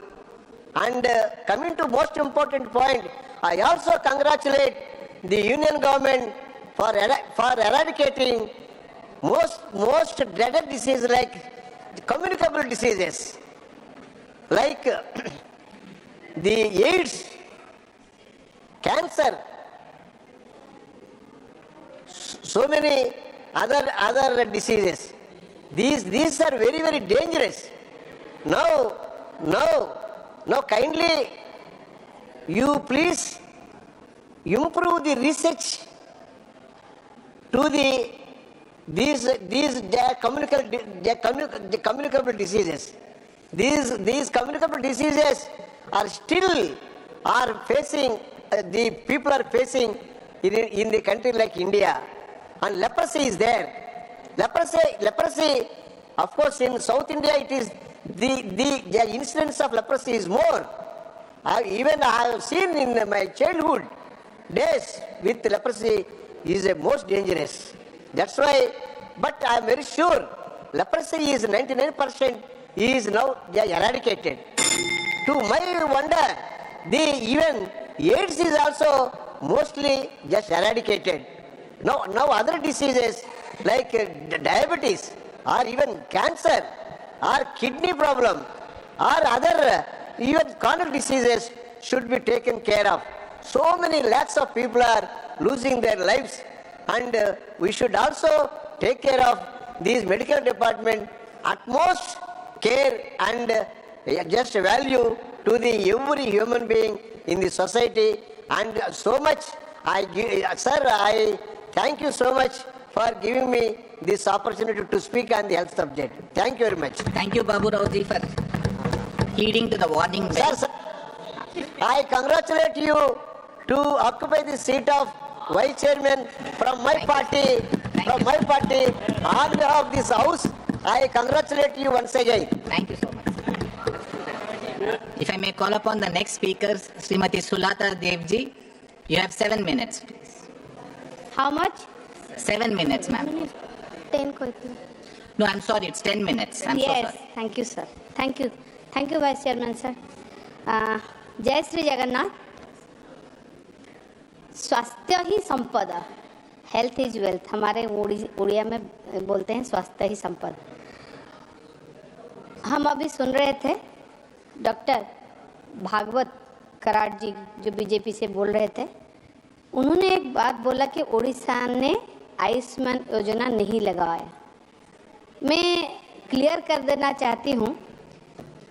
And coming to most important point, I also congratulate the union government for eradicating most dreaded diseases like communicable diseases, like the AIDS, cancer, so many other diseases. These are very, very dangerous. Now kindly you please improve the research to these communicable diseases. These communicable diseases are still facing the people are facing in the country like India, and leprosy is there. Leprosy, of course, in South India it is the incidence of leprosy is more. I have seen in my childhood days with leprosy is the most dangerous. That's why, but I am very sure leprosy is 99% is now eradicated. To my wonder, even AIDS is also mostly just eradicated. Now other diseases like diabetes or even cancer, or kidney problem or other even chronic diseases should be taken care of. So many lakhs of people are losing their lives, and we should also take care of these medical department, utmost care and just value to the every human being in the society. And so much, I thank you so much for giving me this opportunity to speak on the health subject. Thank you very much. Thank you, Babu Rauji, for leading to the warning bell. Sir, I congratulate you to occupy the seat of Vice Chairman from my party. From my party, on behalf of this House, I congratulate you once again. Thank you so much. If I may call upon the next speaker, Srimati Sulata Devji, you have 7 minutes, please. How much? 7 minutes, ma'am. 10. No, I'm sorry, it's 10 minutes. I'm yes, so sorry. Thank you, sir. Thank you. Thank you, Vice Chairman, sir. जय श्री जगन्नाथ. स्वास्थ्य ही संपदा, health is wealth, हमारे उड़िया में बोलते हैं स्वास्थ्य ही संपदा. हम अभी सुन रहे थे डॉक्टर भागवत कराड़ जी जो बीजेपी से बोल रहे थे. उन्होंने एक बात बोला कि उड़ीसा ने आयुष्मान योजना नहीं लगाया. मैं क्लियर कर देना चाहती हूँ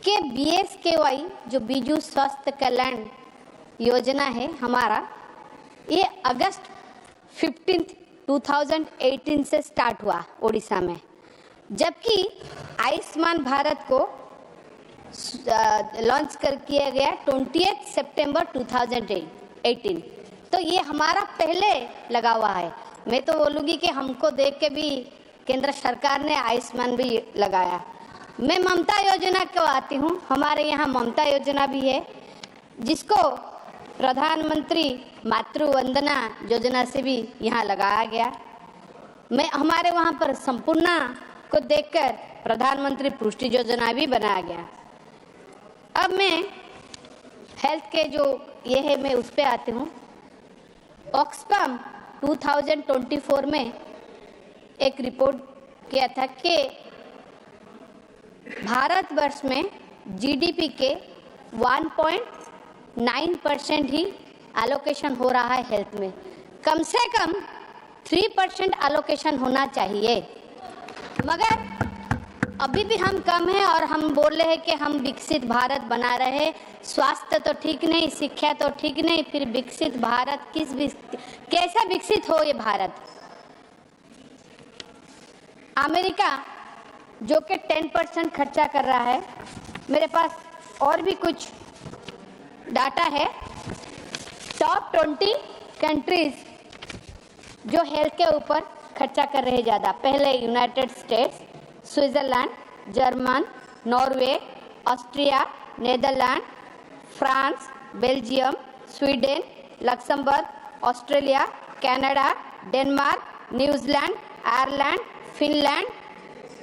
कि BSKY जो बीजू स्वास्थ्य कल्याण योजना है हमारा, ये अगस्त 15, 2018 से स्टार्ट हुआ उड़ीसा में, जबकि आयुष्मान भारत को लॉन्च कर किया गया 28 सितंबर 2018. तो ये हमारा पहले लगा हुआ है. मैं तो बोलूँगी कि हमको देख के भी केंद्र सरकार ने आयुष्मान भी लगाया. मैं ममता योजना को आती हूँ. हमारे यहाँ ममता योजना भी है, जिसको प्रधानमंत्री मातृ वंदना योजना से भी यहाँ लगाया गया. मैं हमारे वहाँ पर संपूर्ण को देखकर प्रधानमंत्री पुष्टि योजना भी बनाया गया. अब मैं हेल्थ के जो ये है मैं उस पर आती हूँ. ऑक्सफैम 2024 में एक रिपोर्ट किया था कि भारतवर्ष में GDP के 1.9% ही एलोकेशन हो रहा है हेल्थ में. कम से कम 3% एलोकेशन होना चाहिए, मगर अभी भी हम कम हैं और हम बोल रहे हैं कि हम विकसित भारत बना रहे हैं. स्वास्थ्य तो ठीक नहीं, शिक्षा तो ठीक नहीं, फिर विकसित भारत कैसा विकसित हो ये भारत. अमेरिका जो कि 10% खर्चा कर रहा है. मेरे पास और भी कुछ डाटा है. टॉप 20 कंट्रीज जो हेल्थ के ऊपर खर्चा कर रहे ज़्यादा. पहले United States, Switzerland, German, Norway, Austria, Netherland, France, Belgium, Sweden, Luxembourg, Australia, Canada, Denmark, New Zealand, Ireland, Finland,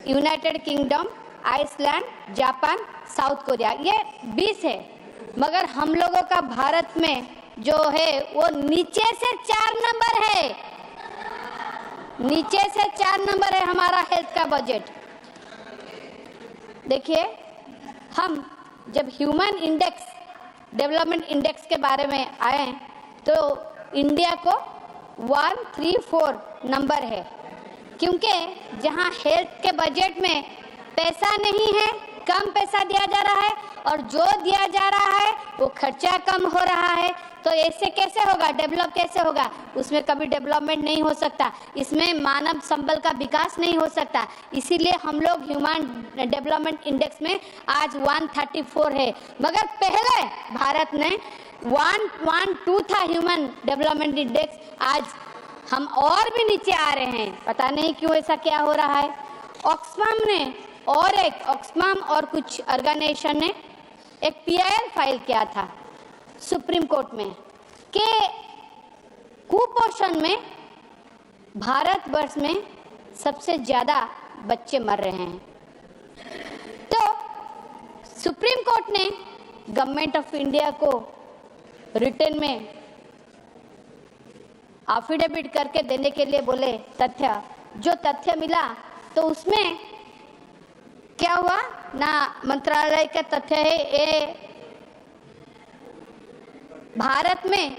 United Kingdom, Iceland, Japan, South Korea. ये 20 है, मगर हम लोगों का भारत में जो है वो नीचे से 4 नंबर है. नीचे से 4 नंबर है हमारा हेल्थ का बजट. देखिए, हम जब ह्यूमन इंडेक्स, डेवलपमेंट इंडेक्स के बारे में आए तो इंडिया को 134 नंबर है, क्योंकि जहां हेल्थ के बजट में पैसा नहीं है, कम पैसा दिया जा रहा है, और जो दिया जा रहा है वो खर्चा कम हो रहा है. तो ऐसे कैसे होगा, डेवलप कैसे होगा? उसमें कभी डेवलपमेंट नहीं हो सकता, इसमें मानव संबल का विकास नहीं हो सकता. इसीलिए हम लोग ह्यूमन डेवलपमेंट इंडेक्स में आज 134 है, मगर पहले भारत ने 112 था ह्यूमन डेवलपमेंट इंडेक्स. आज हम और भी नीचे आ रहे हैं. पता नहीं क्यों ऐसा क्या हो रहा है. ऑक्सफैम ने ऑक्सफैम और कुछ ऑर्गेनाइजेशन ने एक PIL फाइल किया था सुप्रीम कोर्ट में कि कुपोषण में भारतवर्ष में सबसे ज़्यादा बच्चे मर रहे हैं. तो सुप्रीम कोर्ट ने गवर्नमेंट ऑफ इंडिया को रिटर्न में एफिडेविट करके देने के लिए बोले तथ्य. जो तथ्य मिला तो उसमें क्या हुआ ना, मंत्रालय का तथ्य है ये भारत में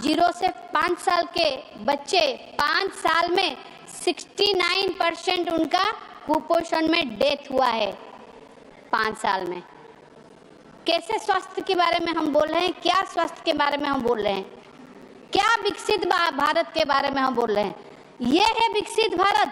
0 से 5 साल के बच्चे 5 साल में 69% उनका कुपोषण में डेथ हुआ है 5 साल में। कैसे स्वास्थ्य के बारे में हम बोल रहे हैं, क्या स्वास्थ्य के बारे में हम बोल रहे हैं, क्या विकसित भारत के बारे में हम बोल रहे हैं? ये है विकसित भारत,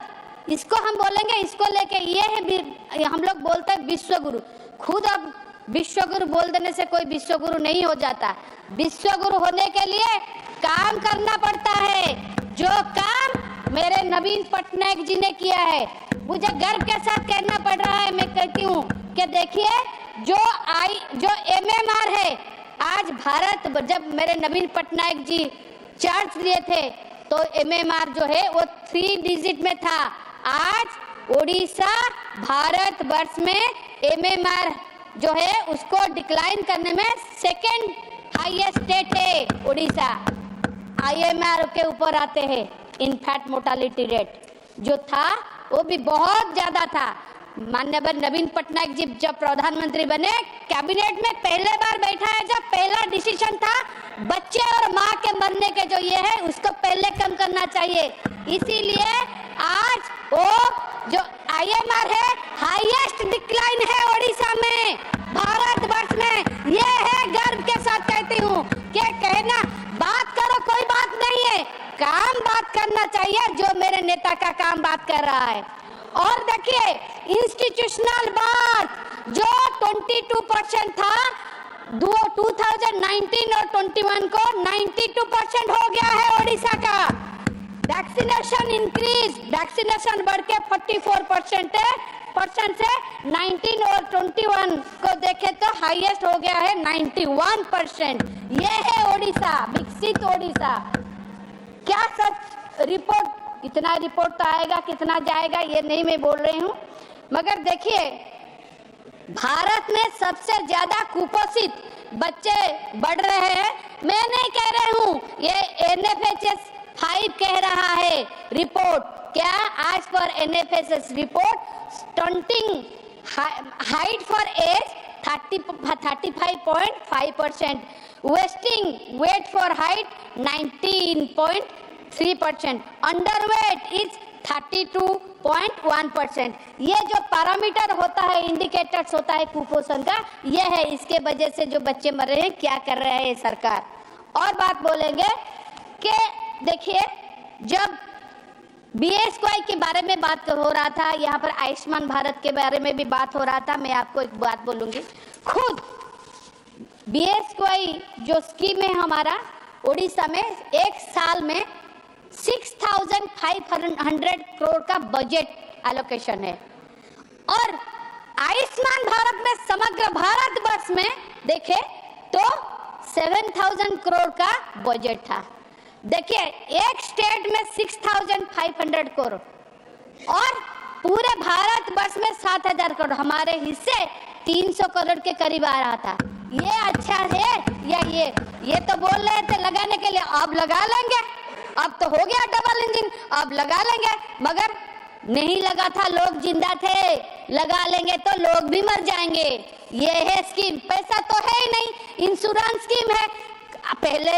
इसको हम बोलेंगे, इसको लेके ये है, हम लोग बोलते हैं विश्व गुरु। खुद अब विश्व गुरु बोल देने से कोई विश्व गुरु नहीं हो जाता। विश्व गुरु होने के लिए काम करना पड़ता है, जो काम मेरे नवीन पटनायक जी ने किया है मुझे गर्व के साथ कहना पड़ रहा है। मैं कहती हूँ कि देखिए जो MMR है, आज भारत, जब मेरे नवीन पटनायक जी चार्ज लिए थे तो MMR जो है वो 3 डिजिट में था। आज उड़ीसा भारत वर्ष में MMR जो है उसको डिक्लाइन करने में सेकेंड हाईएस्ट स्टेट है उड़ीसा। IMR के ऊपर आते हैं इनफैक्ट मोर्टालिटी रेट जो था वो भी बहुत ज्यादा था। माननीय नवीन पटनायक जी जब प्रधानमंत्री बने, कैबिनेट में पहले बार बैठा है, जब पहला डिसीजन था बच्चे और माँ के मरने के जो ये है उसको पहले कम करना चाहिए। इसीलिए आज वो जो IMR है हाईएस्ट डिक्लाइन है उड़ीसा में, भारत वर्ष में। ये है गर्व के साथ कहती हूँ कि कहना बात करो कोई बात नहीं है, काम बात करना चाहिए, जो मेरे नेता का काम बात कर रहा है। और देखिए इंस्टीट्यूशनल बात जो 22% था 2019 और 21 को 92% हो गया है उड़ीसा का। वैक्सीनेशन इंक्रीज, वैक्सीनेशन बढ़ के 44% से 19 और 21 को देखे तो हाईएस्ट हो गया है 91%। ये है उड़ीसा, विकसित उड़ीसा। क्या सच रिपोर्ट, इतना रिपोर्ट तो आएगा कितना जाएगा ये नहीं मैं बोल रही हूँ, मगर देखिए भारत में सबसे ज्यादा कुपोषित बच्चे बढ़ रहे हैं। मैं नहीं कह रही हूँ, ये NFHS 5 कह रहा है रिपोर्ट। क्या आज पर NFHS report stunting height for age 35.5%, wasting weight for height 19.3%, underweight is 32.1%। ये जो पैरामीटर होता है, इंडिकेटर्स होता है कुपोषण का, ये है। इसके वजह से जो बच्चे मर रहे हैं, क्या कर रहे हैं सरकार। और बात बोलेंगे कि देखिए जब BSY के बारे में बात हो रहा था, यहाँ पर आयुष्मान भारत के बारे में भी बात हो रहा था। मैं आपको एक बात बोलूंगी, खुद BSY जो स्कीम है हमारा उड़ीसा में, एक साल में 6,500 करोड़ का बजट एलोकेशन है। और आयुष्मान भारत में समग्र भारत वर्ष में देखे तो 7,000 करोड़ का बजट था। देखिए एक स्टेट में 6,500 करोड़ और पूरे भारत वर्ष में 7,000 करोड़, हमारे हिस्से 300 करोड़ के करीब आ रहा था। ये अच्छा है या ये तो बोल रहे थे लगाने के लिए, अब लगा लेंगे, अब तो हो गया डबल इंजन, अब लगा लेंगे, मगर नहीं लगा था, लोग जिंदा थे। लगा लेंगे तो लोग भी मर जाएंगे। ये है स्कीम, पैसा तो है ही नहीं, इंश्योरेंस स्कीम है। पहले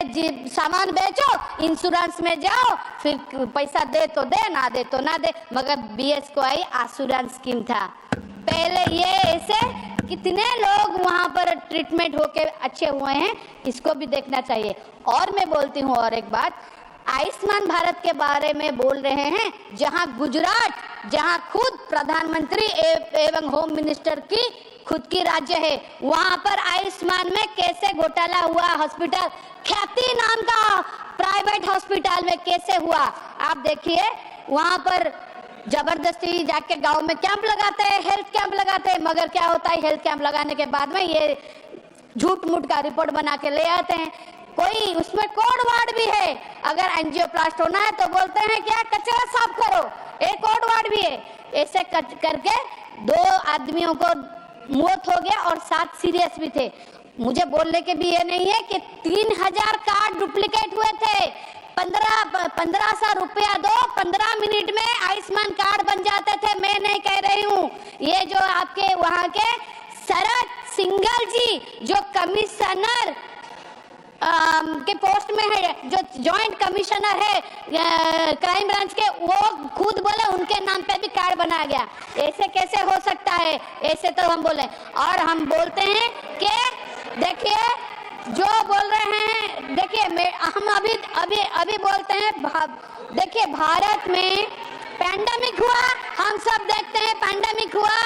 सामान बेचो, इंश्योरेंस में जाओ, फिर पैसा दे तो दे, ना दे तो ना दे। मगर BSY इंश्योरेंस स्कीम था पहले। ये ऐसे कितने लोग वहां पर ट्रीटमेंट होके अच्छे हुए हैं, इसको भी देखना चाहिए। और मैं बोलती हूँ और एक बात, आयुष्मान भारत के बारे में बोल रहे हैं, जहां गुजरात, जहां खुद प्रधानमंत्री एवं होम मिनिस्टर की खुद की राज्य है, वहां पर आयुष्मान में कैसे घोटाला हुआ। हॉस्पिटल ख्याति नाम का प्राइवेट हॉस्पिटल में कैसे हुआ, आप देखिए। वहां पर जबरदस्ती जाके गांव में कैंप लगाते हैं, हेल्थ कैंप लगाते हैं, मगर क्या होता है, हेल्थ कैंप लगाने के बाद में ये झूठ मूठ का रिपोर्ट बना के ले आते हैं। कोई उसमें कोड वार्ड भी है, अगर एंजियोप्लास्ट होना है तो बोलते हैं क्या, कचरा साफ करो, एक कोड वार्ड भी है। ऐसे करके 2 आदमियों को मौत हो गया और 7 सीरियस भी थे। मुझे बोलने के भी ये नहीं है कि 3,000 कार्ड डुप्लीकेट हुए थे। 1500 रुपया दो, 15 मिनट में आयुष्मान कार्ड बन जाते थे। मैं नहीं कह रही हूँ, ये जो आपके वहाँ के शरद सिंघल जी जो कमिश्नर के पोस्ट में है, जो जॉइंट कमिश्नर है क्राइम ब्रांच के, वो खुद बोले उनके नाम पे भी कार्ड बनाया गया। ऐसे कैसे हो सकता है? ऐसे तो हम बोले, और हम बोलते हैं कि देखिए जो बोल रहे हैं, देखिए हम अभी बोलते हैं, देखिए भारत में पैंडेमिक हुआ, हम सब देखते हैं पैंडेमिक हुआ,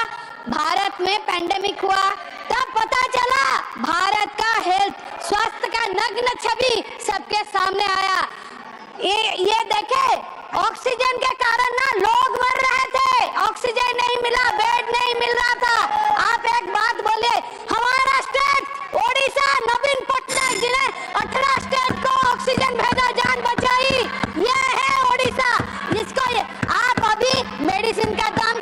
भारत में पैंडेमिक हुआ, तब पता चला भारत का हेल्थ स्वास्थ्य का नग्न छवि सबके सामने आया। ये देखे, ऑक्सीजन के कारण ना लोग मर रहे थे, ऑक्सीजन नहीं मिला, बेड नहीं मिल रहा था। आप एक बात बोलिए, हमारा स्टेट ओडिशा, नवीन पटनायक जी ने 18 स्टेट को ऑक्सीजन भेजा, जान बचाई, ये है ओडिशा। इसको आप अभी मेडिसिन का दाम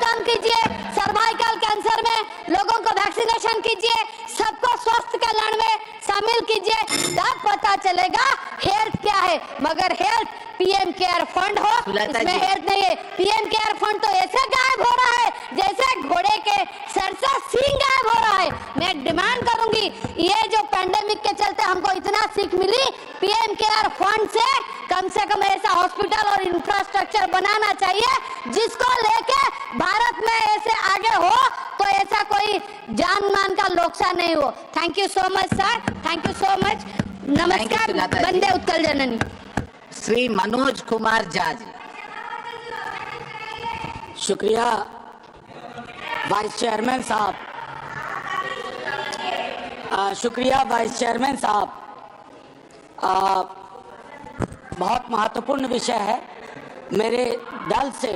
कम कीजिए, सर्वाइकल कैंसर में लोगों को वैक्सीनेशन कीजिए, सबको स्वास्थ्य कल्याण में शामिल कीजिए, तब पता चलेगा हेल्थ क्या है। मगर हेल्थ पीएम केयर फंड हो, इसमें हेल्थ नहीं है। पीएम केयर फंड तो ऐसे गायब हो रहा है जैसे घोड़े के सर से सींग गायब हो रहा है। मैं डिमांड करूंगी, ये जो पैंडेमिक के चलते हमको इतना सीख मिली, पीएम केयर फंड से कम ऐसा हॉस्पिटल और इंफ्रास्ट्रक्चर बनाना चाहिए जिसको लेके भारत में ऐसे आगे हो तो ऐसा कोई जान मान का नुकसान नहीं हो। Thank you so much sir, thank you so much. नमस्कार, वंदे उत्कल जननी। श्री मनोज कुमार झा जी। शुक्रिया वाइस चेयरमैन साहब, शुक्रिया वाइस चेयरमैन साहब। बहुत महत्वपूर्ण विषय है मेरे दल से।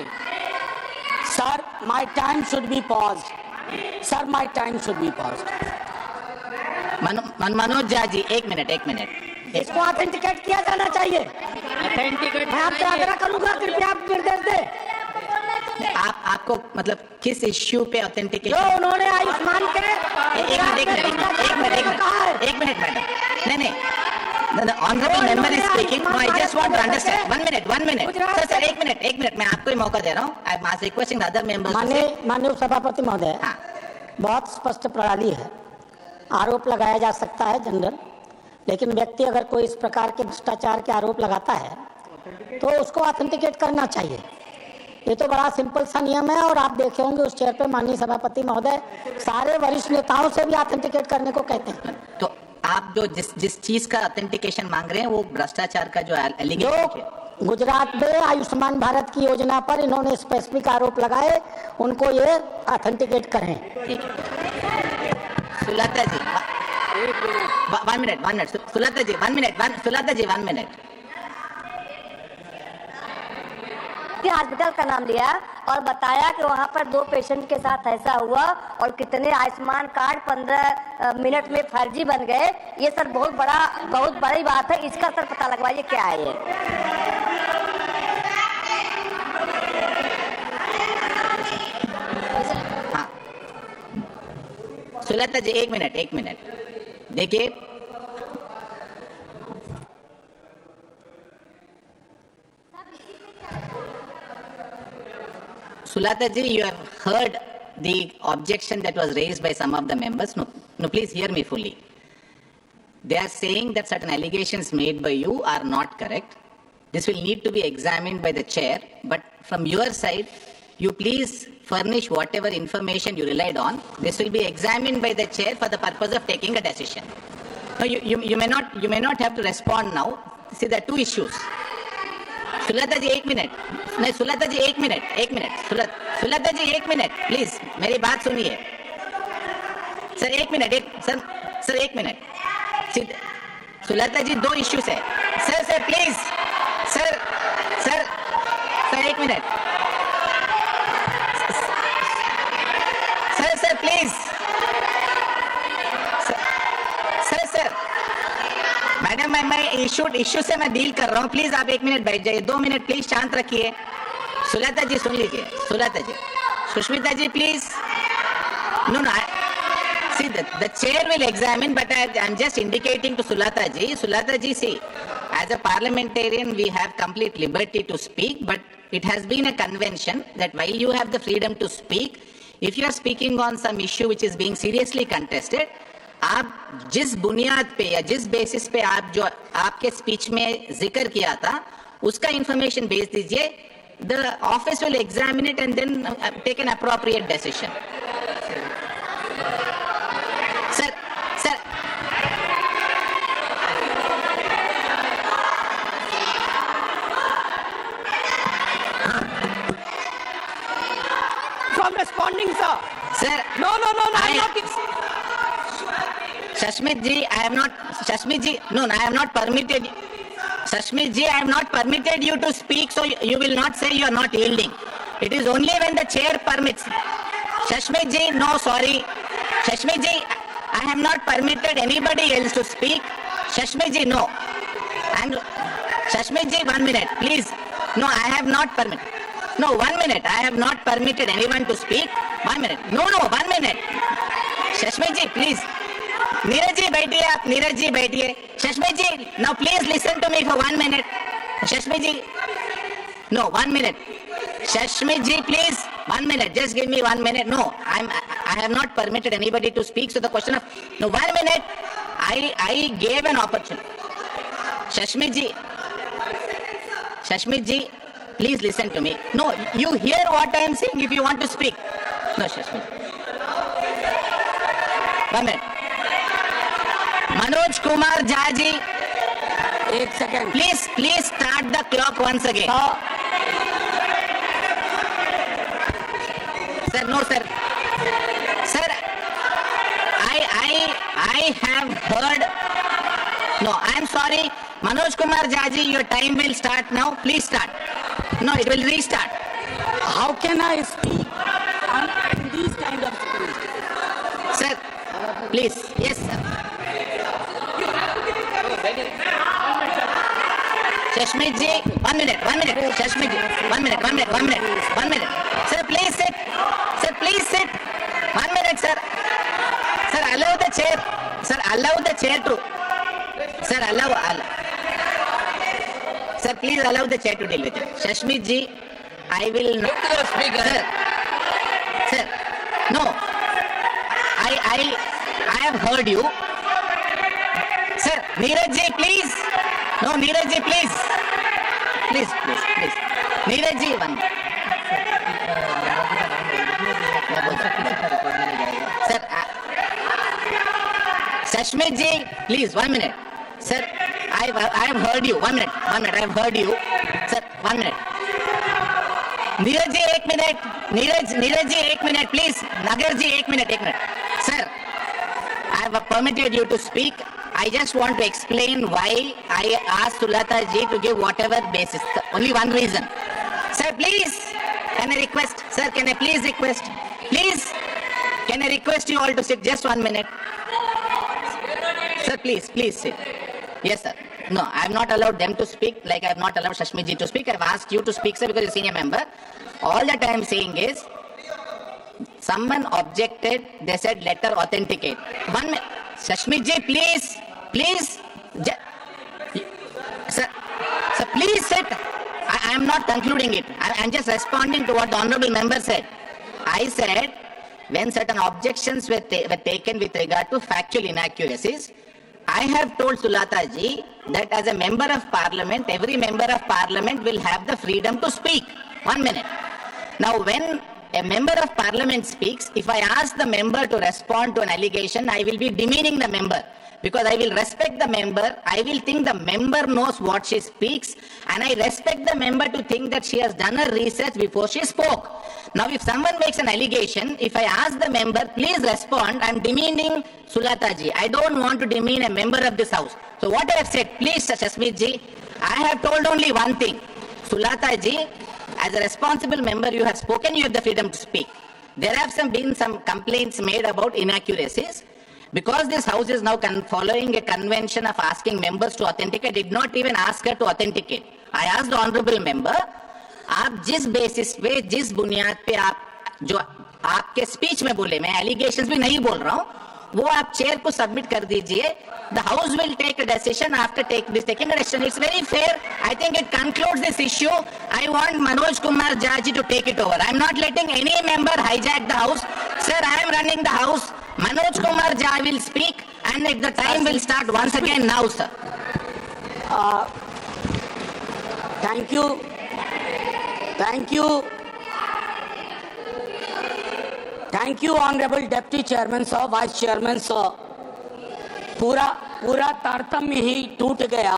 Sir my time should be paused, sir my time should be paused. Manoj Jha ji, एक मिनट। इसको ऑथेंटिकेट किया जाना चाहिए। ऑथेंटिकेट मैं आपसे आग्रह करूंगा, कृपया आप निर्देश दें। आपको मतलब किस इश्यू पे ऑथेंटिकेशन? जो उन्होंने आयुष्मान के एक मिनट मैडम, नहीं The honorable member is speaking. No, I just want to understand. One minute. Sir, एक मिनट. मैं आपको ही मौका दे रहा हूँ. I am requesting the other members. माननीय सभापति महोदय, बहुत स्पष्ट प्रणाली है। आरोप लगाया जा सकता है जनरल, लेकिन व्यक्ति अगर कोई इस प्रकार के भ्रष्टाचार के आरोप लगाता है तो उसको ऑथेंटिकेट करना चाहिए। ये तो बड़ा सिंपल सा नियम है, और आप देखे होंगे उस चेयर पे माननीय सभापति महोदय सारे वरिष्ठ नेताओं से भी ऑथेंटिकेट करने को कहते हैं। तो आप जो जिस चीज का ऑथेंटिकेशन मांग रहे हैं वो भ्रष्टाचार का जो एलिगेशन है। गुजरात में आयुष्मान भारत की योजना पर इन्होंने स्पेसिफिक आरोप लगाए, उनको ये ऑथेंटिकेट करें। Sulata ji, 1 minute. Sulata ji 1 minute. Hospital का नाम लिया और बताया कि वहाँ पर 2 पेशेंट के साथ ऐसा हुआ और कितने आयुष्मान कार्ड 15 मिनट में फर्जी बन गए। ये सर बहुत बड़ी बात है, इसका सर पता लगवाइए क्या है ये। हाँ सुलता जी, एक मिनट देखिए, Sulata ji, you have heard the objection that was raised by some of the members. No, please hear me fully. They are saying that certain allegations made by you are not correct. This will need to be examined by the chair. But from your side, you please furnish whatever information you relied on. This will be examined by the chair for the purpose of taking a decision. No, you may not have to respond now. See, there are 2 issues. Sulata ji 1 minute, नहीं Sulata ji 1 minute, Sulata ji 1 minute please मेरी बात सुनिए। Sir 1 minute, sir 1 minute. Sulata ji 2 issues है। Sir please, sir 1 minute. Sir please, sir madam मैं issue से मैं deal कर रहा हूँ, प्लीज आप 1 मिनट बैठ जाइए। 2 मिनट प्लीज शांत रखिए। सुलता जी सुन लीजिए, Sulata ji, Sushmita ji please. No see the chair will examine, but I am just indicating to Sulata ji, see as a parliamentarian, we have complete liberty to speak, but it has been a convention that while you have the freedom to speak, if you are speaking on some issue which is being seriously contested, आप जिस बुनियाद पे या जिस basis पे आप जो आपके स्पीच में जिक्र किया था उसका इंफॉर्मेशन भेज दीजिए. The office will examine it and then take an appropriate decision. Sir. From responding, sir. Sir. No. Shashmit ji, I am not. Shashmit ji, no, I am not permitted. Shashmit ji, I have not permitted you to speak, so you will not say you are not yielding. It is only when the chair permits. Shashmit ji, no, sorry. Shashmit ji, I have not permitted anybody else to speak. Shashmit ji, no. And Shashmit ji, 1 minute, please. No, I have not permitted. No, 1 minute. I have not permitted anyone to speak. 1 minute. No, 1 minute. Shashmit ji, please. Neeraj ji बैठिए आप. नीरज जी बैठिए. शश्मित जी, now please listen to me for 1 minute. Shashmit ji, no, 1 minute. Shashmit ji, please, 1 minute. Just give me 1 minute. No, I have not permitted anybody to speak. So the question of, no, 1 minute. I gave an opportunity. Shashmit ji, please listen to me. No, you hear what I am saying if you want to speak. No, Shashmit. 1 minute. Manoj Kumar Jha ji, 1 second. Please start the clock once again. Sir, no, sir. Sir, I have heard. No, I am sorry. Manoj Kumar Jha ji, your time will start now. Please start. No, it will restart. How can I speak in these kind of situations? Sir, please. Yes, sir. Shashmit ji, 1 minute. Shashmit ji, 1 minute. Sir, please sit. 1 minute, sir. Sir, allow the chair. To. Sir, allow. Sir, please allow the chair to deal with it. Shashmit ji, I will not. Sir, no. I have heard you. Sir, Neeraj ji, please. No, Neeraj ji, please. Please. Neeraj ji, 1 minute. Sir, Shashmit ji, please, 1 minute. Sir, I have heard you. 1 minute. I have heard you. Sir, 1 minute. Neeraj ji, 1 minute. Neeraj ji, 1 minute, please. Nagar ji, 1 minute. Sir, I have permitted you to speak. I just want to explain why I asked Sulata ji to give whatever basis. Only one reason. Sir, please, can I request? Sir, can I please request? Please, can I request you all to sit just 1 minute? Sir, please sit. Yes, sir. No, I have not allowed them to speak like I have not allowed Shashmit ji to speak. I have asked you to speak, sir, because you're a senior member. All that I am saying is, someone objected, they said letter authenticate. 1 minute. Shashmit ji, please. Sir, please sit. I am not concluding it. I am just responding to what the honorable member said. I said, when certain objections were taken with regard to factual inaccuracies, I have told Sulata ji that as a member of parliament, every member of parliament will have the freedom to speak. 1 minute. Now, when a member of parliament speaks, if I ask the member to respond to an allegation, I will be demeaning the member. Because I will respect the member, I will think the member knows what she speaks, and I respect the member to think that she has done her research before she spoke. Now, if someone makes an allegation, if I ask the member, please respond, I am demeaning Sulata ji. I don't want to demean a member of this house. So what I have said, please, Shashmit ji, I have told only one thing. Sulata ji, as a responsible member, you have spoken, you have the freedom to speak. There have been some complaints made about inaccuracies. Because this house is now following a convention of asking members to authenticate, did not even ask her to authenticate. I asked the honorable member, आप जिस basis पे, जिस बुनियाद पे आप जो आपके speech में बोले, मैं एलिगेशंस भी नहीं बोल रहा हूँ, वो आप चेयर को सबमिट कर दीजिए. The House will take a decision after taking a decision. It's very fair. I think it concludes this issue. I want Manoj Kumar Jha to take it over. I'm not letting any member hijack the House. Sir, I am running the House. Manoj Kumar Jha will speak and the time will start once again now, sir. Thank you. Thank you. Thank you, Honorable Deputy Chairman Sir, Vice Chairman Sir. पूरा तारतम्य ही टूट गया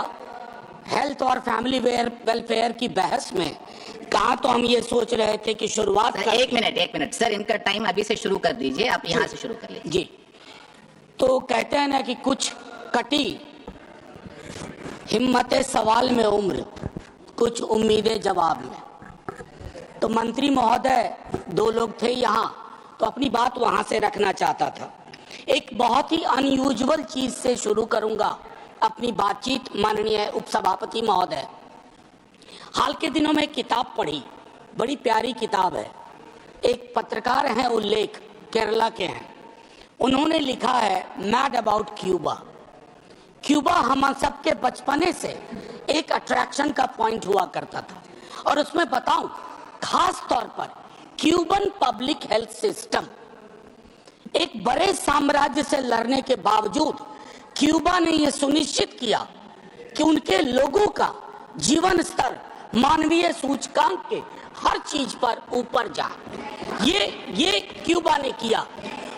health और family welfare की बहस में. कहा तो हम ये सोच रहे थे कि शुरुआत एक मिनट सर, इनका टाइम अभी से शुरू कर दीजिए. आप यहाँ से शुरू कर लीजिए जी. तो कहते हैं ना कि कुछ कटी हिम्मतें सवाल में उम्र, कुछ उम्मीदें जवाब में. तो मंत्री महोदय 2 लोग थे यहाँ, तो अपनी बात वहां से रखना चाहता था. एक बहुत ही अनयूजुअल चीज से शुरू करूंगा अपनी बातचीत. माननीय उपसभापति महोदय, हाल के दिनों में एक किताब पढ़ी, बड़ी प्यारी किताब है. एक पत्रकार हैं, उल्लेख केरला के हैं. उन्होंने लिखा है मैड अबाउट क्यूबा. क्यूबा हम सबके बचपने से एक अट्रैक्शन का पॉइंट हुआ करता था. और उसमें बताऊं, खास तौर पर क्यूबन पब्लिक हेल्थ सिस्टम एक बड़े साम्राज्य से लड़ने के बावजूद क्यूबा ने यह सुनिश्चित किया कि उनके लोगों का जीवन स्तर मानवीय सूचकांक के हर चीज पर ऊपर जाए. ये क्यूबा ने किया.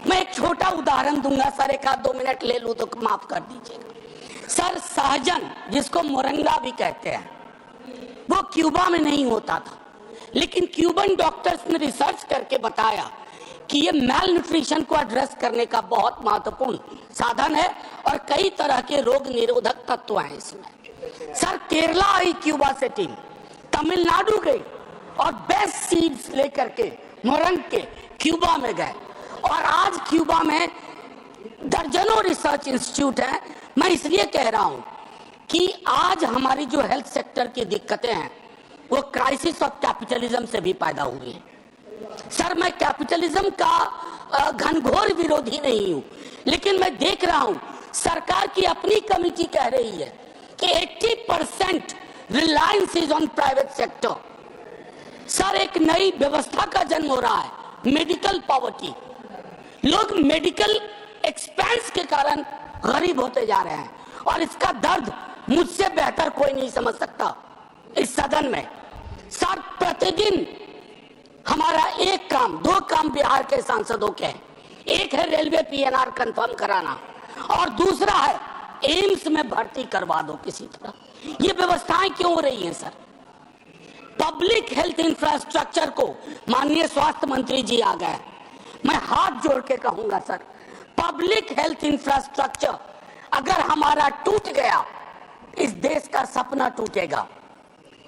मैं एक छोटा उदाहरण दूंगा सर, 1-2 मिनट ले लूं तो माफ कर दीजिएगा सर. सहजन, जिसको मोरंगा भी कहते हैं, वो क्यूबा में नहीं होता था, लेकिन क्यूबन डॉक्टर्स ने रिसर्च करके बताया कि ये मेल न्यूट्रिशन को एड्रेस करने का बहुत महत्वपूर्ण साधन है और कई तरह के रोग निरोधक तत्व हैं इसमें. सर, केरला आई क्यूबा से टीम, तमिलनाडु गई और बेस्ट सीड्स लेकर के मोरंग के क्यूबा में गए. और आज क्यूबा में दर्जनों रिसर्च इंस्टीट्यूट हैं. मैं इसलिए कह रहा हूं कि आज हमारी जो हेल्थ सेक्टर की दिक्कतें हैं वो क्राइसिस ऑफ कैपिटलिज्म से भी पैदा हुई है. सर, मैं कैपिटलिज्म का घनघोर विरोधी नहीं हूं, लेकिन मैं देख रहा हूं सरकार की अपनी कमेटी कह रही है कि 80% Reliance is on private sector. Sir, एक नई व्यवस्था का जन्म हो रहा है, मेडिकल पॉवर्टी. लोग मेडिकल एक्सपेंस के कारण गरीब होते जा रहे हैं और इसका दर्द मुझसे बेहतर कोई नहीं समझ सकता इस सदन में. सर, प्रतिदिन हमारा 2 काम बिहार के सांसदों के हैं. एक है रेलवे PNR कंफर्म कराना और दूसरा है एम्स में भर्ती करवा दो किसी तरह. ये व्यवस्थाएं क्यों हो रही हैं सर? पब्लिक हेल्थ इंफ्रास्ट्रक्चर को माननीय स्वास्थ्य मंत्री जी आ गए, मैं हाथ जोड़ के कहूंगा सर, पब्लिक हेल्थ इंफ्रास्ट्रक्चर अगर हमारा टूट गया, इस देश का सपना टूटेगा.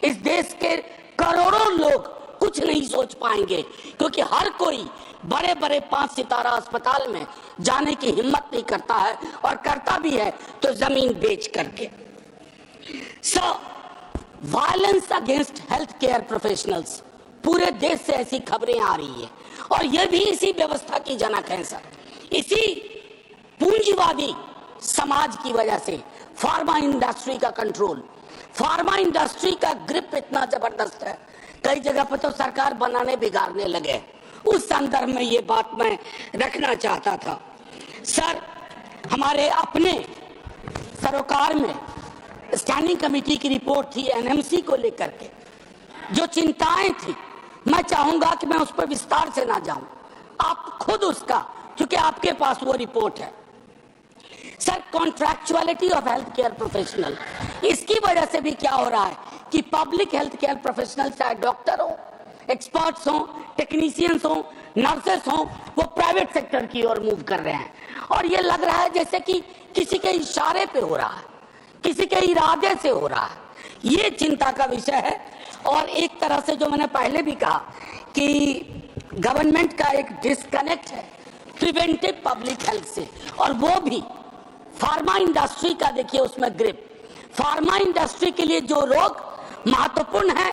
इस देश के करोड़ों लोग कुछ नहीं सोच पाएंगे, क्योंकि हर कोई बड़े बड़े 5 सितारा अस्पताल में जाने की हिम्मत नहीं करता है, और करता भी है तो जमीन बेच करके. So violence against health care professionals, पूरे देश से ऐसी खबरें आ रही है और यह भी इसी व्यवस्था की जनक है सर. इसी पूंजीवादी समाज की वजह से फार्मा इंडस्ट्री का कंट्रोल, फार्मा इंडस्ट्री का ग्रिप इतना जबरदस्त है, कई जगह पर तो सरकार बनाने बिगाड़ने लगे. उस संदर्भ में ये बात मैं रखना चाहता था. सर, हमारे अपने सरोकार में स्टैंडिंग कमेटी की रिपोर्ट थी NMC को लेकर के, जो चिंताएं थी, मैं चाहूंगा कि मैं उस पर विस्तार से ना जाऊं, आप खुद उसका, क्योंकि आपके पास वो रिपोर्ट है. Sir, contractuality of health care professional, इसकी वजह से भी क्या हो रहा है कि पब्लिक हेल्थ केयर प्रोफेशनल, चाहे डॉक्टर हो, एक्सपर्ट्स हो, टेक्नीशियंस हो, नर्सेस हो, वो प्राइवेट सेक्टर की ओर मूव कर रहे हैं. और ये लग रहा है जैसे कि किसी के इशारे पे हो रहा है, किसी के इरादे से हो रहा है. ये चिंता का विषय है. और एक तरह से जो मैंने पहले भी कहा कि गवर्नमेंट का एक डिस्कनेक्ट है प्रिवेंटिव पब्लिक हेल्थ से, और वो भी फार्मा इंडस्ट्री का. देखिए उसमें ग्रिप, फार्मा इंडस्ट्री के लिए जो रोग महत्वपूर्ण है,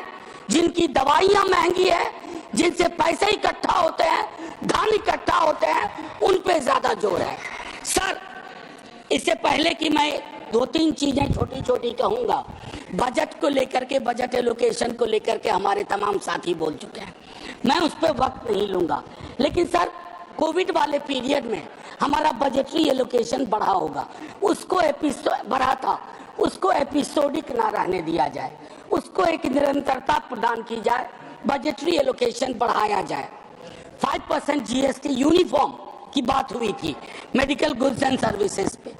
जिनकी दवाइयां महंगी है, जिनसे पैसे इकट्ठा होते हैं, धन इकट्ठा होते हैं, उन पे ज्यादा जोर है. सर इससे पहले कि मैं 2-3 चीजें छोटी छोटी कहूंगा, बजट को लेकर के, बजट एलोकेशन को लेकर के हमारे तमाम साथी बोल चुके हैं, मैं उस पर वक्त नहीं लूंगा। लेकिन सर कोविड वाले पीरियड में हमारा बजटरी एलोकेशन बढ़ा होगा, उसको बढ़ा था, उसको एपिसोडिक ना रहने दिया जाए, उसको एक निरंतरता प्रदान की जाए, बजटरी एलोकेशन बढ़ाया जाए। 5% जीएसटी यूनिफॉर्म की बात हुई थी मेडिकल गुड्स एंड सर्विसेज पे,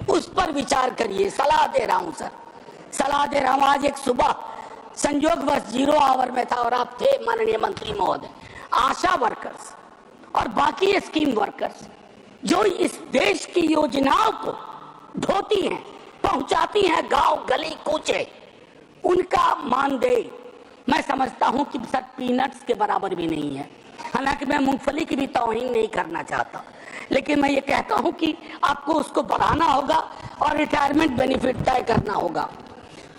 उस पर विचार करिए, सलाह दे रहा हूं सर, सलाह दे रहा हूं। आज एक सुबह संयोगवश 0 आवर में था और आप थे माननीय मंत्री महोदय। आशा वर्कर्स और बाकी स्कीम वर्कर्स जो इस देश की योजनाओं को ढोती हैं, पहुंचाती हैं गांव गली कूचे, उनका मानदेय मैं समझता हूं कि सर पीनट्स के बराबर भी नहीं है। हालांकि मैं मूंगफली की भी तौहीन नहीं करना चाहता, लेकिन मैं ये कहता हूं कि आपको उसको बढ़ाना होगा और रिटायरमेंट बेनिफिट तय करना होगा।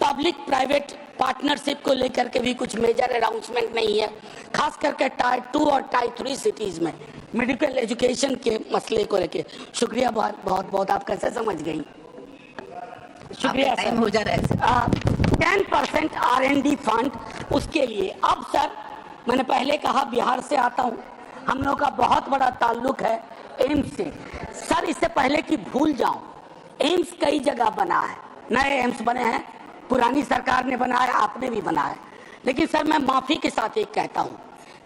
पब्लिक प्राइवेट पार्टनरशिप को लेकर के भी कुछ मेजर अनाउंसमेंट नहीं है, खास करके टायर 2 और टायर 3 सिटीज में मेडिकल एजुकेशन के मसले को लेकर। शुक्रिया बहुत बहुत, आप कैसे समझ गई? शुक्रिया सर। हो जा रहा है 10% R&D फंड उसके लिए। अब सर मैंने पहले कहा बिहार से आता हूं, हम लोग का बहुत बड़ा ताल्लुक है एम्स से। सर इससे पहले कि भूल जाऊं, एम्स कई जगह बना है, नए एम्स बने हैं, पुरानी सरकार ने बनाया, आपने भी बनाया। लेकिन सर मैं माफी के साथ एक कहता हूं,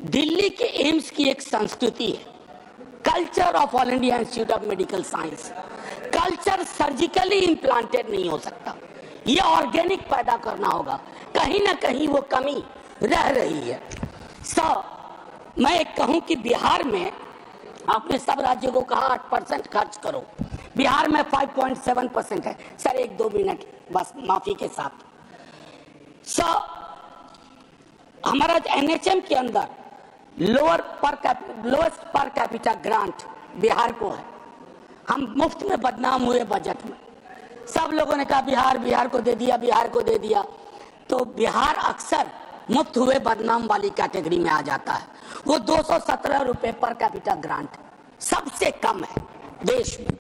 दिल्ली के एम्स की एक संस्कृति है, culture of all India institute of medical science. Culture surgically implanted नहीं हो सकता, ये ऑर्गेनिक पैदा करना होगा, कहीं ना कहीं वो कमी रह रही है। मैं एक कहूं कि बिहार में आपने सब राज्यों को कहा 8% खर्च करो, बिहार में 5.7% है। सर 1-2 मिनट बस माफी के साथ। हमारा NHM के अंदर lowest per capita grant Bihar को है। हम मुफ्त में बदनाम हुए बजट में, सब लोगों ने कहा बिहार को दे दिया, बिहार को दे दिया, तो बिहार अक्सर मुफ्त हुए बदनाम वाली कैटेगरी में आ जाता है। वो 217 रुपए पर कैपिटा ग्रांट सबसे कम है देश में।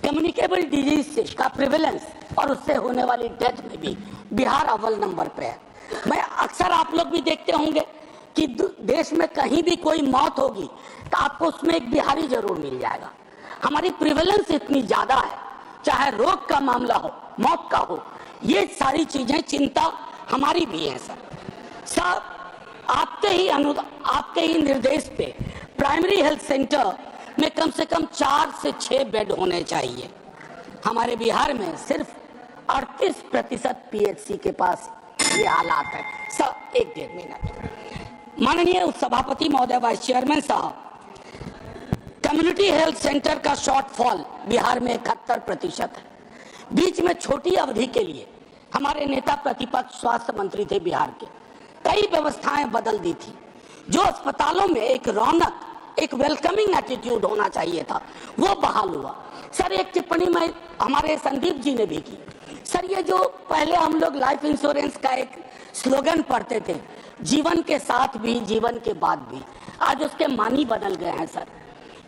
कम्युनिकेबल डिजीज का प्रिवेलेंस और उससे होने वाली डेथ में भी बिहार अव्वल नंबर पे है। मैं अक्सर आप लोग भी देखते होंगे कि देश में कहीं भी कोई मौत होगी तो आपको उसमें एक बिहारी जरूर मिल जाएगा। हमारी प्रिवेलेंस इतनी ज्यादा है, चाहे रोग का मामला हो, मौत का हो, ये सारी चीजें चिंता हमारी भी है सर। आपके ही निर्देश पे प्राइमरी हेल्थ सेंटर में कम से कम 4 से 6 बेड होने चाहिए। हमारे बिहार में सिर्फ 38% PHC के पास ये हालात है। Sir 1-1.5 minute. माननीय सभापति महोदय, वाइस चेयरमैन साहब, कम्युनिटी हेल्थ सेंटर का शॉर्टफॉल बिहार में 71% है। बीच में छोटी अवधि के लिए हमारे नेता प्रतिपक्ष स्वास्थ्य मंत्री थे बिहार के, कई व्यवस्थाएं बदल दी थी। जो अस्पतालों में एक रौनक, एक वेलकमिंग एटीट्यूड होना चाहिए था, वो बहाल हुआ। सर एक टिप्पणी में हमारे संदीप जी ने भी की। सर ये जो पहले हम लोग लाइफ इंश्योरेंस का एक स्लोगन पढ़ते थे, जीवन के साथ भी जीवन के बाद भी, आज उसके मानी बदल गए हैं सर।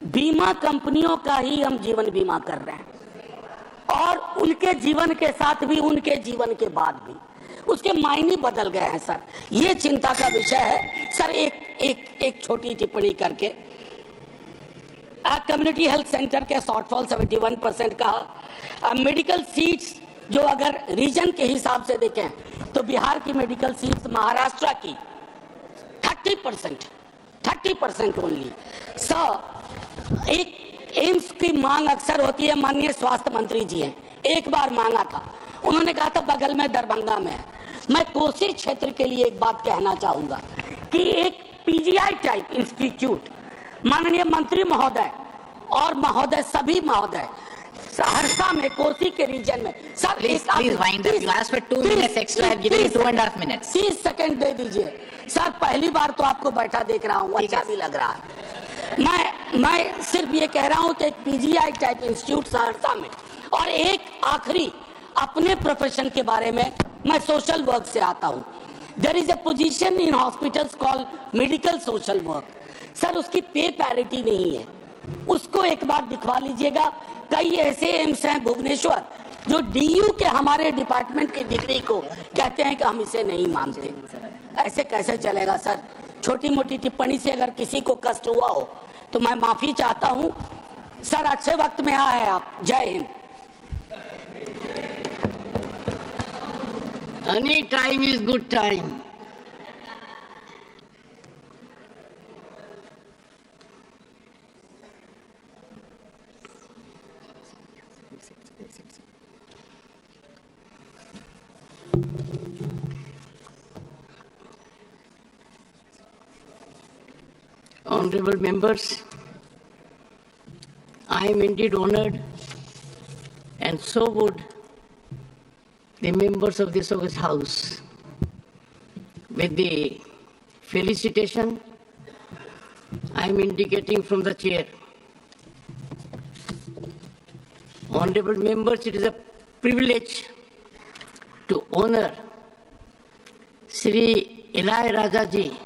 बीमा कंपनियों का ही हम जीवन बीमा कर रहे हैं और उनके जीवन के साथ भी उनके जीवन के बाद भी उसके मायने बदल गए हैं सर। ये चिंता का विषय है सर। एक छोटी टिप्पणी करके, कम्युनिटी हेल्थ सेंटर के शॉर्टफॉल 71% का। मेडिकल सीट्स जो अगर रीजन के हिसाब से देखें तो बिहार की मेडिकल सीट्स महाराष्ट्र की 30% ओनली। एक एम्स की मांग अक्सर होती है, माननीय स्वास्थ्य मंत्री जी हैं, एक बार मांगा था, उन्होंने कहा था बगल में दरभंगा में है। मैं कोसी क्षेत्र के लिए एक बात कहना चाहूंगा कि एक PGI टाइप इंस्टीट्यूट माननीय मंत्री महोदय और महोदय, सभी महोदय, सहरसा में, कोसी के रीजन में। Sir please wind up, last में 2 minutes extra, I give you 2.5 minutes. 30 second दे दीजिए सर। पहली बार तो आपको बैठा देख रहा हूँ, अच्छा भी लग रहा है। मैं सिर्फ ये कह रहा हूं कि एक PGI टाइप इंस्टीट्यूट सहरसा में, और एक आखिरी अपने प्रोफेशन के बारे में, मैं सोशल वर्क से आता हूं। There is a position in hospitals called medical social work. Sir उसकी पे पैरिटी नहीं है, उसको एक बार दिखवा लीजिएगा। कई ऐसे एम्स हैं भुवनेश्वर जो डीयू के हमारे डिपार्टमेंट की डिग्री को कहते हैं कि हम इसे नहीं मानते। ऐसे कैसे चलेगा सर? छोटी मोटी टिप्पणी से अगर किसी को कष्ट हुआ हो तो मैं माफी चाहता हूं। सर अच्छे वक्त में आए हैं आप। जय Hind. Any time is good time. Honorable members, I am indeed honored, and so would the members of this August House, with the felicitation I am indicating from the chair. Honorable members, it is a privilege to honor Sri Ilaiyaraaja ji,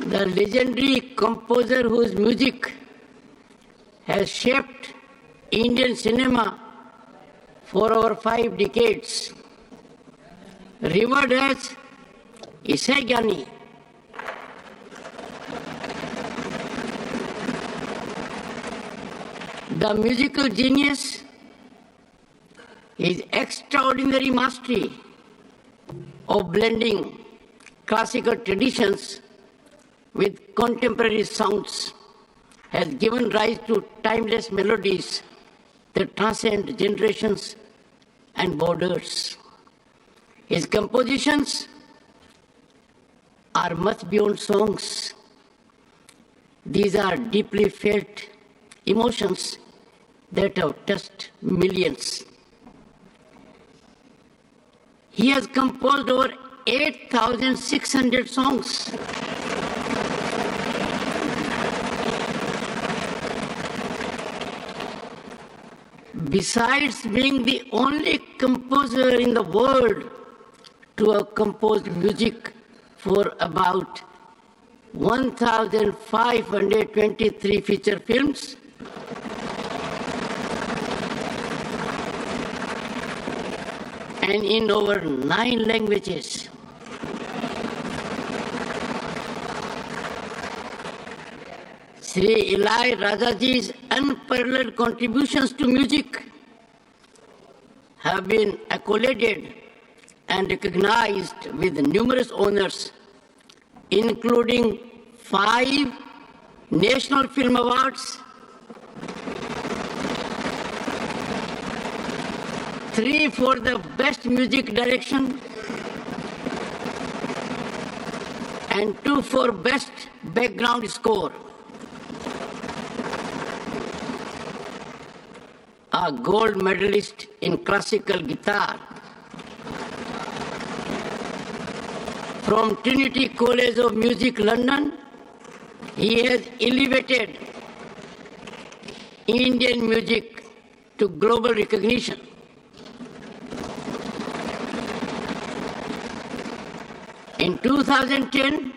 the legendary composer whose music has shaped Indian cinema for over 5 decades, revered as Isaigani. The musical genius, his extraordinary mastery of blending classical traditions with contemporary sounds has given rise to timeless melodies that transcend generations and borders. His compositions are much beyond songs. These are deeply felt emotions that have touched millions. He has composed over 8,600 songs. Besides being the only composer in the world to have composed music for about 1,523 feature films, and in over 9 languages. Sri Ilaiyaraaja ji's unparalleled contributions to music have been accoladed and recognized with numerous honors, including 5 National Film Awards, 3 for the Best Music Direction, and 2 for Best Background Score. A gold medalist in classical guitar from Trinity College of Music, London, he has elevated Indian music to global recognition. In 2010,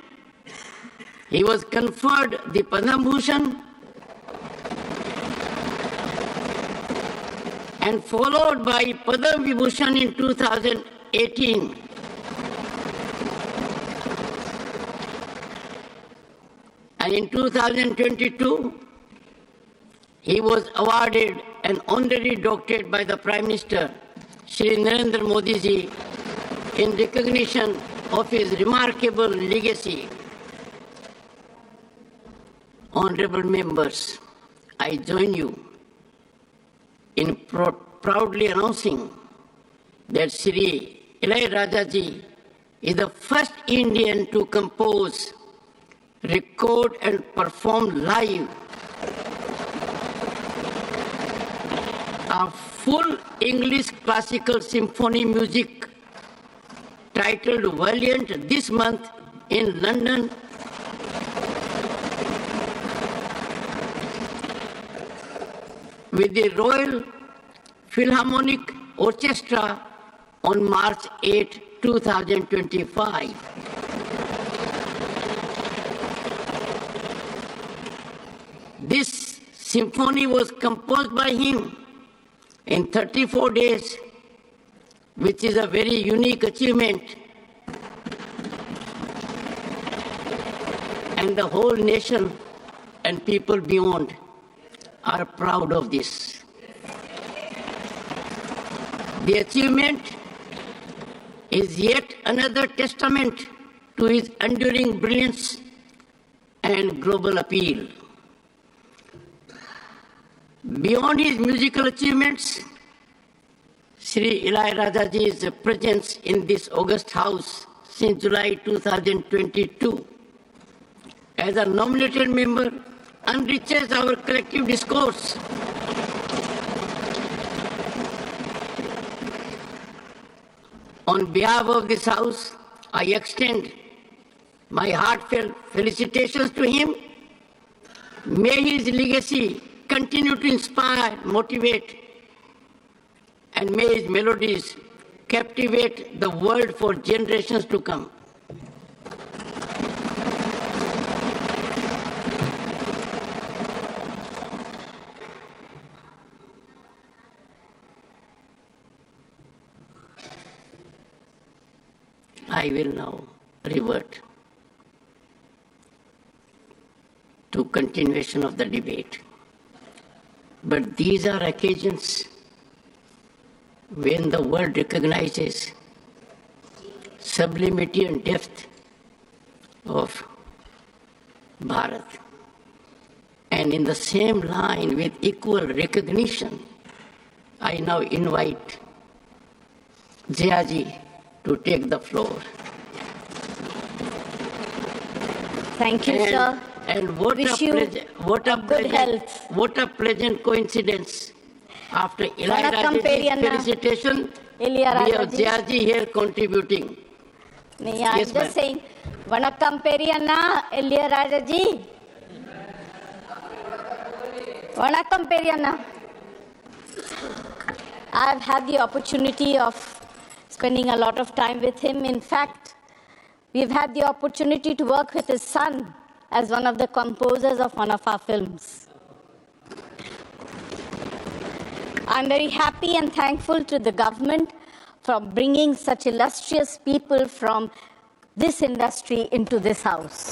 he was conferred the Padma Bhushan and followed by Padma Vibhushan in 2018. And in 2022, he was awarded an honorary doctorate by the Prime Minister, Shri Narendra Modi ji, in recognition of his remarkable legacy. Honorable members, I join you in proudly announcing that Sri Ilaiyaraaja ji is the first Indian to compose, record and perform live a full English classical symphony music titled Valiant this month in London, with the Royal Philharmonic Orchestra on March 8, 2025. This symphony was composed by him in 34 days, which is a very unique achievement. And the whole nation and people beyond are proud of this. The achievement is yet another testament to his enduring brilliance and global appeal. Beyond his musical achievements, Sri Ilaiyaraaja's presence in this august house since July 2022 as a nominated member enriches our collective discourse. On behalf of this house, I extend my heartfelt felicitations to him. May his legacy continue to inspire, motivate, and may his melodies captivate the world for generations to come. I will now revert to continuation of the debate. But these are occasions when the world recognizes sublimity and depth of Bharat. And in the same line with equal recognition, I now invite Jayaji to take the floor. Thank you, sir. And what a pleasant coincidence. After Ilaiyaraaja's felicitation, we have Jayaji here contributing. I'm just saying, Vanakkam Periyanna, Ilaiyaraaja ji. Vanakkam Periyanna. I've had the opportunity of spending a lot of time with him. In fact, we've had the opportunity to work with his son as one of the composers of one of our films. I'm very happy and thankful to the government for bringing such illustrious people from this industry into this house.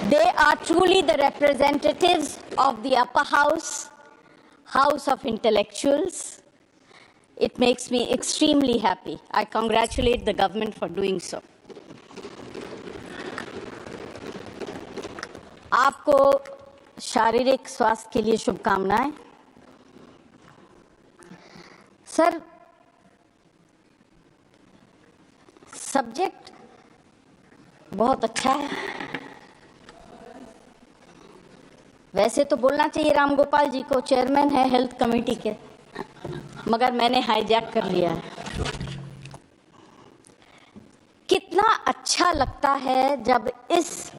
They are truly the representatives of the upper house, house of intellectuals. It makes me extremely happy. I congratulate the government for doing so. आपको शारीरिक स्वास्थ्य के लिए शुभकामनाएं। Sir, subject बहुत अच्छा है। वैसे तो बोलना चाहिए राम गोपाल जी को, चेयरमैन है हेल्थ कमेटी के, मगर मैंने हाईजैक कर लिया है। कितना अच्छा लगता है जब इस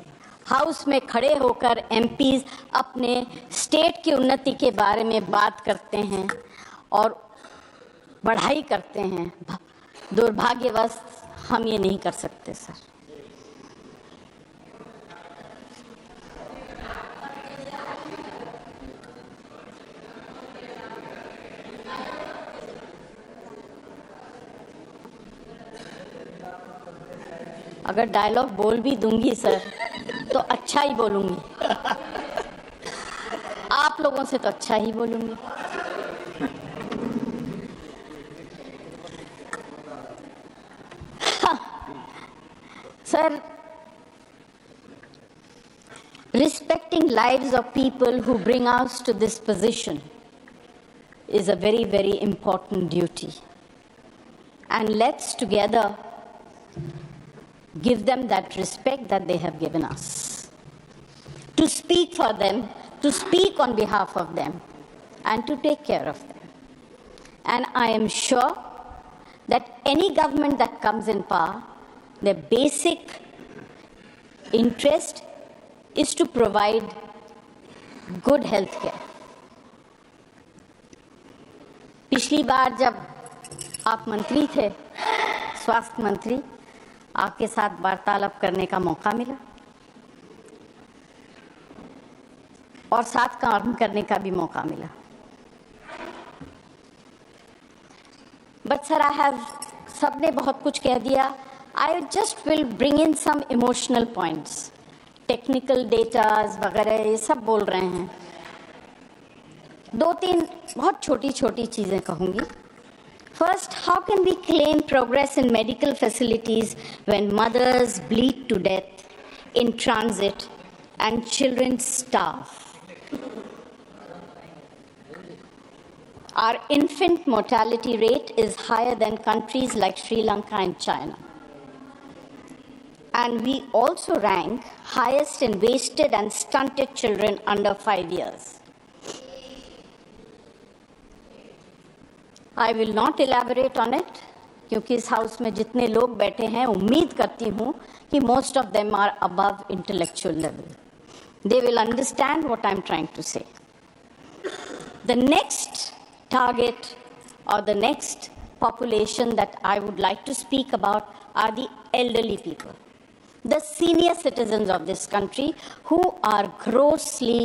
हाउस में खड़े होकर एमपीज अपने स्टेट की उन्नति के बारे में बात करते हैं और बढ़ाई करते हैं। दुर्भाग्यवश हम ये नहीं कर सकते सर। अगर डायलॉग बोल भी दूंगी सर तो अच्छा ही बोलूंगी, आप लोगों से तो अच्छा ही बोलूंगी। Sir, respecting lives of people who bring us to this position is a very, very important duty. And let's together give them that respect that they have given us. To speak for them, to speak on behalf of them, and to take care of them. And I am sure that any government that comes in power, their basic interest is to provide good health care. पिछली बार जब आप मंत्री थे, स्वास्थ्य मंत्री, आपके साथ वार्तालाप करने का मौका मिला और साथ काम करने का भी मौका मिला। बट सर, सबने बहुत कुछ कह दिया। I just will bring in some emotional points, technical datas वगैरह ये सब बोल रहे हैं। 2-3 बहुत छोटी छोटी चीज़ें कहूँगी। First, how can we claim progress in medical facilities when mothers bleed to death in transit and children starve? Our infant mortality rate is higher than countries like Sri Lanka and China. And we also rank highest in wasted and stunted children under 5 years. I will not elaborate on it, क्योंकि इस house में जितने लोग बैठे हैं उम्मीद करती हूँ कि most of them are above intellectual level. They will understand what I'm trying to say. The next target or the next population that I would like to speak about are the elderly people, the senior citizens of this country who are grossly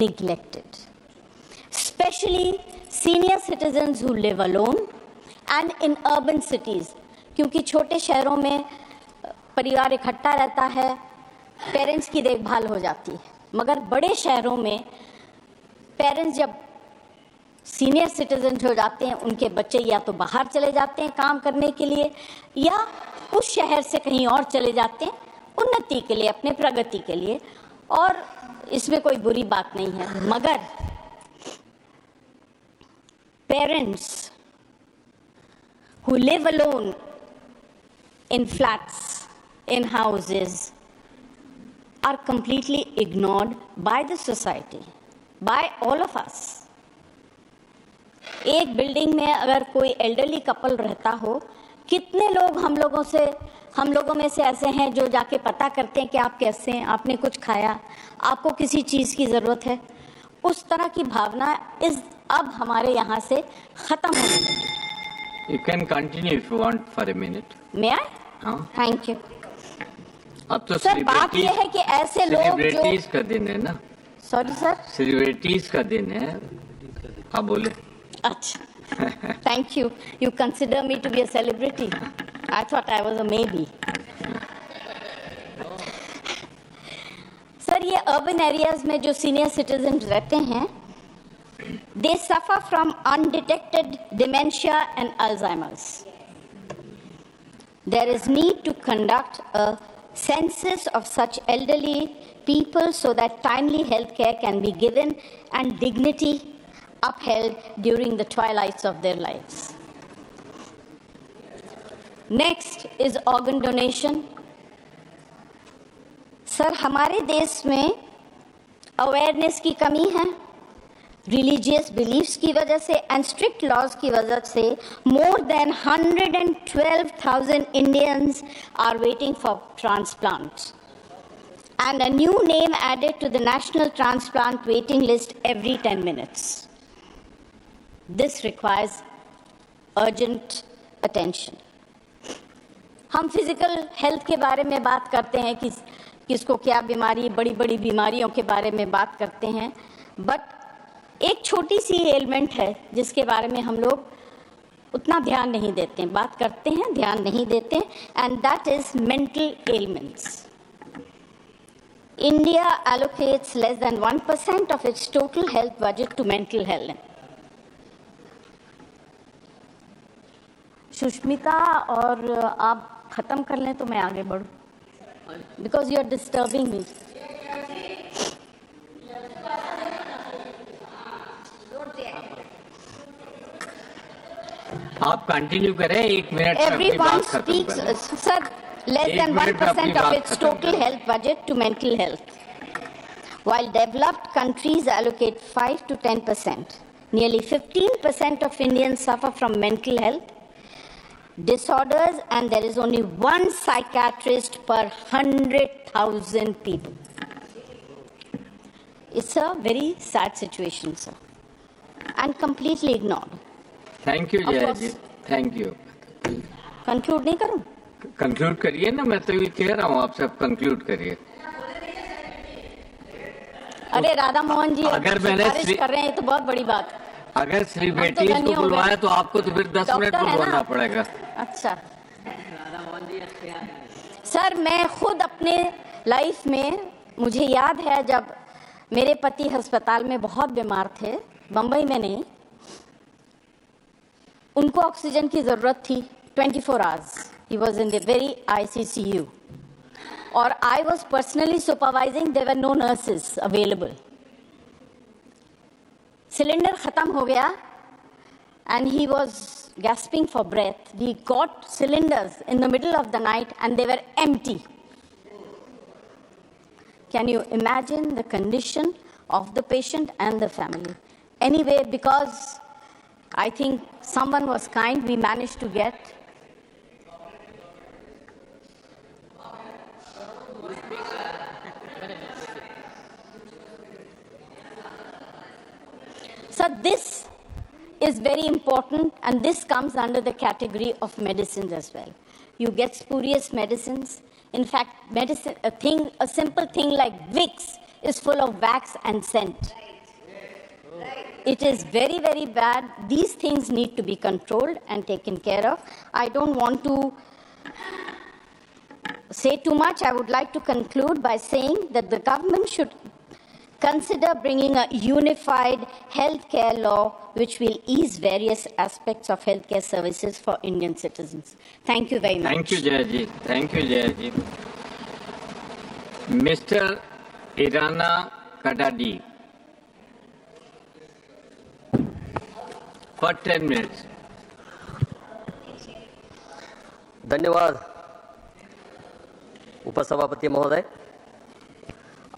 neglected. Especially senior citizens who live alone and in urban cities, क्योंकि छोटे शहरों में परिवार इकट्ठा रहता है, parents की देखभाल हो जाती है, मगर बड़े शहरों में पेरेंट्स जब सीनियर सिटीजन हो जाते हैं, उनके बच्चे या तो बाहर चले जाते हैं काम करने के लिए या उस शहर से कहीं और चले जाते हैं उन्नति के लिए, अपने प्रगति के लिए, और इसमें कोई बुरी बात नहीं है। मगर parents who live alone in flats, in houses, are completely ignored by the society, by all of us. एक बिल्डिंग में अगर कोई एल्डरली कपल रहता हो, कितने लोग हम लोगों में से ऐसे हैं जो जाके पता करते हैं कि आप कैसे हैं, आपने कुछ खाया, आपको किसी चीज़ की ज़रूरत है। उस तरह की भावना अब हमारे यहाँ से खत्म होने लगी। You can continue if you want for a minute. May I? हाँ। Thank you. अब तो सर बात यह है कि ऐसे लोग जो सेलिब्रिटीज का दिन है ना। सॉरी सर, सेलिब्रिटीज का दिन है। हाँ बोले। अच्छा, thank you. You consider me to be a celebrity? I thought I was a maybe. Sir, ये अर्बन एरियाज में जो सीनियर सिटीजन रहते हैं, they suffer from undetected dementia and Alzheimer's. There is need to conduct a census of such elderly people so that timely health care can be given and dignity upheld during the twilights of their lives. Next is organ donation. Sir, हमारे देश में awareness की कमी है, religious beliefs की वजह से and strict laws की वजह से more than 112,000 Indians are waiting for transplant and a new name added to the national transplant waiting list every 10 minutes. This requires urgent attention. हम फिजिकल हेल्थ के बारे में बात करते हैं कि किसको क्या बीमारी, बड़ी बड़ी बीमारियों के बारे में बात करते हैं, बट एक छोटी सी एलिमेंट है जिसके बारे में हम लोग उतना ध्यान नहीं देते हैं, बात करते हैं ध्यान नहीं देते, and that is mental elements. India allocates less than 1% of its total health budget to mental health. Sushmita, और आप खत्म कर लें तो मैं आगे बढ़ूं, because you are disturbing me. आप कंटिन्यू करें, 1 मिनट में अपनी Everyone बात खत्म speaks, करें। sir, less than 1% of its total health budget to mental health, while developed countries allocate 5 to 10%. Nearly 15% of Indians suffer from mental health disorders, and there is only one psychiatrist per 100,000 people. It's a very sad situation, sir, and completely ignored. Thank you Jaya ji, thank you. Conclude नहीं करूं? Conclude करिए ना, मैं तो ये कह रहा हूँ, आप सब कंक्लूड करिए। अरे राधा मोहन जी अगर मैंने सिफारिश कर रहे हैं तो बहुत बड़ी बात। अगर श्री बेटी को बुलवाया तो आपको तो फिर 10 मिनट बुलवाना पड़ेगा। अच्छा सर, मैं खुद अपने लाइफ में, मुझे याद है जब मेरे पति अस्पताल में बहुत बीमार थे, बम्बई में नहीं, उनको ऑक्सीजन की जरूरत थी 24 hours. He was in the very ICCU और I was personally supervising, there were no nurses available. Cylinder खत्म हो गया and he was gasping for breath. We got cylinders in the middle of the night and they were empty. Can you imagine the condition of the patient and the family? Anyway, because I think someone was kind, we managed to get so this is very important, and this comes under the category of medicines as well. You get spurious medicines. In fact, medicine, a simple thing like Vicks is full of wax and scent. It is very, very bad. These things need to be controlled and taken care of. I don't want to say too much. I would like to conclude by saying that the government should consider bringing a unified healthcare law which will ease various aspects of healthcare services for Indian citizens. Thank you very much. Thank you, Jayaji. Thank you, Jayaji. Mr. Irana Kadadi, for 10 minutes. धन्यवाद उपसभापति महोदय।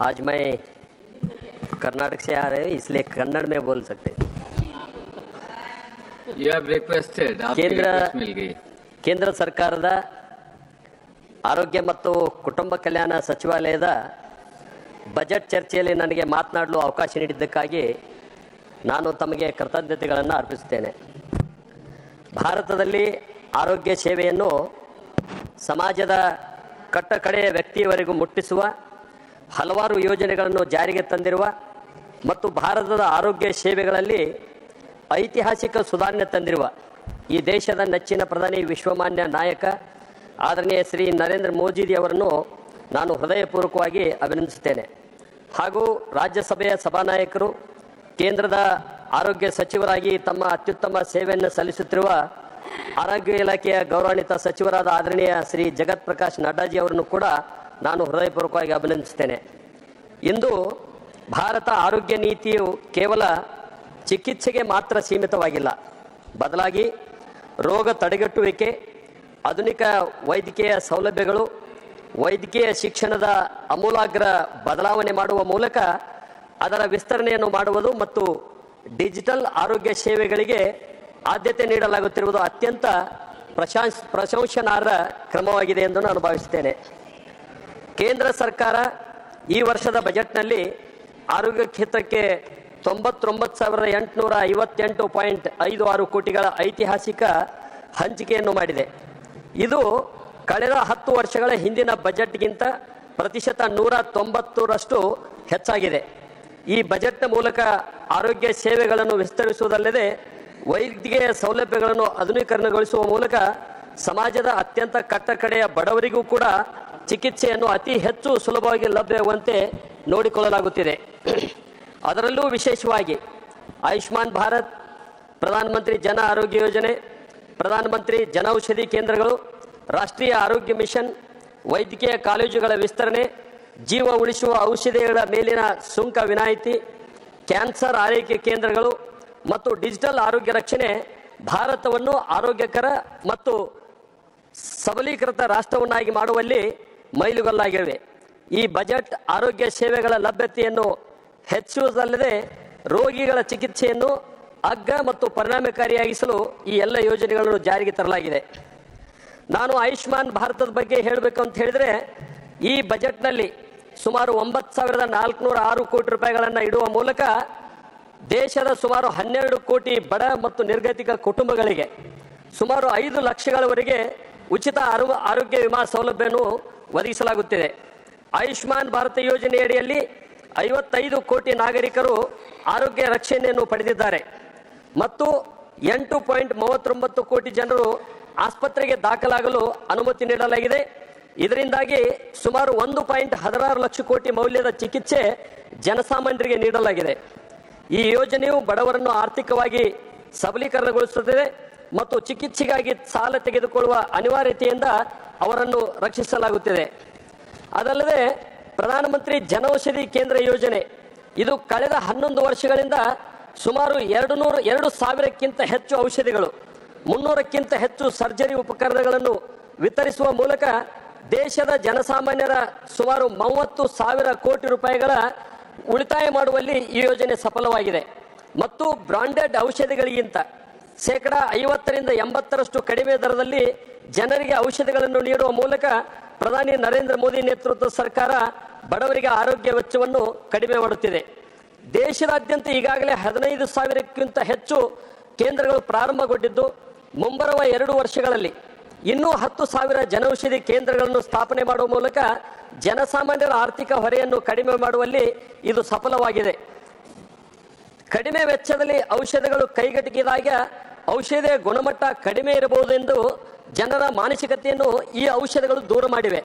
आज मैं कर्नाटक से आ रहे हैं, इसलिए कन्नड़ में बोल सकते हैं। ಕೇಂದ್ರ ಸರ್ಕಾರದ ಆರೋಗ್ಯ ಮತ್ತು ಕುಟುಂಬ ಕಲ್ಯಾಣ ಸಚಿವಾಲಯದ ಬಜೆಟ್ ಚರ್ಚೆಯಲ್ಲಿ ನನಗೆ ಮಾತನಾಡಲು ಅವಕಾಶ ನೀಡಿದ್ದಕ್ಕಾಗಿ ನಾನು ತಮಗೆ ಕೃತಜ್ಞತೆಗಳನ್ನು ಅರ್ಪಿಸುತ್ತೇನೆ। ಭಾರತದಲ್ಲಿ ಆರೋಗ್ಯ ಸೇವೆಯನ್ನು ಸಮಾಜದ ಕಟ್ಟಕಡೆಯ ವ್ಯಕ್ತಿಯವರೆಗೂ ಮುಟ್ಟಿಸುವ ಹಲವಾರು ಯೋಜನೆಗಳನ್ನು ಜಾರಿಗೆ ತಂದಿರುವ ಮತ್ತು ಭಾರತದ ಆರೋಗ್ಯ ಸೇವೆಗಳಲ್ಲಿ ಐತಿಹಾಸಿಕ ಸುಧಾರಣೆ ತಂದಿರುವ ಈ ದೇಶದ ನೆಚ್ಚಿನ ಪ್ರಧಾನಿ ವಿಶ್ವಮಾನ್ಯ ನಾಯಕ ಆದರಣೀಯ ಶ್ರೀ ನರೇಂದ್ರ ಮೋದಿಯವರನ್ನು ನಾನು ಹೃದಯಪೂರ್ವಕವಾಗಿ ಅಭಿನಂದಿಸುತ್ತೇನೆ। ಹಾಗೂ ರಾಜ್ಯಸಭೆಯ ಸಭಾನಾಯಕರು, ಕೇಂದ್ರದ ಆರೋಗ್ಯ ಸಚಿವರಾಗಿ ತಮ್ಮ ಅತ್ಯುತ್ತಮ ಸೇವೆಯನ್ನು ಸಲ್ಲಿಸುತ್ತಿರುವ ಆರೋಗ್ಯ ಇಲಾಖೆಯ ಗೌರವಾನ್ವಿತ ಸಚಿವರಾದ ಆದರಣೀಯ ಶ್ರೀ ಜಗತ್ ಪ್ರಕಾಶ್ ನಡ್ಡಾಜಿ ಅವರನ್ನು ಕೂಡ ನಾನು ಹೃದಯಪೂರ್ವಕವಾಗಿ ಅಭಿನಂದಿಸುತ್ತೇನೆ। ಇಂದು ಭಾರತ ಆರೋಗ್ಯ ನೀತಿಯು ಕೇವಲ ಚಿಕಿತ್ಸೆಗೆ ಮಾತ್ರ ಸೀಮಿತವಾಗಿಲ್ಲ, ಬದಲಾಗಿ ರೋಗ ತಡೆಗಟ್ಟುವಿಕೆ, ಆಧುನಿಕ ವೈದ್ಯಕೀಯ ಸೌಲಭ್ಯಗಳು, ವೈದ್ಯಕೀಯ ಶಿಕ್ಷಣದ ಆಮೂಲಾಗ್ರ ಬದಲಾವಣೆ ಮಾಡುವ ಮೂಲಕ ಅದರ ವಿಸ್ತರಣೆಯನ್ನು ಮಾಡುವುದು ಮತ್ತು ಡಿಜಿಟಲ್ ಆರೋಗ್ಯ ಸೇವೆಗಳಿಗೆ ಆದ್ಯತೆ ನೀಡಲಾಗುತ್ತಿರುವುದು ಅತ್ಯಂತ ಪ್ರಶಂಸನಾರ್ಹ ಕ್ರಮವಾಗಿದೆ ಎಂದು ನಾನು ಭಾವಿಸುತ್ತೇನೆ। ಕೇಂದ್ರ ಸರ್ಕಾರ ಈ ವರ್ಷದ ಬಜೆಟ್ನಲ್ಲಿ ಆರೋಗ್ಯ ಕ್ಷೇತ್ರಕ್ಕೆ 99,858.56 ಕೋಟಿಗಳ ಐತಿಹಾಸಿಕ ಹಂಚಿಕೆಯನ್ನು ಮಾಡಿದೆ। ಇದು ಕಳೆದ 10 ವರ್ಷಗಳ ಹಿಂದಿನ ಬಜೆಟ್ಗಿಂತ ಪ್ರತಿಶತ 190ರಷ್ಟು ಹೆಚ್ಚಾಗಿದೆ। ಈ ಬಜೆಟ್ನ ಮೂಲಕ ಆರೋಗ್ಯ ಸೇವೆಗಳನ್ನು ವಿಸ್ತರಿಸುವುದಲ್ಲದೆ ವೈದ್ಯಕೀಯ ಸೌಲಭ್ಯಗಳನ್ನು ಆಧುನೀಕರಣಗೊಳಿಸುವ ಮೂಲಕ ಸಮಾಜದ ಅತ್ಯಂತ ಕಟ್ಟಕಡೆಯ ಬಡವರಿಗೂ ಕೂಡ ಚಿಕಿತ್ಸೆಯನ್ನು ಅತಿ ಹೆಚ್ಚು ಸುಲಭವಾಗಿ ಲಭ್ಯವಾಗುವಂತೆ ನೋಡಿಕೊಳ್ಳಲಾಗುತ್ತಿದೆ। ಅದರಲ್ಲೂ ವಿಶೇಷವಾಗಿ ಆಯುಷ್ಮಾನ್ ಭಾರತ್, ಪ್ರಧಾನಮಂತ್ರಿ ಜನ ಆರೋಗ್ಯ ಯೋಜನೆ, ಪ್ರಧಾನಮಂತ್ರಿ ಜನೌಷಧಿ ಕೇಂದ್ರಗಳು, ರಾಷ್ಟ್ರೀಯ ಆರೋಗ್ಯ ಮಿಷನ್, ವೈದ್ಯಕೀಯ ಕಾಲೇಜುಗಳ ವಿಸ್ತರಣೆ, ಜೀವ ಉಳಿಸುವ ಔಷಧಿಗಳ ಮೇಲಿನ ಸುಂಕ ವಿನಾಯಿತಿ, ಕ್ಯಾನ್ಸರ್ ಆರೈಕೆ ಕೇಂದ್ರಗಳು ಮತ್ತು ಡಿಜಿಟಲ್ ಆರೋಗ್ಯ ರಕ್ಷಣೆ ಭಾರತವನ್ನು ಆರೋಗ್ಯಕರ ಮತ್ತು ಸಬಲೀಕೃತ ರಾಷ್ಟ್ರವನ್ನಾಗಿ ಮಾಡುವಲ್ಲಿ ಮೈಲುಗಲ್ಲಾಗಿವೆ। ಈ ಬಜೆಟ್ ಆರೋಗ್ಯ ಸೇವೆಗಳ ಲಭ್ಯತೆಯನ್ನು ಹೆಚ್ಚಿಸುವುದಲ್ಲದೆ ರೋಗಿಗಳ ಚಿಕಿತ್ಸೆಯನ್ನು ಅಗ್ಗ ಮತ್ತು ಪರಿಣಾಮಕಾರಿಯಾಗಿಸಲು ಈ ಎಲ್ಲ ಯೋಜನೆಗಳನ್ನು ಜಾರಿಗೆ ತರಲಾಗಿದೆ। ನಾನು ಆಯುಷ್ಮಾನ್ ಭಾರತದ ಬಗ್ಗೆ ಹೇಳಬೇಕು ಅಂತ ಹೇಳಿದರೆ, ಈ ಬಜೆಟ್ನಲ್ಲಿ ಸುಮಾರು 9,406 ಕೋಟಿ ರೂಪಾಯಿಗಳನ್ನು ಇಡುವ ಮೂಲಕ ದೇಶದ ಸುಮಾರು 12 ಕೋಟಿ ಬಡ ಮತ್ತು ನಿರ್ಗತಿಕ ಕುಟುಂಬಗಳಿಗೆ ಸುಮಾರು 5 ಲಕ್ಷಗಳವರೆಗೆ ಉಚಿತ ಆರೋಗ್ಯ ವಿಮಾ ಸೌಲಭ್ಯವನ್ನು ಒದಗಿಸಲಾಗುತ್ತಿದೆ. ಆಯುಷ್ಮಾನ್ ಭಾರತ ಯೋಜನೆಯಡಿಯಲ್ಲಿ 55 ಕೋಟಿ ನಾಗರಿಕರು ಆರೋಗ್ಯ ರಕ್ಷಣೆಯನ್ನು ಪಡೆದಿದ್ದಾರೆ ಮತ್ತು 8.39 ಕೋಟಿ ಜನರು ಆಸ್ಪತ್ರೆಗೆ ದಾಖಲಾಗಲು ಅನುಮತಿ ನೀಡಲಾಗಿದೆ. ಇದರಿಂದಾಗಿ ಸುಮಾರು 1.16 ಲಕ್ಷ ಕೋಟಿ ಮೌಲ್ಯದ ಚಿಕಿತ್ಸೆ ಜನಸಾಮಾನ್ಯರಿಗೆ ನೀಡಲಾಗಿದೆ. ಈ ಯೋಜನೆಯು ಬಡವರನ್ನು ಆರ್ಥಿಕವಾಗಿ ಸಬಲೀಕರಣಗೊಳಿಸುತ್ತದೆ ಮತ್ತು ಚಿಕಿತ್ಸೆಗಾಗಿ ಸಾಲ ತೆಗೆದುಕೊಳ್ಳುವ ಅನಿವಾರ್ಯತೆಯಿಂದ ಅವರನ್ನು ರಕ್ಷಿಸಲಾಗುತ್ತಿದೆ. ಅದಲ್ಲದೆ ಪ್ರಧಾನಮಂತ್ರಿ ಜನೌಷಧಿ ಕೇಂದ್ರ ಯೋಜನೆ ಇದು ಕಳೆದ 11 ವರ್ಷಗಳಿಂದ ಸುಮಾರು 2,000ಕ್ಕಿಂತ ಹೆಚ್ಚು ಔಷಧಿಗಳು, 300ಕ್ಕಿಂತ ಹೆಚ್ಚು ಸರ್ಜರಿ ಉಪಕರಣಗಳನ್ನು ವಿತರಿಸುವ ಮೂಲಕ ದೇಶದ ಜನಸಾಮಾನ್ಯರ ಸುಮಾರು 30,000 ಕೋಟಿ ರೂಪಾಯಿಗಳ ಉಳಿತಾಯ ಮಾಡುವಲ್ಲಿ ಈ ಯೋಜನೆ ಸಫಲವಾಗಿದೆ ಮತ್ತು ಬ್ರಾಂಡೆಡ್ ಔಷಧಿಗಳಿಗಿಂತ 50% ಕಡಿಮೆ ದರದಲ್ಲಿ ಜನರಿಗೆ ಔಷಧಿಗಳನ್ನು ನೀಡುವ ಮೂಲಕ ಪ್ರಧಾನಿ ನರೇಂದ್ರ ಮೋದಿ ನೇತೃತ್ವದ ಸರ್ಕಾರ ಬಡವರಿಗೆ ಆರೋಗ್ಯ ವೆಚ್ಚವನ್ನು ಕಡಿಮೆ ಮಾಡುತ್ತಿದೆ. ದೇಶದಾದ್ಯಂತ ಈಗಾಗಲೇ 15,000ಕ್ಕಿಂತ ಹೆಚ್ಚು ಕೇಂದ್ರಗಳು ಪ್ರಾರಂಭಗೊಂಡಿದ್ದು ಮುಂಬರುವ 2 ವರ್ಷಗಳಲ್ಲಿ ಇನ್ನೂ 10,000 ಜನೌಷಧಿ ಕೇಂದ್ರಗಳನ್ನು ಸ್ಥಾಪನೆ ಮಾಡುವ ಮೂಲಕ ಜನಸಾಮಾನ್ಯರ ಆರ್ಥಿಕ ಹೊರೆಯನ್ನು ಕಡಿಮೆ ಮಾಡುವಲ್ಲಿ ಇದು ಸಫಲವಾಗಿದೆ. ಕಡಿಮೆ ವೆಚ್ಚದಲ್ಲಿ ಔಷಧಗಳು ಕೈಗೆಟುಕಿದಾಗ ಔಷಧಿಯ ಗುಣಮಟ್ಟ ಕಡಿಮೆ ಇರಬಹುದೆಂದು ಜನರ ಮಾನಸಿಕತೆಯನ್ನು ಈ ಔಷಧಗಳು ದೂರ ಮಾಡಿವೆ.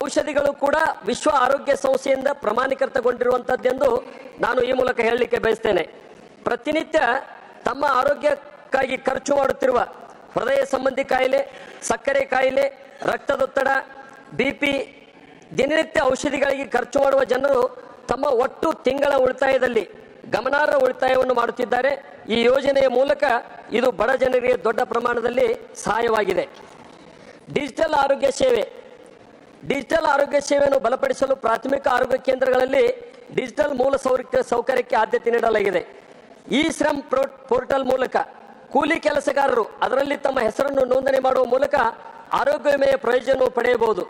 ಔಷಧಿಗಳು ಕೂಡ ವಿಶ್ವ ಆರೋಗ್ಯ ಸಂಸ್ಥೆಯಿಂದ ಪ್ರಮಾಣೀಕೃತಗೊಂಡಿರುವಂಥದ್ದೆಂದು ನಾನು ಈ ಮೂಲಕ ಹೇಳಲಿಕ್ಕೆ ಬಯಸ್ತೇನೆ. ಪ್ರತಿನಿತ್ಯ ತಮ್ಮ ಆರೋಗ್ಯಕ್ಕಾಗಿ ಖರ್ಚು ಮಾಡುತ್ತಿರುವ ಹೃದಯ ಸಂಬಂಧಿ ಕಾಯಿಲೆ, ಸಕ್ಕರೆ ಕಾಯಿಲೆ, ರಕ್ತದೊತ್ತಡ, BP ದಿನನಿತ್ಯ ಔಷಧಿಗಳಿಗೆ ಖರ್ಚು ಮಾಡುವ ಜನರು ತಮ್ಮ ಒಟ್ಟು ತಿಂಗಳ ಉಳಿತಾಯದಲ್ಲಿ ಗಮನಾರ್ಹ ಉಳಿತಾಯವನ್ನು ಮಾಡುತ್ತಿದ್ದಾರೆ. ಈ ಯೋಜನೆಯ ಮೂಲಕ ಇದು ಬಡ ಜನರಿಗೆ ದೊಡ್ಡ ಪ್ರಮಾಣದಲ್ಲಿ ಸಹಾಯವಾಗಿದೆ. ಡಿಜಿಟಲ್ ಆರೋಗ್ಯ ಸೇವೆಯನ್ನು ಬಲಪಡಿಸಲು ಪ್ರಾಥಮಿಕ ಆರೋಗ್ಯ ಕೇಂದ್ರಗಳಲ್ಲಿ ಡಿಜಿಟಲ್ ಮೂಲ ಸೌಕರ್ಯಕ್ಕೆ ಆದ್ಯತೆ ನೀಡಲಾಗಿದೆ. ಈ ಶ್ರಮ್ ಪೋರ್ಟಲ್ ಮೂಲಕ ಕೂಲಿ ಕೆಲಸಗಾರರು ಅದರಲ್ಲಿ ತಮ್ಮ ಹೆಸರನ್ನು ನೋಂದಣಿ ಮಾಡುವ ಮೂಲಕ ಆರೋಗ್ಯ ವಿಮೆಯ ಪ್ರಯೋಜನವನ್ನು ಪಡೆಯಬಹುದು.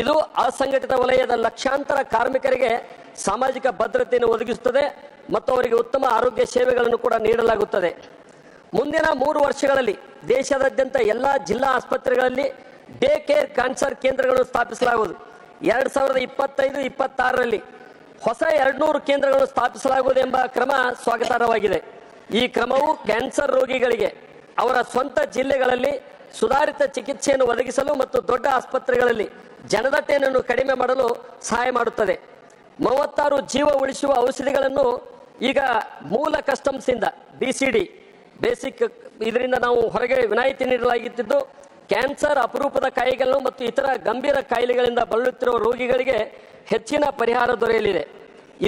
ಇದು ಅಸಂಘಟಿತ ವಲಯದ ಲಕ್ಷಾಂತರ ಕಾರ್ಮಿಕರಿಗೆ ಸಾಮಾಜಿಕ ಭದ್ರತೆಯನ್ನು ಒದಗಿಸುತ್ತದೆ ಮತ್ತು ಅವರಿಗೆ ಉತ್ತಮ ಆರೋಗ್ಯ ಸೇವೆಗಳನ್ನು ಕೂಡ ನೀಡಲಾಗುತ್ತದೆ. ಮುಂದಿನ 3 ವರ್ಷಗಳಲ್ಲಿ ದೇಶದಾದ್ಯಂತ ಎಲ್ಲ ಜಿಲ್ಲಾ ಆಸ್ಪತ್ರೆಗಳಲ್ಲಿ ಡೇ ಕೇರ್ ಕ್ಯಾನ್ಸರ್ ಕೇಂದ್ರಗಳನ್ನು ಸ್ಥಾಪಿಸಲಾಗುವುದು. 2025-26ರಲ್ಲಿ ಹೊಸ 200 ಕೇಂದ್ರಗಳನ್ನು ಸ್ಥಾಪಿಸಲಾಗುವುದು ಎಂಬ ಕ್ರಮ ಸ್ವಾಗತಾರ್ಹವಾಗಿದೆ. ಈ ಕ್ರಮವು ಕ್ಯಾನ್ಸರ್ ರೋಗಿಗಳಿಗೆ ಅವರ ಸ್ವಂತ ಜಿಲ್ಲೆಗಳಲ್ಲಿ ಸುಧಾರಿತ ಚಿಕಿತ್ಸೆಯನ್ನು ಒದಗಿಸಲು ಮತ್ತು ದೊಡ್ಡ ಆಸ್ಪತ್ರೆಗಳಲ್ಲಿ ಜನದಟ್ಟಣೆಯನ್ನು ಕಡಿಮೆ ಮಾಡಲು ಸಹಾಯ ಮಾಡುತ್ತದೆ. 36 ಜೀವ ಉಳಿಸುವ ಔಷಧಿಗಳನ್ನು ಈಗ ಮೂಲ ಕಸ್ಟಮ್ಸ್ ಇಂದ BCD ಬೇಸಿಕ್ ಇದರಿಂದ ನಾವು ಹೊರಗೆ ವಿನಾಯಿತಿ ನೀಡಲಾಗುತ್ತಿದ್ದು ಕ್ಯಾನ್ಸರ್, ಅಪರೂಪದ ಕಾಯಿಲೆಗಳು ಮತ್ತು ಇತರ ಗಂಭೀರ ಕಾಯಿಲೆಗಳಿಂದ ಬಳಲುತ್ತಿರುವ ರೋಗಿಗಳಿಗೆ ಹೆಚ್ಚಿನ ಪರಿಹಾರ ದೊರೆಯಲಿದೆ.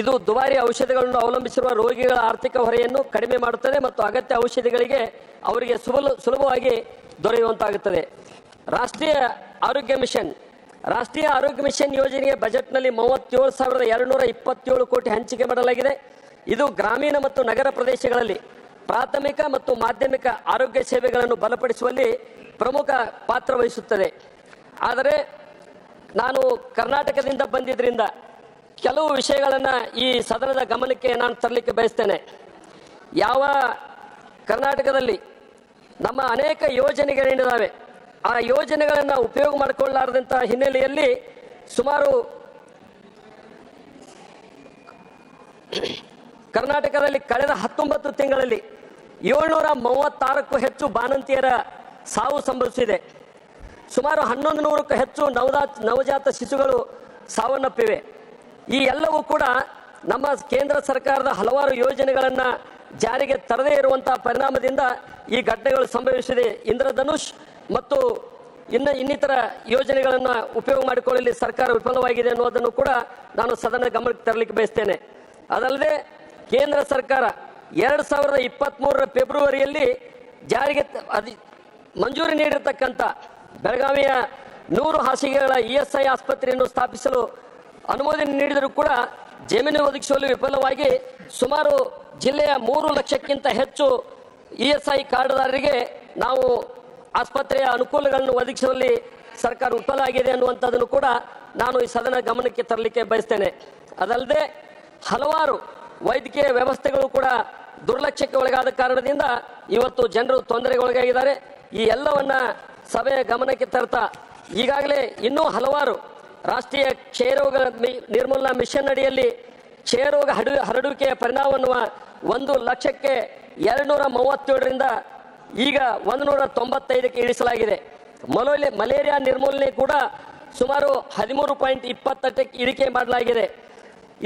ಇದು ದುಬಾರಿ ಔಷಧಿಗಳನ್ನು ಅವಲಂಬಿಸಿರುವ ರೋಗಿಗಳ ಆರ್ಥಿಕ ಹೊರೆಯನ್ನು ಕಡಿಮೆ ಮಾಡುತ್ತದೆ ಮತ್ತು ಅಗತ್ಯ ಔಷಧಿಗಳಿಗೆ ಅವರಿಗೆ ಸುಲಭವಾಗಿ ದೊರೆಯುವಂತಾಗುತ್ತದೆ. ರಾಷ್ಟ್ರೀಯ ಆರೋಗ್ಯ ಮಿಷನ್ ಯೋಜನೆಯ ಬಜೆಟ್ನಲ್ಲಿ 37,227 ಕೋಟಿ ಹಂಚಿಕೆ ಮಾಡಲಾಗಿದೆ. ಇದು ಗ್ರಾಮೀಣ ಮತ್ತು ನಗರ ಪ್ರದೇಶಗಳಲ್ಲಿ ಪ್ರಾಥಮಿಕ ಮತ್ತು ಮಾಧ್ಯಮಿಕ ಆರೋಗ್ಯ ಸೇವೆಗಳನ್ನು ಬಲಪಡಿಸುವಲ್ಲಿ ಪ್ರಮುಖ ಪಾತ್ರ ವಹಿಸುತ್ತದೆ. ಆದರೆ ನಾನು ಕರ್ನಾಟಕದಿಂದ ಬಂದಿದ್ದರಿಂದ ಕೆಲವು ವಿಷಯಗಳನ್ನು ಈ ಸದನದ ಗಮನಕ್ಕೆ ನಾನು ತರಲಿಕ್ಕೆ ಬಯಸ್ತೇನೆ. ಕರ್ನಾಟಕದಲ್ಲಿ ನಮ್ಮ ಅನೇಕ ಯೋಜನೆಗಳಿದ್ದಾವೆ. ಆ ಯೋಜನೆಗಳನ್ನು ಉಪಯೋಗ ಮಾಡಿಕೊಳ್ಳಲಾರದಂಥ ಹಿನ್ನೆಲೆಯಲ್ಲಿ ಸುಮಾರು ಕರ್ನಾಟಕದಲ್ಲಿ ಕಳೆದ 19 ತಿಂಗಳಲ್ಲಿ 736ಕ್ಕೂ ಹೆಚ್ಚು ಬಾಣಂತಿಯರ ಸಾವು ಸಂಭವಿಸಿದೆ. ಸುಮಾರು 1100ಕ್ಕೂ ಹೆಚ್ಚು ನವಜಾತ ಶಿಶುಗಳು ಸಾವನ್ನಪ್ಪಿವೆ. ಈ ಎಲ್ಲವೂ ಕೂಡ ನಮ್ಮ ಕೇಂದ್ರ ಸರ್ಕಾರದ ಹಲವಾರು ಯೋಜನೆಗಳನ್ನು ಜಾರಿಗೆ ತರದೇ ಇರುವಂತಹ ಪರಿಣಾಮದಿಂದ ಈ ಘಟನೆಗಳು ಸಂಭವಿಸಿದೆ. ಇಂದ್ರಧನುಷ್ ಮತ್ತು ಇನ್ನಿತರ ಯೋಜನೆಗಳನ್ನು ಉಪಯೋಗ ಮಾಡಿಕೊಳ್ಳಲು ಸರ್ಕಾರ ವಿಫಲವಾಗಿದೆ ಅನ್ನೋದನ್ನು ಕೂಡ ನಾನು ಸದನ ಗಮನಕ್ಕೆ ತರಲಿಕ್ಕೆ ಬಯಸ್ತೇನೆ. ಅದಲ್ಲದೆ ಕೇಂದ್ರ ಸರ್ಕಾರ 2023ರ ಫೆಬ್ರವರಿಯಲ್ಲಿ ಜಾರಿಗೆ ಮಂಜೂರಿ ನೀಡಿರತಕ್ಕಂಥ ಬೆಳಗಾವಿಯ 100 ಹಾಸಿಗೆಗಳ ESI ಆಸ್ಪತ್ರೆಯನ್ನು ಸ್ಥಾಪಿಸಲು ಅನುಮೋದನೆ ನೀಡಿದರೂ ಕೂಡ ಜಮೀನು ಒದಗಿಸುವಲ್ಲಿ ವಿಫಲವಾಗಿ ಸುಮಾರು ಜಿಲ್ಲೆಯ 3 ಲಕ್ಷಕ್ಕಿಂತ ಹೆಚ್ಚು ESI ಕಾರ್ಡ್ದಾರರಿಗೆ ನಾವು ಆಸ್ಪತ್ರೆಯ ಅನುಕೂಲಗಳನ್ನು ಒದಗಿಸುವಲ್ಲಿ ಸರ್ಕಾರ ವಿಫಲ ಆಗಿದೆ ಅನ್ನುವಂಥದ್ದನ್ನು ಕೂಡ ನಾನು ಈ ಸದನ ಗಮನಕ್ಕೆ ತರಲಿಕ್ಕೆ ಬಯಸ್ತೇನೆ. ಅದಲ್ಲದೆ ಹಲವಾರು ವೈದ್ಯಕೀಯ ವ್ಯವಸ್ಥೆಗಳು ಕೂಡ ದುರ್ಲಕ್ಷ್ಯಕ್ಕೆ ಒಳಗಾದ ಕಾರಣದಿಂದ ಇವತ್ತು ಜನರು ತೊಂದರೆಗೊಳಗಾಗಿದ್ದಾರೆ. ಈ ಎಲ್ಲವನ್ನ ಸಭೆಯ ಗಮನಕ್ಕೆ ತರ್ತಾ ಈಗಾಗಲೇ ಇನ್ನೂ ಹಲವಾರು ರಾಷ್ಟ್ರೀಯ ಕ್ಷಯರೋಗ ನಿರ್ಮೂಲನಾ ಮಿಷನ್ ಅಡಿಯಲ್ಲಿ ಕ್ಷಯರೋಗ ಹರಡುವಿಕೆಯ ಪರಿಣಾಮವನ್ನು 1,237ರಿಂದ ಈಗ 195ಕ್ಕೆ ಇಳಿಸಲಾಗಿದೆ. ಮಲೇರಿಯಾ ನಿರ್ಮೂಲನೆ ಕೂಡ ಸುಮಾರು 13.28ಕ್ಕೆ ಇಳಿಕೆ ಮಾಡಲಾಗಿದೆ.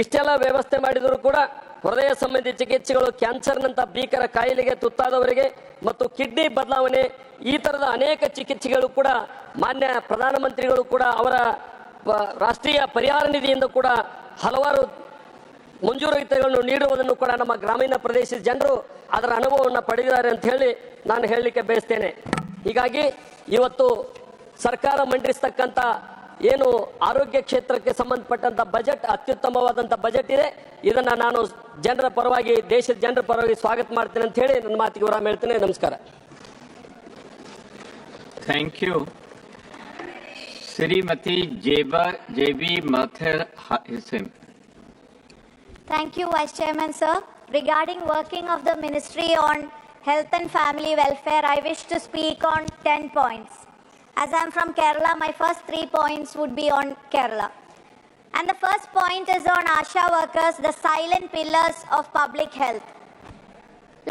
ಇಷ್ಟೆಲ್ಲ ವ್ಯವಸ್ಥೆ ಮಾಡಿದರೂ ಕೂಡ ಹೃದಯ ಸಂಬಂಧಿ ಚಿಕಿತ್ಸೆಗಳು, ಕ್ಯಾನ್ಸರ್ನಂಥ ಭೀಕರ ಕಾಯಿಲೆಗೆ ತುತ್ತಾದವರಿಗೆ ಮತ್ತು ಕಿಡ್ನಿ ಬದಲಾವಣೆ ಈ ಥರದ ಅನೇಕ ಚಿಕಿತ್ಸೆಗಳು ಕೂಡ ಮಾನ್ಯ ಪ್ರಧಾನಮಂತ್ರಿಗಳು ಕೂಡ ಅವರ ರಾಷ್ಟ್ರೀಯ ಪರಿಹಾರ ನಿಧಿಯಿಂದ ಕೂಡ ಹಲವಾರು ಮಂಜೂರಾತಿಗಳನ್ನು ನೀಡುವುದನ್ನು ಕೂಡ ನಮ್ಮ ಗ್ರಾಮೀಣ ಪ್ರದೇಶದ ಜನರು ಅದರ ಅನುಭವವನ್ನು ಪಡೆದಿದ್ದಾರೆ ಅಂತ ಹೇಳಿ ನಾನು ಹೇಳಲಿಕ್ಕೆ ಬಯಸ್ತೇನೆ. ಹೀಗಾಗಿ ಇವತ್ತು ಸರ್ಕಾರ ಮಂಡಿಸ್ತಕ್ಕಂಥ ಏನು ಆರೋಗ್ಯ ಕ್ಷೇತ್ರಕ್ಕೆ ಸಂಬಂಧಪಟ್ಟಂಥ ಬಜೆಟ್ ಅತ್ಯುತ್ತಮವಾದಂಥ ಬಜೆಟ್ ಇದೆ. ಇದನ್ನು ನಾನು ಜನರ ಪರವಾಗಿ, ದೇಶದ ಜನರ ಪರವಾಗಿ ಸ್ವಾಗತ ಮಾಡ್ತೇನೆ ಅಂತ ಹೇಳಿ ನನ್ನ ಮಾತಿಗೆ ವಿರಾಮ ಹೇಳ್ತೇನೆ. ನಮಸ್ಕಾರ. Thank you. Shrimati Jebi Mather Hisham. Thank you, Vice Chairman, sir. Regarding working of the Ministry on Health and Family Welfare, I wish to speak on 10 points. As I am from Kerala, my first 3 points would be on Kerala. And the first point is on ASHA workers, the silent pillars of public health.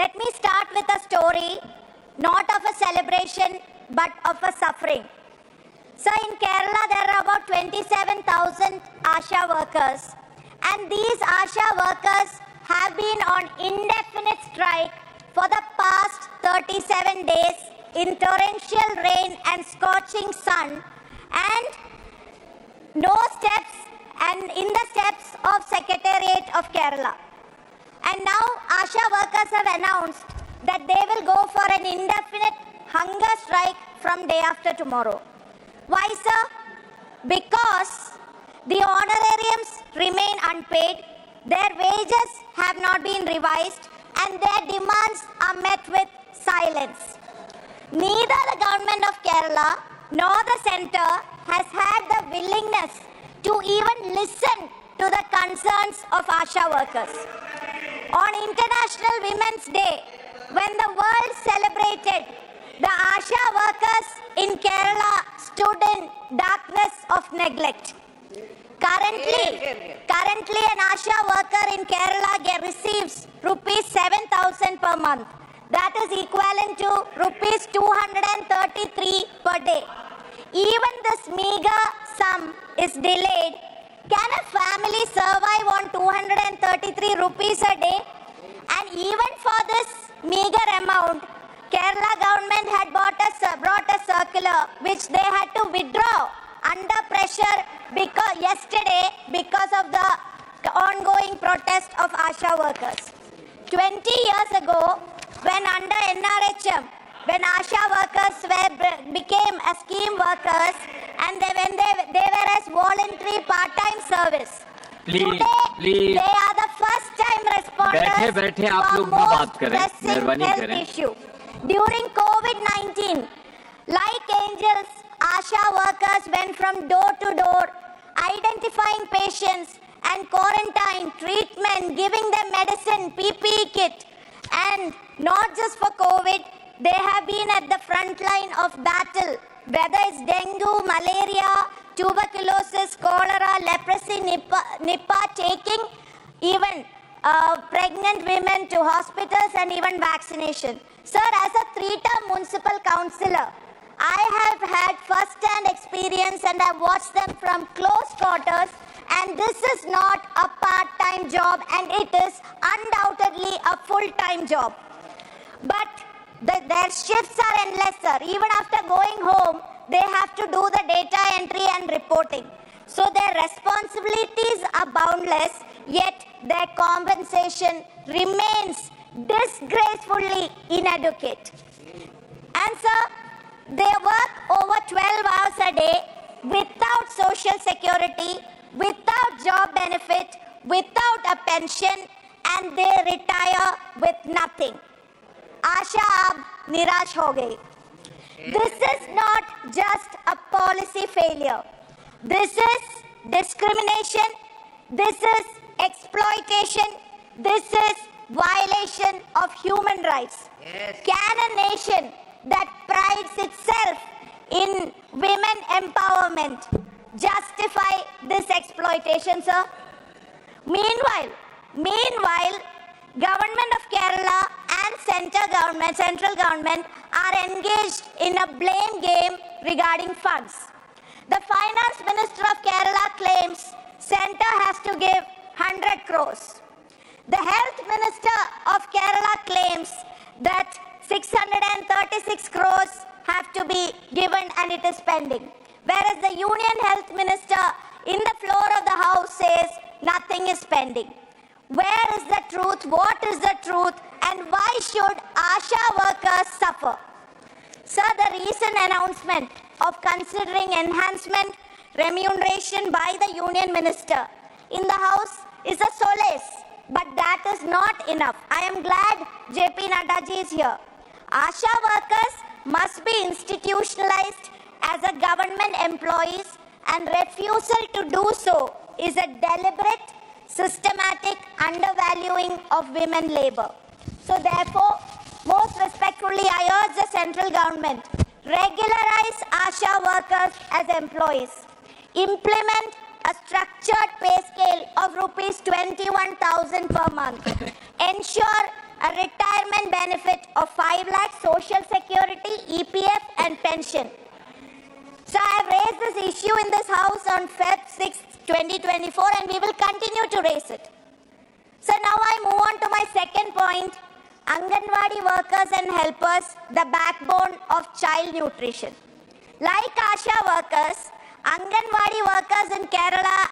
Let me start with a story, not of a celebration, but of a suffering. So in Kerala, there are about 27,000 ASHA workers. And these ASHA workers have been on indefinite strike for the past 37 days in torrential rain and scorching sun, and no steps, and in the steps of Secretariat of Kerala. And now ASHA workers have announced that they will go for an indefinite hunger strike from day after tomorrow. Why, sir? Because the honorariums remain unpaid, their wages have not been revised, and their demands are met with silence. Neither the government of Kerala nor the centre has had the willingness to even listen to the concerns of ASHA workers. On International Women's Day, when the world celebrated, the ASHA workers in Kerala stood in darkness of neglect. Currently, an ASHA worker in Kerala receives rupees 7,000 per month. That is equivalent to rupees 233 per day. Even this meager sum is delayed. Can a family survive on 233 rupees a day? And even for this meager amount, Kerala government had brought a circular which they had to withdraw under pressure yesterday because of the ongoing protest of ASHA workers. 20 years ago, when under NRHM, when ASHA workers became a scheme workers, and when they were as voluntary part-time service. Please. They are the first-time responders बैठे आप लोग भी बात करें, मेहरबानी करें. issue. During COVID-19, like angels, ASHA workers went from door to door, identifying patients and quarantine, treatment, giving them medicine, PPE kit. And not just for COVID, they have been at the front line of battle, whether it's dengue, malaria, tuberculosis, cholera, leprosy, Nipah, taking even pregnant women to hospitals and even vaccination. Sir, as a 3-term municipal councillor, I have had first-hand experience and I've watched them from close quarters, and this is not a part-time job, and it is undoubtedly a full-time job. But their shifts are endless, sir. Even after going home, they have to do the data entry and reporting. So their responsibilities are boundless, yet their compensation remains disgracefully inadequate. And sir, they work over 12 hours a day without social security, without job benefit, without a pension, and they retire with nothing. आशा अब निराश हो गई. This is not just a policy failure. This is discrimination. This is exploitation. This is violation of human rights. Can a nation that prides itself in women empowerment justify this exploitation, sir? Meanwhile, Government of Kerala and central government are engaged in a blame game regarding funds. The Finance Minister of Kerala claims centre has to give 100 crores. The Health Minister of Kerala claims that 636 crores have to be given and it is pending. Whereas the Union Health Minister in the floor of the House says nothing is pending. Where is the truth? What is the truth? And why should ASHA workers suffer? Sir, the recent announcement of considering enhancement remuneration by the Union Minister in the House is a solace, but that is not enough. I am glad JP Naddaji is here. ASHA workers must be institutionalized as a government employees, and refusal to do so is a deliberate, systematic undervaluing of women labor. So therefore, most respectfully, I urge the central government, regularize ASHA workers as employees, implement a structured pay scale of rupees 21,000 per month, ensure a retirement benefit of 5 lakh, social security, EPF and pension. So I have raised this issue in this house on Feb 6, 2024 and we will continue to raise it. So now I move on to my second point, Anganwadi workers and helpers, the backbone of child nutrition. Like ASHA workers, Anganwadi workers in Kerala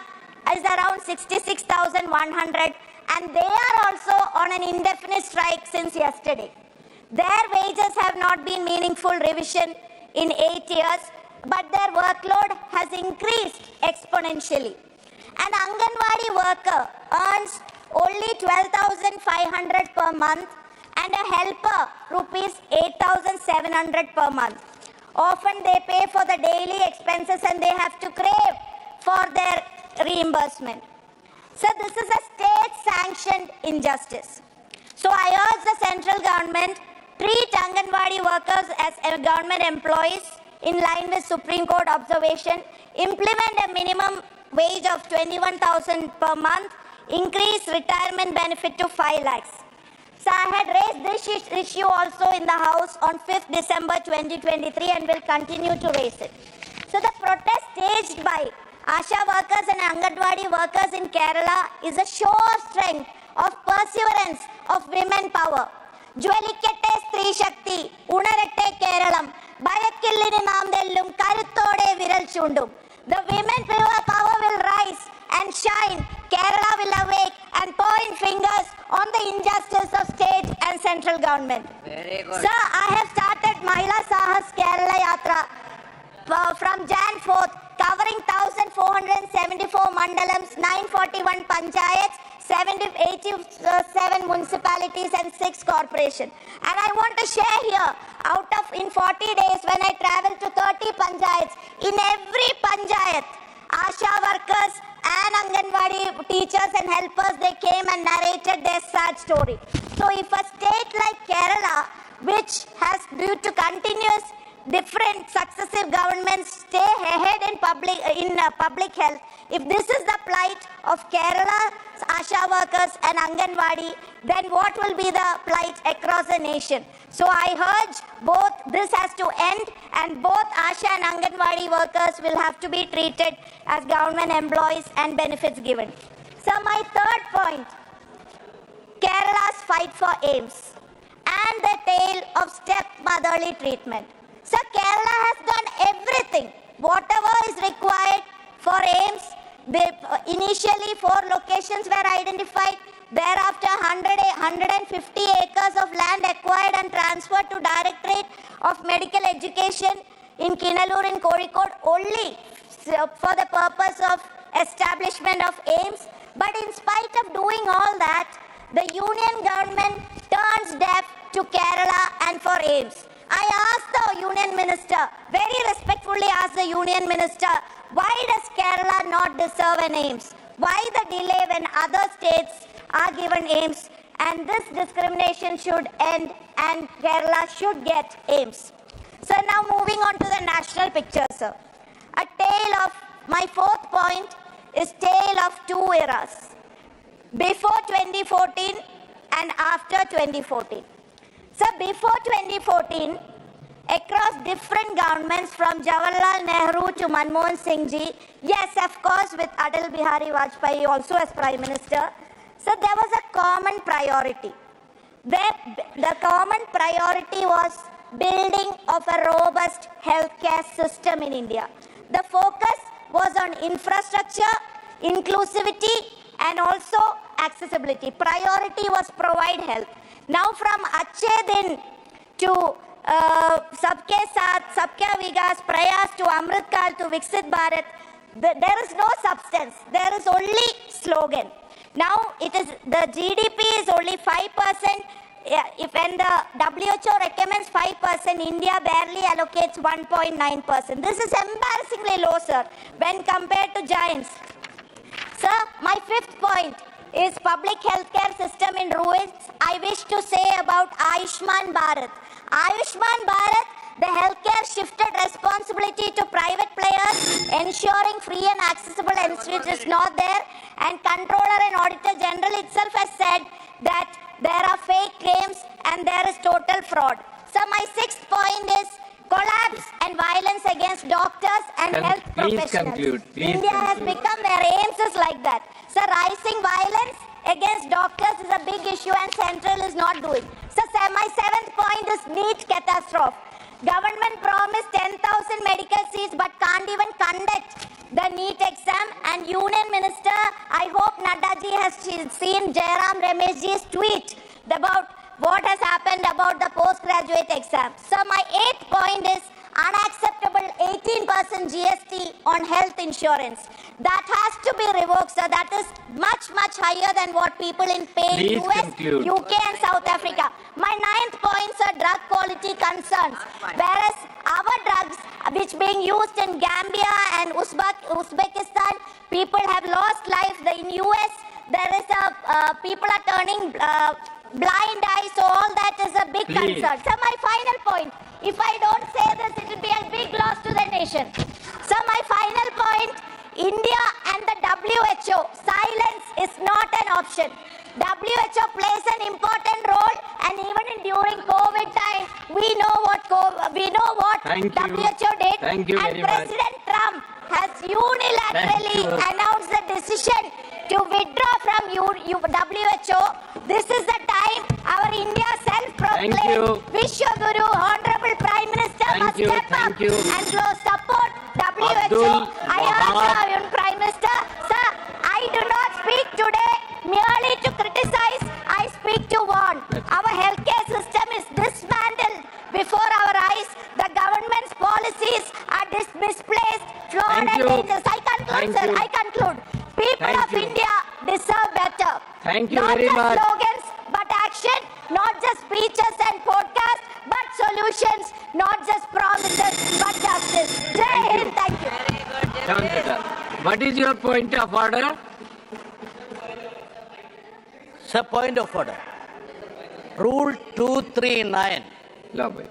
is around 66,100 and they are also on an indefinite strike since yesterday. Their wages have not been meaningful revision in 8 years, but their workload has increased exponentially. An Anganwadi worker earns only 12,500 per month and a helper rupees 8,700 per month. Often they pay for the daily expenses and they have to crave for their reimbursement. So this is a state-sanctioned injustice. So I urge the central government treat Anganwadi workers as government employees in line with Supreme Court observation, implement a minimum wage of 21,000 per month, increase retirement benefit to 5 lakhs. So I had raised this issue also in the House on 5th December 2023 and will continue to raise it. So the protest staged by ASHA workers and Anganwadi workers in Kerala is a show of strength, of perseverance, of women power. Jwalikette Stree Shakti, Unaratte Keralam, Bayakillini Namdellum, Karuttode Viral Chundum. The women power will rise and shine. Kerala will awake and point fingers on the injustice of state and central government. Very good. Sir, I have started Mahila Sahas Kerala Yatra from Jan 4th, covering 1,474 mandalams, 941 panchayats, 87 municipalities and 6 corporations. And I want to share here, in 40 days when I traveled to 30 panchayats, in every panchayat, ASHA workers and Anganwadi teachers and helpers, they came and narrated their sad story. So if a state like Kerala, which has due to continuous different successive governments stay ahead in public health, if this is the plight of Kerala's ASHA workers and Anganwadi, then what will be the plight across the nation? So I urge this has to end and both ASHA and Anganwadi workers will have to be treated as government employees and benefits given. So my third point, Kerala's fight for aims and the tale of stepmotherly treatment. So Kerala has done everything, whatever is required for aims. Initially 4 locations were identified, thereafter 150 acres of land acquired and transferred to Directorate of Medical Education in Kinalur in Kozhikode only for the purpose of establishment of aims. But in spite of doing all that, the union government turns deaf to Kerala and for aims. I asked the union minister, very respectfully asked the union minister, why does Kerala not deserve an aims? Why the delay when other states are given aims? and this discrimination should end and Kerala should get aims. So now moving on to the national picture, sir. A tale of, my fourth point is tale of two eras. Before 2014 and after 2014. So before 2014, across different governments from Jawaharlal Nehru to Manmohan Singh ji, yes, of course, with Atal Bihari Vajpayee also as Prime Minister, so there was a common priority. The common priority was building of a robust healthcare system in India. The focus was on infrastructure, inclusivity, and also accessibility. Priority was provide health. Now from Achhe Din to Sabke Saath, Sabka Vikas, Prayas to Amritkal to Viksit Bharat, there is no substance. There is only slogan. Now it is the GDP is only 5%. If when the WHO recommends 5%, India barely allocates 1.9%. This is embarrassingly low, sir, when compared to giants. Sir, my fifth point is public healthcare system in ruins. I wish to say about Ayushman Bharat. Ayushman Bharat, the healthcare shifted responsibility to private players, ensuring free and accessible institutes is not there, and Controller and Auditor General itself has said that there are fake claims and there is total fraud. So my sixth point is collapse and violence against doctors and health professionals. India has become their aims is like that. So rising violence against doctors is a big issue and Central is not doing. So my seventh point is NEET catastrophe. Government promised 10,000 medical seats but can't even conduct the NEET exam, and Union Minister, I hope Naddaji has seen Jairam Rameshji's tweet about what has happened about the postgraduate exam. So my eighth point is unacceptable 18% GST on health insurance. That has to be revoked, so that is much, much higher than what people in pay in US, UK and South Africa. My ninth point are drug quality concerns. Whereas our drugs, which being used in Gambia and Uzbekistan, people have lost life. In US, there is people are turning blind eyes, so all that is a big concern. So my final point, if I don't say this, it will be a big loss to the nation. So my final point, India and the WHO, silence is not an option. WHO plays an important role, and even during COVID time, we know what WHO did. Thank you and very President Trump has unilaterally announced the decision to withdraw from WHO. This is the time our India self-proclaimed Vishwaguru, Honorable Prime Minister must step up and support WHO. I urge our Prime Minister, sir, I do not speak today merely to criticize, I speak to warn. Our healthcare system is dismantled before our eyes. The government's policies are misplaced, flawed and dangerous. I conclude, sir, I conclude. People of India deserve better. Thank you not very just much. Slogans, but action. Not just speeches and podcasts, but solutions. Not just promises, but justice. Jai Hind. Thank you. What is your point of order? Sir, point of order. Rule 239. Lovely.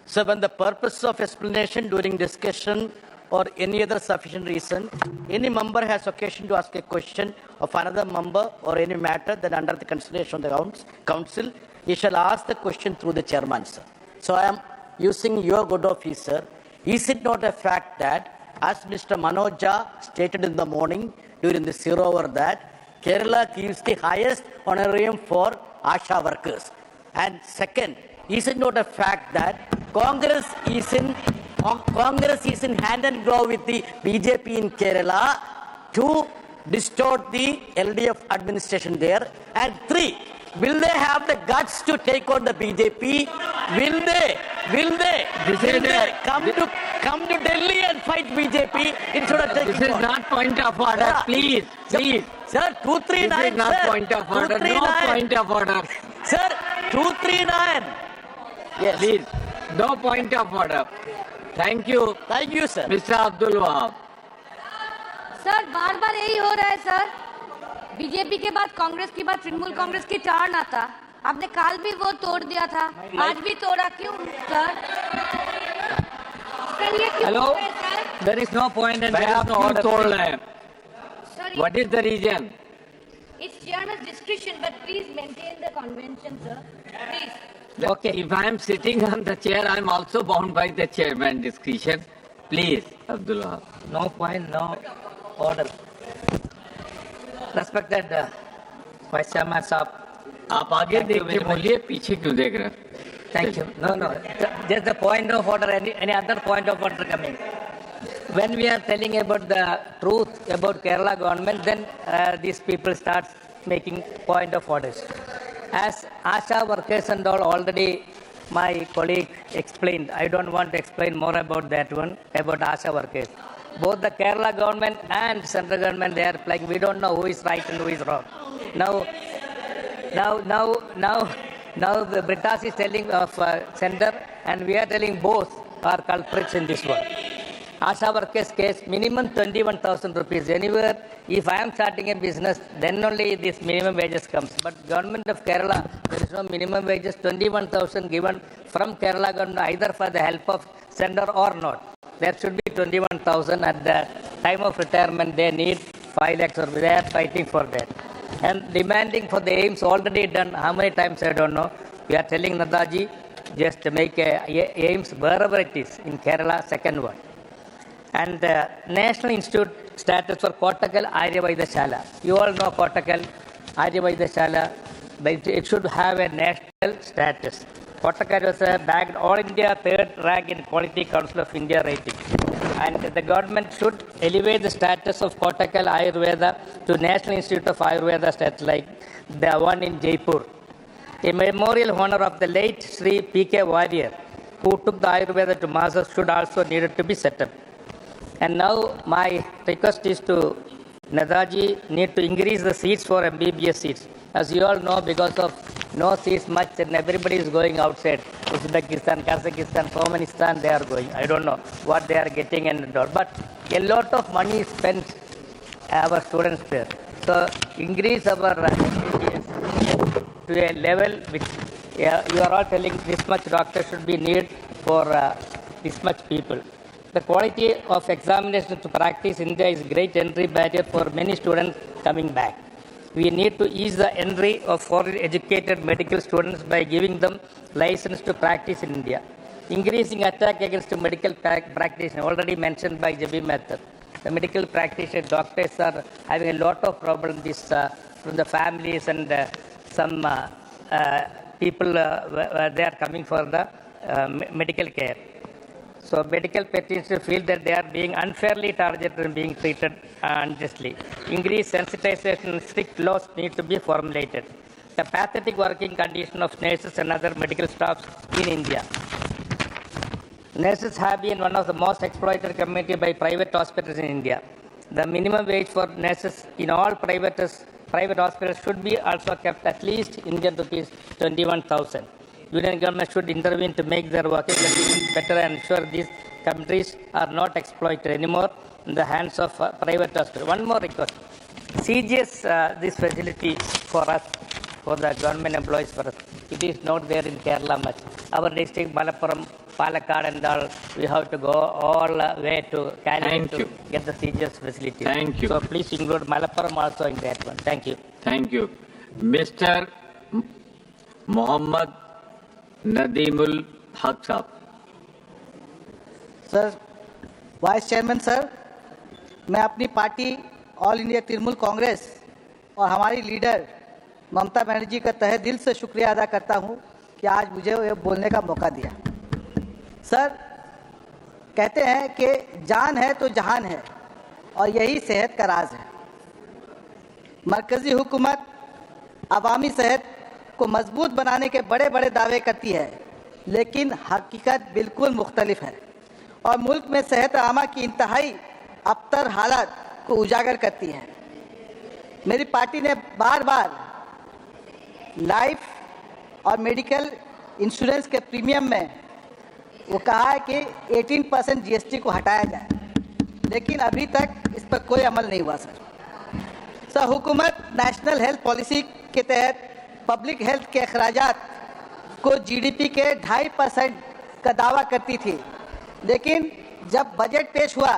So when the purpose of explanation during discussion or any other sufficient reason, any member has occasion to ask a question of another member or any matter that under the consideration of the council, he shall ask the question through the chairman, sir. So I am using your good office, sir. Is it not a fact that, as Mr. Manoja stated in the morning during the 0 hour, that Kerala gives the highest honorarium for ASHA workers? And second, is it not a fact that Congress is in hand and glove with the BJP in Kerala to distort the LDF administration there? And three, will they have the guts to take on the BJP? Will they come to Delhi and fight BJP instead of taking on? This is not point of order, please. Sir, 239. This is not point of order. No point of order. Sir, 239. Yes. Please, no point of order. Thank you. Thank you, sir. Mr. Abdul Wahab. Sir बार बार यही हो रहा है sir BJP के बाद कांग्रेस के बाद तृणमूल कांग्रेस की टर्न आता, आपने काल भी वो तोड़ दिया था, आज भी तोड़ा क्यों sir? Hello, there is no point and there is no order. What is the reason? It's chairman's discretion, but please maintain the convention, sir. Please. Okay, if I am sitting on the chair, I am also bound by the chairman discretion. Please, Abdullah. No point, no order. Respected Vice Chairman Saab. आप आगे देख के बोलिए, पीछे क्यों देख रहे हैं? Thank you. No. Just the point of order. Any other point of order coming? When we are telling about the truth about Kerala government, then these people start making point of orders. As ASHA workers and all already my colleague explained, I don't want to explain more about that one, about ASHA workers. Both the Kerala government and central government, they are playing. We don't know who is right and who is wrong. Now the Britas is telling of center, and we are telling both are culprits in this one. ASHA workers case, minimum 21,000 rupees. Anywhere, if I am starting a business, then only this minimum wages comes. But government of Kerala, there is no minimum wages, 21,000 given from Kerala government, either for the help of center or not. There should be 21,000 at the time of retirement. They need 5 lakhs or they are fighting for that. And demanding for the aims already done. How many times I don't know. We are telling Nadaji just to make aims wherever it is in Kerala, second one. And National Institute status for Kottakkal Aryavaidashala. You all know Kottakkal Aryavaidashala, but it should have a national status. Kottakkal was bagged All India third rank in Quality Council of India rating. And the government should elevate the status of Kottakkal Ayurveda to National Institute of Ayurveda status like the one in Jaipur. A memorial honor of the late Sri P.K. Warrior, who took the Ayurveda to masses, should also needed to be set up. And now my request is to Nadaji need to increase the seats for MBBS seats. As you all know, because of no seats much and everybody is going outside. Uzbekistan, Kazakhstan, Turkmenistan, they are going. I don't know what they are getting and all. But a lot of money is spent our students there. So increase our MBBS to a level which you are all telling this much doctor should be needed for this much people. The quality of examination to practice in India is great entry barrier for many students coming back. We need to ease the entry of foreign educated medical students by giving them license to practice in India. Increasing attack against medical practitioners, already mentioned by J.B. Mehta. The medical practitioner doctors are having a lot of problems from the families and some people, they are coming for the medical care. So medical practitioners feel that they are being unfairly targeted and being treated unjustly. Increased sensitization and strict laws need to be formulated. The pathetic working condition of nurses and other medical staffs in India. Nurses have been one of the most exploited community by private hospitals in India. The minimum wage for nurses in all private hospitals should be also kept at least Indian rupees 21,000. Union government should intervene to make their working conditions better and ensure these countries are not exploited anymore in the hands of private hospitals. One more request. CGS, this facility for us, for the government employees for us, it is not there in Kerala much. Our district, Malappuram, Palakkad and all, we have to go all the way to Cali to get the CGS facility. Thank you. So please include Malappuram also in that one. Thank you. Thank you. Mr. Mohammad Nadimul Haq Saab. Sir, vice chairman sir, मैं अपनी party all India Trinamool Congress और हमारी leader Mamata Banerjee का तहे दिल से शुक्रिया अदा करता हूं कि आज मुझे ये बोलने का मौका दिया। सर, कहते हैं कि जान है तो जहान है और यही सेहत का राज है। मरकजी हुकूमत अवामी सेहत को मजबूत बनाने के बड़े बड़े दावे करती है, लेकिन हकीकत बिल्कुल मुख्तलिफ है और मुल्क में सेहत आमा की इंतहाई अबतर हालत को उजागर करती है। मेरी पार्टी ने बार बार लाइफ और मेडिकल इंश्योरेंस के प्रीमियम में वो कहा है कि 18% GST को हटाया जाए, लेकिन अभी तक इस पर कोई अमल नहीं हुआ। सर, हुकूमत नेशनल हेल्थ पॉलिसी के तहत पब्लिक हेल्थ के अखराजात को जीडीपी के 2.5% का दावा करती थी, लेकिन जब बजट पेश हुआ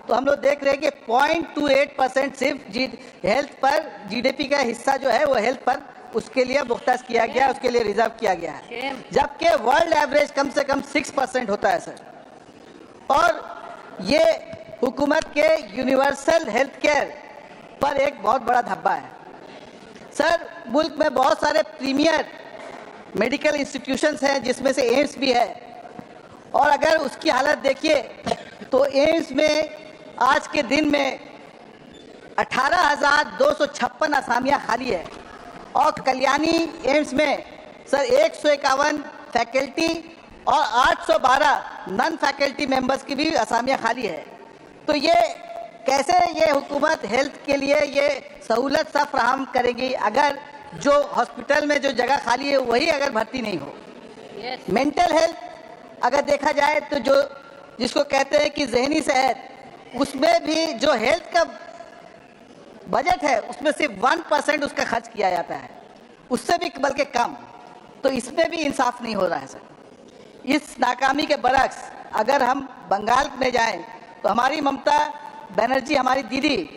तो हम लोग देख रहे हैं कि 0.28% सिर्फ हेल्थ पर जीडीपी का हिस्सा जो है वो हेल्थ पर उसके लिए मुख्तस किया गया, उसके लिए रिजर्व किया गया है, जबकि वर्ल्ड एवरेज कम से कम 6% होता है सर। और ये हुकूमत के यूनिवर्सल हेल्थ केयर पर एक बहुत बड़ा धब्बा है सर। मुल्क में बहुत सारे प्रीमियर मेडिकल इंस्टीट्यूशंस हैं जिसमें से एम्स भी है, और अगर उसकी हालत देखिए तो एम्स में आज के दिन में 18,256 असामियाँ खाली है, और कल्याणी एम्स में सर 151 फैकल्टी और 812 नॉन फैकल्टी मेंबर्स की भी असामियाँ खाली है। तो ये कैसे ये हुकूमत हेल्थ के लिए ये सहूलत सा फराहम करेगी अगर जो हॉस्पिटल में जो जगह खाली है वही अगर भर्ती नहीं हो। मेंटल हेल्थ अगर देखा जाए तो जो जिसको कहते हैं कि जहनी सेहत, उसमें भी जो हेल्थ का बजट है उसमें सिर्फ 1% उसका खर्च किया जाता है, उससे भी बल्कि कम। तो इसमें भी इंसाफ नहीं हो रहा है सर। इस नाकामी के बरक्स अगर हम बंगाल में जाएं तो हमारी ममता बनर्जी, हमारी दीदी,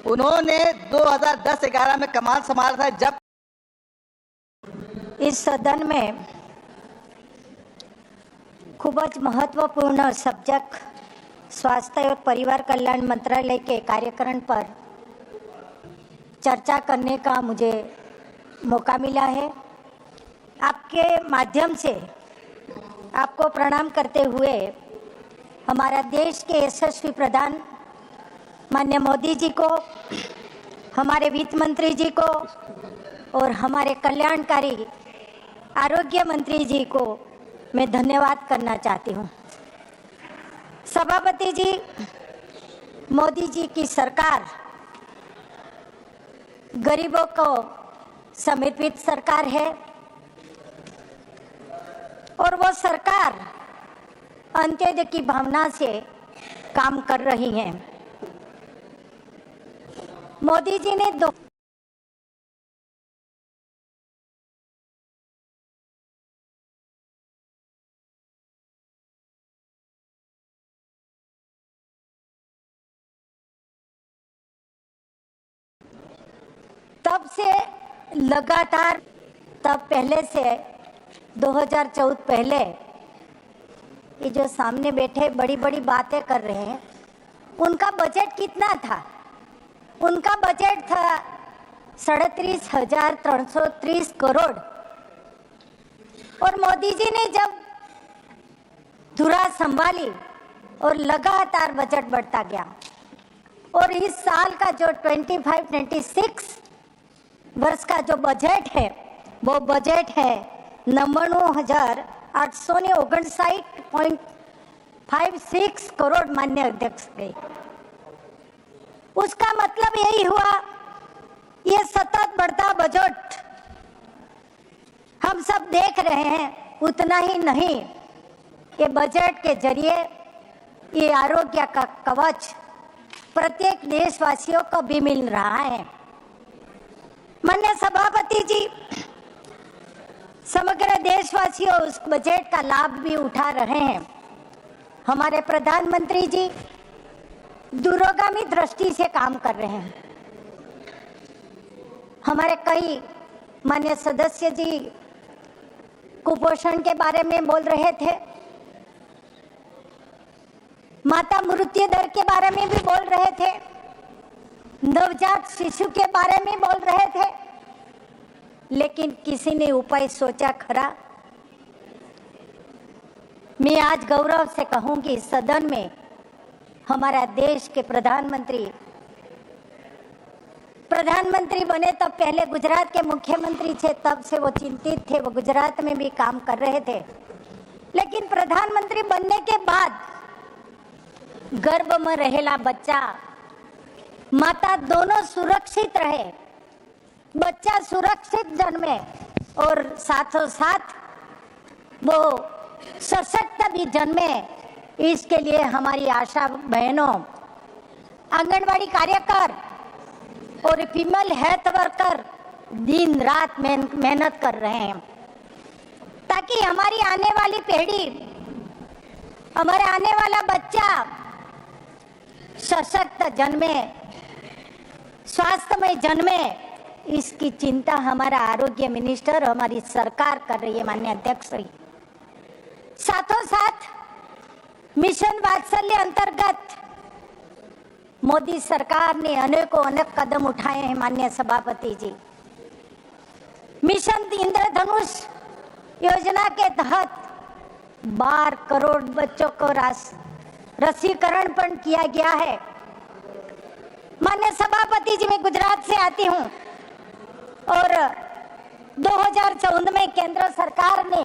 उन्होंने 2010-11 में कमाल संभाला था, जब इस सदन में खूब ज महत्वपूर्ण सब्जेक्ट स्वास्थ्य और परिवार कल्याण मंत्रालय के कार्यक्रम पर चर्चा करने का मुझे मौका मिला है। आपके माध्यम से आपको प्रणाम करते हुए हमारा देश के यशस्वी प्रधान माननीय मोदी जी को, हमारे वित्त मंत्री जी को और हमारे कल्याणकारी आरोग्य मंत्री जी को मैं धन्यवाद करना चाहती हूँ। सभापति जी, मोदी जी की सरकार गरीबों को समर्पित सरकार है और वो सरकार अंत्योदय की भावना से काम कर रही है। मोदी जी ने तब से लगातार, तब पहले से 2014 पहले ये जो सामने बैठे बड़ी बड़ी बातें कर रहे हैं, उनका बजट कितना था? उनका बजट था 37,330 करोड़। और मोदी जी ने जब धुरा संभाली और लगातार बजट बढ़ता गया, और इस साल का जो 25-26 वर्ष का जो बजट है वो बजट है 99,859.56 करोड़ माननीय अध्यक्ष के। उसका मतलब यही हुआ, ये सतत बढ़ता बजट हम सब देख रहे हैं। उतना ही नहीं, ये बजट के जरिए ये आरोग्य का कवच प्रत्येक देशवासियों को भी मिल रहा है। माननीय सभापति जी, समग्र देशवासियों उस बजट का लाभ भी उठा रहे हैं। हमारे प्रधानमंत्री जी दूरगामी दृष्टि से काम कर रहे हैं। हमारे कई माननीय सदस्य जी कुपोषण के बारे में बोल रहे थे, माता मृत्यु दर के बारे में भी बोल रहे थे, नवजात शिशु के बारे में बोल रहे थे, लेकिन किसी ने उपाय सोचा खरा? मैं आज गौरव से कहूंगी, सदन में हमारा देश के प्रधानमंत्री बने तब पहले गुजरात के मुख्यमंत्री थे, तब से वो चिंतित थे, वो गुजरात में भी काम कर रहे थे। लेकिन प्रधानमंत्री बनने के बाद गर्भ में रहेला बच्चा, माता दोनों सुरक्षित रहे, बच्चा सुरक्षित जन्मे और साथों साथ वो सशक्त भी जन्मे। इसके लिए हमारी आशा बहनों, आंगनवाड़ी कार्यकर, और फीमेल हेल्थ वर्कर दिन रात मेहनत कर रहे हैं ताकि हमारी आने वाली पीढ़ी, हमारे आने वाला बच्चा सशक्त जन्मे, स्वास्थ्यमय जन्मे। इसकी चिंता हमारा आरोग्य मिनिस्टर, हमारी सरकार कर रही है, माननीय अध्यक्ष जी। साथों साथ मिशन वात्सल्य अंतर्गत मोदी सरकार ने अनेक कदम उठाए हैं, माननीय सभापति जी। मिशन इंद्रधनुष योजना के तहत 12 करोड़ बच्चों को रसीकरण पण किया गया है। माननीय सभापति जी, मैं गुजरात से आती हूँ और 2014 में केंद्र सरकार ने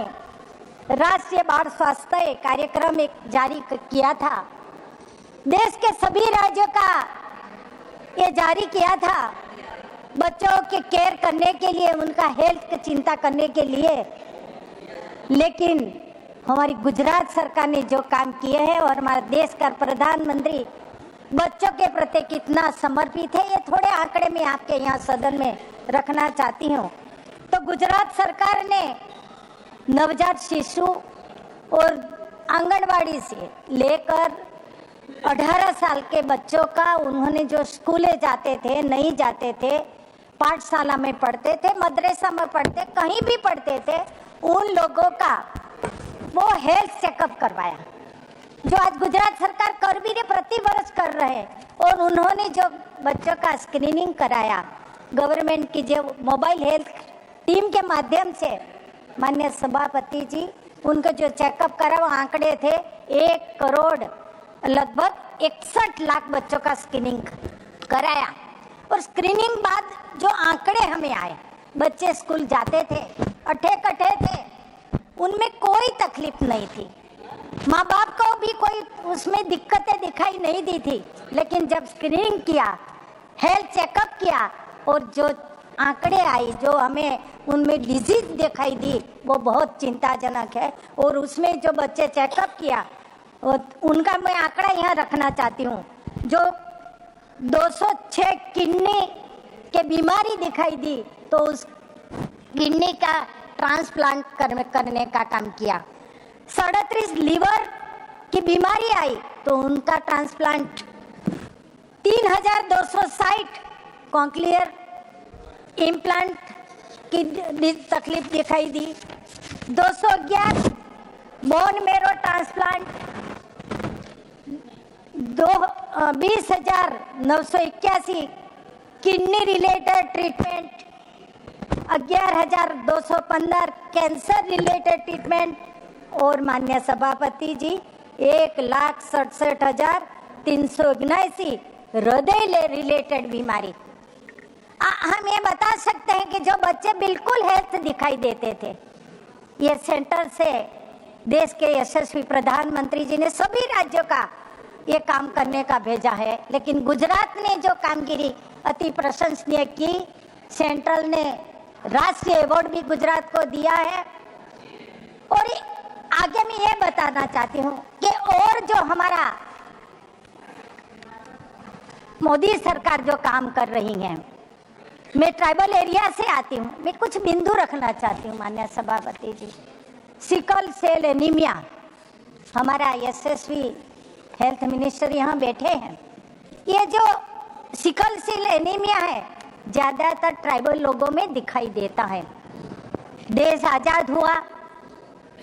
राष्ट्रीय बाल स्वास्थ्य कार्यक्रम एक जारी किया था। देश के सभी राज्यों का ये जारी किया था, बच्चों के केयर करने के लिए, उनका हेल्थ की चिंता करने के लिए। लेकिन हमारी गुजरात सरकार ने जो काम किए हैं और हमारा देश का प्रधानमंत्री बच्चों के प्रति कितना समर्पित है, ये थोड़े आंकड़े में आपके यहाँ सदन में रखना चाहती हूँ। तो गुजरात सरकार ने नवजात शिशु और आंगनवाड़ी से लेकर 18 साल के बच्चों का, उन्होंने जो स्कूले जाते थे, नहीं जाते थे, पाठशाला में पढ़ते थे, मदरसा में पढ़ते, कहीं भी पढ़ते थे, उन लोगों का वो हेल्थ चेकअप करवाया, जो आज गुजरात सरकार कर भी रही, प्रति वर्ष कर रहे हैं। और उन्होंने जो बच्चों का स्क्रीनिंग कराया गवर्नमेंट की जो मोबाइल हेल्थ टीम के माध्यम से, माननीय सभापति जी, उनको जो चेकअप करा वो आंकड़े थे 1 करोड़ लगभग 61 लाख बच्चों का स्क्रीनिंग कराया। और स्क्रीनिंग बाद जो आंकड़े हमें आए, बच्चे स्कूल जाते थे, अठे-कठे थे, उनमें कोई तकलीफ नहीं थी, माँ बाप को भी कोई उसमें दिक्कतें दिखाई नहीं दी थी। लेकिन जब स्क्रीनिंग किया, हेल्थ चेकअप किया और जो आंकड़े आई, जो हमें उनमें डिजीज दिखाई दी, वो बहुत चिंताजनक है। और उसमें जो बच्चे चेकअप किया उनका मैं आंकड़ा यहाँ रखना चाहती हूँ, जो 206 किडनी के बीमारी दिखाई दी तो उस किडनी का ट्रांसप्लांट करने का काम किया। 37 लीवर की बीमारी आई तो उनका ट्रांसप्लांट, 3260 कॉन्क्लियर इम्प्लांट की तकलीफ दिखाई दी, 211 bone marrow transplant, 20,981 kidney related treatment, 11,215 cancer related treatment और माननीय सभापति जी 1,67,379 हृदय रिलेटेड बीमारी। हम ये बता सकते हैं कि जो बच्चे बिल्कुल हेल्थ दिखाई देते थे, ये सेंटर से देश के यशस्वी प्रधानमंत्री जी ने सभी राज्यों का ये काम करने का भेजा है। लेकिन गुजरात ने जो कामगिरी अति प्रशंसनीय की, सेंट्रल ने राष्ट्रीय अवार्ड भी गुजरात को दिया है। और आगे मैं ये बताना चाहती हूँ कि और जो हमारा मोदी सरकार जो काम कर रही है, मैं ट्राइबल एरिया से आती हूँ, मैं कुछ बिंदु रखना चाहती हूँ माननीय सभापति जी। सिकल सेल एनीमिया, हमारा यशस्वी हेल्थ मिनिस्टर यहाँ बैठे हैं। ये जो सिकल सेल एनीमिया है ज़्यादातर ट्राइबल लोगों में दिखाई देता है। देश आज़ाद हुआ,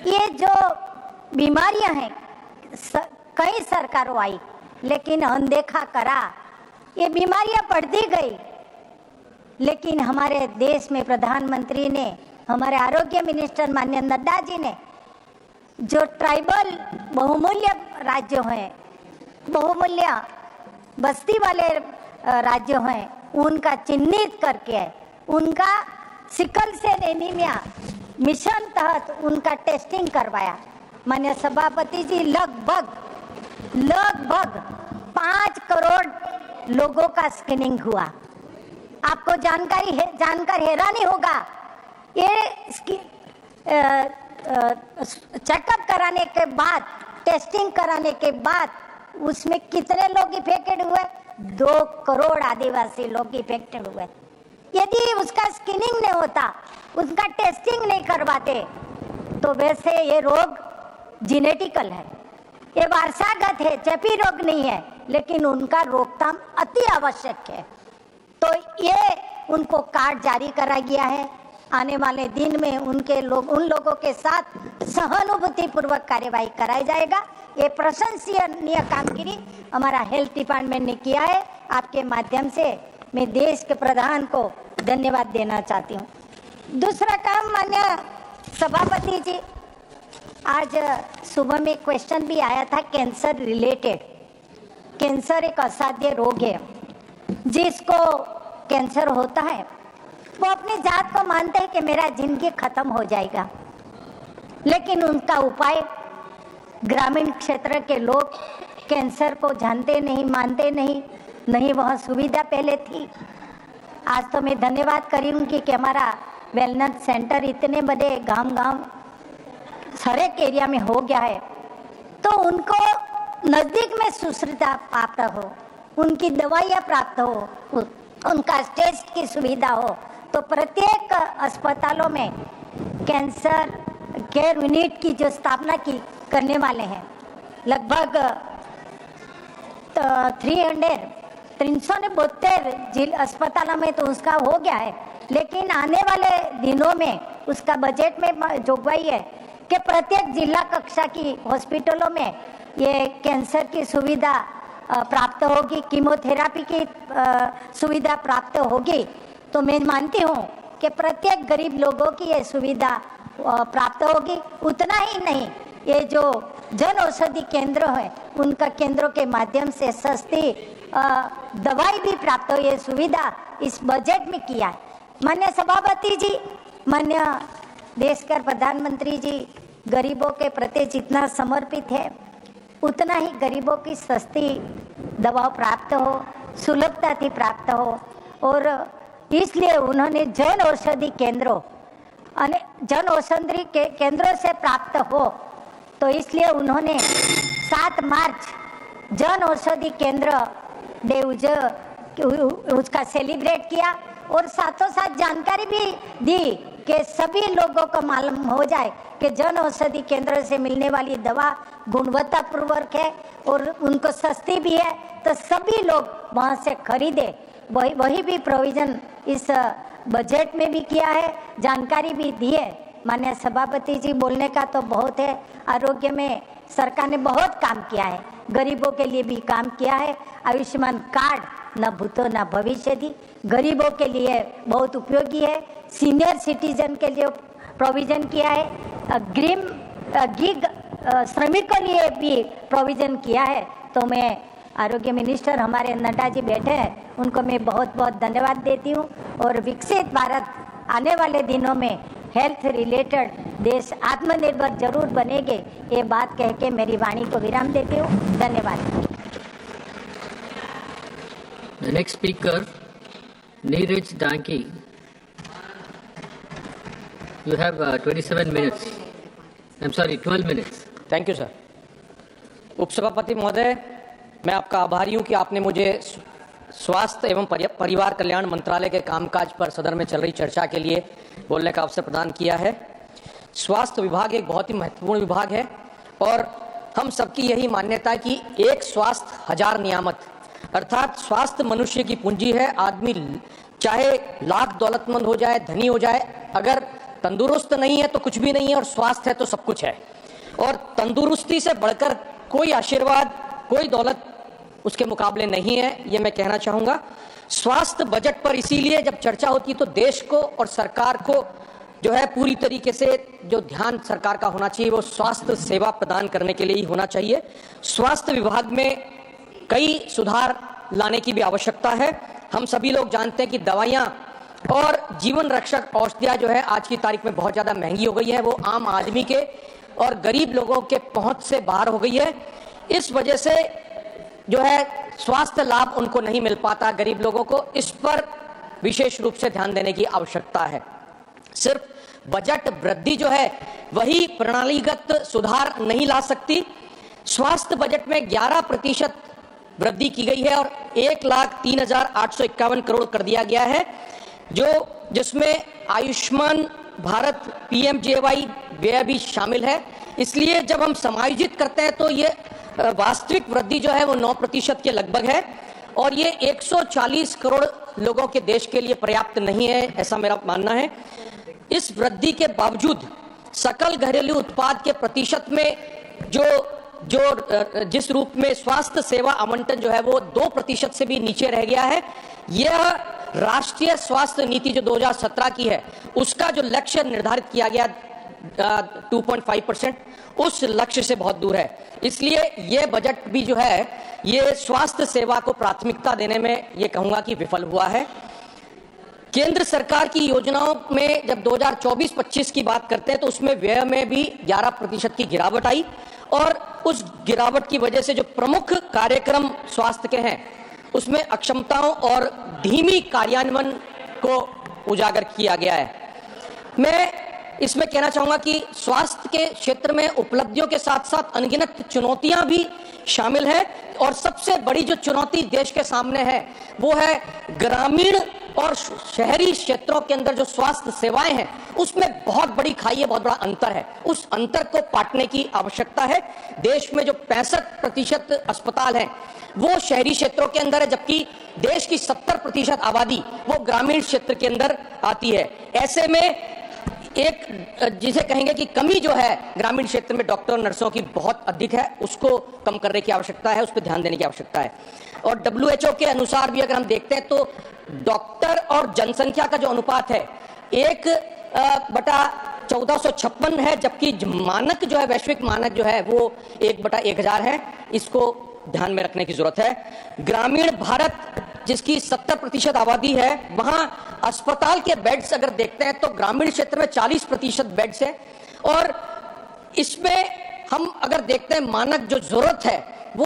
ये जो बीमारियां हैं कई सरकारों आई लेकिन अनदेखा करा, ये बीमारियां बढ़ती गई। लेकिन हमारे देश में प्रधानमंत्री ने, हमारे आरोग्य मिनिस्टर माननीय नड्डा जी ने जो ट्राइबल बहुमूल्य राज्यों हैं, बहुमूल्य बस्ती वाले राज्यों हैं, उनका चिन्हित करके उनका सिकल सेल एनीमिया मिशन तहत उनका टेस्टिंग करवाया। माननीय सभापति जी लगभग 5 करोड़ लोगों का स्क्रीनिंग हुआ। आपको जानकर हैरानी होगा, ये चेकअप कराने के बाद, टेस्टिंग कराने के बाद उसमें कितने लोग इफेक्टेड हुए, 2 करोड़ आदिवासी लोग इफेक्टेड हुए। यदि उसका स्क्रीनिंग नहीं होता, उसका टेस्टिंग नहीं करवाते, तो वैसे ये रोग जेनेटिकल है, ये वारसागत है, चेपी रोग नहीं है, लेकिन उनका रोकथाम अति आवश्यक है। तो ये उनको कार्ड जारी करा गया है। आने वाले दिन में उन लोगों के साथ सहानुभूति पूर्वक कार्यवाही कराई जाएगा। ये प्रशंसनीय कामगिरी हमारा हेल्थ डिपार्टमेंट ने किया है। आपके माध्यम से मैं देश के प्रधान को धन्यवाद देना चाहती हूँ। दूसरा काम, माननीय सभापति जी, आज सुबह में क्वेश्चन भी आया था कैंसर रिलेटेड। कैंसर एक असाध्य रोग है। जिसको कैंसर होता है वो अपनी जात को मानते हैं कि मेरा जिंदगी खत्म हो जाएगा, लेकिन उनका उपाय ग्रामीण क्षेत्र के लोग कैंसर को जानते नहीं, मानते नहीं वह सुविधा पहले थी। आज तो मैं धन्यवाद करूँगी कि हमारा वेलनेस सेंटर इतने बड़े गांव हर एक एरिया में हो गया है, तो उनको नज़दीक में सुश्रुता प्राप्त हो, उनकी दवाइयाँ प्राप्त हो, उनका टेस्ट की सुविधा हो। तो प्रत्येक अस्पतालों में कैंसर केयर यूनिट की जो स्थापना करने वाले हैं, लगभग 372 अस्पतालों में तो उसका हो गया है, लेकिन आने वाले दिनों में उसका बजट में जोगवाई है कि प्रत्येक जिला कक्षा की हॉस्पिटलों में ये कैंसर की सुविधा प्राप्त होगी, कीमोथेरेपी की सुविधा प्राप्त होगी। तो मैं मानती हूँ कि प्रत्येक गरीब लोगों की ये सुविधा प्राप्त होगी। उतना ही नहीं, ये जो जन औषधि केंद्र है, उनका केंद्रों के माध्यम से सस्ती दवाई भी प्राप्त हो, ये सुविधा इस बजट में किया है। माननीय सभापति जी, माननीय देश के प्रधानमंत्री जी गरीबों के प्रति जितना समर्पित है, उतना ही गरीबों की सस्ती दवा प्राप्त हो, सुलभता थी प्राप्त हो, और इसलिए उन्होंने जन औषधि केंद्रों से प्राप्त हो, तो इसलिए उन्होंने 7 मार्च जन औषधि केंद्र डे उसका सेलिब्रेट किया, और साथों साथ जानकारी भी दी कि सभी लोगों को मालूम हो जाए कि जन औषधि केंद्र से मिलने वाली दवा गुणवत्तापूर्वक है और उनको सस्ती भी है, तो सभी लोग वहाँ से खरीदे। वही भी प्रोविजन इस बजट में भी किया है, जानकारी भी दी है। माननीय सभापति जी, बोलने का तो बहुत है। आरोग्य में सरकार ने बहुत काम किया है, गरीबों के लिए भी काम किया है। आयुष्मान कार्ड न भूतो न भविष्य दी, गरीबों के लिए बहुत उपयोगी है। सीनियर सिटीजन के लिए प्रोविजन किया है, गिग श्रमिक के लिए भी प्रोविजन किया है। तो मैं आरोग्य मिनिस्टर हमारे नड्डा जी बैठे हैं, उनको मैं बहुत बहुत धन्यवाद देती हूँ। और विकसित भारत आने वाले दिनों में हेल्थ रिलेटेड देश आत्मनिर्भर जरूर बनेंगे, ये बात कह के मेरी वाणी को विराम देती हूँ। धन्यवाद। The next speaker, Neeraj Danki. You have 27 minutes. I'm sorry, 12 minutes. Thank you, sir. उपसभापति महोदय, मैं आपका आभारी हूं कि आपने मुझे स्वास्थ्य एवं परिवार कल्याण मंत्रालय के कामकाज पर सदन में चल रही चर्चा के लिए बोलने का अवसर प्रदान किया है। स्वास्थ्य विभाग एक बहुत ही महत्वपूर्ण विभाग है और हम सबकी यही मान्यता है कि एक स्वास्थ्य हजार नियामत, अर्थात स्वास्थ्य मनुष्य की पूंजी है। आदमी चाहे लाख दौलतमंद हो जाए, धनी हो जाए, अगर तंदुरुस्त नहीं है तो कुछ भी नहीं है, और स्वास्थ्य है तो सब कुछ है। और तंदुरुस्ती से बढ़कर कोई आशीर्वाद, कोई दौलत उसके मुकाबले नहीं है, ये मैं कहना चाहूँगा। स्वास्थ्य बजट पर इसीलिए जब चर्चा होती है तो देश को और सरकार को जो है पूरी तरीके से जो ध्यान सरकार का होना चाहिए वो स्वास्थ्य सेवा प्रदान करने के लिए ही होना चाहिए। स्वास्थ्य विभाग में कई सुधार लाने की भी आवश्यकता है। हम सभी लोग जानते हैं कि दवाइयाँ और जीवन रक्षक औषधियाँ जो है आज की तारीख में बहुत ज़्यादा महंगी हो गई है, वो आम आदमी के और गरीब लोगों के पहुँच से बाहर हो गई है। इस वजह से जो है स्वास्थ्य लाभ उनको नहीं मिल पाता गरीब लोगों को। इस पर विशेष रूप से ध्यान देने की आवश्यकता है। सिर्फ बजट वृद्धि जो है वही प्रणालीगत सुधार नहीं ला सकती। स्वास्थ्य बजट में 11% वृद्धि की गई है और 1,03,851 करोड़ कर दिया गया है, जिसमें आयुष्मान भारत PMJY व्यय भी शामिल है। इसलिए जब हम समायोजित करते हैं तो ये वास्तविक वृद्धि जो है वो 9% के लगभग है और ये 140 करोड़ लोगों के देश के लिए पर्याप्त नहीं है, ऐसा मेरा मानना है। इस वृद्धि के बावजूद सकल घरेलू उत्पाद के प्रतिशत में जिस रूप में स्वास्थ्य सेवा आवंटन जो है वो 2% से भी नीचे रह गया है। यह राष्ट्रीय स्वास्थ्य नीति जो 2017 की है उसका जो लक्ष्य निर्धारित किया गया 2.5%, उस लक्ष्य से बहुत दूर है। इसलिए यह बजट भी जो है ये स्वास्थ्य सेवा को प्राथमिकता देने में ये कहूंगा कि विफल हुआ है। केंद्र सरकार की योजनाओं में जब 2024-25 की बात करते हैं तो उसमें व्यय में भी 11% की गिरावट आई और उस गिरावट की वजह से जो प्रमुख कार्यक्रम स्वास्थ्य के हैं उसमें अक्षमताओं और धीमी कार्यान्वयन को उजागर किया गया है। मैं इसमें कहना चाहूंगा कि स्वास्थ्य के क्षेत्र में उपलब्धियों के साथ साथ अनगिनत चुनौतियां भी शामिल हैं और सबसे बड़ी जो चुनौती देश के सामने है वो है ग्रामीण और शहरी क्षेत्रों के अंदर जो स्वास्थ्य सेवाएं हैं उसमें बहुत बड़ी खाई है, बहुत बड़ा अंतर है। उस अंतर को पाटने की आवश्यकता है। देश में जो 65% अस्पताल हैं वो शहरी क्षेत्रों के अंदर है, जबकि देश की 70% आबादी वो ग्रामीण क्षेत्र के अंदर आती है। ऐसे में एक जिसे कहेंगे कि कमी जो है ग्रामीण क्षेत्र में डॉक्टर नर्सों की बहुत अधिक है, उसको कम करने की आवश्यकता है, उस पर ध्यान देने की आवश्यकता है। और WHO के अनुसार भी अगर हम देखते हैं तो डॉक्टर और जनसंख्या का जो अनुपात है 1/1456 है, जबकि मानक जो है वैश्विक मानक जो है वो 1/1000 है। इसको ध्यान में रखने की जरूरत है। ग्रामीण भारत जिसकी 70% आबादी है वहां अस्पताल के बेड्स अगर देखते हैं तो ग्रामीण क्षेत्र में 40% बेड्स है और इसमें हम अगर देखते हैं मानक जो जरूरत है वो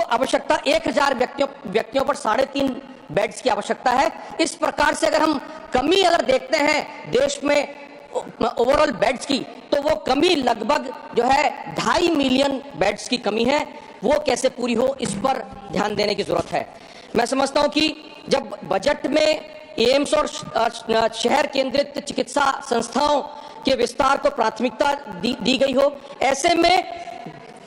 आवश्यकता 1000 व्यक्तियों पर 3.5 बेड्स की आवश्यकता है। इस प्रकार से अगर हम कमी अगर देखते हैं देश में ओवरऑल बेड्स की तो वो कमी लगभग जो है 2.5 मिलियन बेड्स की कमी है। वो कैसे पूरी हो इस पर ध्यान देने की जरूरत है। मैं समझता हूं कि जब बजट में एम्स और शहर केंद्रित चिकित्सा संस्थाओं के विस्तार को प्राथमिकता दी गई हो, ऐसे में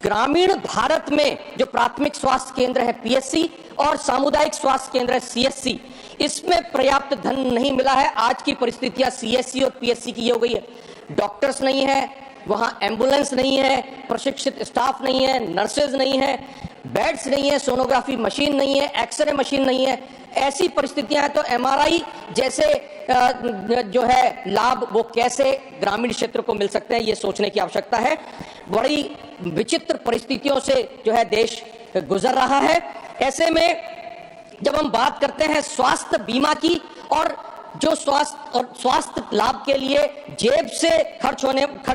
ग्रामीण भारत में जो प्राथमिक स्वास्थ्य केंद्र है PSC और सामुदायिक स्वास्थ्य केंद्र है CSC, इसमें पर्याप्त धन नहीं मिला है। आज की परिस्थितियां CSC और PSC की हो गई है। डॉक्टर्स नहीं है, वहां एम्बुलेंस नहीं है, प्रशिक्षित स्टाफ नहीं है, नर्सेज नहीं है, बेड्स नहीं है, सोनोग्राफी मशीन नहीं है, एक्सरे मशीन नहीं है। ऐसी परिस्थितियां हैं तो MRI जैसे जो है लाभ वो कैसे ग्रामीण क्षेत्र को मिल सकते हैं, ये सोचने की आवश्यकता है। बड़ी विचित्र परिस्थितियों से जो है देश गुजर रहा है। ऐसे में जब हम बात करते हैं स्वास्थ्य बीमा की और जो स्वास्थ्य लाभ के लिए जेब से खर्च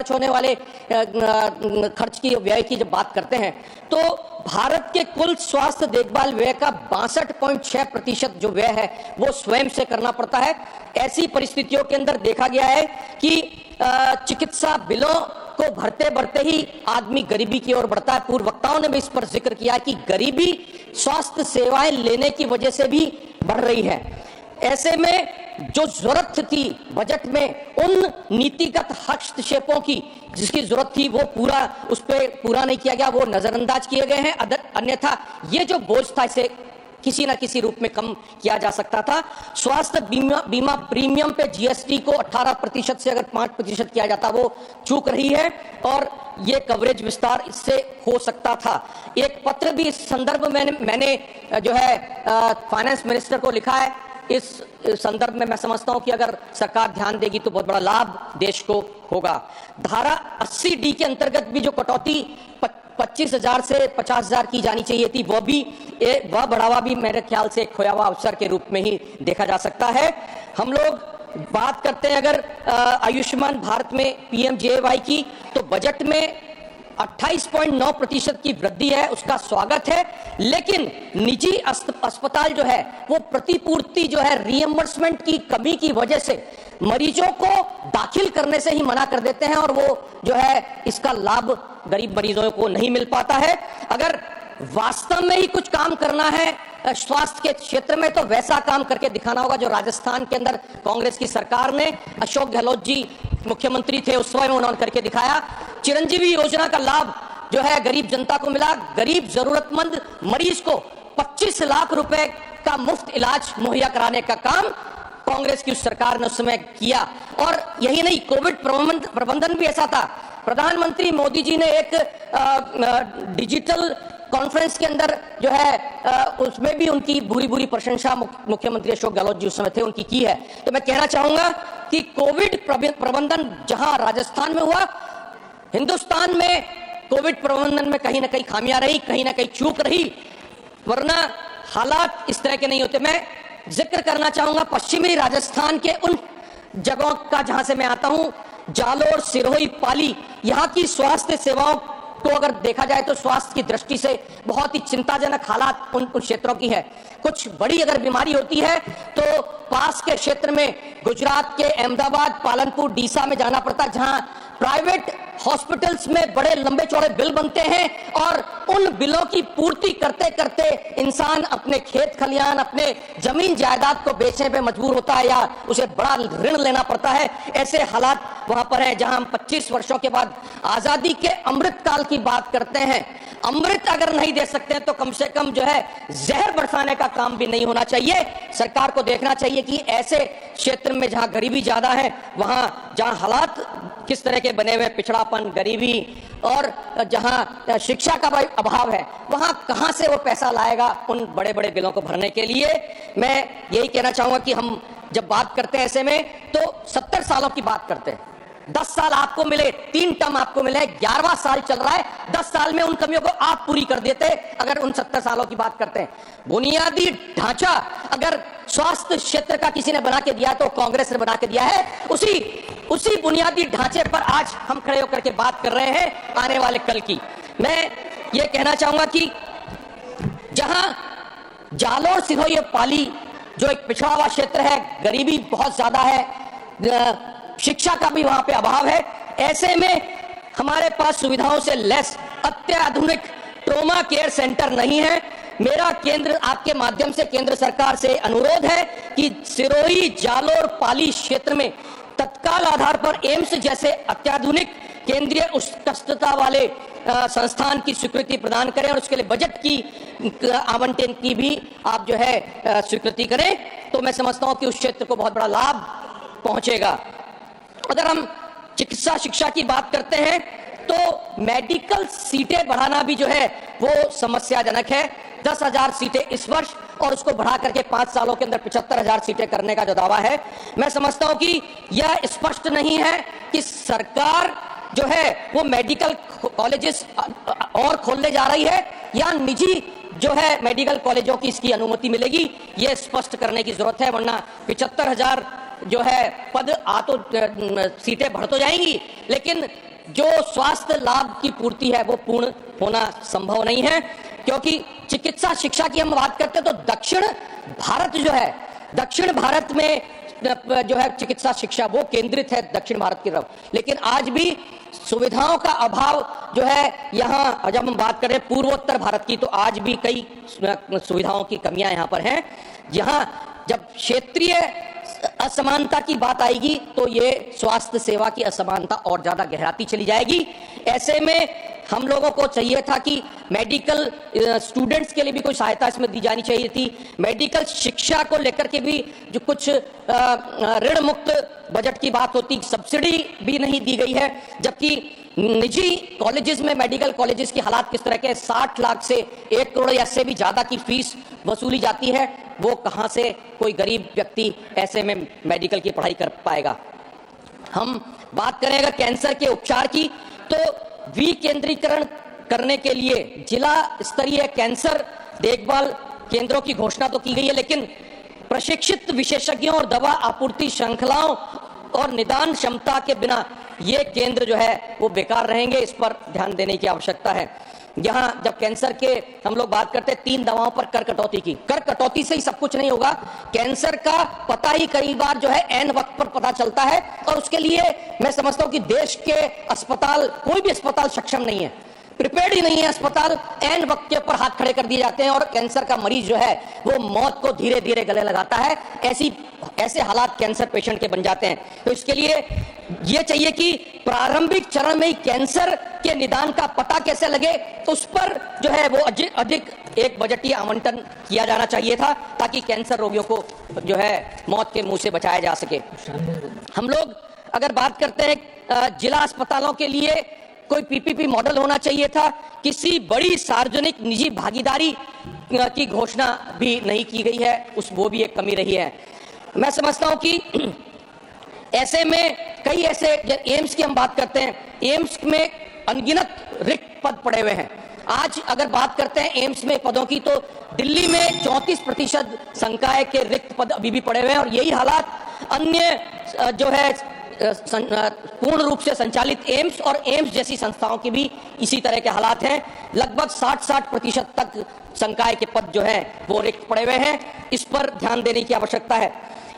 होने वाले खर्च की व्यय की जब बात करते हैं तो भारत के कुल स्वास्थ्य देखभाल व्यय का 62.6% जो व्यय है वो स्वयं से करना पड़ता है। ऐसी परिस्थितियों के अंदर देखा गया है कि चिकित्सा बिलों को भरते भरते ही आदमी गरीबी की ओर बढ़ता है। पूर्व वक्ताओं ने भी इस पर जिक्र किया कि गरीबी स्वास्थ्य सेवाएं लेने की वजह से भी बढ़ रही है। ऐसे में जो जरूरत थी बजट में उन नीतिगत हस्तक्षेपों की जिसकी जरूरत थी वो उस पर पूरा नहीं किया गया, वो नजरअंदाज किए गए हैं। अन्यथा ये जो बोझ था इसे किसी ना किसी रूप में कम किया जा सकता था। स्वास्थ्य बीमा प्रीमियम पे GST को 18% से अगर 5% किया जाता वो चूक रही है और ये कवरेज विस्तार इससे हो सकता था। एक पत्र भी इस संदर्भ में मैंने जो है फाइनेंस मिनिस्टर को लिखा है। इस संदर्भ में मैं समझता हूं कि अगर सरकार ध्यान देगी तो बहुत बड़ा लाभ देश को होगा। धारा 80D के अंतर्गत भी जो कटौती 25,000 से 50,000 की जानी चाहिए थी वह बढ़ावा भी मेरे ख्याल से एक खोया हुआ अवसर के रूप में ही देखा जा सकता है। हम लोग बात करते हैं अगर आयुष्मान भारत में PMJY की तो बजट में 28.9% की वृद्धि है, उसका स्वागत है। लेकिन निजी अस्पताल जो है वो प्रतिपूर्ति जो है रिएम्बर्समेंट की कमी की वजह से मरीजों को दाखिल करने से ही मना कर देते हैं और वो जो है इसका लाभ गरीब मरीजों को नहीं मिल पाता है। अगर वास्तव में ही कुछ काम करना है स्वास्थ्य के क्षेत्र में, तो वैसा काम करके दिखाना होगा जो राजस्थान के अंदर कांग्रेस की सरकार ने, अशोक गहलोत जी मुख्यमंत्री थे उस समय उन्होंने करके दिखाया। चिरंजीवी योजना का लाभ जो है गरीब जनता को मिला। गरीब जरूरतमंद मरीज को 25 लाख रुपए का मुफ्त इलाज मुहैया कराने का काम कांग्रेस की उस सरकार ने उस समय किया। और यही नहीं, कोविड प्रबंधन भी ऐसा था। प्रधानमंत्री मोदी जी ने एक डिजिटल कॉन्फ्रेंस के अंदर जो है उसमें भी उनकी बुरी प्रशंसा मुख्यमंत्री अशोक गहलोत जी उस समय थे उनकी की है। तो मैं कहना चाहूंगा कि कोविड प्रबंधन जहां राजस्थान में हुआ, हिंदुस्तान में कोविड प्रबंधन में कहीं ना कहीं खामियां रही, कहीं ना कहीं चूक रही, वरना हालात इस तरह के नहीं होते। मैं जिक्र करना चाहूंगा पश्चिमी राजस्थान के उन जगहों का जहां से मैं आता हूं, जालोर, सिरोही, पाली, यहाँ की स्वास्थ्य सेवाओं को अगर देखा जाए तो स्वास्थ्य की दृष्टि से बहुत ही चिंताजनक हालात उन क्षेत्रों की है। कुछ बड़ी अगर बीमारी होती है तो पास के क्षेत्र में गुजरात के अहमदाबाद, पालनपुर, डीसा में जाना पड़ता है, जहां प्राइवेट हॉस्पिटल्स में बड़े लंबे चौड़े बिल बनते हैं और उन बिलों की पूर्ति करते करते इंसान अपने खेत खलियान, अपने जमीन जायदाद को बेचने पे मजबूर होता है या उसे बड़ा ऋण लेना पड़ता है। ऐसे हालात वहां पर है जहां हम 25 वर्षों के बाद आजादी के अमृत काल की बात करते हैं। अमृत अगर नहीं दे सकते हैं तो कम से कम जो है जहर बरसाने का काम भी नहीं होना चाहिए। सरकार को देखना चाहिए कि ऐसे क्षेत्र में जहां गरीबी ज्यादा है, वहां जहां हालात किस तरह के बने हुए, पिछड़ापन, गरीबी और जहां शिक्षा का अभाव है, वहां कहां से वो पैसा लाएगा उन बड़े बड़े बिलों को भरने के लिए। मैं यही कहना चाहूंगा कि हम जब बात करते हैं ऐसे में तो 70 सालों की बात करते हैं। 10 साल आपको मिले, 3 टर्म आपको मिले, 11वां साल चल रहा है, 10 साल में उन कमियों को आप पूरी कर देते अगर उन 70 सालों की बात करते हैं। बुनियादी ढांचा अगर स्वास्थ्य क्षेत्र का किसी ने बना के दिया तो कांग्रेस ने बना के दिया है। उसी बुनियादी ढांचे पर आज हम खड़े होकर के बात कर रहे हैं आने वाले कल की। मैं ये कहना चाहूंगा कि जहां जालोर, सिरोही, पाली जो एक पिछड़ा हुआ क्षेत्र है, गरीबी बहुत ज्यादा है, शिक्षा का भी वहां पे अभाव है, ऐसे में हमारे पास सुविधाओं से लेस अत्याधुनिक ट्रोमा केयर सेंटर नहीं है। मेरा केंद्र आपके माध्यम से केंद्र सरकार से अनुरोध है कि सिरोही, जालोर, पाली क्षेत्र में तत्काल आधार पर एम्स जैसे अत्याधुनिक केंद्रीय उत्कृष्टता वाले संस्थान की स्वीकृति प्रदान करें और उसके लिए बजट की आवंटन की भी आप जो है स्वीकृति करें, तो मैं समझता हूं कि उस क्षेत्र को बहुत बड़ा लाभ पहुंचेगा। अगर हम चिकित्सा शिक्षा की बात करते हैं तो मेडिकल सीटें बढ़ाना भी जो है वो समस्याजनक है। 10,000 सीटें इस वर्ष और उसको बढ़ा करके 5 सालों के अंदर 75,000 सीटें करने का जो दावा है, मैं समझता हूं कि यह स्पष्ट नहीं है कि सरकार जो है वो मेडिकल कॉलेजेस और खोलने जा रही है या निजी जो है मेडिकल कॉलेजों की इसकी अनुमति मिलेगी, ये स्पष्ट करने की जरूरत है। वरना 75,000 जो है पद सीटें बढ़ तो जाएंगी, लेकिन जो स्वास्थ्य लाभ की पूर्ति है वो पूर्ण होना संभव नहीं है। क्योंकि चिकित्सा शिक्षा की हम बात करते हैं तो दक्षिण भारत जो है, दक्षिण भारत में जो है चिकित्सा शिक्षा वो केंद्रित है दक्षिण भारत की तरफ, लेकिन आज भी सुविधाओं का अभाव जो है यहाँ, जब हम बात करें पूर्वोत्तर भारत की, तो आज भी कई सुविधाओं की कमियां यहाँ पर हैं। यहाँ जब क्षेत्रीय असमानता की बात आएगी तो ये स्वास्थ्य सेवा की असमानता और ज्यादा गहराती चली जाएगी। ऐसे में हम लोगों को चाहिए था कि मेडिकल स्टूडेंट्स के लिए भी कोई सहायता इसमें दी जानी चाहिए थी। मेडिकल शिक्षा को लेकर के भी जो कुछ ऋण मुक्त बजट की बात होती, सब्सिडी भी नहीं दी गई है, जबकि निजी कॉलेजेस में मेडिकल कॉलेजेस की हालात किस तरह के, 60 लाख से 1 करोड़ या से भी ज्यादा की फीस वसूली जाती है, वो कहां से कोई गरीब व्यक्ति ऐसे में मेडिकल की पढ़ाई कर पाएगा। हम बात करें अगर कैंसर के उपचार की तो विकेंद्रीकरण करने के लिए जिला स्तरीय कैंसर देखभाल केंद्रों की घोषणा तो की गई है, लेकिन प्रशिक्षित विशेषज्ञों और दवा आपूर्ति श्रृंखलाओं और निदान क्षमता के बिना ये केंद्र जो है वो बेकार रहेंगे। इस पर ध्यान देने की आवश्यकता है। यहाँ जब कैंसर के हम लोग बात करते हैं 3 दवाओं पर कर कटौती की, कर कटौती से ही सब कुछ नहीं होगा। कैंसर का पता ही कई बार जो है ऐन वक्त पर पता चलता है और उसके लिए मैं समझता हूं कि देश के अस्पताल, कोई भी अस्पताल सक्षम नहीं है। प्रिपेयर्ड ही नहीं है अस्पताल, एन वक्त के ऊपर हाथ खड़े कर दिए जाते हैं और कैंसर का मरीज जो है वो मौत को धीरे धीरे गले लगाता है। ऐसे हालात कैंसर पेशेंट के बन जाते हैं। तो इसके लिए ये चाहिए कि प्रारंभिक चरण में ही कैंसर के निदान का पता कैसे लगे, तो उस पर जो है वो अधिक एक बजटीय आवंटन किया जाना चाहिए था, ताकि कैंसर रोगियों को जो है मौत के मुंह से बचाया जा सके। हम लोग अगर बात करते हैं जिला अस्पतालों के लिए कोई पीपीपी मॉडल होना चाहिए था। किसी बड़ी सार्वजनिक निजी भागीदारी की घोषणा भी नहीं की गई है, वो भी एक कमी रही है। मैं समझता हूं कि ऐसे में कई ऐसे, एम्स की हम बात करते हैं, एम्स में अनगिनत रिक्त पद पड़े हुए हैं। आज अगर बात करते हैं एम्स में पदों की, तो दिल्ली में 34% संकाय के रिक्त पद अभी भी पड़े हुए हैं और यही हालात अन्य जो है पूर्ण रूप से संचालित एम्स और एम्स जैसी संस्थाओं के भी इसी तरह के हालात हैं। लगभग 60% तक संकाय के पद जो है वो रिक्त पड़े हुए हैं। इस पर ध्यान देने की आवश्यकता है।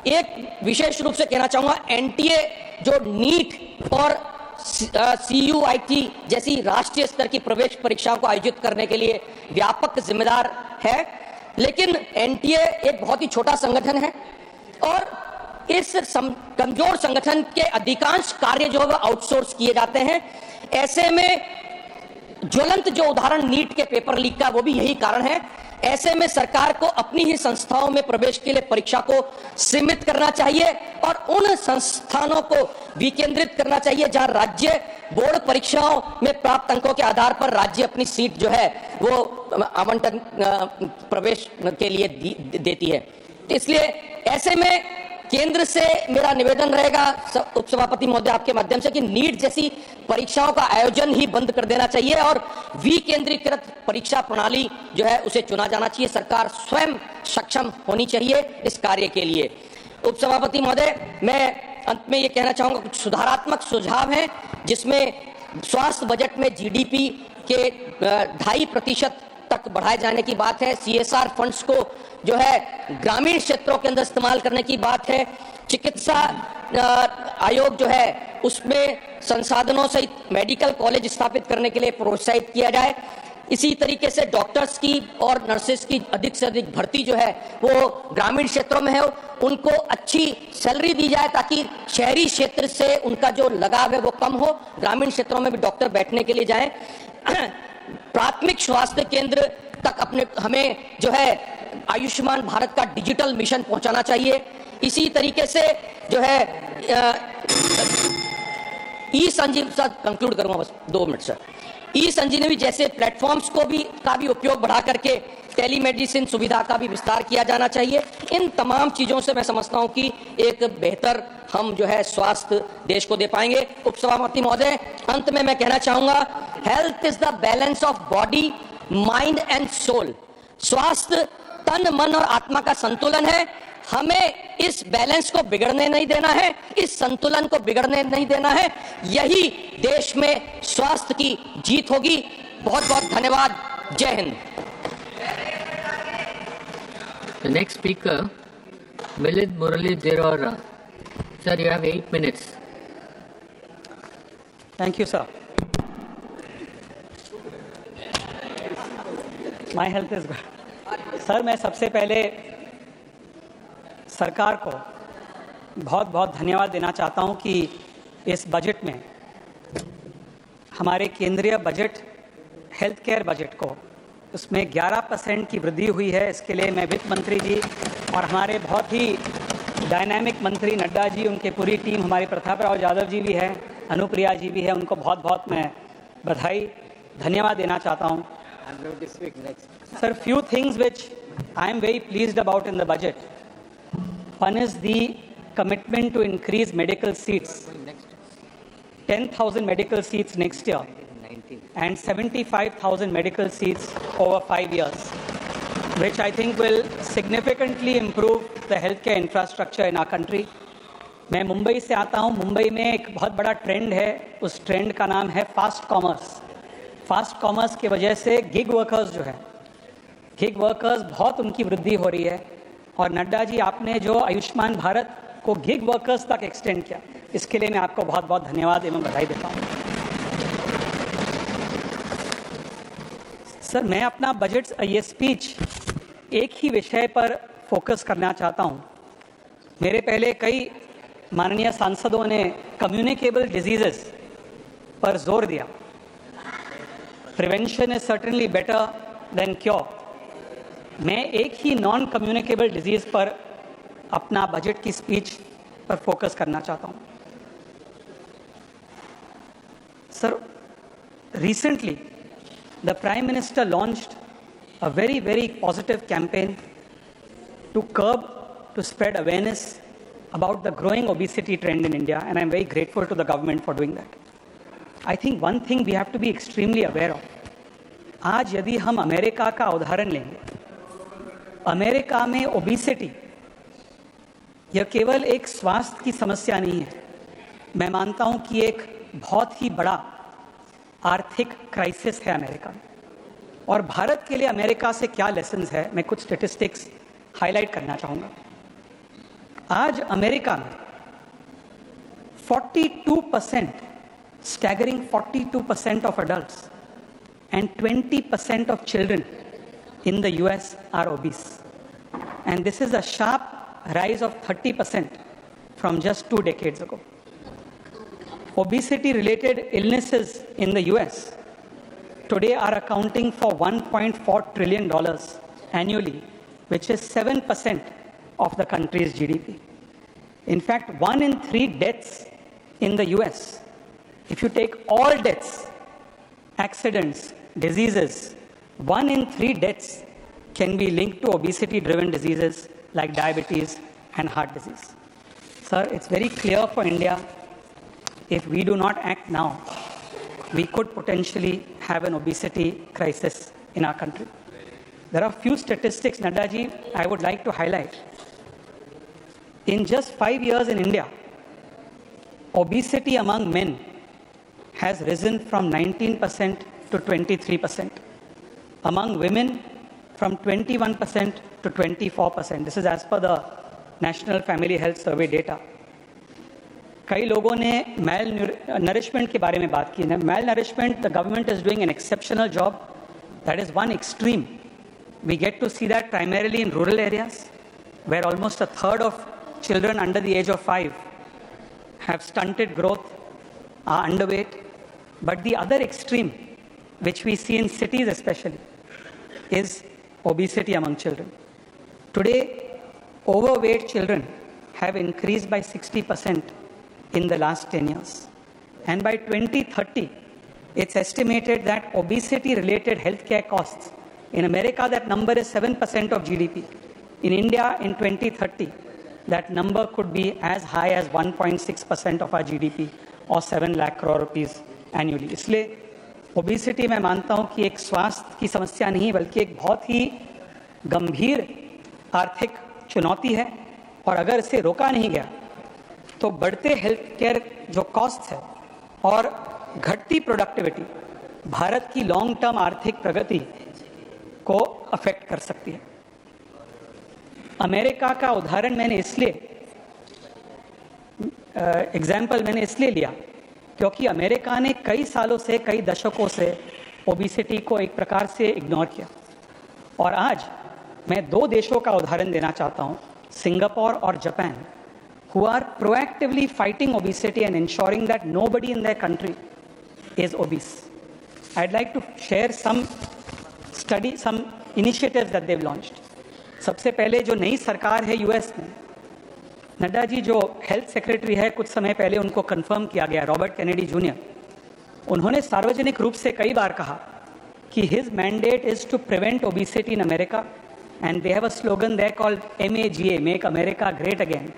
एक विशेष रूप से कहना चाहूंगा, एनटीए जो नीट और CUIT जैसी राष्ट्रीय स्तर की प्रवेश परीक्षाओं को आयोजित करने के लिए व्यापक जिम्मेदार है, लेकिन एनटीए एक बहुत ही छोटा संगठन है और इस कमजोर संगठन के अधिकांश कार्य जो है आउटसोर्स किए जाते हैं। ऐसे में ज्वलंत जो उदाहरण नीट के पेपर लीक का, वो भी यही कारण है। ऐसे में सरकार को अपनी ही संस्थाओं में प्रवेश के लिए परीक्षा को सीमित करना चाहिए और उन संस्थानों को विकेंद्रित करना चाहिए जहां राज्य बोर्ड परीक्षाओं में प्राप्त अंकों के आधार पर राज्य अपनी सीट जो है वो आवंटन प्रवेश के लिए देती है। इसलिए ऐसे में केंद्र से मेरा निवेदन रहेगा उपसभापति महोदय आपके माध्यम से कि नीट जैसी परीक्षाओं का आयोजन ही बंद कर देना चाहिए और विकेंद्रीकृत परीक्षा प्रणाली जो है उसे चुना जाना चाहिए। सरकार स्वयं सक्षम होनी चाहिए इस कार्य के लिए। उपसभापति महोदय, मैं अंत में ये कहना चाहूंगा, कुछ सुधारात्मक सुझाव हैं जिसमें स्वास्थ्य बजट में जीडीपी के 2.5% तक बढ़ाए जाने की बात है। CSR फंड्स को जो है ग्रामीण क्षेत्रों के अंदर इस्तेमाल करने की बात है। चिकित्सा आयोग जो है उसमें संसाधनों सहित मेडिकल कॉलेज स्थापित करने के लिए प्रोत्साहित किया जाए। इसी तरीके से डॉक्टर्स की और नर्सेस की अधिक से अधिक भर्ती जो है वो ग्रामीण क्षेत्रों में है, उनको अच्छी सैलरी दी जाए ताकि शहरी क्षेत्र से उनका जो लगाव है वो कम हो, ग्रामीण क्षेत्रों में भी डॉक्टर बैठने के लिए जाएं। प्राथमिक स्वास्थ्य केंद्र तक हमें जो है आयुष्मान भारत का डिजिटल मिशन पहुंचाना चाहिए। इसी तरीके से जो है ई संजीवनी, सर कंक्लूड करूंगा बस 2 मिनट सर, ई संजीवनी जैसे प्लेटफॉर्म्स का भी उपयोग बढ़ा करके टेलीमेडिसिन सुविधा का भी विस्तार किया जाना चाहिए। इन तमाम चीजों से मैं समझता हूं कि एक बेहतर हम जो है स्वास्थ्य देश को दे पाएंगे। उपसभापति महोदय, अंत में मैं कहना चाहूंगा, health is the balance of body, mind and soul. स्वास्थ्य तन, मन और आत्मा का संतुलन है। हमें इस बैलेंस को बिगड़ने नहीं देना है, इस संतुलन को बिगड़ने नहीं देना है। यही देश में स्वास्थ्य की जीत होगी। बहुत बहुत धन्यवाद। जय Hind. The next speaker, Milid Murali Derora. Sir, you have 8 minutes. Thank you, sir. My health is good. Sir, मैं सबसे पहले सरकार को बहुत बहुत धन्यवाद देना चाहता हूं कि इस बजट में हमारे केंद्रीय बजट हेल्थ केयर बजट को उसमें 11% की वृद्धि हुई है। इसके लिए मैं वित्त मंत्री जी और हमारे बहुत ही डायनामिक मंत्री नड्डा जी, उनके पूरी टीम, हमारे प्रताप राव यादव जी भी हैं, अनुप्रिया जी भी है, उनको बहुत बहुत मैं बधाई धन्यवाद देना चाहता हूं। Sir, few things which I am very pleased about in the budget. One is the commitment to increase medical seats, 10,000 medical seats next year, and 75,000 medical seats over 5 years, which I think will significantly improve the healthcare infrastructure in our country. मैं मुंबई से आता हूँ। मुंबई में एक बहुत बड़ा trend है, उस ट्रेंड का नाम है फास्ट कॉमर्स। फास्ट कॉमर्स की वजह से गिग वर्कर्स जो है, गिग वर्कर्स बहुत उनकी वृद्धि हो रही है। और नड्डा जी, आपने जो आयुष्मान भारत को गिग वर्कर्स तक एक्सटेंड किया, इसके लिए मैं आपको बहुत बहुत धन्यवाद एवं बधाई देता हूँ। सर, मैं अपना बजट ये स्पीच एक ही विषय पर फोकस करना चाहता हूँ। मेरे पहले कई माननीय सांसदों ने कम्युनिकेबल डिजीजेस पर जोर दिया। Prevention is certainly better than cure. मैं एक ही नॉन कम्युनिकेबल डिजीज पर अपना बजट की स्पीच पर फोकस करना चाहता हूँ। Sir, recently the Prime Minister launched a very positive campaign to spread awareness about the growing obesity trend in India, and I'm very grateful to the government for doing that. I think one thing we have to be extremely aware of, आज यदि हम America का उदाहरण लेंगे, America में obesity यह केवल एक स्वास्थ्य की समस्या नहीं है, मैं मानता हूं कि एक बहुत ही बड़ा आर्थिक क्राइसिस है अमेरिका में। और भारत के लिए अमेरिका से क्या लेसन्स है, मैं कुछ स्टैटिस्टिक्स हाईलाइट करना चाहूँगा। आज अमेरिका में 42%, staggering 42% of adults and 20% of children in the US are obese. And this is a sharp rise of 30% from just 2 decades ago. Obesity-related illnesses in the US today are accounting for $1.4 trillion annually, which is 7% of the country's GDP. In fact, 1 in 3 deaths in the US, if you take all deaths, accidents, diseases, 1 in 3 deaths can be linked to obesity-driven diseases like diabetes and heart disease. Sir, it's very clear for India, if we do not act now, we could potentially have an obesity crisis in our country. There are few statistics, Naddaji, I would like to highlight. In just 5 years in India, obesity among men has risen from 19% to 23%. Among women, from 21% to 24%. This is as per the National Family Health Survey data. कई लोगों ने malnourishment के बारे में बात की है। Malnourishment, the government is doing an exceptional job. That is one extreme. We get to see that primarily in rural areas, where almost a third of children under the age of 5 have stunted growth, are underweight. But the other extreme, which we see in cities especially, is obesity among children. Today, overweight children have increased by 60% in the last 10 years. And by 2030, it's estimated that obesity-related healthcare costs, in America that number is 7% of GDP. In India, in 2030, that number could be as high as 1.6% of our GDP, or 7 lakh crore rupees annually. इसलिए obesity मैं मानता हूं कि एक स्वास्थ्य की समस्या नहीं बल्कि एक बहुत ही गंभीर आर्थिक चुनौती है, और अगर इसे रोका नहीं गया तो बढ़ते हेल्थ केयर जो कॉस्ट है और घटती प्रोडक्टिविटी भारत की लॉन्ग टर्म आर्थिक प्रगति को अफेक्ट कर सकती है। अमेरिका का उदाहरण मैंने इसलिए लिया क्योंकि अमेरिका ने कई सालों से, कई दशकों से ओबेसिटी को एक प्रकार से इग्नोर किया। और आज मैं 2 देशों का उदाहरण देना चाहता हूं, सिंगापुर और Japan, who are proactively fighting obesity and ensuring that nobody in their country is obese. I'd like to share some initiatives that they've launched. सबसे पहले जो नई सरकार है यूएस में, नड्डा जी जो हेल्थ सेक्रेटरी है, कुछ समय पहले उनको कंफर्म किया गया, रॉबर्ट कैनेडी जूनियर, उन्होंने सार्वजनिक रूप से कई बार कहा कि his mandate is to prevent obesity in America, and they have a slogan there called MAGA, Make America Great Again.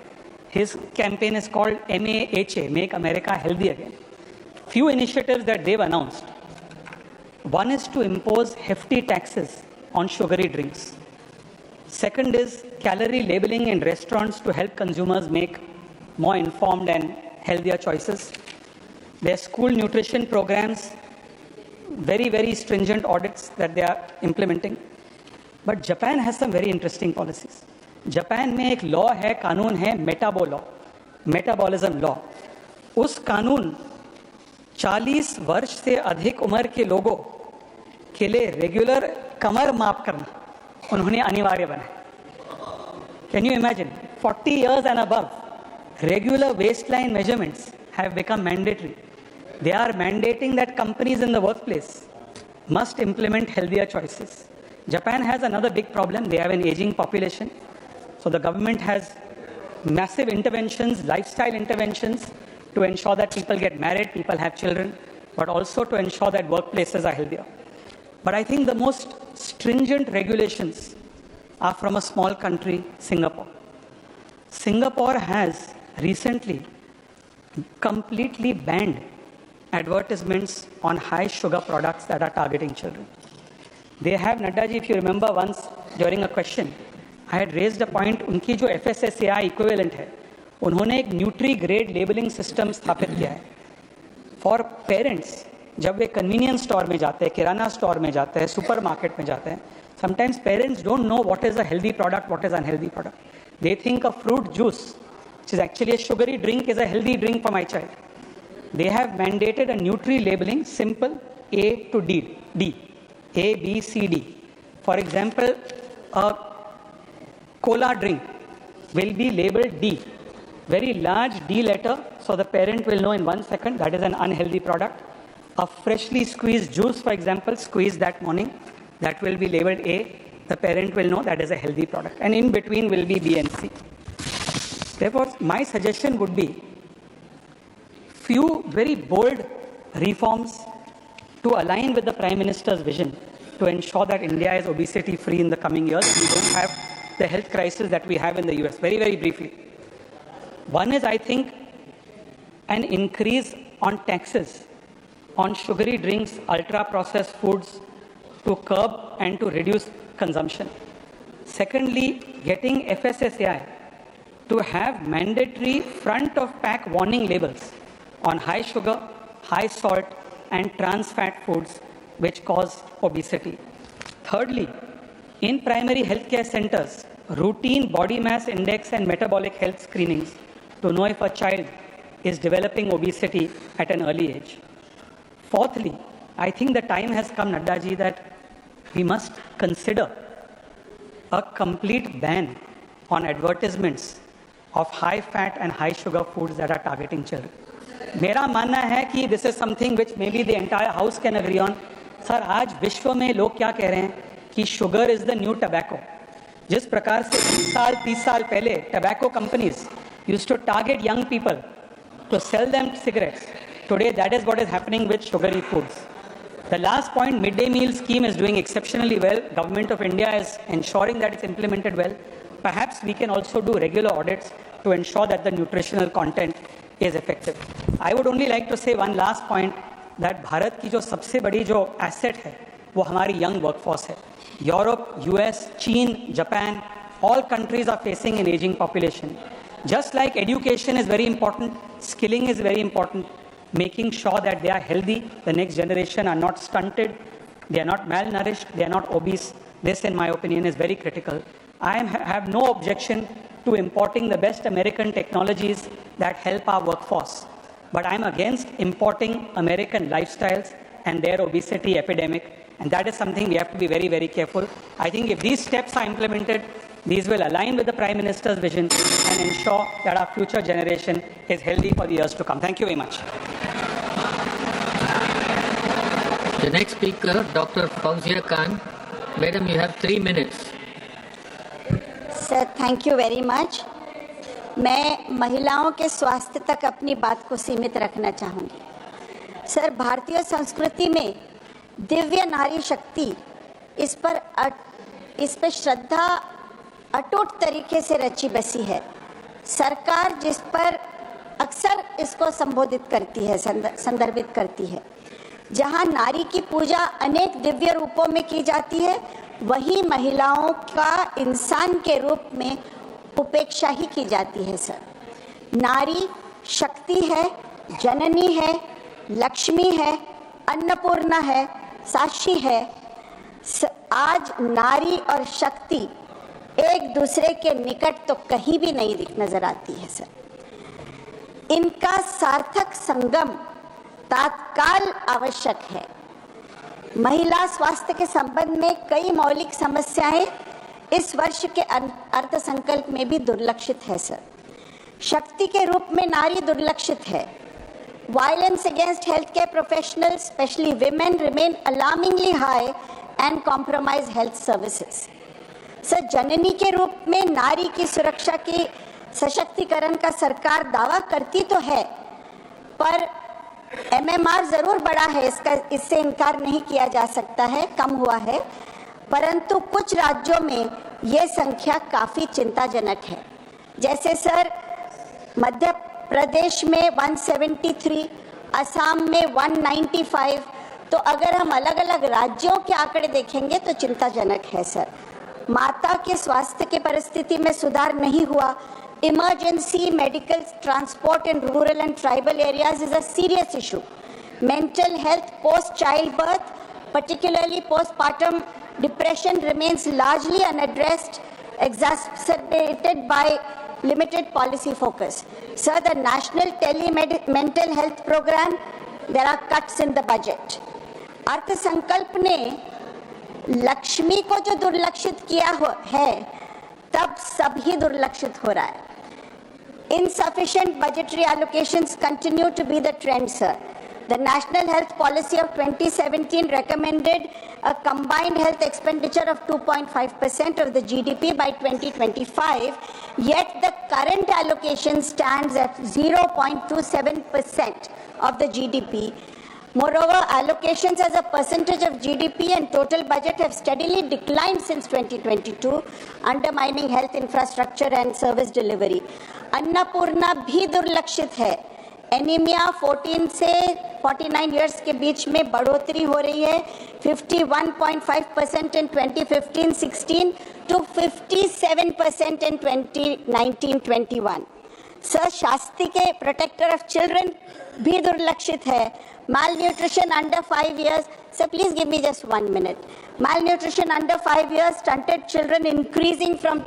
His campaign is called MAHA, Make America Healthy Again. Few initiatives that they've announced. One is to impose hefty taxes on sugary drinks. Second is calorie labeling in restaurants to help consumers make more informed and healthier choices. Their school nutrition programs, very stringent audits that they are implementing. But Japan has some very interesting policies. Japan में एक law है, कानून है, metabolism law. उस कानून 40 वर्ष से अधिक उम्र के लोगों के लिए रेगुलर कमर माप करना उन्होंने अनिवार्य बनाया. Can you imagine? 40 years and above, regular waistline measurements have become mandatory. They are mandating that companies in the workplace must implement healthier choices. Japan has another big problem. They have an aging population. So the government has massive interventions, lifestyle interventions, to ensure that people get married, people have children, but also to ensure that workplaces are healthier. But I think the most stringent regulations are from a small country, Singapore. Singapore has recently completely banned advertisements on high sugar products that are targeting children. They have, Naddaji, if you remember once during a question, I had raised a point, उनकी जो FSSAI equivalent है, उन्होंने एक nutri grade labelling system स्थापित किया है. For parents, जब वे convenience store में जाते हैं, किराना स्टोर में जाते हैं, सुपर मार्केट में जाते हैं, sometimes parents don't know what is a healthy product, what is unhealthy product. They think a fruit juice, which is actually a sugary drink, is a healthy drink for my child. They have mandated a nutri labeling, simple, A to D, A, B, C, D. For example, a cola drink will be labeled D, very large D letter, so the parent will know in 1 second that is an unhealthy product. A freshly squeezed juice, for example, squeezed that morning, that will be labeled A. The parent will know that is a healthy product. And in between will be B and C. Therefore, my suggestion would be few very bold reforms to align with the Prime Minister's vision to ensure that India is obesity free in the coming years. We don't have the health crisis that we have in the US. Very, very briefly. One is, I think, an increase on taxes on sugary drinks, ultra-processed foods to curb and to reduce consumption. Secondly, getting FSSAI to have mandatory front-of-pack warning labels on high sugar, high salt, and trans fat foods which cause obesity. Thirdly, in primary healthcare centers, routine body mass index and metabolic health screenings to know if a child is developing obesity at an early age. Fourthly, I think the time has come, Naddaji, that we must consider a complete ban on advertisements of high fat and high sugar foods that are targeting children. मेरा मानना है कि this is something which maybe the entire house can agree on. Sir, आज विश्व में लोग क्या कह रहे हैं कि sugar is the new tobacco. जिस प्रकार से 20 साल 30 साल पहले tobacco companies used to target young people to sell them cigarettes. Today, that is what is happening with sugary foods. The last point, midday meal scheme is doing exceptionally well. Government of India is ensuring that it's implemented well. Perhaps we can also do regular audits to ensure that the nutritional content is effective. I would only like to say one last point, that Bharat की जो सबसे बड़ी जो asset है, वो हमारी young workforce है. Europe, US, China, Japan, all countries are facing an aging population. Just like education is very important, skilling is very important. Making sure that they are healthy, the next generation are not stunted, they are not malnourished, they are not obese. This, in my opinion, is very critical. I have no objection to importing the best American technologies that help our workforce. But I'm against importing American lifestyles and their obesity epidemic. And that is something we have to be very, very careful. I think if these steps are implemented, these will align with the Prime Minister's vision and ensure that our future generation is healthy for the years to come. Thank you very much. The next speaker, Dr. Fauzia Khan. Madam, you have 3 minutes. Sir, thank you very much. मैं महिलाओं के स्वास्थ्य तक अपनी बात को सीमित रखना चाहूँगी. सर, भारतीय संस्कृति में दिव्य नारी शक्ति, इस पर श्रद्धा अटूट तरीके से रची बसी है. सरकार जिस पर अक्सर इसको संबोधित करती है, संदर्भित करती है, जहां नारी की पूजा अनेक दिव्य रूपों में की जाती है, वहीं महिलाओं का इंसान के रूप में उपेक्षा ही की जाती है. सर, नारी शक्ति है, जननी है, लक्ष्मी है, अन्नपूर्णा है, साक्षी है. आज नारी और शक्ति एक दूसरे के निकट तो कहीं भी नहीं नजर आती है. सर, इनका सार्थक संगम तत्काल आवश्यक है. महिला स्वास्थ्य के संबंध में कई मौलिक समस्याएं इस वर्ष के अर्थसंकल्प में भी दुर्लक्षित है सर। शक्ति के रूप में नारी दुर्लक्षित है। Violence against healthcare professionals, especially women, remain alarmingly high and compromise health services. Sir, जननी के रूप में नारी की सुरक्षा की सशक्तिकरण का सरकार दावा करती तो है, पर MMR जरूर बढ़ा है, इससे इनकार नहीं किया जा सकता है, कम हुआ है, परंतु कुछ राज्यों में ये संख्या काफी चिंताजनक है। जैसे सर मध्य प्रदेश में 173, असम में 195, तो अगर हम अलग अलग राज्यों के आंकड़े देखेंगे तो चिंताजनक है सर। माता के स्वास्थ्य की परिस्थिति में सुधार नहीं हुआ। Emergency medical transport in rural and tribal areas is a serious issue. Mental health post-childbirth, particularly postpartum depression, remains largely unaddressed, exacerbated by limited policy focus. Sir, the National Mental Health Program, there are cuts in the budget. अर्थ संकल्प ने लक्ष्मी को जो दुर्लक्षित किया है, तब सभी दुर्लक्षित हो रहा है। Insufficient budgetary allocations continue to be the trend, sir. The National Health Policy of 2017 recommended a combined health expenditure of 2.5% of the GDP by 2025, yet the current allocation stands at 0.27% of the GDP. Moreover, allocations as a percentage of GDP and total budget have steadily declined since 2022, undermining health infrastructure and service delivery. Annapurna भी दुर्लक्षित है। Anaemia 14 से 49 years के बीच में बढ़ोतरी हो रही है, 51.5% in 2015-16 to 57% in 2019-21. Sir, Shastri के प्रोटेक्टर ऑफ चिल्ड्रन भी दुर्लक्षित है। Malnutrition under 5 years, sir, please give me just 1 minute. Malnutrition under 5 years, stunted children increasing from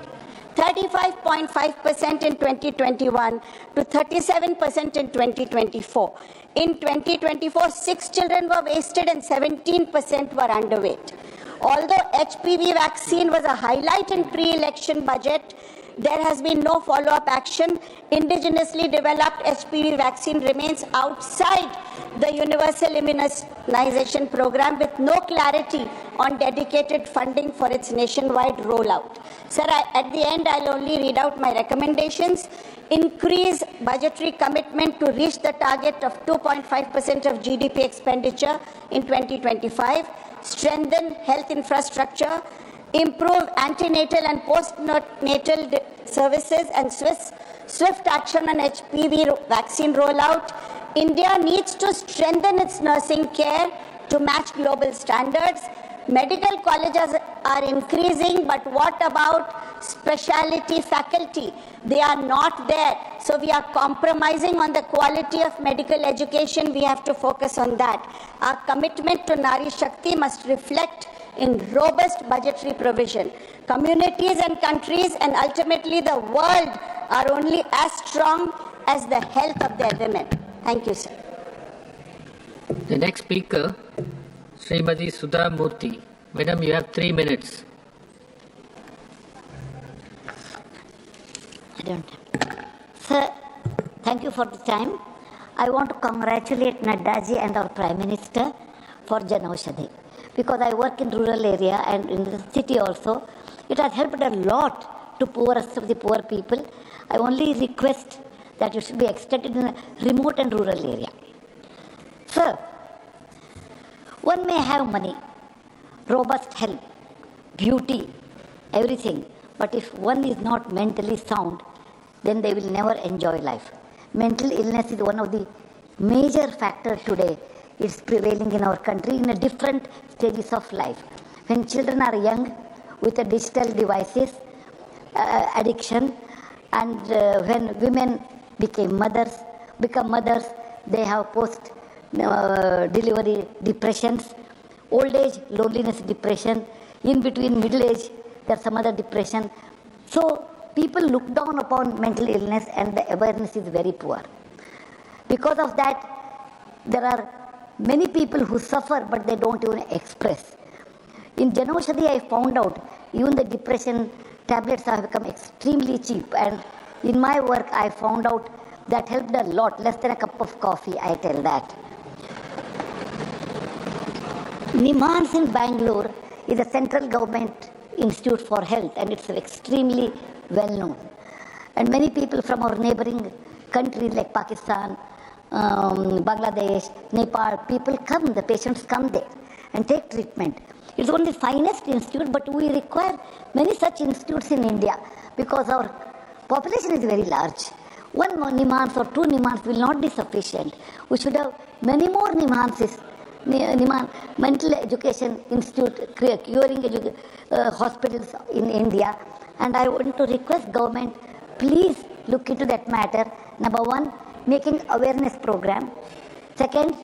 35.5% in 2021 to 37% in 2024. In 2024, 6 children were wasted and 17% were underweight. Although HPV vaccine was a highlight in pre-election budget, there has been no follow-up action. Indigenously developed HPV vaccine remains outside the universal immunization program with no clarity on dedicated funding for its nationwide rollout. Sir, at the end, I'll only read out my recommendations. Increase budgetary commitment to reach the target of 2.5% of GDP expenditure in 2025. Strengthen health infrastructure. Improve antenatal and postnatal services and swift action on HPV vaccine rollout. India needs to strengthen its nursing care to match global standards. Medical colleges are increasing, but what about specialty faculty? They are not there. So we are compromising on the quality of medical education. We have to focus on that. Our commitment to Nari Shakti must reflect in robust budgetary provision. Communities and countries and ultimately the world are only as strong as the health of their women. Thank you, sir. The next speaker, Srimati Sudha Murthy. Madam, you have 3 minutes. Sir, thank you for the time. I want to congratulate Naddaji and our Prime Minister for Jan Aushadhi. Because I work in rural area and in the city also, it has helped a lot to poorest of the poor people. I only request that it should be extended in a remote and rural area. Sir, one may have money, robust health, beauty, everything, but if one is not mentally sound, then they will never enjoy life. Mental illness is one of the major factors today. It's prevailing in our country in a different stages of life. When children are young, with the digital devices, addiction, and when women become mothers, they have post-delivery depressions, old age, loneliness, depression, in between middle age, there's some other depression. So people look down upon mental illness and the awareness is very poor. Because of that, there are many people who suffer but they don't even express. In Janaushadhi, I found out even the depression tablets have become extremely cheap, and in my work I found out that helped a lot, less than a cup of coffee, I tell that. NIMHANS in Bangalore is a central government institute for health, and it's extremely well known. And many people from our neighboring countries like Pakistan, Bangladesh, Nepal, people come, the patients come there and take treatment. It's one of the finest institute, but we require many such institutes in India because our population is very large. One NIMHANS or two NIMHANS will not be sufficient. We should have many more NIMHANS, mental education institute, curing hospitals in India. And I want to request government, please look into that matter. Number one, making awareness program. Second,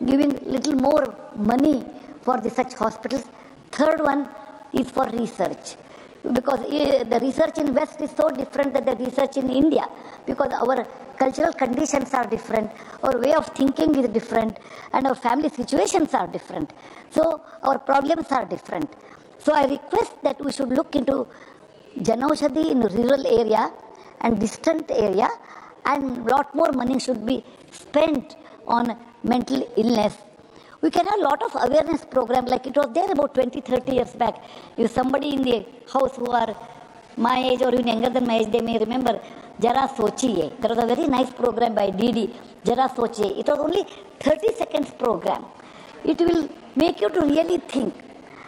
giving little more money for such hospitals. Third one is for research. Because the research in West is so different than the research in India. Because our cultural conditions are different, our way of thinking is different, and our family situations are different. So our problems are different. So I request that we should look into Janaushadhi in rural area and distant area, and lot more money should be spent on mental illness. We can have a lot of awareness program, like it was there about 20-30 years back. If somebody in the house who are my age or even younger than my age, they may remember Jara Sochiye. There was a very nice program by DD, Jara Sochiye. It was only 30 seconds program. It will make you to really think.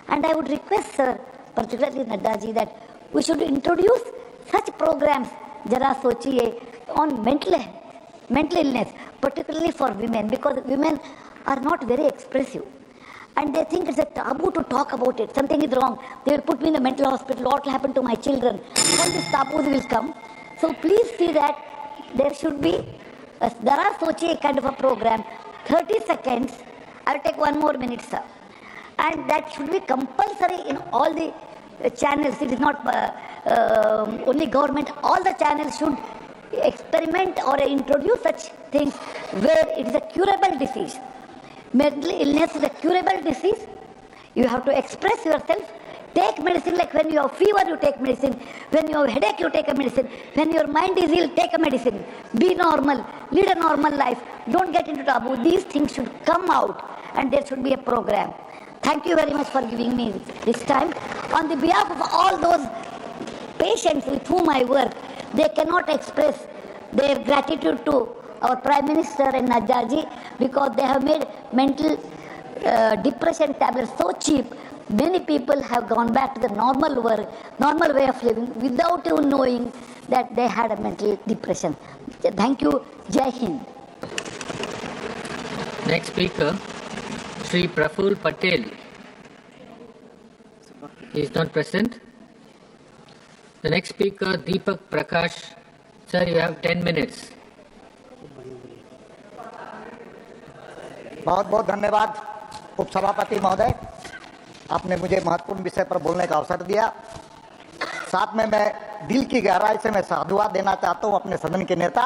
And I would request, sir, particularly Naddaji, that we should introduce such programs, Jara Sochiye, on mental illness, particularly for women, because women are not very expressive. And they think it's a taboo to talk about it. Something is wrong. They will put me in the mental hospital. What will happen to my children? All these taboos will come. So please see that there should be a Jara Sochiye kind of a program, 30 seconds. I will take 1 more minute, sir. And that should be compulsory in all the channels. It is not only government. All the channels should experiment or introduce such things where it is a curable disease. Mental illness is a curable disease. You have to express yourself. Take medicine, like when you have fever, you take medicine. When you have headache, you take a medicine. When your mind is ill, take a medicine. Be normal. Lead a normal life. Don't get into taboo. These things should come out, and there should be a program. Thank you very much for giving me this time. On the behalf of all those patients with whom I work, they cannot express their gratitude to our Prime Minister and Naddaji because they have made mental depression tablets so cheap. Many people have gone back to the normal way of living without even knowing that they had a mental depression. Thank you. Jai Hind. Next speaker, Sri Praful Patel. He is not present. The next speaker, Deepak Prakash. Sir, you have 10 minutes. बहुत बहुत धन्यवाद उपसभापति महोदय, आपने मुझे महत्वपूर्ण विषय पर बोलने का अवसर दिया। साथ में मैं दिल की गहराई से मैं साधुवाद देना चाहता हूं अपने सदन के नेता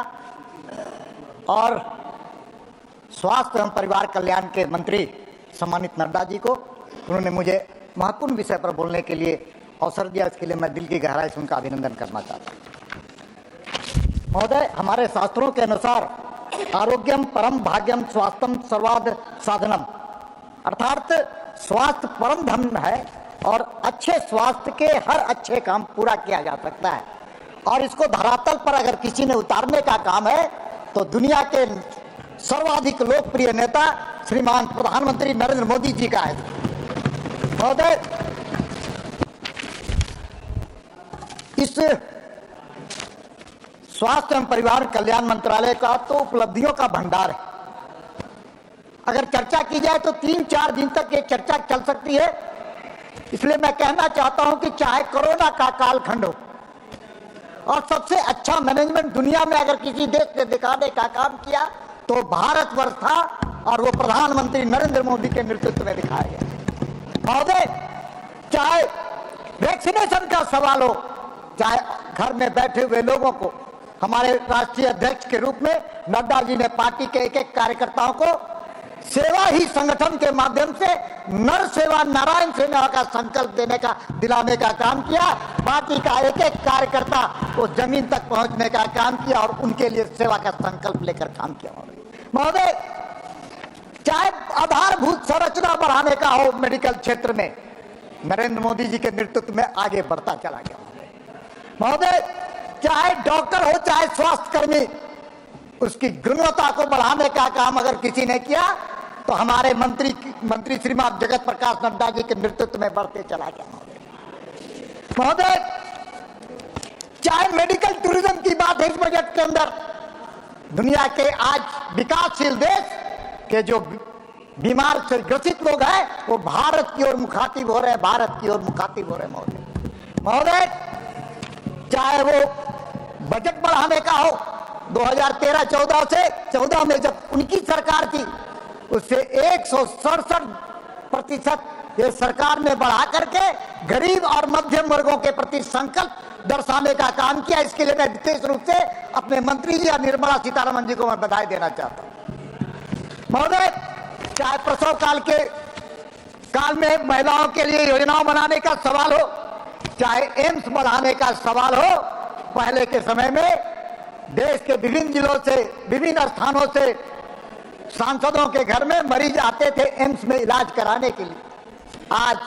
और स्वास्थ्य एवं परिवार कल्याण के मंत्री सम्मानित नड्डा जी को। उन्होंने मुझे महत्वपूर्ण विषय पर बोलने के लिए अवसर दिया, इसके लिए मैं दिल की गहराई से उनका अभिनंदन करना चाहता हूं। महोदय, हमारे शास्त्रों के अनुसार आरोग्यम परम भाग्यम स्वास्थ्यम सर्वाद साधनम, अर्थात स्वास्थ्य परम धन है और अच्छे स्वास्थ्य के हर अच्छे काम पूरा किया जा सकता है। और इसको धरातल पर अगर किसी ने उतारने का काम है तो दुनिया के सर्वाधिक लोकप्रिय नेता श्रीमान प्रधानमंत्री नरेंद्र मोदी जी का है। महोदय, इस स्वास्थ्य एवं परिवार कल्याण मंत्रालय का तो उपलब्धियों का भंडार है। अगर चर्चा की जाए तो 3-4 दिन तक ये चर्चा चल सकती है। इसलिए मैं कहना चाहता हूं कि चाहे कोरोना का कालखंड हो और सबसे अच्छा मैनेजमेंट दुनिया में अगर किसी देश ने दिखाने का काम किया तो भारतवर्ष था, और वो प्रधानमंत्री नरेंद्र मोदी के नेतृत्व में दिखाया गया। महोदय, चाहे वैक्सीनेशन का सवाल हो, चाहे घर में बैठे हुए लोगों को हमारे राष्ट्रीय अध्यक्ष के रूप में नड्डा जी ने पार्टी के एक एक कार्यकर्ताओं को सेवा ही संगठन के माध्यम से नर सेवा नारायण सेवा का संकल्प देने का दिलाने का काम किया। पार्टी का एक एक कार्यकर्ता उस जमीन तक पहुंचने का काम किया और उनके लिए सेवा का संकल्प लेकर काम किया। महोदय, चाहे आधारभूत संरचना बढ़ाने का हो मेडिकल क्षेत्र में, नरेंद्र मोदी जी के नेतृत्व में आगे बढ़ता चला गया। महोदय, चाहे डॉक्टर हो चाहे स्वास्थ्य कर्मी, उसकी गुणवत्ता को बढ़ाने का काम अगर किसी ने किया तो हमारे मंत्री श्रीमान जगत प्रकाश नड्डा जी के नेतृत्व में बढ़ते चला गया। महोदय, चाहे मेडिकल टूरिज्म की बात है इस बजट के अंदर, दुनिया के आज विकासशील देश के जो बीमार से ग्रसित लोग हैं वो भारत की ओर मुखातिब हो रहे हैं, भारत की ओर मुखातिब हो रहे हैं। महोदय, चाहे वो बजट बढ़ाने का हो, 2013-14 से 14 में जब उनकी सरकार थी उससे 167% ये सरकार ने बढ़ा करके गरीब और मध्यम वर्गों के प्रति संकल्प दर्शाने का काम किया। इसके लिए मैं विशेष रूप से अपने मंत्री जी और निर्मला सीतारमण जी को मैं बधाई देना चाहता हूं। महोदय, चाहे प्रसव काल में महिलाओं के लिए योजनाओं बनाने का सवाल हो, चाहे एम्स बढ़ाने का सवाल हो, पहले के समय में देश के विभिन्न जिलों से विभिन्न स्थानों से सांसदों के घर में मरीज आते थे एम्स में इलाज कराने के लिए। आज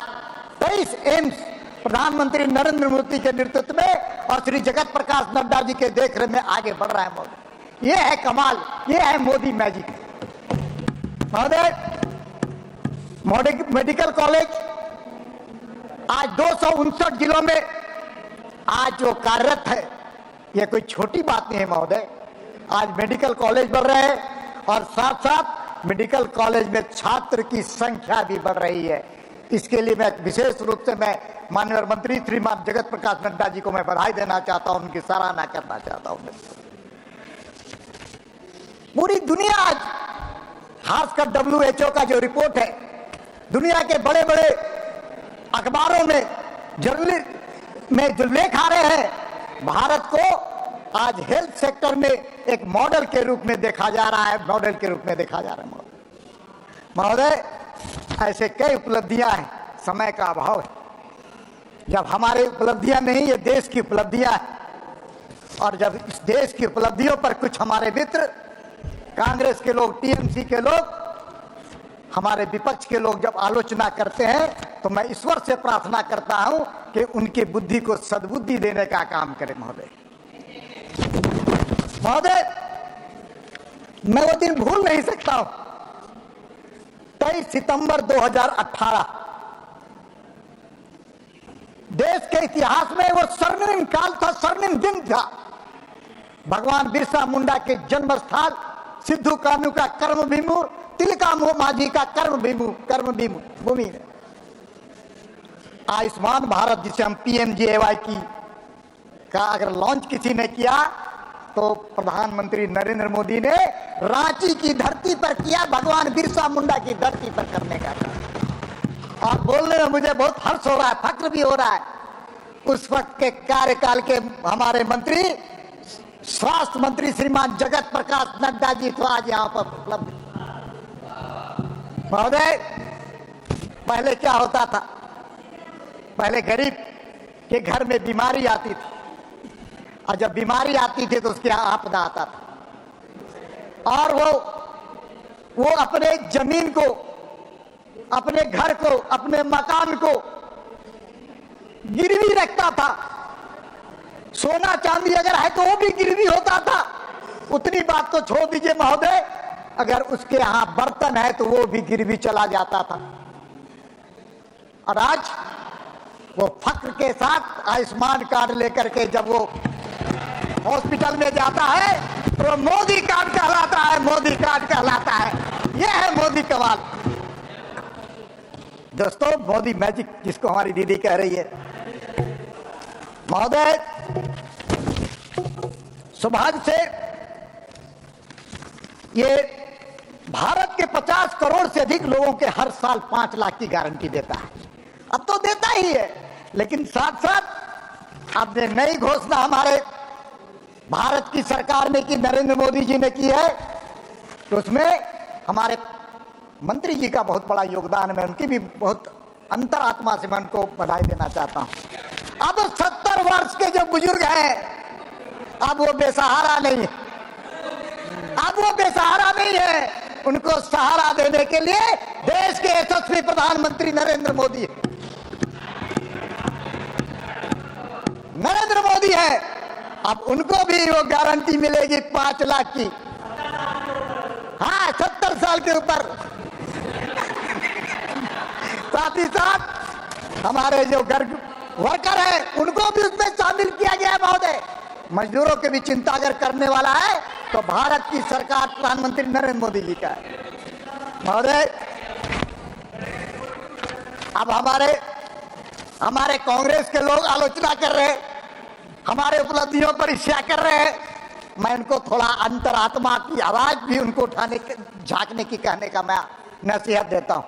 23 एम्स प्रधानमंत्री नरेंद्र मोदी के नेतृत्व में और श्री जगत प्रकाश नड्डा जी के देखरेख में आगे बढ़ रहा है। मोदी, ये है कमाल, ये है मोदी मैजिक। महोदय, मेडिकल कॉलेज आज 259 जिलों में आज जो कार्यरत है, ये कोई छोटी बात नहीं है महोदय। आज मेडिकल कॉलेज बढ़ रहे हैं और साथ साथ मेडिकल कॉलेज में छात्र की संख्या भी बढ़ रही है। इसके लिए मैं विशेष रूप से मैं माननीय मंत्री श्रीमान जगत प्रकाश नड्डा जी को मैं बधाई देना चाहता हूं, उनकी सराहना करना चाहता हूं। पूरी दुनिया आज, खासकर WHO का जो रिपोर्ट है, दुनिया के बड़े बड़े अखबारों में जर्नल में जो लेख आ रहे हैं, भारत को आज हेल्थ सेक्टर में एक मॉडल के रूप में देखा जा रहा है, मॉडल के रूप में देखा जा रहा है। महोदय, ऐसे कई उपलब्धियां हैं, समय का अभाव है। जब हमारे उपलब्धियां नहीं, ये देश की उपलब्धियां हैं, और जब इस देश की उपलब्धियों पर कुछ हमारे मित्र कांग्रेस के लोग, TMC के लोग, हमारे विपक्ष के लोग जब आलोचना करते हैं तो मैं ईश्वर से प्रार्थना करता हूं कि उनकी बुद्धि को सद्बुद्धि देने का काम करें। महोदय, मैं वो दिन भूल नहीं सकता हूं, 23 सितंबर 2018, देश के इतिहास में वो स्वर्णिम काल था, स्वर्णिम दिन था। भगवान बिरसा मुंडा के जन्म स्थल, सिद्धू कान्हू का कर्म भूमि, तिलका माझी का कर्म भूमि है। आयुष्मान भारत जिसे हम PMJAY का अगर लॉन्च किसी ने किया तो प्रधानमंत्री नरेंद्र मोदी ने रांची की धरती पर किया, भगवान बिरसा मुंडा की धरती पर करने का काम। और बोलने में मुझे बहुत हर्ष हो रहा है, फक्र भी हो रहा है। उस वक्त के कार्यकाल के हमारे मंत्री, स्वास्थ्य मंत्री श्रीमान जगत प्रकाश नड्डा जी तो आज यहाँ पर उपलब्ध। महोदय, पहले क्या होता था, पहले गरीब के घर में बीमारी आती थी, और जब बीमारी आती थी तो उसके यहाँ आपदा आता था, और वो अपने जमीन को, अपने घर को, अपने मकान को गिरवी रखता था। सोना चांदी अगर है तो वो भी गिरवी होता था। उतनी बात तो छोड़ दीजिए महोदय, अगर उसके यहाँ बर्तन है तो वो भी गिरवी चला जाता था। और आज वो फक्र के साथ आयुष्मान कार्ड लेकर के जब वो हॉस्पिटल में जाता है तो मोदी कार्ड कहलाता है, मोदी कार्ड कहलाता है। ये है मोदी कमाल। दोस्तों, मोदी मैजिक जिसको हमारी दीदी कह रही है। महोदय, सौभाग्य से ये भारत के 50 करोड़ से अधिक लोगों के हर साल 5 लाख की गारंटी देता है। अब तो देता ही है, लेकिन साथ साथ आपने नई घोषणा हमारे भारत की सरकार ने की, नरेंद्र मोदी जी ने की है, तो उसमें हमारे मंत्री जी का बहुत बड़ा योगदान है। मैं उनकी भी बहुत अंतरात्मा से मैं उनको बधाई देना चाहता हूँ। अब 70 वर्ष के जो बुजुर्ग हैं, अब वो बेसहारा नहीं है, अब वो बेसहारा नहीं है। उनको सहारा देने के लिए देश के यशस्वी प्रधानमंत्री नरेंद्र मोदी है। अब उनको भी वो गारंटी मिलेगी 5 लाख की। हाँ, 70 साल के ऊपर। साथ ही साथ हमारे जो वर्कर है उनको भी उसमें शामिल किया गया है महोदय। मजदूरों की भी चिंता अगर करने वाला है तो भारत की सरकार, प्रधानमंत्री नरेंद्र मोदी जी का है महोदय। अब हमारे कांग्रेस के लोग आलोचना कर रहे हैं, हमारे उपलब्धियों पर ईर्ष्या कर रहे हैं। मैं उनको थोड़ा अंतरात्मा की आवाज भी उनको झांकने की कहने का मैं नसीहत देता हूं।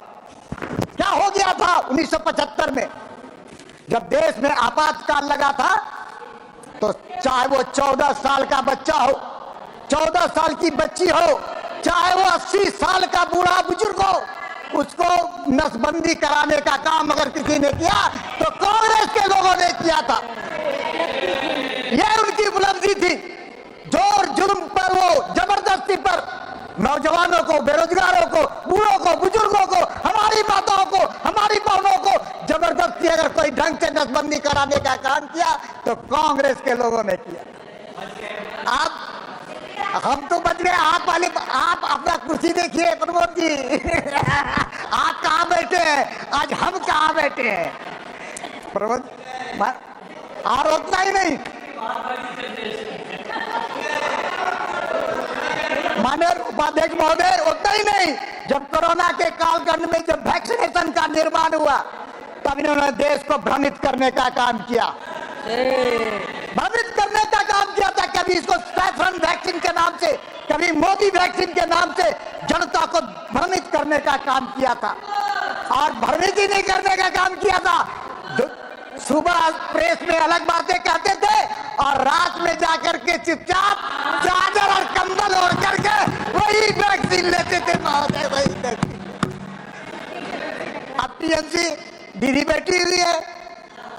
क्या हो गया था 1975 में जब देश में आपातकाल लगा था, तो चाहे वो 14 साल का बच्चा हो, 14 साल की बच्ची हो, चाहे वो 80 साल का बूढ़ा बुजुर्ग हो, उसको नसबंदी कराने का काम अगर किसी ने किया तो कांग्रेस के लोगों ने किया था। यह उनकी उपलब्धि थी। जोर जुल्म पर, वो जबरदस्ती पर नौजवानों को, बेरोजगारों को, बूढ़ों को, बुजुर्गों को, हमारी माताओं को, हमारी बहनों को जबरदस्ती अगर कोई ढंग से नसबंदी कराने का काम किया तो कांग्रेस के लोगों ने किया। आप हम तो बच गए, आप अपना कुर्सी देखिए प्रमोद जी। आप कहाँ बैठे हैं, आज हम कहाँ बैठे हैं प्रमोद। और उतना ही नहीं, माननीय उपाध्यक्ष महोदय, उतना ही नहीं, जब कोरोना के कालखंड में जब वैक्सीनेशन का निर्माण हुआ तब इन्होंने देश को भ्रमित करने का काम किया, भ्रमित करने का काम किया था। कभी इसको सैफरन वैक्सीन के नाम से, कभी मोदी वैक्सीन के नाम से जनता को भ्रमित करने का काम किया था। और भ्रमित ही नहीं करने का काम किया था, सुबह प्रेस में अलग बातें कहते थे और रात में जाकर के चुपचाप चादर और कंबल ओढ़ करके वही वैक्सीन लेते थे महोदय, वही वैक्सीन। अब टीएमसी दीदी बैठी हुई है।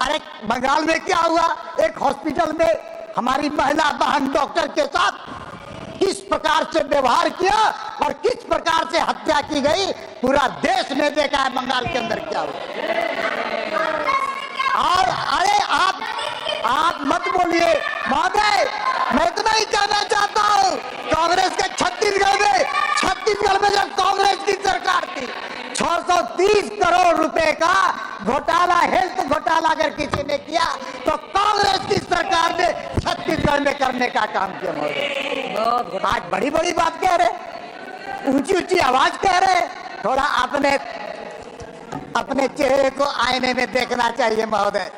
अरे बंगाल में क्या हुआ, एक हॉस्पिटल में हमारी महिला बहन डॉक्टर के साथ किस प्रकार से व्यवहार किया और किस प्रकार से हत्या की गई, पूरा देश ने देखा है बंगाल के अंदर क्या हुआ। और अरे आप मत बोलिए महोदय, मैं इतना ही कहना चाहता हूँ, कांग्रेस के छत्तीसगढ़ में जब कांग्रेस की सरकार थी 630 करोड़ रुपए का घोटाला, हेल्थ घोटाला अगर किसी ने किया तो कांग्रेस की सरकार ने छत्तीसगढ़ में करने का काम किया महोदय। आज बड़ी बड़ी बात कह रहे, ऊंची ऊंची आवाज कह रहे, थोड़ा अपने चेहरे को आईने में देखना चाहिए महोदय।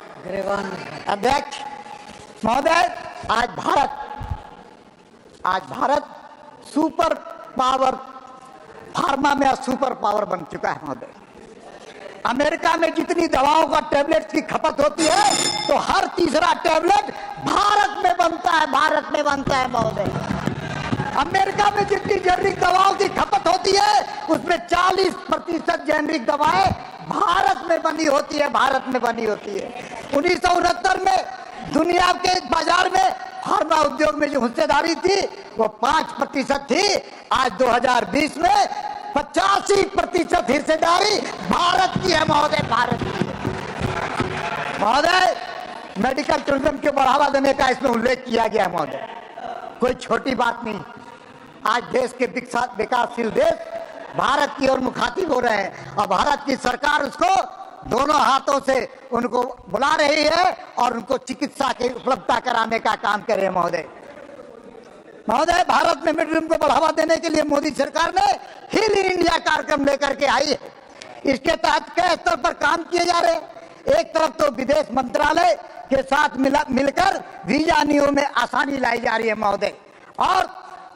अध्यक्ष महोदय, आज भारत सुपर पावर, फार्मा में सुपर पावर बन चुका है महोदय। अमेरिका में जितनी दवाओं का टैबलेट की खपत होती है तो हर तीसरा टैबलेट भारत में बनता है महोदय। अमेरिका में जितनी जेनरिक दवाओं की खपत होती है उसमें 40% जेनरिक दवाएं भारत में बनी होती है। 1969 में दुनिया के बाजार में फार्मा उद्योग में जो हिस्सेदारी थी वो 5% थी। आज 2020 में 85% हिस्सेदारी भारत की है महोदय, भारत की है महोदय। मेडिकल टूरिज्म को बढ़ावा देने का इसमें उल्लेख किया गया है महोदय, कोई छोटी बात नहीं। आज देश के विकासशील देश भारत की ओर मुखातिब हो रहे हैं और भारत की सरकार उसको दोनों हाथों से उनको बुला रही है और उनको चिकित्सा की उपलब्धता कराने का काम कर रहे हैं महोदय। भारत में टूरिज्म को बढ़ावा देने के लिए मोदी सरकार ने हिल इंडिया कार्यक्रम लेकर के आई है। इसके तहत कई स्तर पर काम किए जा रहे हैं। एक तरफ तो विदेश मंत्रालय के साथ मिलकर वीजा नियमों में आसानी लाई जा रही है महोदय, और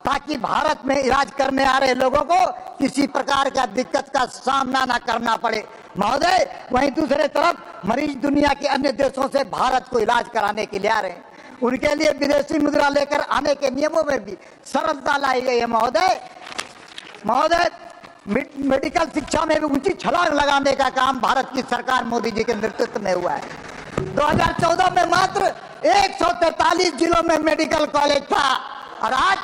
ताकि भारत में इलाज करने आ रहे लोगों को किसी प्रकार का दिक्कत का सामना न करना पड़े महोदय। वहीं दूसरे तरफ मरीज दुनिया के अन्य देशों से भारत को इलाज कराने के लिए आ रहे हैं उनके लिए विदेशी मुद्रा लेकर आने के नियमों में भी सरलता लाई गई है महोदय। मेडिकल शिक्षा में भी ऊंची छलांग लगाने का काम भारत की सरकार मोदी जी के नेतृत्व में हुआ है। 2014 में मात्र 143 जिलों में मेडिकल कॉलेज था और आज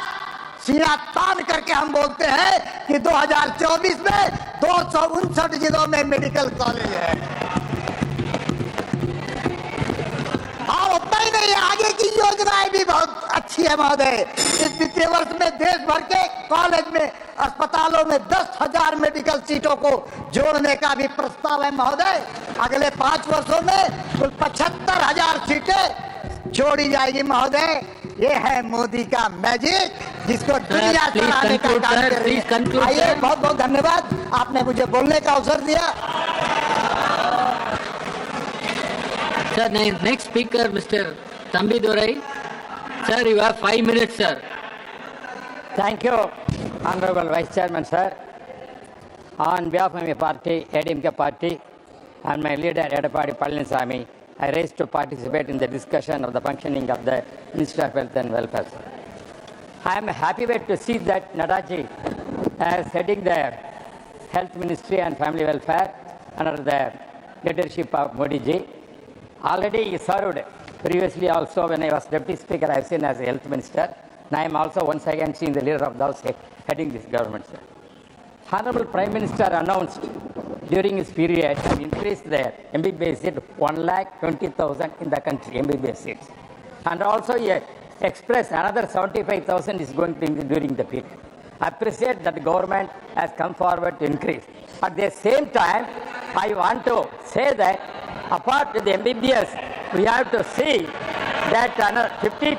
सीना तान करके हम बोलते हैं कि 2024 में 259 जिलों में मेडिकल कॉलेज है। और उतना ही नहीं, आगे की योजनाएं भी बहुत अच्छी है महोदय। इस वित्तीय वर्ष में देश भर के कॉलेज में, अस्पतालों में 10,000 मेडिकल सीटों को जोड़ने का भी प्रस्ताव है महोदय। अगले 5 वर्षों में कुल 75,000 सीटें जोड़ी जाएगी महोदय। ये है मोदी का मैजिक, जिसको दुनिया चलाने का काम कर रही है। आइए, बहुत बहुत धन्यवाद, आपने मुझे बोलने का अवसर दिया। Sir, next speaker, Mr. Thambi Dorai. Sir, you have 5 minutes, sir. Thank you, Honorable Vice Chairman, sir. On behalf of my party, ADMK party, and my leader, Edappadi Palaniswamy, I raise to participate in the discussion of the functioning of the Ministry of Health and Welfare. I am happy to see that Nadaji is heading the Health Ministry and Family Welfare under the leadership of Modi ji. Already he served previously also when I was Deputy Speaker, I have seen as a Health Minister. Now I am also once again seeing the leader of the House heading this government. Sir. Honorable Prime Minister announced during his period to increase the MBBS seat 1,20,000 in the country, MBBS seats. And also he expressed another 75,000 is going to during the period. I appreciate that the government has come forward to increase. At the same time, I want to say that apart from the MBBS, we have to see that another 50,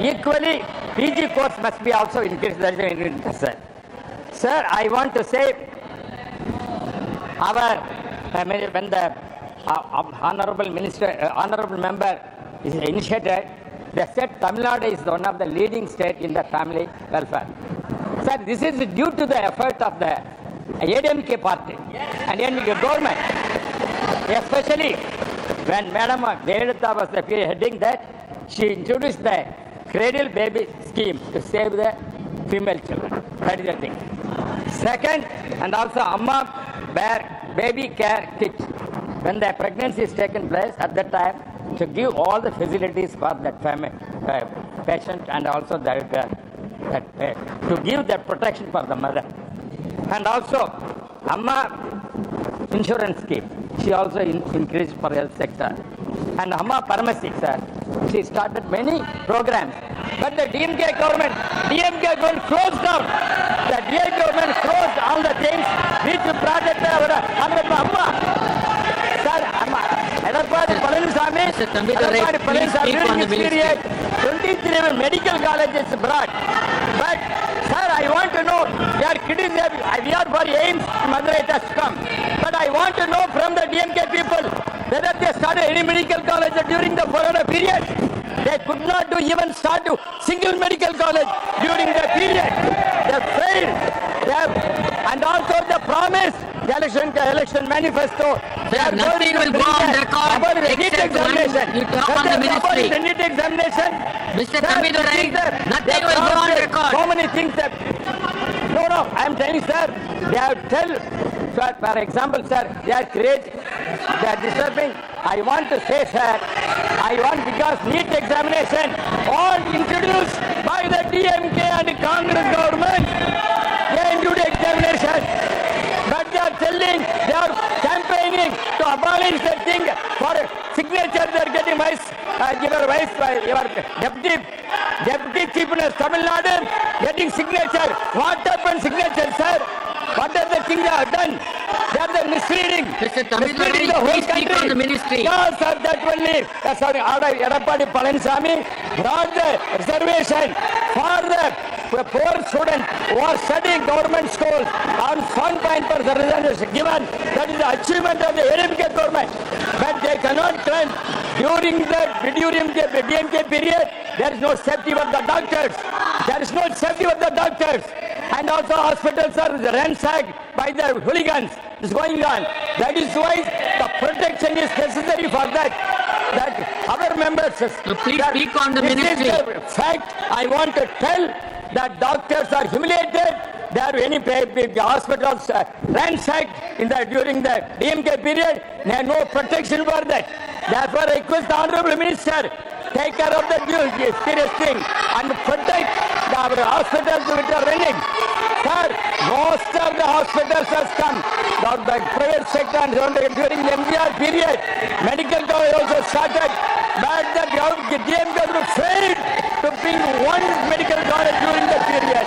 equally PG course must be also increased. That is interesting. Sir, I want to say when the honorable minister, honorable member is initiated, they said Tamil Nadu is one of the leading states in the family welfare. Sir, this is due to the effort of the ADMK party and ADMK government, especially when Madam Jayalalitha was the heading that, she introduced the cradle baby scheme to save the female children. That is the thing. Second, and also Amma Bear baby care kit. When the pregnancy is taken place, at that time, to give all the facilities for that family, patient, and also to give that protection for the mother. And also, Amma insurance scheme, she also increased for health sector. And Amma pharmacy, sir, she started many programs. But the DMK government closed down. The DMK government closed all the things which protected our Amma. Sir, Edappadi Palaniswamy, during his period, 23 medical colleges brought. But, sir, I want to know, we are criticizing, we are for aims, Madurai has come. But I want to know from the DMK people, whether they started any medical college during the Corona period. They could not even start to single medical college during the period. They failed. And also the promise, the election manifesto. Sir, nothing will go on record about the NEET except examination. you talk on the ministry. About the NEET examination. Mr. Thambi Dorai, nothing will go on record. So many things that... No, I am telling, sir, they have tell, sir, for example, sir, they are creating, they are disturbing. I want to say, sir, because NEET examination all introduced by the DMK and Congress government, they introduced examination. But they are telling, they are campaigning to abolish the thing for signature. They are getting your deputy chief minister Tamil Nadu getting signature. What happened signature, sir? What are the things they have done? They are the misleading. Mr. Thambi Dorai, the whole please speak country. on the ministry. Yes, sir, that will leave. Sorry, Edappadi Palaniswamy brought the reservation for the poor students who are studying government schools on 1% reservation given. That is the achievement of the ADMK government. But they cannot claim during the DMK period, there is no safety for the doctors. There is no safety for the doctors. And also hospitals are ransacked by the hooligans. It's going on. That is why the protection is necessary for that. that our members. please speak on the ministry. This is the fact I want to tell that doctors are humiliated. There are any hospitals ransacked during the DMK period. They have no protection for that. Therefore, I request the Honorable Minister, take care of the serious thing and protect our hospitals which are running. Sir, most of the hospitals has come. The private sector during the MDR period, medical college also started, but the DMK government failed to bring one medical college during the period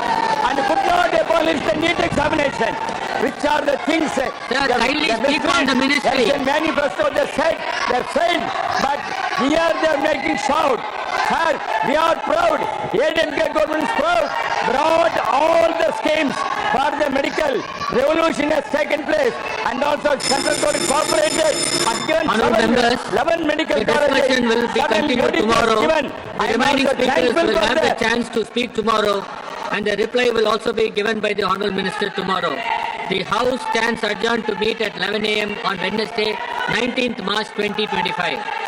and could not abolish the NEET examination. Which are the things kindly speak on the ministry. The manifesto they said they failed, but here they are making shout. Sir, we are proud. ADMK government is proud. Brought all the schemes for the medical revolution has taken place, and also central government cooperated and given 11 medical colleges. The discussion will be continued tomorrow. The remaining speakers will have the chance to speak tomorrow, and the reply will also be given by the Honourable Minister tomorrow. The House stands adjourned to meet at 11 a.m. on Wednesday, 19th March 2025.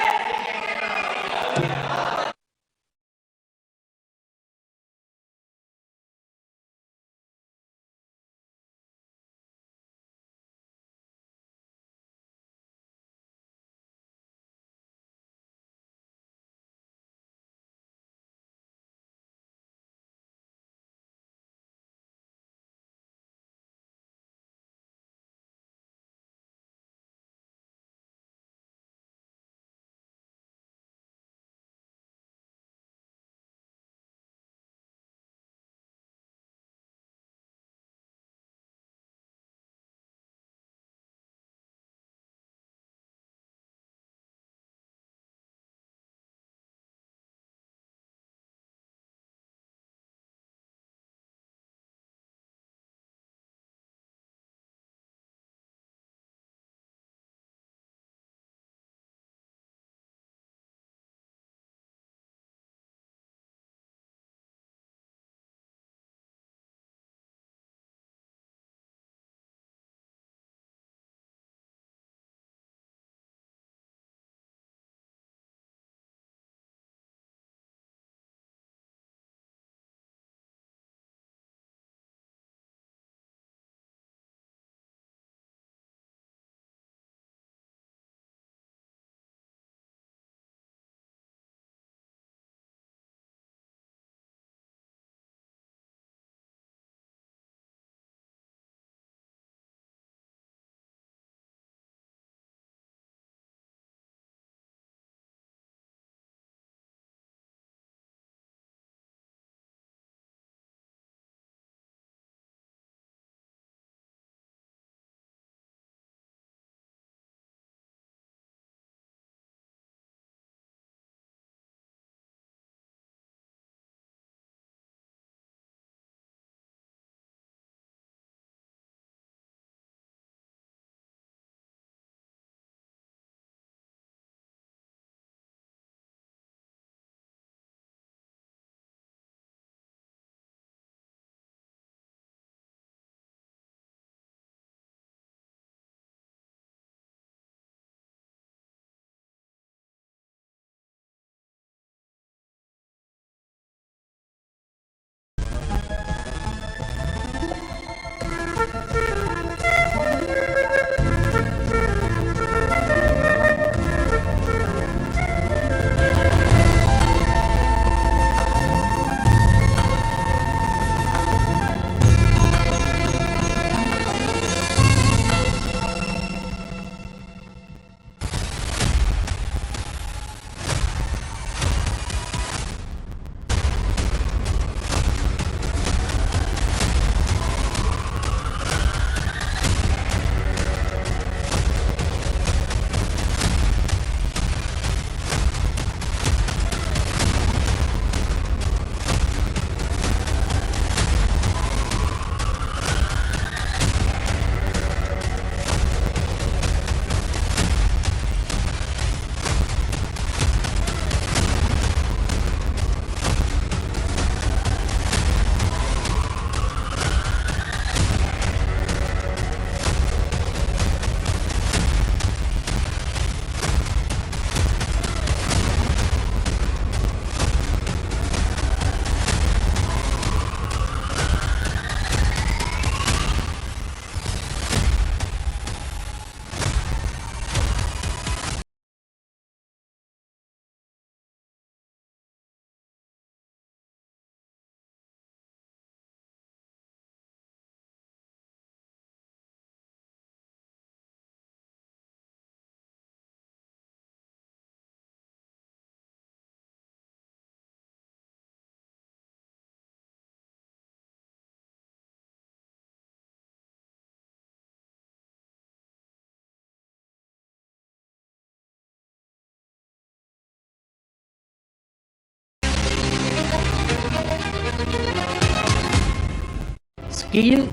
Skill,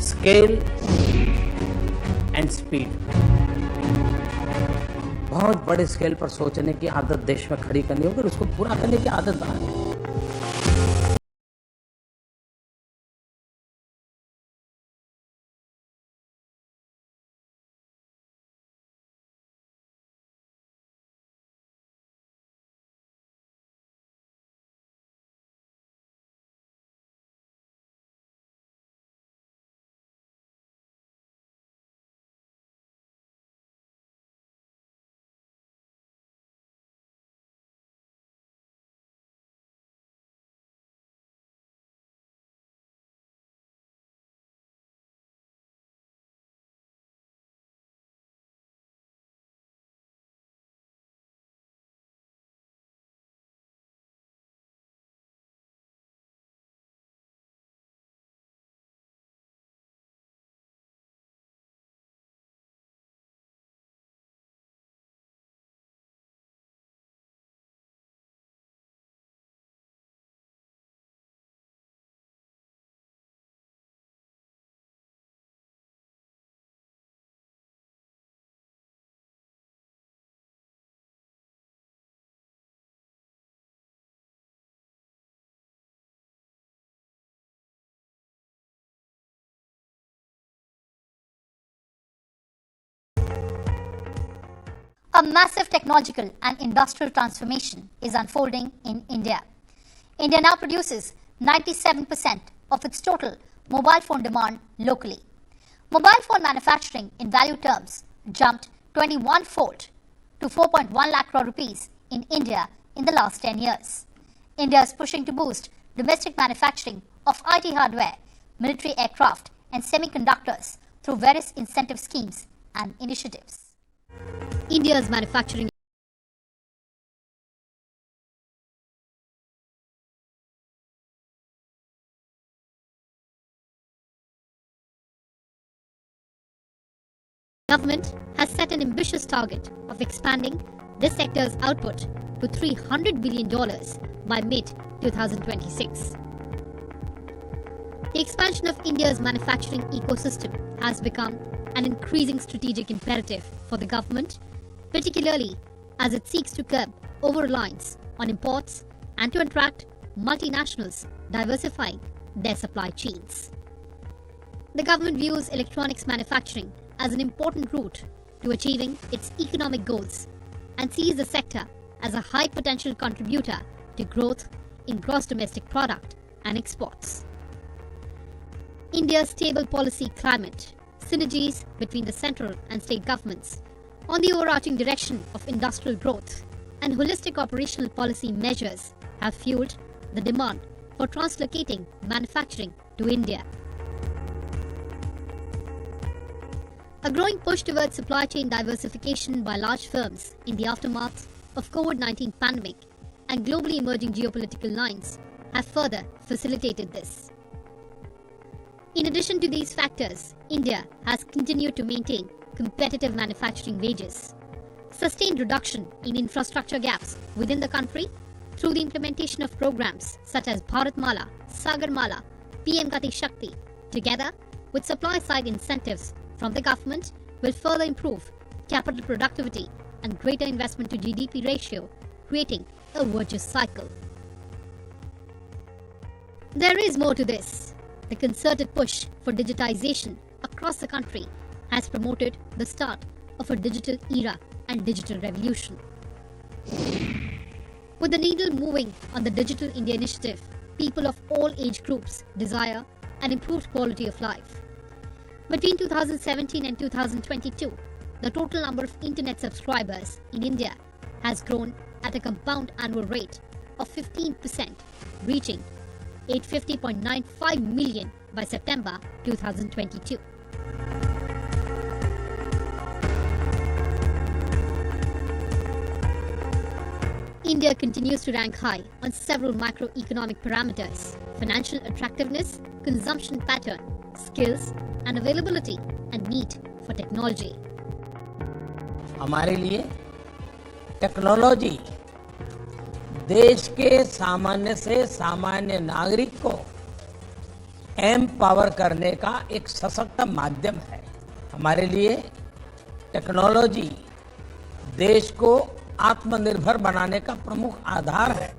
scale and speed. बहुत बड़े scale पर सोचने की आदत देश में खड़ी करनी होगी और उसको पूरा करने की आदत बनानी है। A massive technological and industrial transformation is unfolding in India. India now produces 97% of its total mobile phone demand locally. Mobile phone manufacturing in value terms jumped 21-fold to 4.1 lakh crore rupees in India in the last 10 years. India is pushing to boost domestic manufacturing of IT hardware, military aircraft and semiconductors through various incentive schemes and initiatives. India's manufacturing government has set an ambitious target of expanding this sector's output to $300 billion by mid-2026. The expansion of India's manufacturing ecosystem has become an increasing strategic imperative for the government, particularly as it seeks to curb over-reliance on imports and to attract multinationals diversifying their supply chains. The government views electronics manufacturing as an important route to achieving its economic goals and sees the sector as a high potential contributor to growth in gross domestic product and exports. India's stable policy climate, synergies between the central and state governments on the overarching direction of industrial growth and holistic operational policy measures have fueled the demand for translocating manufacturing to India. A growing push towards supply chain diversification by large firms in the aftermath of COVID-19 pandemic and globally emerging geopolitical lines have further facilitated this. In addition to these factors, India has continued to maintain competitive manufacturing wages, sustained reduction in infrastructure gaps within the country through the implementation of programs such as Bharatmala, Sagarmala, PM Gati Shakti, together with supply-side incentives from the government, will further improve capital productivity and greater investment to GDP ratio, creating a virtuous cycle. There is more to this. The concerted push for digitization across the country has promoted the start of a digital era and digital revolution. With the needle moving on the Digital India initiative, people of all age groups desire an improved quality of life. Between 2017 and 2022, the total number of internet subscribers in India has grown at a compound annual rate of 15%, reaching 850.95 million by September 2022. India continues to rank high on several macroeconomic parameters: financial attractiveness, consumption pattern, skills and availability, and need for technology. हमारे लिए technology देश के सामान्य से सामान्य नागरिक को empower करने का एक सशक्त माध्यम है। हमारे लिए टेक्नोलॉजी देश को आत्मनिर्भर बनाने का प्रमुख आधार है।